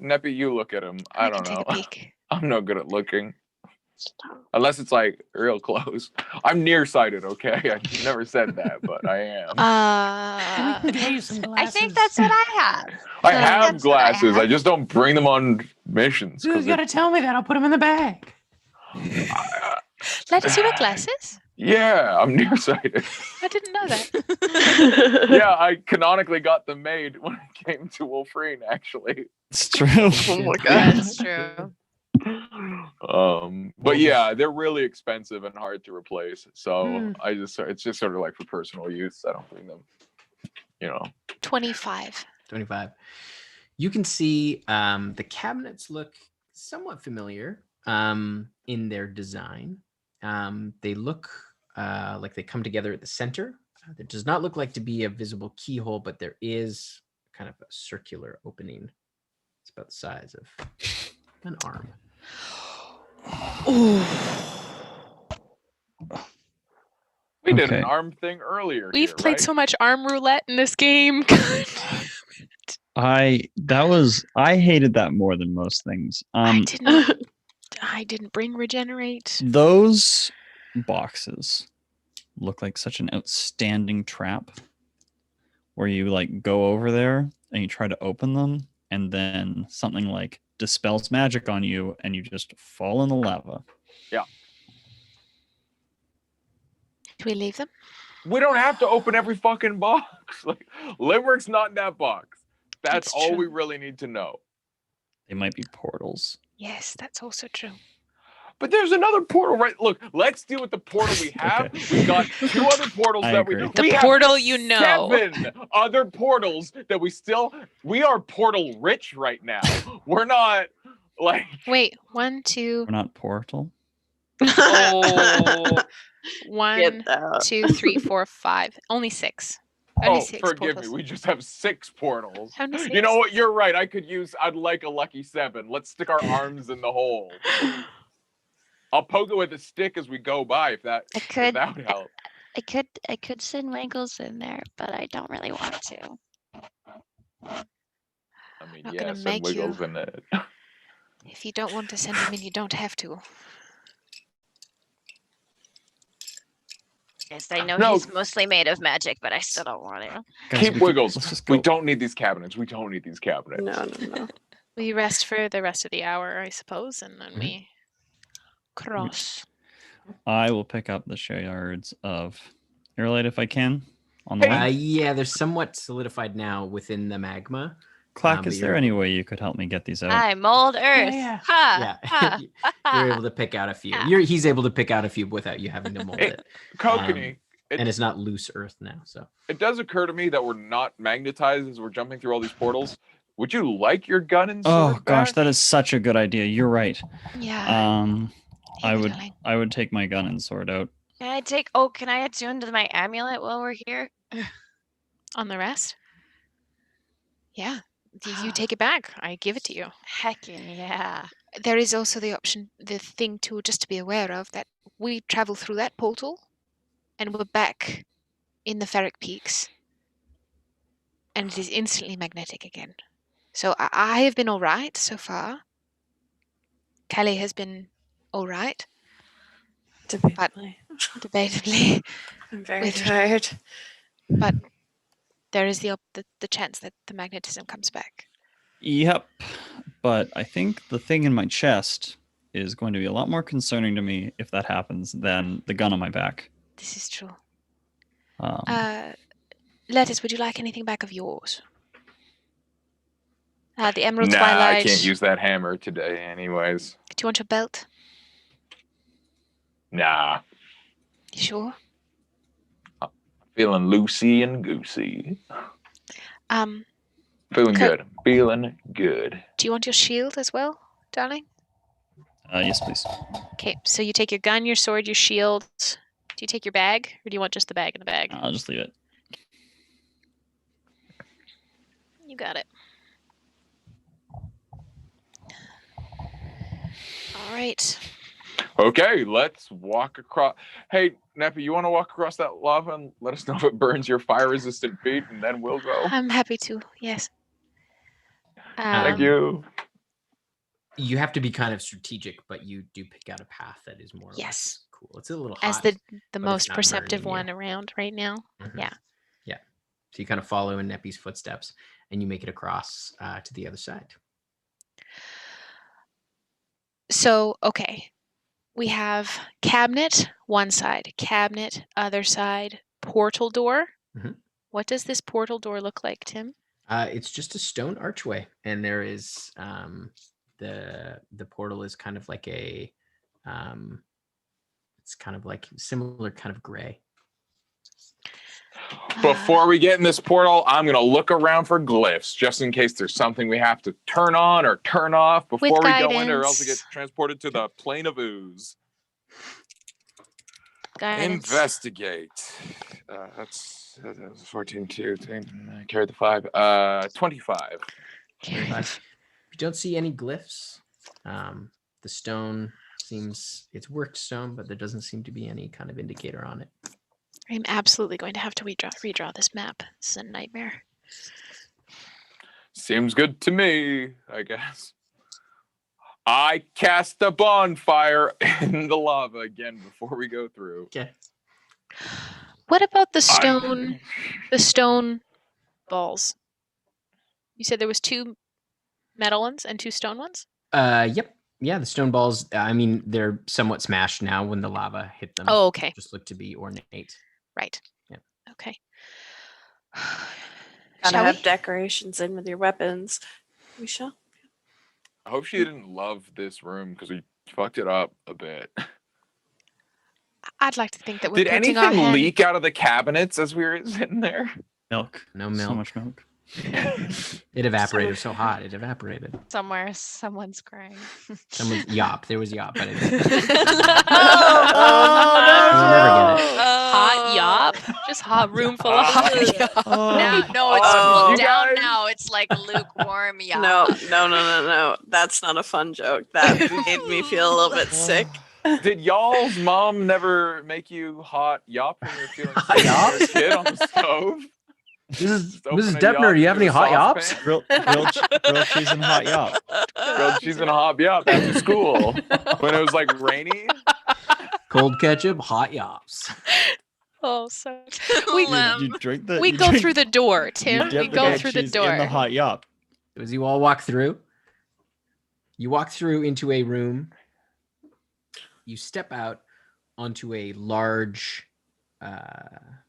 Speaker 4: Neppy, you look at him. I don't
Speaker 1: can
Speaker 4: know.
Speaker 1: take a peek.
Speaker 4: I'm no good at looking. Unless it's like real close. I'm nearsighted, okay? I never said that, but I am.
Speaker 6: I think that's what I have.
Speaker 4: I
Speaker 6: so
Speaker 4: have
Speaker 6: that's what I
Speaker 4: glasses. I
Speaker 6: have.
Speaker 4: just don't bring them on missions.
Speaker 5: You gotta tell me that. I'll put them in the bag.
Speaker 1: Lettuce, you wear glasses?
Speaker 4: Yeah, I'm nearsighted.
Speaker 1: I didn't know that.
Speaker 4: Yeah, I canonically got them made when it came to Wolverine, actually.
Speaker 3: It's true.
Speaker 2: Oh my god.
Speaker 6: That's true.
Speaker 4: But yeah, they're really expensive and hard to replace. So
Speaker 5: Hmm.
Speaker 4: it's just sort of like for personal use. I don't bring them,
Speaker 1: 25.
Speaker 5: 25. You can see the cabinets look somewhat familiar in their design. They look like they come together at the center. There does not look like to be a visible keyhole, but there is kind of a circular opening. It's about the size of an arm.
Speaker 4: We did
Speaker 3: Okay.
Speaker 4: an arm thing earlier.
Speaker 1: We've
Speaker 4: here,
Speaker 1: played
Speaker 4: right?
Speaker 1: so much arm roulette in this game.
Speaker 3: I hated that more than most things.
Speaker 1: I didn't bring regenerate.
Speaker 3: Those boxes look like such an outstanding trap where you like go over there and you try to open them and then something like dispels magic on you and you just fall in the lava.
Speaker 4: Yeah.
Speaker 1: Do we leave them?
Speaker 4: We don't have to open every fucking box. Like Limeric's not in that box. That's
Speaker 1: It's
Speaker 4: all
Speaker 1: true.
Speaker 4: we really need to know.
Speaker 3: They might be portals.
Speaker 1: Yes, that's also true.
Speaker 4: But there's another portal, right? Look, let's deal with the portal we have.
Speaker 3: Okay.
Speaker 4: We've got 2 other portals
Speaker 3: I
Speaker 4: that
Speaker 3: agree.
Speaker 1: The
Speaker 4: we have
Speaker 1: portal you know.
Speaker 4: 7 other portals that we are portal rich right now. We're not like
Speaker 1: Wait, 1, 2,
Speaker 3: We're not portal.
Speaker 1: oh, 1,
Speaker 2: Get that.
Speaker 1: 2, 3, 4, 5. Only 6. Only 6
Speaker 4: forgive
Speaker 1: portals.
Speaker 4: me. We just have 6 portals.
Speaker 1: How many
Speaker 4: You know
Speaker 1: 6?
Speaker 4: what? You're right. I'd like a lucky 7. Let's stick our arms in the hole. I'll poke it with a stick as we go by if that would help.
Speaker 8: I could send Wankles in there, but I don't really want to.
Speaker 4: I mean,
Speaker 1: Not
Speaker 4: yeah,
Speaker 1: gonna
Speaker 4: send
Speaker 1: make you-
Speaker 4: Wiggles in it.
Speaker 1: If you don't want to send him in, you don't have to.
Speaker 8: Yes, I know
Speaker 4: No.
Speaker 8: he's mostly made of magic, but I still don't want to.
Speaker 3: Guys,
Speaker 4: Keep Wiggles.
Speaker 3: Let's just
Speaker 4: We
Speaker 3: go.
Speaker 4: don't need these cabinets. We don't need these cabinets.
Speaker 2: No.
Speaker 1: We rest for the rest of the hour, I suppose, and then we cross.
Speaker 3: I will pick up the shards of Airlight if I can on the way.
Speaker 5: Yeah, they're somewhat solidified now within the magma.
Speaker 3: Clack,
Speaker 5: but
Speaker 3: is there
Speaker 5: you're-
Speaker 3: any way you could help me get these out?
Speaker 8: Hi, mold earth.
Speaker 5: Yeah.
Speaker 8: Ha, ha,
Speaker 5: Yeah, you're able to pick out a few. He's able to pick out a few without you having to mold
Speaker 4: Hey,
Speaker 5: it.
Speaker 4: Kokanee,
Speaker 5: And it's not loose earth now, so.
Speaker 4: it does occur to me that we're not magnetized as we're jumping through all these portals. Would you like your gun and sword
Speaker 3: Oh gosh,
Speaker 4: back?
Speaker 3: that is such a good idea. You're right.
Speaker 1: Yeah.
Speaker 3: I would
Speaker 1: darling.
Speaker 3: I would take my gun and sword out.
Speaker 8: can I attune to my amulet while we're here?
Speaker 1: On the rest? Yeah. You take it back. I give it to you.
Speaker 8: Heckin' yeah.
Speaker 1: There is also the thing to just to be aware of, that we travel through that portal and we're back in the Ferric Peaks. And it is instantly magnetic again. So I have been all right so far. Callie has been all right,
Speaker 2: Debatably.
Speaker 1: debatably.
Speaker 2: I'm very
Speaker 1: With-
Speaker 2: tired.
Speaker 1: But there is the chance that the magnetism comes back.
Speaker 3: Yep. But I think the thing in my chest is going to be a lot more concerning to me if that happens than the gun on my back.
Speaker 1: This is true.
Speaker 3: Um,
Speaker 1: Lettuce, would you like anything back of yours? The Emerald
Speaker 4: Nah,
Speaker 1: Twilight.
Speaker 4: I can't use that hammer today anyways.
Speaker 1: Do you want your belt?
Speaker 4: Nah.
Speaker 1: You sure?
Speaker 4: Feeling loosey and goosey. Feeling
Speaker 1: Okay.
Speaker 4: good. Feeling good.
Speaker 1: Do you want your shield as well, darling?
Speaker 3: yes, please.
Speaker 1: Okay, so you take your gun, your sword, your shield. Do you take your bag, or do you want just the bag in the bag?
Speaker 3: I'll just leave it.
Speaker 1: You got it. All right.
Speaker 4: Okay, let's walk across. Hey, Neppy, you want to walk across that lava and let us know if it burns your fire-resistant feet, and then we'll go.
Speaker 1: I'm happy to. Yes.
Speaker 4: Thank you.
Speaker 5: You have to be kind of strategic, but you do pick out a path that is more or
Speaker 1: Yes.
Speaker 5: less cool. It's a little hot.
Speaker 1: As the
Speaker 5: it's
Speaker 1: most
Speaker 5: not
Speaker 1: perceptive
Speaker 5: burning you.
Speaker 1: one around right now.
Speaker 5: Mhm.
Speaker 1: Yeah.
Speaker 5: Yeah. So you kind of follow in Neppy's footsteps and you make it across to the other side.
Speaker 1: So, okay. We have cabinet, one side, cabinet, other side, portal door.
Speaker 5: Mhm.
Speaker 1: What does this portal door look like, Tim?
Speaker 5: It's just a stone archway, and there is the portal is kind of like a it's kind of like similar kind of gray.
Speaker 4: Before we get in this portal, I'm gonna look around for glyphs, just in case there's something we have to turn on or turn off before we go in, or else we get
Speaker 1: guidance.
Speaker 4: transported to the plane of ooze.
Speaker 1: Guidance.
Speaker 4: Investigate. That's 14, 2, carry the 5. 25.
Speaker 5: But you don't see any glyphs. The stone seems it's worked stone, but there doesn't seem to be any kind of indicator on it.
Speaker 1: I'm absolutely going to have to redraw this map. This is a nightmare.
Speaker 4: Seems good to me, I guess. I cast a bonfire in the lava again before we go through.
Speaker 5: Okay.
Speaker 1: What about the stone? The stone balls. You said there was 2 metal ones and 2 stone ones?
Speaker 5: Yep. Yeah, the stone balls, I mean, they're somewhat smashed now when the lava hit them.
Speaker 1: Oh, okay.
Speaker 5: Just look to be ornate.
Speaker 1: Right.
Speaker 5: Yep.
Speaker 1: Okay.
Speaker 2: Gotta
Speaker 1: Shall
Speaker 2: have
Speaker 1: we?
Speaker 2: decorations in with your weapons. We shall.
Speaker 4: I hope she didn't love this room because we fucked it up a bit.
Speaker 1: I'd like to think that we're
Speaker 4: Did
Speaker 1: putting our
Speaker 4: anything
Speaker 1: hand...
Speaker 4: leak out of the cabinets as we were sitting there?
Speaker 3: Milk.
Speaker 5: No
Speaker 3: So
Speaker 5: milk.
Speaker 3: much milk.
Speaker 5: It evaporated. It was so hot. It evaporated.
Speaker 10: Somewhere, someone's crying.
Speaker 5: Someone's yop. There was yop, but it,
Speaker 10: Oh,
Speaker 5: you'll never get it.
Speaker 1: Hot yop? Just hot room full of hot yop.
Speaker 10: Now, no, it's
Speaker 2: Oh.
Speaker 10: cooled
Speaker 4: You
Speaker 10: down
Speaker 4: guys-
Speaker 10: now. It's like lukewarm. Yeah.
Speaker 2: No. That's not a fun joke. That made me feel a little bit sick.
Speaker 4: Did y'all's mom never make you hot yop when you were feeling
Speaker 5: Hot
Speaker 4: sick when you were a
Speaker 5: yops?
Speaker 4: kid on the stove?
Speaker 5: Mrs.
Speaker 4: open
Speaker 5: Mrs.
Speaker 4: a
Speaker 5: Deppner,
Speaker 4: yop
Speaker 5: do you have
Speaker 4: into
Speaker 5: any
Speaker 4: a
Speaker 5: hot yops?
Speaker 4: saucepan?
Speaker 3: Grilled cheese and hot yop.
Speaker 4: Grilled cheese and a hot yop after school when it was like rainy.
Speaker 5: Cold ketchup, hot yops.
Speaker 1: Oh, so...
Speaker 3: You drink the.
Speaker 1: We
Speaker 3: you
Speaker 1: go
Speaker 3: drink-
Speaker 1: through the door,
Speaker 3: You
Speaker 1: Tim.
Speaker 3: dip
Speaker 1: We
Speaker 3: the
Speaker 1: go
Speaker 3: grilled
Speaker 1: through the
Speaker 3: cheese in the
Speaker 1: door.
Speaker 3: hot yop.
Speaker 5: As you all walk through, you walk through into a room. You step out onto a large
Speaker 4: Man.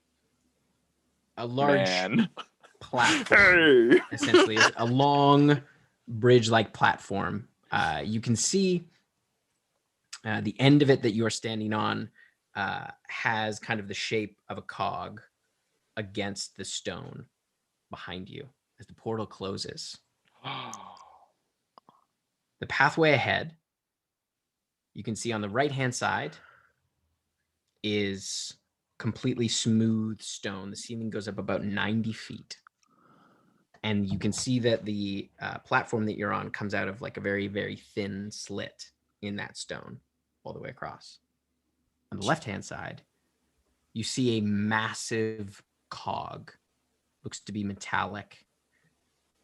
Speaker 5: platform.
Speaker 4: Hey.
Speaker 5: Essentially, it's a long bridge-like platform. You can see the end of it that you are standing on has kind of the shape of a cog against the stone behind you as the portal closes. The pathway ahead, you can see on the right-hand side is completely smooth stone. The ceiling goes up about 90 feet. And you can see that the platform that you're on comes out of like a very, very thin slit in that stone all the way across. On the left-hand side, you see a massive cog. Looks to be metallic.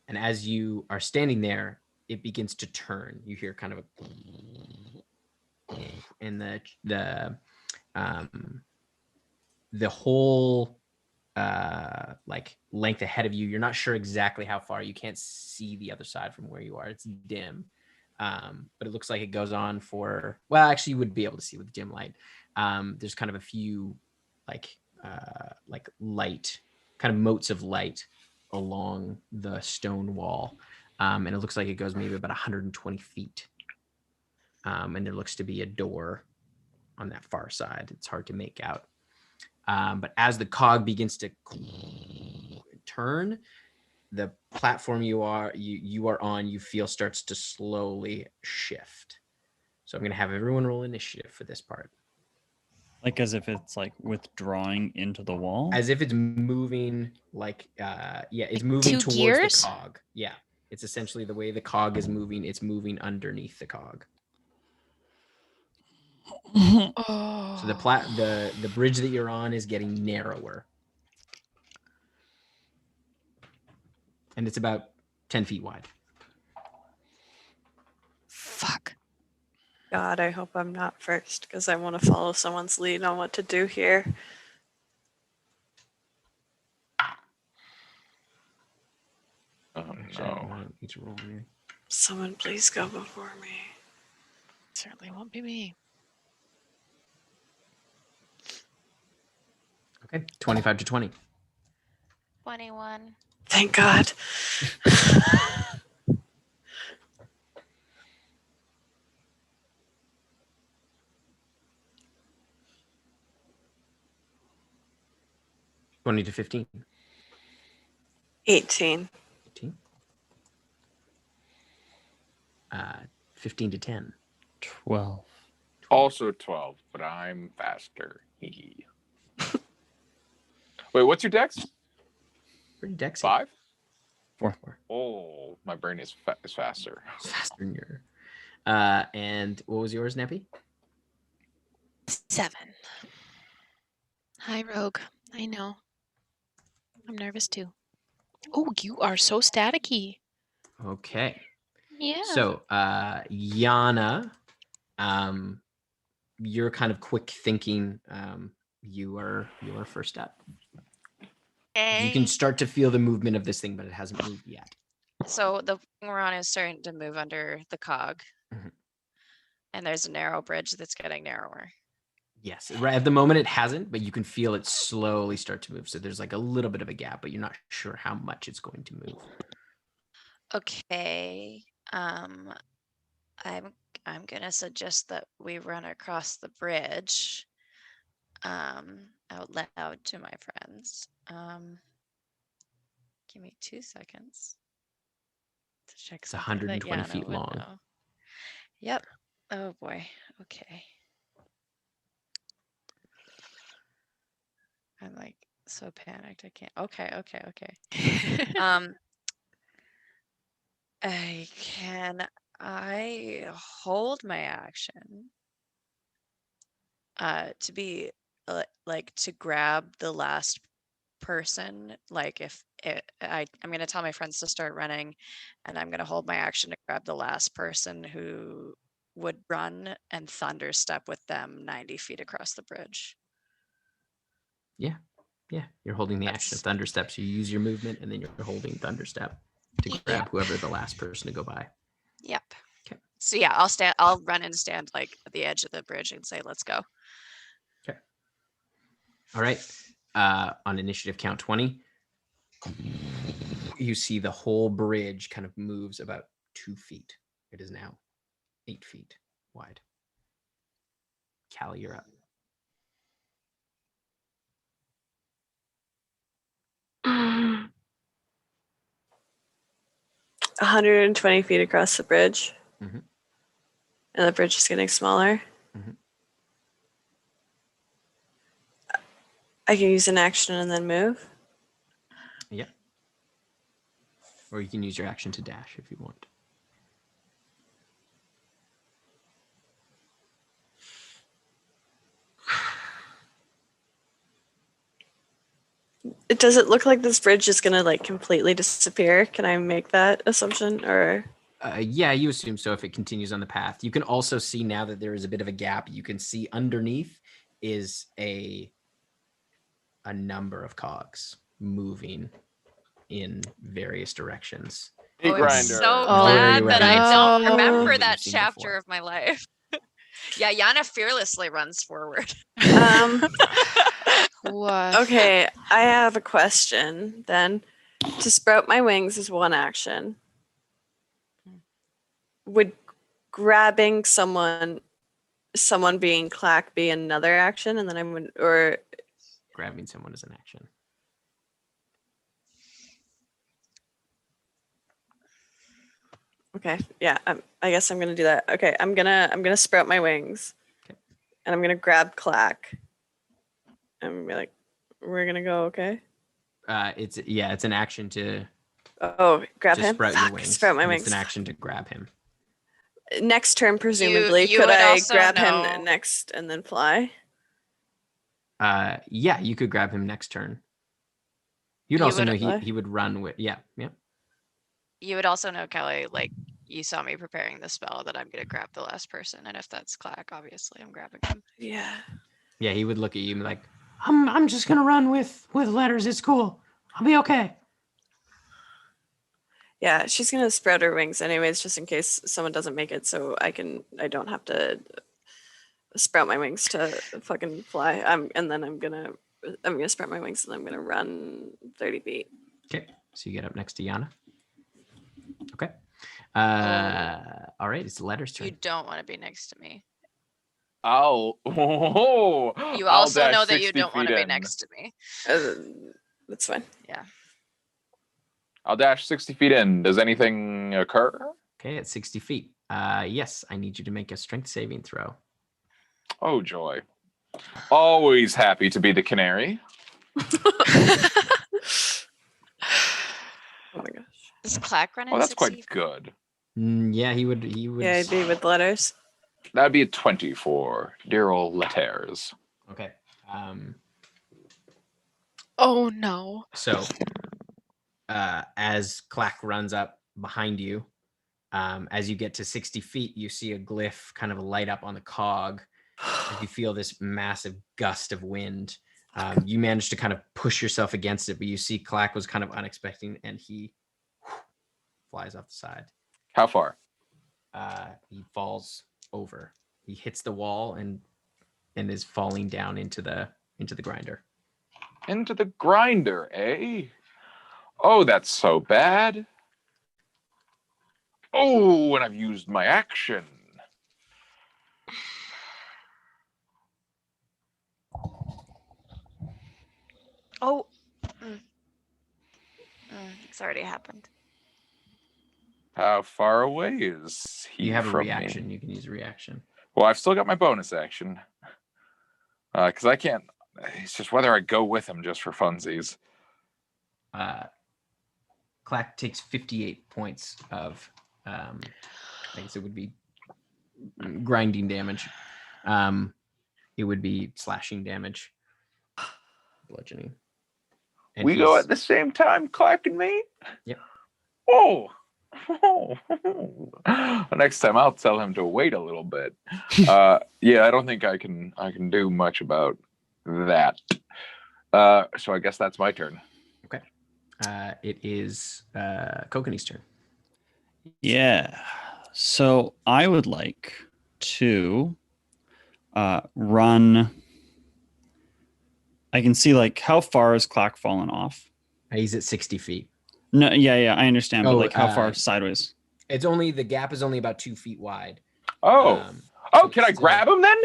Speaker 5: And as you are standing there, it begins to turn. You hear kind of a... And the whole like length ahead of you, you're not sure exactly how far. You can't see the other side from where you are. It's dim, but it looks like it goes on for, well, actually you would be able to see with dim light. There's kind of a few like light, kind of motes of light along the stone wall, and it looks like it goes maybe about 120 feet, and there looks to be a door on that far side. It's hard to make out. But as the cog begins to turn, the platform you are on, you feel starts to slowly shift. So I'm going to have everyone roll initiative for this part.
Speaker 3: Like as if it's like withdrawing into the wall.
Speaker 5: As if it's moving like, it's moving
Speaker 1: 2
Speaker 5: towards
Speaker 1: gears?
Speaker 5: the cog. Yeah. It's essentially the way the cog is moving. It's moving underneath the cog.
Speaker 1: Oh.
Speaker 5: So the bridge that you're on is getting narrower. And it's about 10 feet wide.
Speaker 1: Fuck.
Speaker 2: God, I hope I'm not first because I want to follow someone's lead on what to do here.
Speaker 4: Oh no.
Speaker 5: Each roll here.
Speaker 2: Someone please go before me.
Speaker 1: Certainly won't be me.
Speaker 5: Okay, 25 to 20.
Speaker 8: 21.
Speaker 2: Thank God.
Speaker 5: 20 to 15.
Speaker 2: 18.
Speaker 5: 18. 15 to 10.
Speaker 3: 12.
Speaker 4: Also 12, but I'm faster. Hee. Wait, what's your dex?
Speaker 5: Pretty dexy.
Speaker 4: 5?
Speaker 3: 4.
Speaker 4: Oh, my brain is faster.
Speaker 5: It's faster than your. And what was yours, Neppy?
Speaker 1: 7. Hi, Rogue. I know. I'm nervous too. Oh, you are so staticky.
Speaker 5: Okay.
Speaker 1: Yeah.
Speaker 5: So, Yana, you're kind of quick thinking. You are first up. You can start to feel the movement of this thing, but it hasn't moved yet.
Speaker 10: So the thing we're on is starting to move under the cog.
Speaker 5: Mhm.
Speaker 10: And there's a narrow bridge that's getting narrower.
Speaker 5: Yes, right at the moment it hasn't, but you can feel it slowly start to move. So there's like a little bit of a gap, but you're not sure how much it's going to move.
Speaker 10: Okay. I'm gonna suggest that we run across the bridge. Out loud to my friends. Give me 2 seconds to check
Speaker 5: It's
Speaker 10: something that
Speaker 5: 120
Speaker 10: Yana
Speaker 5: feet
Speaker 10: would
Speaker 5: long.
Speaker 10: know. Yep. Oh boy. Okay. I'm like so panicked. I can't. Okay. I hold my action to be like to grab the last person, like if I'm going to tell my friends to start running, and I'm going to hold my action to grab the last person who would run and thunder step with them 90 feet across the bridge.
Speaker 5: Yeah, you're holding the action of thunder steps. You use your movement, and then you're holding thunder step to grab whoever the last person to go by.
Speaker 10: Yep.
Speaker 5: Okay.
Speaker 10: So yeah, I'll run and stand like at the edge of the bridge and say, let's go.
Speaker 5: Okay. All right. On initiative count 20, you see the whole bridge kind of moves about 2 feet. It is now 8 feet wide. Callie, you're up.
Speaker 2: 120 feet across the bridge.
Speaker 5: Mhm.
Speaker 2: And the bridge is getting smaller.
Speaker 5: Mhm.
Speaker 2: I can use an action and then move.
Speaker 5: Yeah. Or you can use your action to dash if you want.
Speaker 2: Does it look like this bridge is gonna like completely disappear? Can I make that assumption, or?
Speaker 5: Yeah, you assume so if it continues on the path. You can also see now that there is a bit of a gap. You can see underneath is a number of cogs moving in various directions.
Speaker 4: Hey,
Speaker 10: I'm
Speaker 4: Grinder.
Speaker 10: so
Speaker 5: Oh.
Speaker 10: glad
Speaker 5: Very
Speaker 10: that I don't
Speaker 1: reminiscent.
Speaker 10: remember
Speaker 5: That you've
Speaker 10: that
Speaker 5: seen
Speaker 10: chapter
Speaker 5: before.
Speaker 10: of my life. Yeah, Yana fearlessly runs forward.
Speaker 1: What?
Speaker 2: Okay, I have a question then. To sprout my wings is one action. Would grabbing someone being clack be another action, and then I would, or
Speaker 5: Grabbing someone is an action.
Speaker 2: okay, yeah, I guess I'm gonna do that. Okay, I'm gonna sprout my wings,
Speaker 5: Okay.
Speaker 2: and I'm gonna grab clack. And be like, we're gonna go, okay?
Speaker 5: It's an action to
Speaker 2: Grab him.
Speaker 5: sprout your
Speaker 2: Fuck,
Speaker 5: wings.
Speaker 2: sprout my
Speaker 5: and
Speaker 2: wings.
Speaker 5: It's an action to grab him.
Speaker 2: Next turn, presumably.
Speaker 10: you
Speaker 2: Could
Speaker 10: would
Speaker 2: I
Speaker 10: also
Speaker 2: grab
Speaker 10: know-
Speaker 2: him next and then fly?
Speaker 5: Yeah, you could grab him next turn. You'd
Speaker 10: You
Speaker 5: also
Speaker 10: would-
Speaker 5: know he would run with. Yeah.
Speaker 10: You would also know, Kelly, like you saw me preparing the spell that I'm gonna grab the last person, and if that's Clack, obviously I'm grabbing him.
Speaker 2: Yeah.
Speaker 5: Yeah, he would look at you and be like, I'm just gonna run with letters. It's cool. I'll be okay.
Speaker 2: Yeah, she's gonna spread her wings anyways, just in case someone doesn't make it, so I don't have to sprout my wings to fucking fly. And then I'm gonna I'm gonna spread my wings and I'm gonna run 30 feet.
Speaker 5: Okay, so you get up next to Yana. Okay.
Speaker 10: Oh.
Speaker 5: All right, it's the letter's turn.
Speaker 10: You don't want to be next to me.
Speaker 4: I'll.
Speaker 10: You
Speaker 4: I'll
Speaker 10: also
Speaker 4: dash
Speaker 10: know that you
Speaker 4: 60
Speaker 10: don't want to
Speaker 4: feet
Speaker 10: be
Speaker 4: in.
Speaker 10: next to me.
Speaker 2: That's fine.
Speaker 10: Yeah.
Speaker 4: I'll dash 60 feet in. Does anything occur?
Speaker 5: Okay, at 60 feet. Yes, I need you to make a strength saving throw.
Speaker 4: Oh, joy. Always happy to be the canary.
Speaker 2: Oh my gosh.
Speaker 10: Does Clack run in
Speaker 4: Oh, that's
Speaker 10: 60
Speaker 4: quite good.
Speaker 5: Yeah, he would.
Speaker 2: Yeah, I'd be with letters.
Speaker 4: That'd be a 20 for dear old letters.
Speaker 5: Okay.
Speaker 1: Oh no.
Speaker 5: So, as Clack runs up behind you, as you get to 60 feet, you see a glyph kind of light up on the cog. As you feel this massive gust of wind, you manage to kind of push yourself against it, but you see Clack was kind of unexpected, and he flies off the side.
Speaker 4: How far?
Speaker 5: He falls over. He hits the wall and is falling down into the grinder.
Speaker 4: Into the grinder, eh? Oh, that's so bad. Oh, and I've used my action.
Speaker 10: Oh. It's already happened.
Speaker 4: How far away is he
Speaker 5: You have a
Speaker 4: from
Speaker 5: reaction.
Speaker 4: me?
Speaker 5: You can use a reaction.
Speaker 4: Well, I've still got my bonus action. Because I can't... It's just whether I go with him just for funsies.
Speaker 5: Clack takes 58 points of, I guess it would be grinding damage. It would be slashing damage, bludgeoning. And
Speaker 4: We go at the same time, Clark and me?
Speaker 5: Yep.
Speaker 4: Oh! Next time I'll tell him to wait a little bit. Yeah, I don't think I can do much about that. So I guess that's my turn.
Speaker 5: Okay. It is Kokanee turn.
Speaker 3: Yeah. So I would like to run. I can see like how far is Clack fallen off?
Speaker 5: He's at 60 feet.
Speaker 3: No, yeah, I understand, but
Speaker 5: Oh,
Speaker 3: like how far sideways?
Speaker 5: It's only the gap is only about 2 feet wide.
Speaker 4: Oh,
Speaker 5: so
Speaker 4: can I
Speaker 5: still-
Speaker 4: grab him then?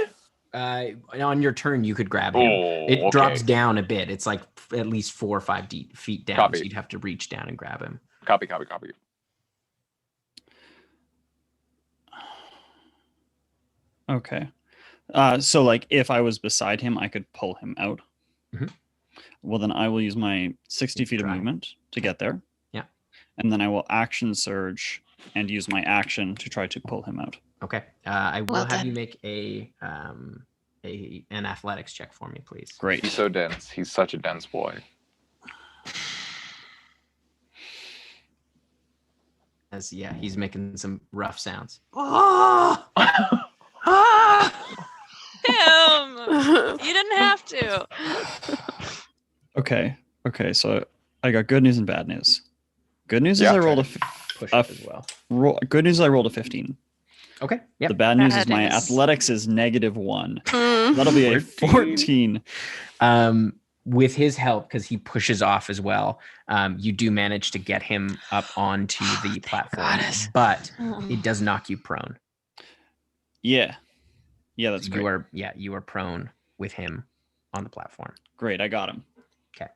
Speaker 5: On your turn, you could grab him.
Speaker 4: Oh,
Speaker 5: It
Speaker 4: okay.
Speaker 5: drops down a bit. It's like at least 4 or 5 feet down.
Speaker 4: Copy.
Speaker 5: So you'd have to reach down and grab him.
Speaker 4: Copy.
Speaker 3: Okay. So like if I was beside him, I could pull him out.
Speaker 5: Mhm.
Speaker 3: Well, then I will use my 60 feet of
Speaker 5: Try.
Speaker 3: movement to get there.
Speaker 5: Yeah.
Speaker 3: And then I will action surge and use my action to try to pull him out.
Speaker 5: Okay. I will
Speaker 1: Well
Speaker 5: have you
Speaker 1: done.
Speaker 5: make an athletics check for me, please.
Speaker 3: Great.
Speaker 4: He's so dense. He's such a dense boy.
Speaker 5: As he's making some rough sounds.
Speaker 10: Him! You didn't have to.
Speaker 3: Okay. So I got good news and bad news. Good news
Speaker 4: Yeah.
Speaker 3: is I rolled
Speaker 5: Push up as well.
Speaker 3: good news is I rolled a 15.
Speaker 5: Okay. Yep.
Speaker 3: The bad news is
Speaker 1: Bad
Speaker 3: my
Speaker 1: news.
Speaker 3: athletics is -1.
Speaker 1: Mm.
Speaker 3: That'll be a
Speaker 4: 14.
Speaker 3: 14.
Speaker 5: With his help, because he pushes off as well, you do manage to get him up onto the platform,
Speaker 1: goddess.
Speaker 5: but it does knock you prone.
Speaker 3: Yeah, that's great.
Speaker 5: You are prone with him on the platform.
Speaker 3: Great, I got him.
Speaker 5: Okay.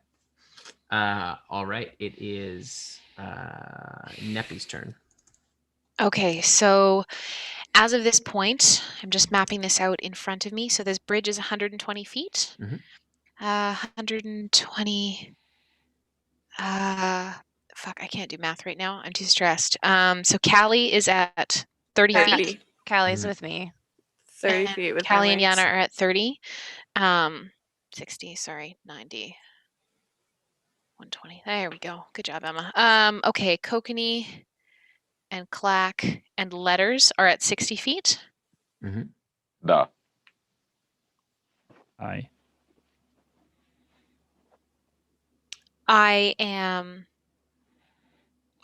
Speaker 5: All right. It is Neppy's turn.
Speaker 1: Okay, so as of this point, I'm just mapping this out in front of me. So this bridge is 120 feet.
Speaker 5: Mhm.
Speaker 1: 120. Fuck, I can't do math right now. I'm too stressed. So Callie is at 30 feet.
Speaker 2: 30.
Speaker 10: Callie's
Speaker 5: Mhm.
Speaker 10: with me.
Speaker 2: 30
Speaker 1: and
Speaker 2: feet with my
Speaker 1: Callie and
Speaker 2: wings.
Speaker 1: Yana are at 30. 60, sorry, 90. 120. There we go. Good job, Emma. Okay, Kokanee and Clack and Letters are at 60 feet.
Speaker 4: Duh.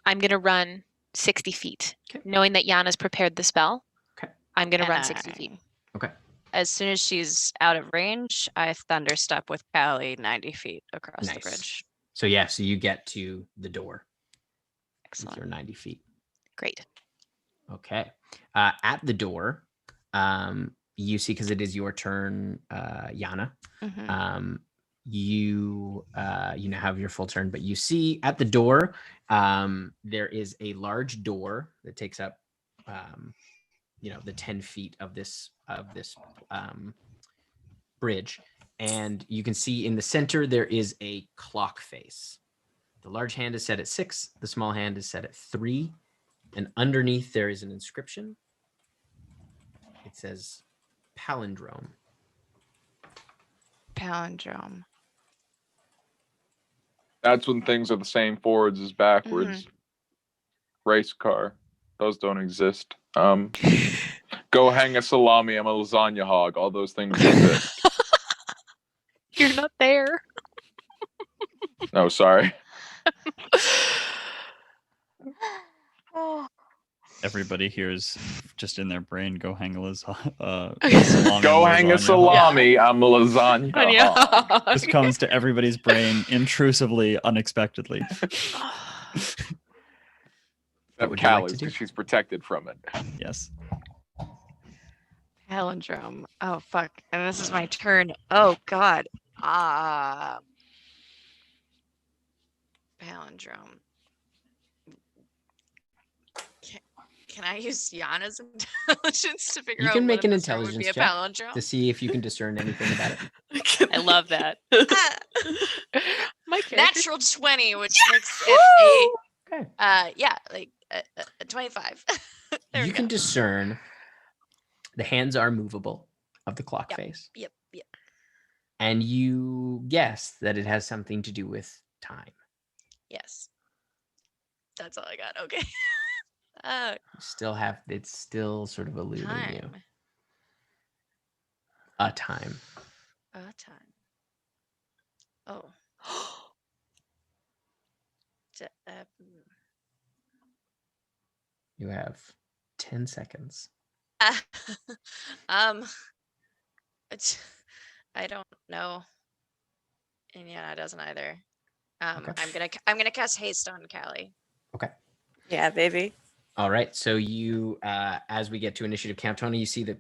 Speaker 1: I'm going to run 60 feet.
Speaker 5: Okay.
Speaker 1: Knowing that Yana's prepared the spell,
Speaker 5: Okay.
Speaker 1: I'm going to
Speaker 10: And
Speaker 1: run 60 feet.
Speaker 5: Okay.
Speaker 10: as soon as she's out of range, I thunderstep with Callie 90 feet across the
Speaker 5: Nice.
Speaker 10: bridge.
Speaker 5: So yeah, so you get to the door with
Speaker 10: Excellent.
Speaker 5: your 90 feet.
Speaker 1: Great.
Speaker 5: Okay. At the door, you see, because it is your turn, Yana.
Speaker 10: Mhm.
Speaker 5: You now have your full turn, but you see at the door, there is a large door that takes up, the 10 feet of this bridge, and you can see in the center there is a clock face. The large hand is set at 6. The small hand is set at 3. And underneath there is an inscription. It says palindrome.
Speaker 10: Palindrome.
Speaker 4: That's when things are the same forwards as backwards. Race car. Those don't exist. Go hang a salami. I'm a lasagna hog. All those things exist.
Speaker 1: You're not there.
Speaker 4: No, sorry.
Speaker 3: Everybody hears just in their brain, go hang a salami.
Speaker 4: Go hang a salami. I'm a lasagna hog.
Speaker 3: This comes to everybody's brain intrusively, unexpectedly.
Speaker 5: What would you like to
Speaker 4: Callie's
Speaker 5: do?
Speaker 4: because she's protected from it.
Speaker 3: Yes.
Speaker 10: Palindrome. Oh, fuck. And this is my turn. Oh, God. Palindrome. Can I use Yana's intelligence to figure
Speaker 5: You
Speaker 10: out
Speaker 5: can make
Speaker 10: what
Speaker 5: an
Speaker 10: in this room would be
Speaker 5: intelligence
Speaker 10: a
Speaker 5: check
Speaker 10: palindrome?
Speaker 5: to see if you can discern anything about it.
Speaker 1: I love that. My character.
Speaker 10: Natural 20, which makes it
Speaker 5: Okay.
Speaker 10: a 25. There
Speaker 5: You
Speaker 10: we
Speaker 5: can
Speaker 10: go.
Speaker 5: discern the hands are movable of the clock
Speaker 10: Yep.
Speaker 5: face.
Speaker 10: Yep.
Speaker 5: And you guess that it has something to do with time.
Speaker 10: Yes. That's all I got. Okay.
Speaker 5: It's still sort of eluding you.
Speaker 10: Time.
Speaker 5: A time.
Speaker 10: A time. Oh.
Speaker 5: You have 10 seconds.
Speaker 10: I don't know. And Yana doesn't either.
Speaker 5: Okay.
Speaker 10: I'm gonna cast haste on Callie.
Speaker 5: Okay.
Speaker 2: Yeah, baby.
Speaker 5: All right. So you, as we get to initiative count, Tony, you see the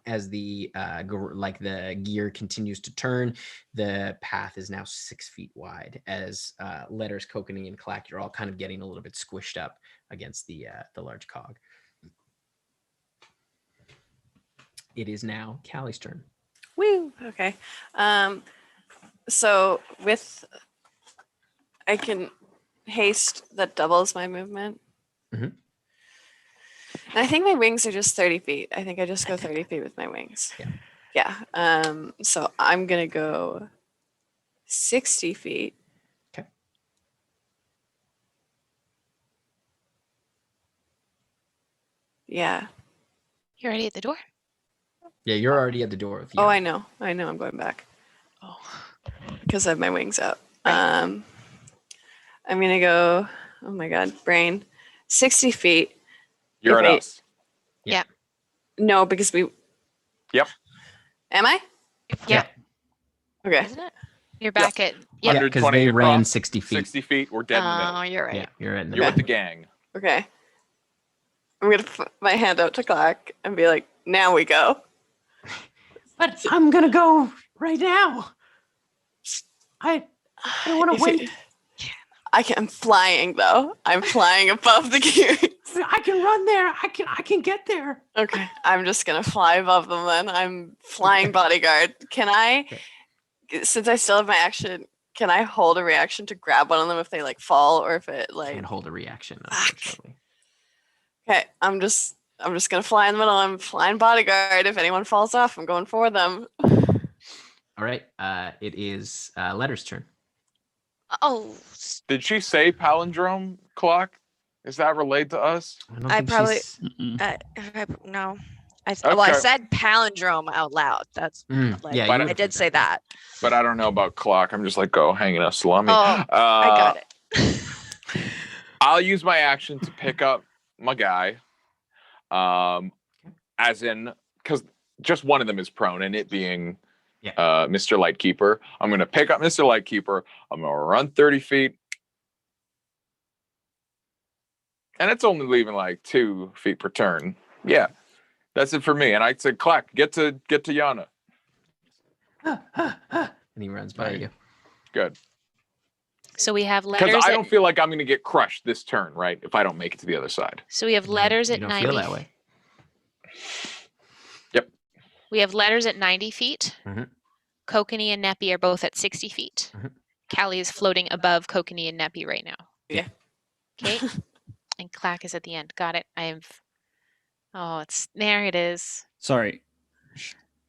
Speaker 5: as the the gear continues to turn, the path is now 6 feet wide. As Letters, Kokanee, and Clack, you're all kind of getting a little bit squished up against the large cog. It is now Callie's turn.
Speaker 2: Woo. Okay. So I can haste that doubles my movement.
Speaker 5: Mhm.
Speaker 2: And I think my wings are just 30 feet. I think I just go 30 feet with my wings.
Speaker 5: Yeah.
Speaker 2: Yeah. So I'm gonna go 60 feet.
Speaker 5: Okay.
Speaker 2: Yeah.
Speaker 1: You're already at the door.
Speaker 5: Yeah, you're already at the door. With
Speaker 2: Oh,
Speaker 5: Yana.
Speaker 2: I know. I'm going back
Speaker 1: Oh.
Speaker 2: because I have my wings out. I'm gonna go. Oh my god, brain. 60 feet.
Speaker 4: You're at
Speaker 2: Wait.
Speaker 4: us.
Speaker 1: Yeah.
Speaker 2: No, because we.
Speaker 4: Yep.
Speaker 2: Am I?
Speaker 1: Yeah.
Speaker 2: Okay.
Speaker 10: Isn't it?
Speaker 1: You're back at.
Speaker 5: Yeah,
Speaker 1: Yeah.
Speaker 5: because
Speaker 4: 120
Speaker 5: they ran
Speaker 4: across,
Speaker 5: 60 feet.
Speaker 4: 60 feet. We're dead in the middle.
Speaker 10: Oh, you're right.
Speaker 5: Yeah, you're in the
Speaker 4: You're
Speaker 5: middle.
Speaker 4: with the gang.
Speaker 2: Okay. I'm gonna put my hand out to Clack and be like, "Now we go."
Speaker 5: But I'm gonna go right now. I don't want to wait.
Speaker 2: I'm flying though. I'm flying above the gears.
Speaker 5: I can run there. I can get there.
Speaker 2: Okay. I'm just gonna fly above them then. I'm flying bodyguard. Can I, since I still have my action, can I hold a reaction to grab one of them if they like fall or if it like?
Speaker 5: Can't hold a reaction,
Speaker 2: Fuck.
Speaker 5: unfortunately.
Speaker 2: Okay. I'm just gonna fly in the middle. I'm flying bodyguard. If anyone falls off, I'm going for them.
Speaker 5: All right. It is Letter's turn.
Speaker 10: Oh,
Speaker 4: Did she say palindrome clock? Is that related to us?
Speaker 5: don't
Speaker 10: I
Speaker 5: think
Speaker 10: probably-
Speaker 5: she's-
Speaker 10: no. Well, I
Speaker 4: Okay.
Speaker 10: said palindrome out loud. That's like,
Speaker 5: yeah,
Speaker 4: But
Speaker 5: you
Speaker 10: I did say that.
Speaker 4: But I don't know about clock. I'm just like, go hanging a salami.
Speaker 10: Oh, I got it.
Speaker 4: I'll use my action to pick up my guy. As in, because just one of them is prone, and it being
Speaker 5: Yeah.
Speaker 4: Mr. Lightkeeper. I'm going to pick up Mr. Lightkeeper. I'm going to run 30 feet. And it's only leaving like 2 feet per turn. Yeah, that's it for me. And I said, Clack, get to Yana.
Speaker 5: And he runs by
Speaker 4: Right.
Speaker 5: you.
Speaker 4: Good.
Speaker 1: So we have
Speaker 4: Because
Speaker 1: letters.
Speaker 4: I don't feel like I'm going to get crushed this turn, right? If I don't make it to the other side.
Speaker 1: So we have letters
Speaker 5: You
Speaker 1: at
Speaker 5: don't
Speaker 1: 90.
Speaker 5: feel that way.
Speaker 4: Yep.
Speaker 1: We have letters at 90 feet.
Speaker 5: Mhm.
Speaker 1: Kokanee and Neppy are both at 60 feet.
Speaker 5: Mhm.
Speaker 1: Callie is floating above Kokanee and Neppy right now.
Speaker 2: Yeah.
Speaker 1: Okay. And Clack is at the end. Got it. Oh, there it is.
Speaker 3: Sorry.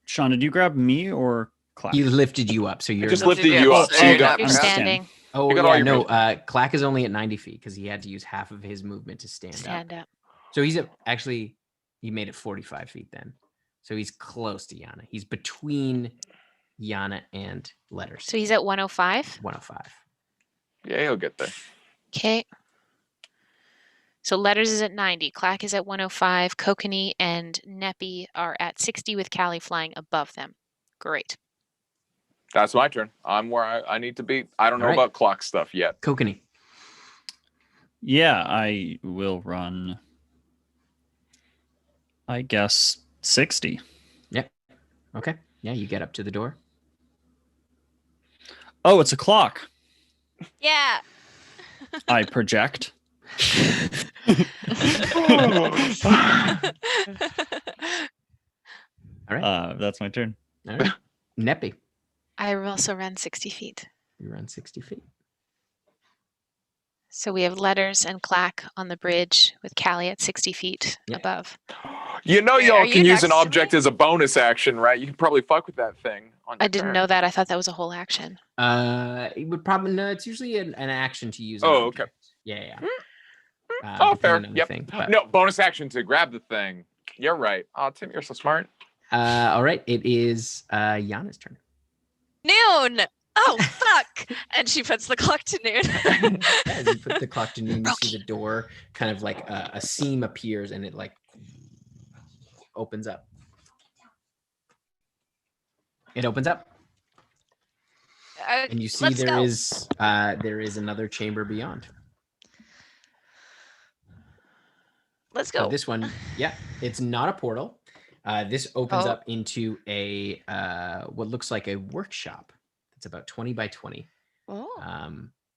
Speaker 3: Sean, did you grab me or Clack?
Speaker 5: He lifted you up, so you're
Speaker 4: Just
Speaker 5: not-
Speaker 4: lifted you up. So
Speaker 3: oh,
Speaker 4: you got
Speaker 1: You're
Speaker 3: I'm
Speaker 1: standing.
Speaker 5: Oh
Speaker 4: You got all
Speaker 5: yeah,
Speaker 4: your
Speaker 5: no. Clack is only at 90 feet because he had to use half of his movement to stand up.
Speaker 1: Stand up.
Speaker 5: So he's actually he made it 45 feet then. So he's close to Yana. He's between Yana and Letters.
Speaker 1: So he's at 105.
Speaker 5: 105.
Speaker 4: Yeah, he'll get there.
Speaker 1: Okay. So Letters is at 90. Clack is at 105. Kokanee and Neppy are at 60 with Callie flying above them. Great.
Speaker 4: That's my turn. I'm where I need to be. I don't know
Speaker 5: All right.
Speaker 4: about clock stuff yet.
Speaker 5: Kokanee.
Speaker 3: Yeah, I will run, I guess, 60.
Speaker 5: Okay. Yeah, you get up to the door.
Speaker 3: Oh, it's a clock.
Speaker 6: Yeah.
Speaker 3: I project.
Speaker 5: All right.
Speaker 3: That's my turn.
Speaker 5: All right. Neppy.
Speaker 1: I also run 60 feet.
Speaker 5: You run 60 feet.
Speaker 1: So we have Letters and Clack on the bridge with Callie at 60 feet
Speaker 5: Yeah.
Speaker 1: above.
Speaker 4: You know,
Speaker 6: Wait,
Speaker 4: y'all
Speaker 6: are you
Speaker 4: can use an
Speaker 6: next to
Speaker 4: object
Speaker 6: me?
Speaker 4: as a bonus action, right? You can probably fuck with that thing. On
Speaker 1: I
Speaker 4: your
Speaker 1: didn't
Speaker 4: turn.
Speaker 1: know that. I thought that was a whole action.
Speaker 5: It would probably no. It's usually an action to use. An
Speaker 4: Oh, okay.
Speaker 5: object. Yeah.
Speaker 4: Oh, fair.
Speaker 5: depending on the
Speaker 4: Yep.
Speaker 5: thing, but-
Speaker 4: No, bonus action to grab the thing. You're right. Oh, Tim, you're so smart.
Speaker 5: All right. It is Yana's turn.
Speaker 6: Noon. Oh fuck! And she puts the clock to noon.
Speaker 5: As you put the clock to noon, you see the door kind of like a seam appears and it like opens up. It opens up, and you see
Speaker 6: Let's
Speaker 5: there
Speaker 6: go.
Speaker 5: is another chamber beyond.
Speaker 6: Let's go.
Speaker 5: This one, yeah, it's not a portal. This opens
Speaker 6: Oh.
Speaker 5: up into a what looks like a workshop. It's about 20 by 20.
Speaker 6: Oh.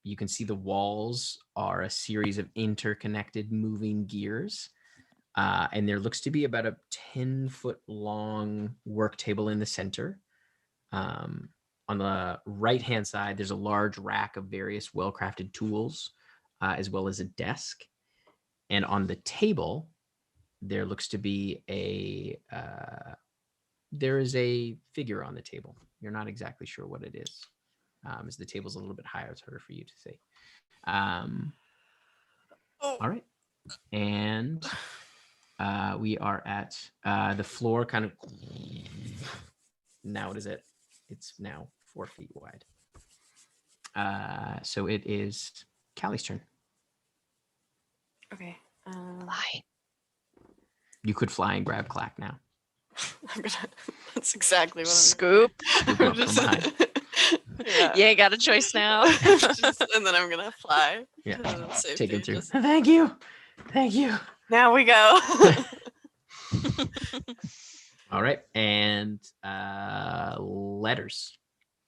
Speaker 5: You can see the walls are a series of interconnected moving gears. And there looks to be about a 10-foot long work table in the center. On the right-hand side, there's a large rack of various well-crafted tools, as well as a desk. And on the table, there looks to be there is a figure on the table. You're not exactly sure what it is. As the table's a little bit higher, it's harder for you to see. All right. And we are at the floor kind of now what is it? It's now 4 feet wide. So it is Callie's turn.
Speaker 2: Okay.
Speaker 1: Fly.
Speaker 5: You could fly and grab Clack now.
Speaker 2: That's exactly what
Speaker 6: Scoop.
Speaker 5: Scoop him up from behind.
Speaker 2: Yeah.
Speaker 6: You ain't got a choice now.
Speaker 2: And then I'm gonna fly.
Speaker 5: Yeah.
Speaker 2: Safety,
Speaker 5: Take him through.
Speaker 2: just-
Speaker 5: Thank you. Thank you.
Speaker 2: Now we go.
Speaker 5: All right. And letters.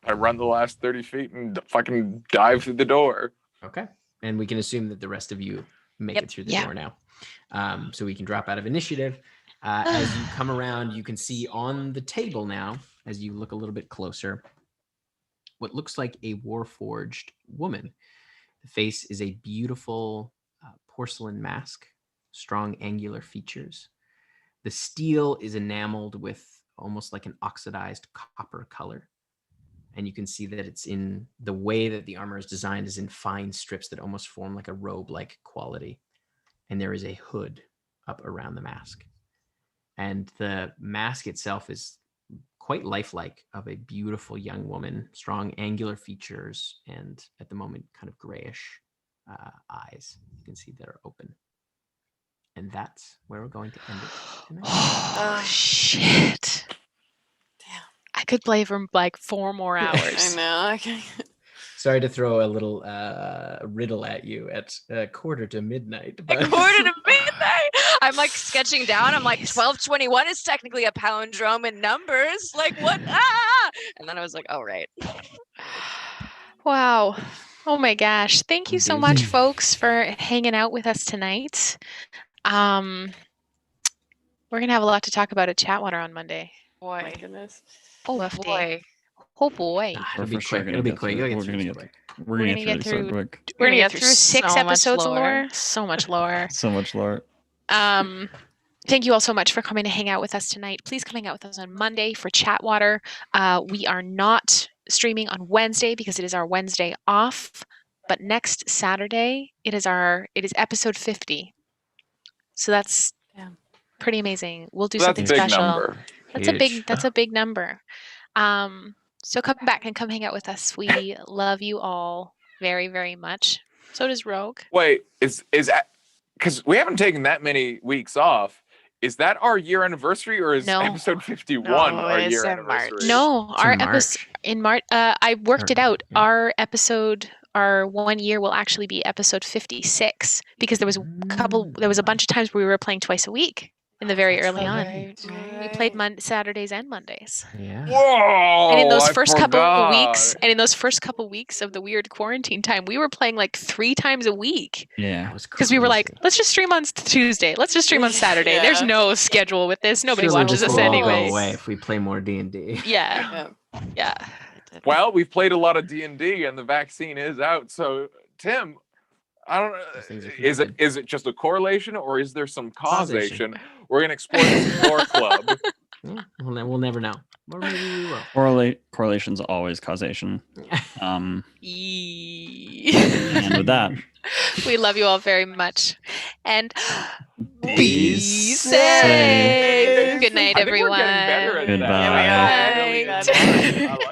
Speaker 4: I run the last 30 feet and fucking dive through the door.
Speaker 5: Okay. And we can assume that the rest of you make
Speaker 6: Yep.
Speaker 5: it through the
Speaker 1: Yeah.
Speaker 5: door now. So we can drop out of initiative. As you come around, you can see on the table now, as you look a little bit closer, what looks like a warforged woman. The face is a beautiful porcelain mask, strong angular features. The steel is enameled with almost like an oxidized copper color. And you can see that it's in the way that the armor is designed is in fine strips that almost form like a robe-like quality. And there is a hood up around the mask. And the mask itself is quite lifelike, of a beautiful young woman, strong angular features, and at the moment kind of grayish eyes. You can see that are open. And And that's where we're going to end it tonight.
Speaker 1: Oh, shit.
Speaker 2: Damn.
Speaker 1: I could play for like 4 more
Speaker 2: I
Speaker 1: hours.
Speaker 2: know. I can.
Speaker 5: Sorry to throw a little riddle at you at 1:45. But...
Speaker 10: 1:45. I'm like sketching down. I'm like,
Speaker 1: Jeez.
Speaker 10: 1221 is technically a palindrome in numbers. Like what? Ah! And then I was like, oh right.
Speaker 1: Wow. Oh my gosh. Thank you so much,
Speaker 5: Doozy.
Speaker 1: folks, for hanging out with us tonight. We're gonna have a lot to talk about at Chatwater on Monday.
Speaker 2: My
Speaker 10: Boy.
Speaker 2: goodness.
Speaker 1: Oh
Speaker 10: Rough
Speaker 1: boy.
Speaker 10: boy.
Speaker 1: Oh boy.
Speaker 5: Ah,
Speaker 3: We're
Speaker 5: it'll be
Speaker 3: for sure
Speaker 5: quick.
Speaker 3: gonna
Speaker 5: It'll be
Speaker 3: get
Speaker 5: quick.
Speaker 3: through-
Speaker 5: You'll
Speaker 3: we're
Speaker 5: get
Speaker 3: gonna
Speaker 5: through
Speaker 3: get
Speaker 5: so quick.
Speaker 3: We're gonna get through so quick.
Speaker 1: We're gonna
Speaker 10: gonna
Speaker 1: get
Speaker 10: get
Speaker 1: through
Speaker 10: through
Speaker 1: 6
Speaker 10: so much
Speaker 1: episodes of
Speaker 10: lore.
Speaker 1: lore. So much lore.
Speaker 3: So much lore.
Speaker 1: Thank you all so much for coming to hang out with us tonight. Please come hang out with us on Monday for Chatwater. We are not streaming on Wednesday because it is our Wednesday off. But next Saturday, it is episode 50. So that's
Speaker 2: Damn.
Speaker 1: pretty amazing. We'll do
Speaker 4: That's a
Speaker 1: something
Speaker 4: big
Speaker 1: special.
Speaker 4: number.
Speaker 5: Huge.
Speaker 1: That's a big number. So come back and come hang out with us. We love you all very, very much. So does Rogue.
Speaker 4: Wait, is because we haven't taken that many weeks off. Is that our year anniversary, or is
Speaker 1: No.
Speaker 4: episode 51
Speaker 10: No,
Speaker 4: our
Speaker 10: it's
Speaker 4: year
Speaker 10: in March.
Speaker 4: anniversary?
Speaker 1: No,
Speaker 5: It's
Speaker 1: our
Speaker 5: in
Speaker 1: episode
Speaker 5: March.
Speaker 1: in March. I worked it
Speaker 5: Or-
Speaker 1: out.
Speaker 5: yeah.
Speaker 1: Our 1 year will actually be episode 56 because there was a bunch of times where we were playing twice a week in the very early on. We played Saturdays and Mondays.
Speaker 5: Yeah.
Speaker 4: Whoa!
Speaker 1: And in those
Speaker 4: I
Speaker 1: first couple of weeks,
Speaker 4: forgot.
Speaker 1: and in those first couple weeks of the weird quarantine time, we were playing like 3 times a week
Speaker 3: Yeah.
Speaker 5: That was
Speaker 1: because we were like,
Speaker 5: crazy.
Speaker 1: let's just stream on Tuesday. Let's just stream on Saturday. There's
Speaker 2: Yeah.
Speaker 1: no schedule with this. Nobody
Speaker 5: Surely
Speaker 1: watches
Speaker 5: this
Speaker 1: us
Speaker 5: will all go
Speaker 1: anyways.
Speaker 5: away if we play more D&D.
Speaker 1: Yeah, yeah.
Speaker 4: Well, we've played a lot of D&D, and the vaccine is out. So, Tim, I don't know.
Speaker 5: Those things are
Speaker 4: Is
Speaker 5: connected.
Speaker 4: it just a correlation, or is there some
Speaker 5: Causation.
Speaker 4: causation? We're gonna explore this lore club.
Speaker 5: Yeah, we'll never know. Or maybe we will.
Speaker 3: Correlation's always causation. And
Speaker 1: And
Speaker 3: with that,
Speaker 1: we love you all very much. And
Speaker 3: Be
Speaker 1: be
Speaker 3: safe.
Speaker 1: safe. Good night,
Speaker 4: I think we're getting better
Speaker 1: everyone.
Speaker 4: at that.
Speaker 3: Goodbye.
Speaker 1: Good night.
Speaker 4: I like it.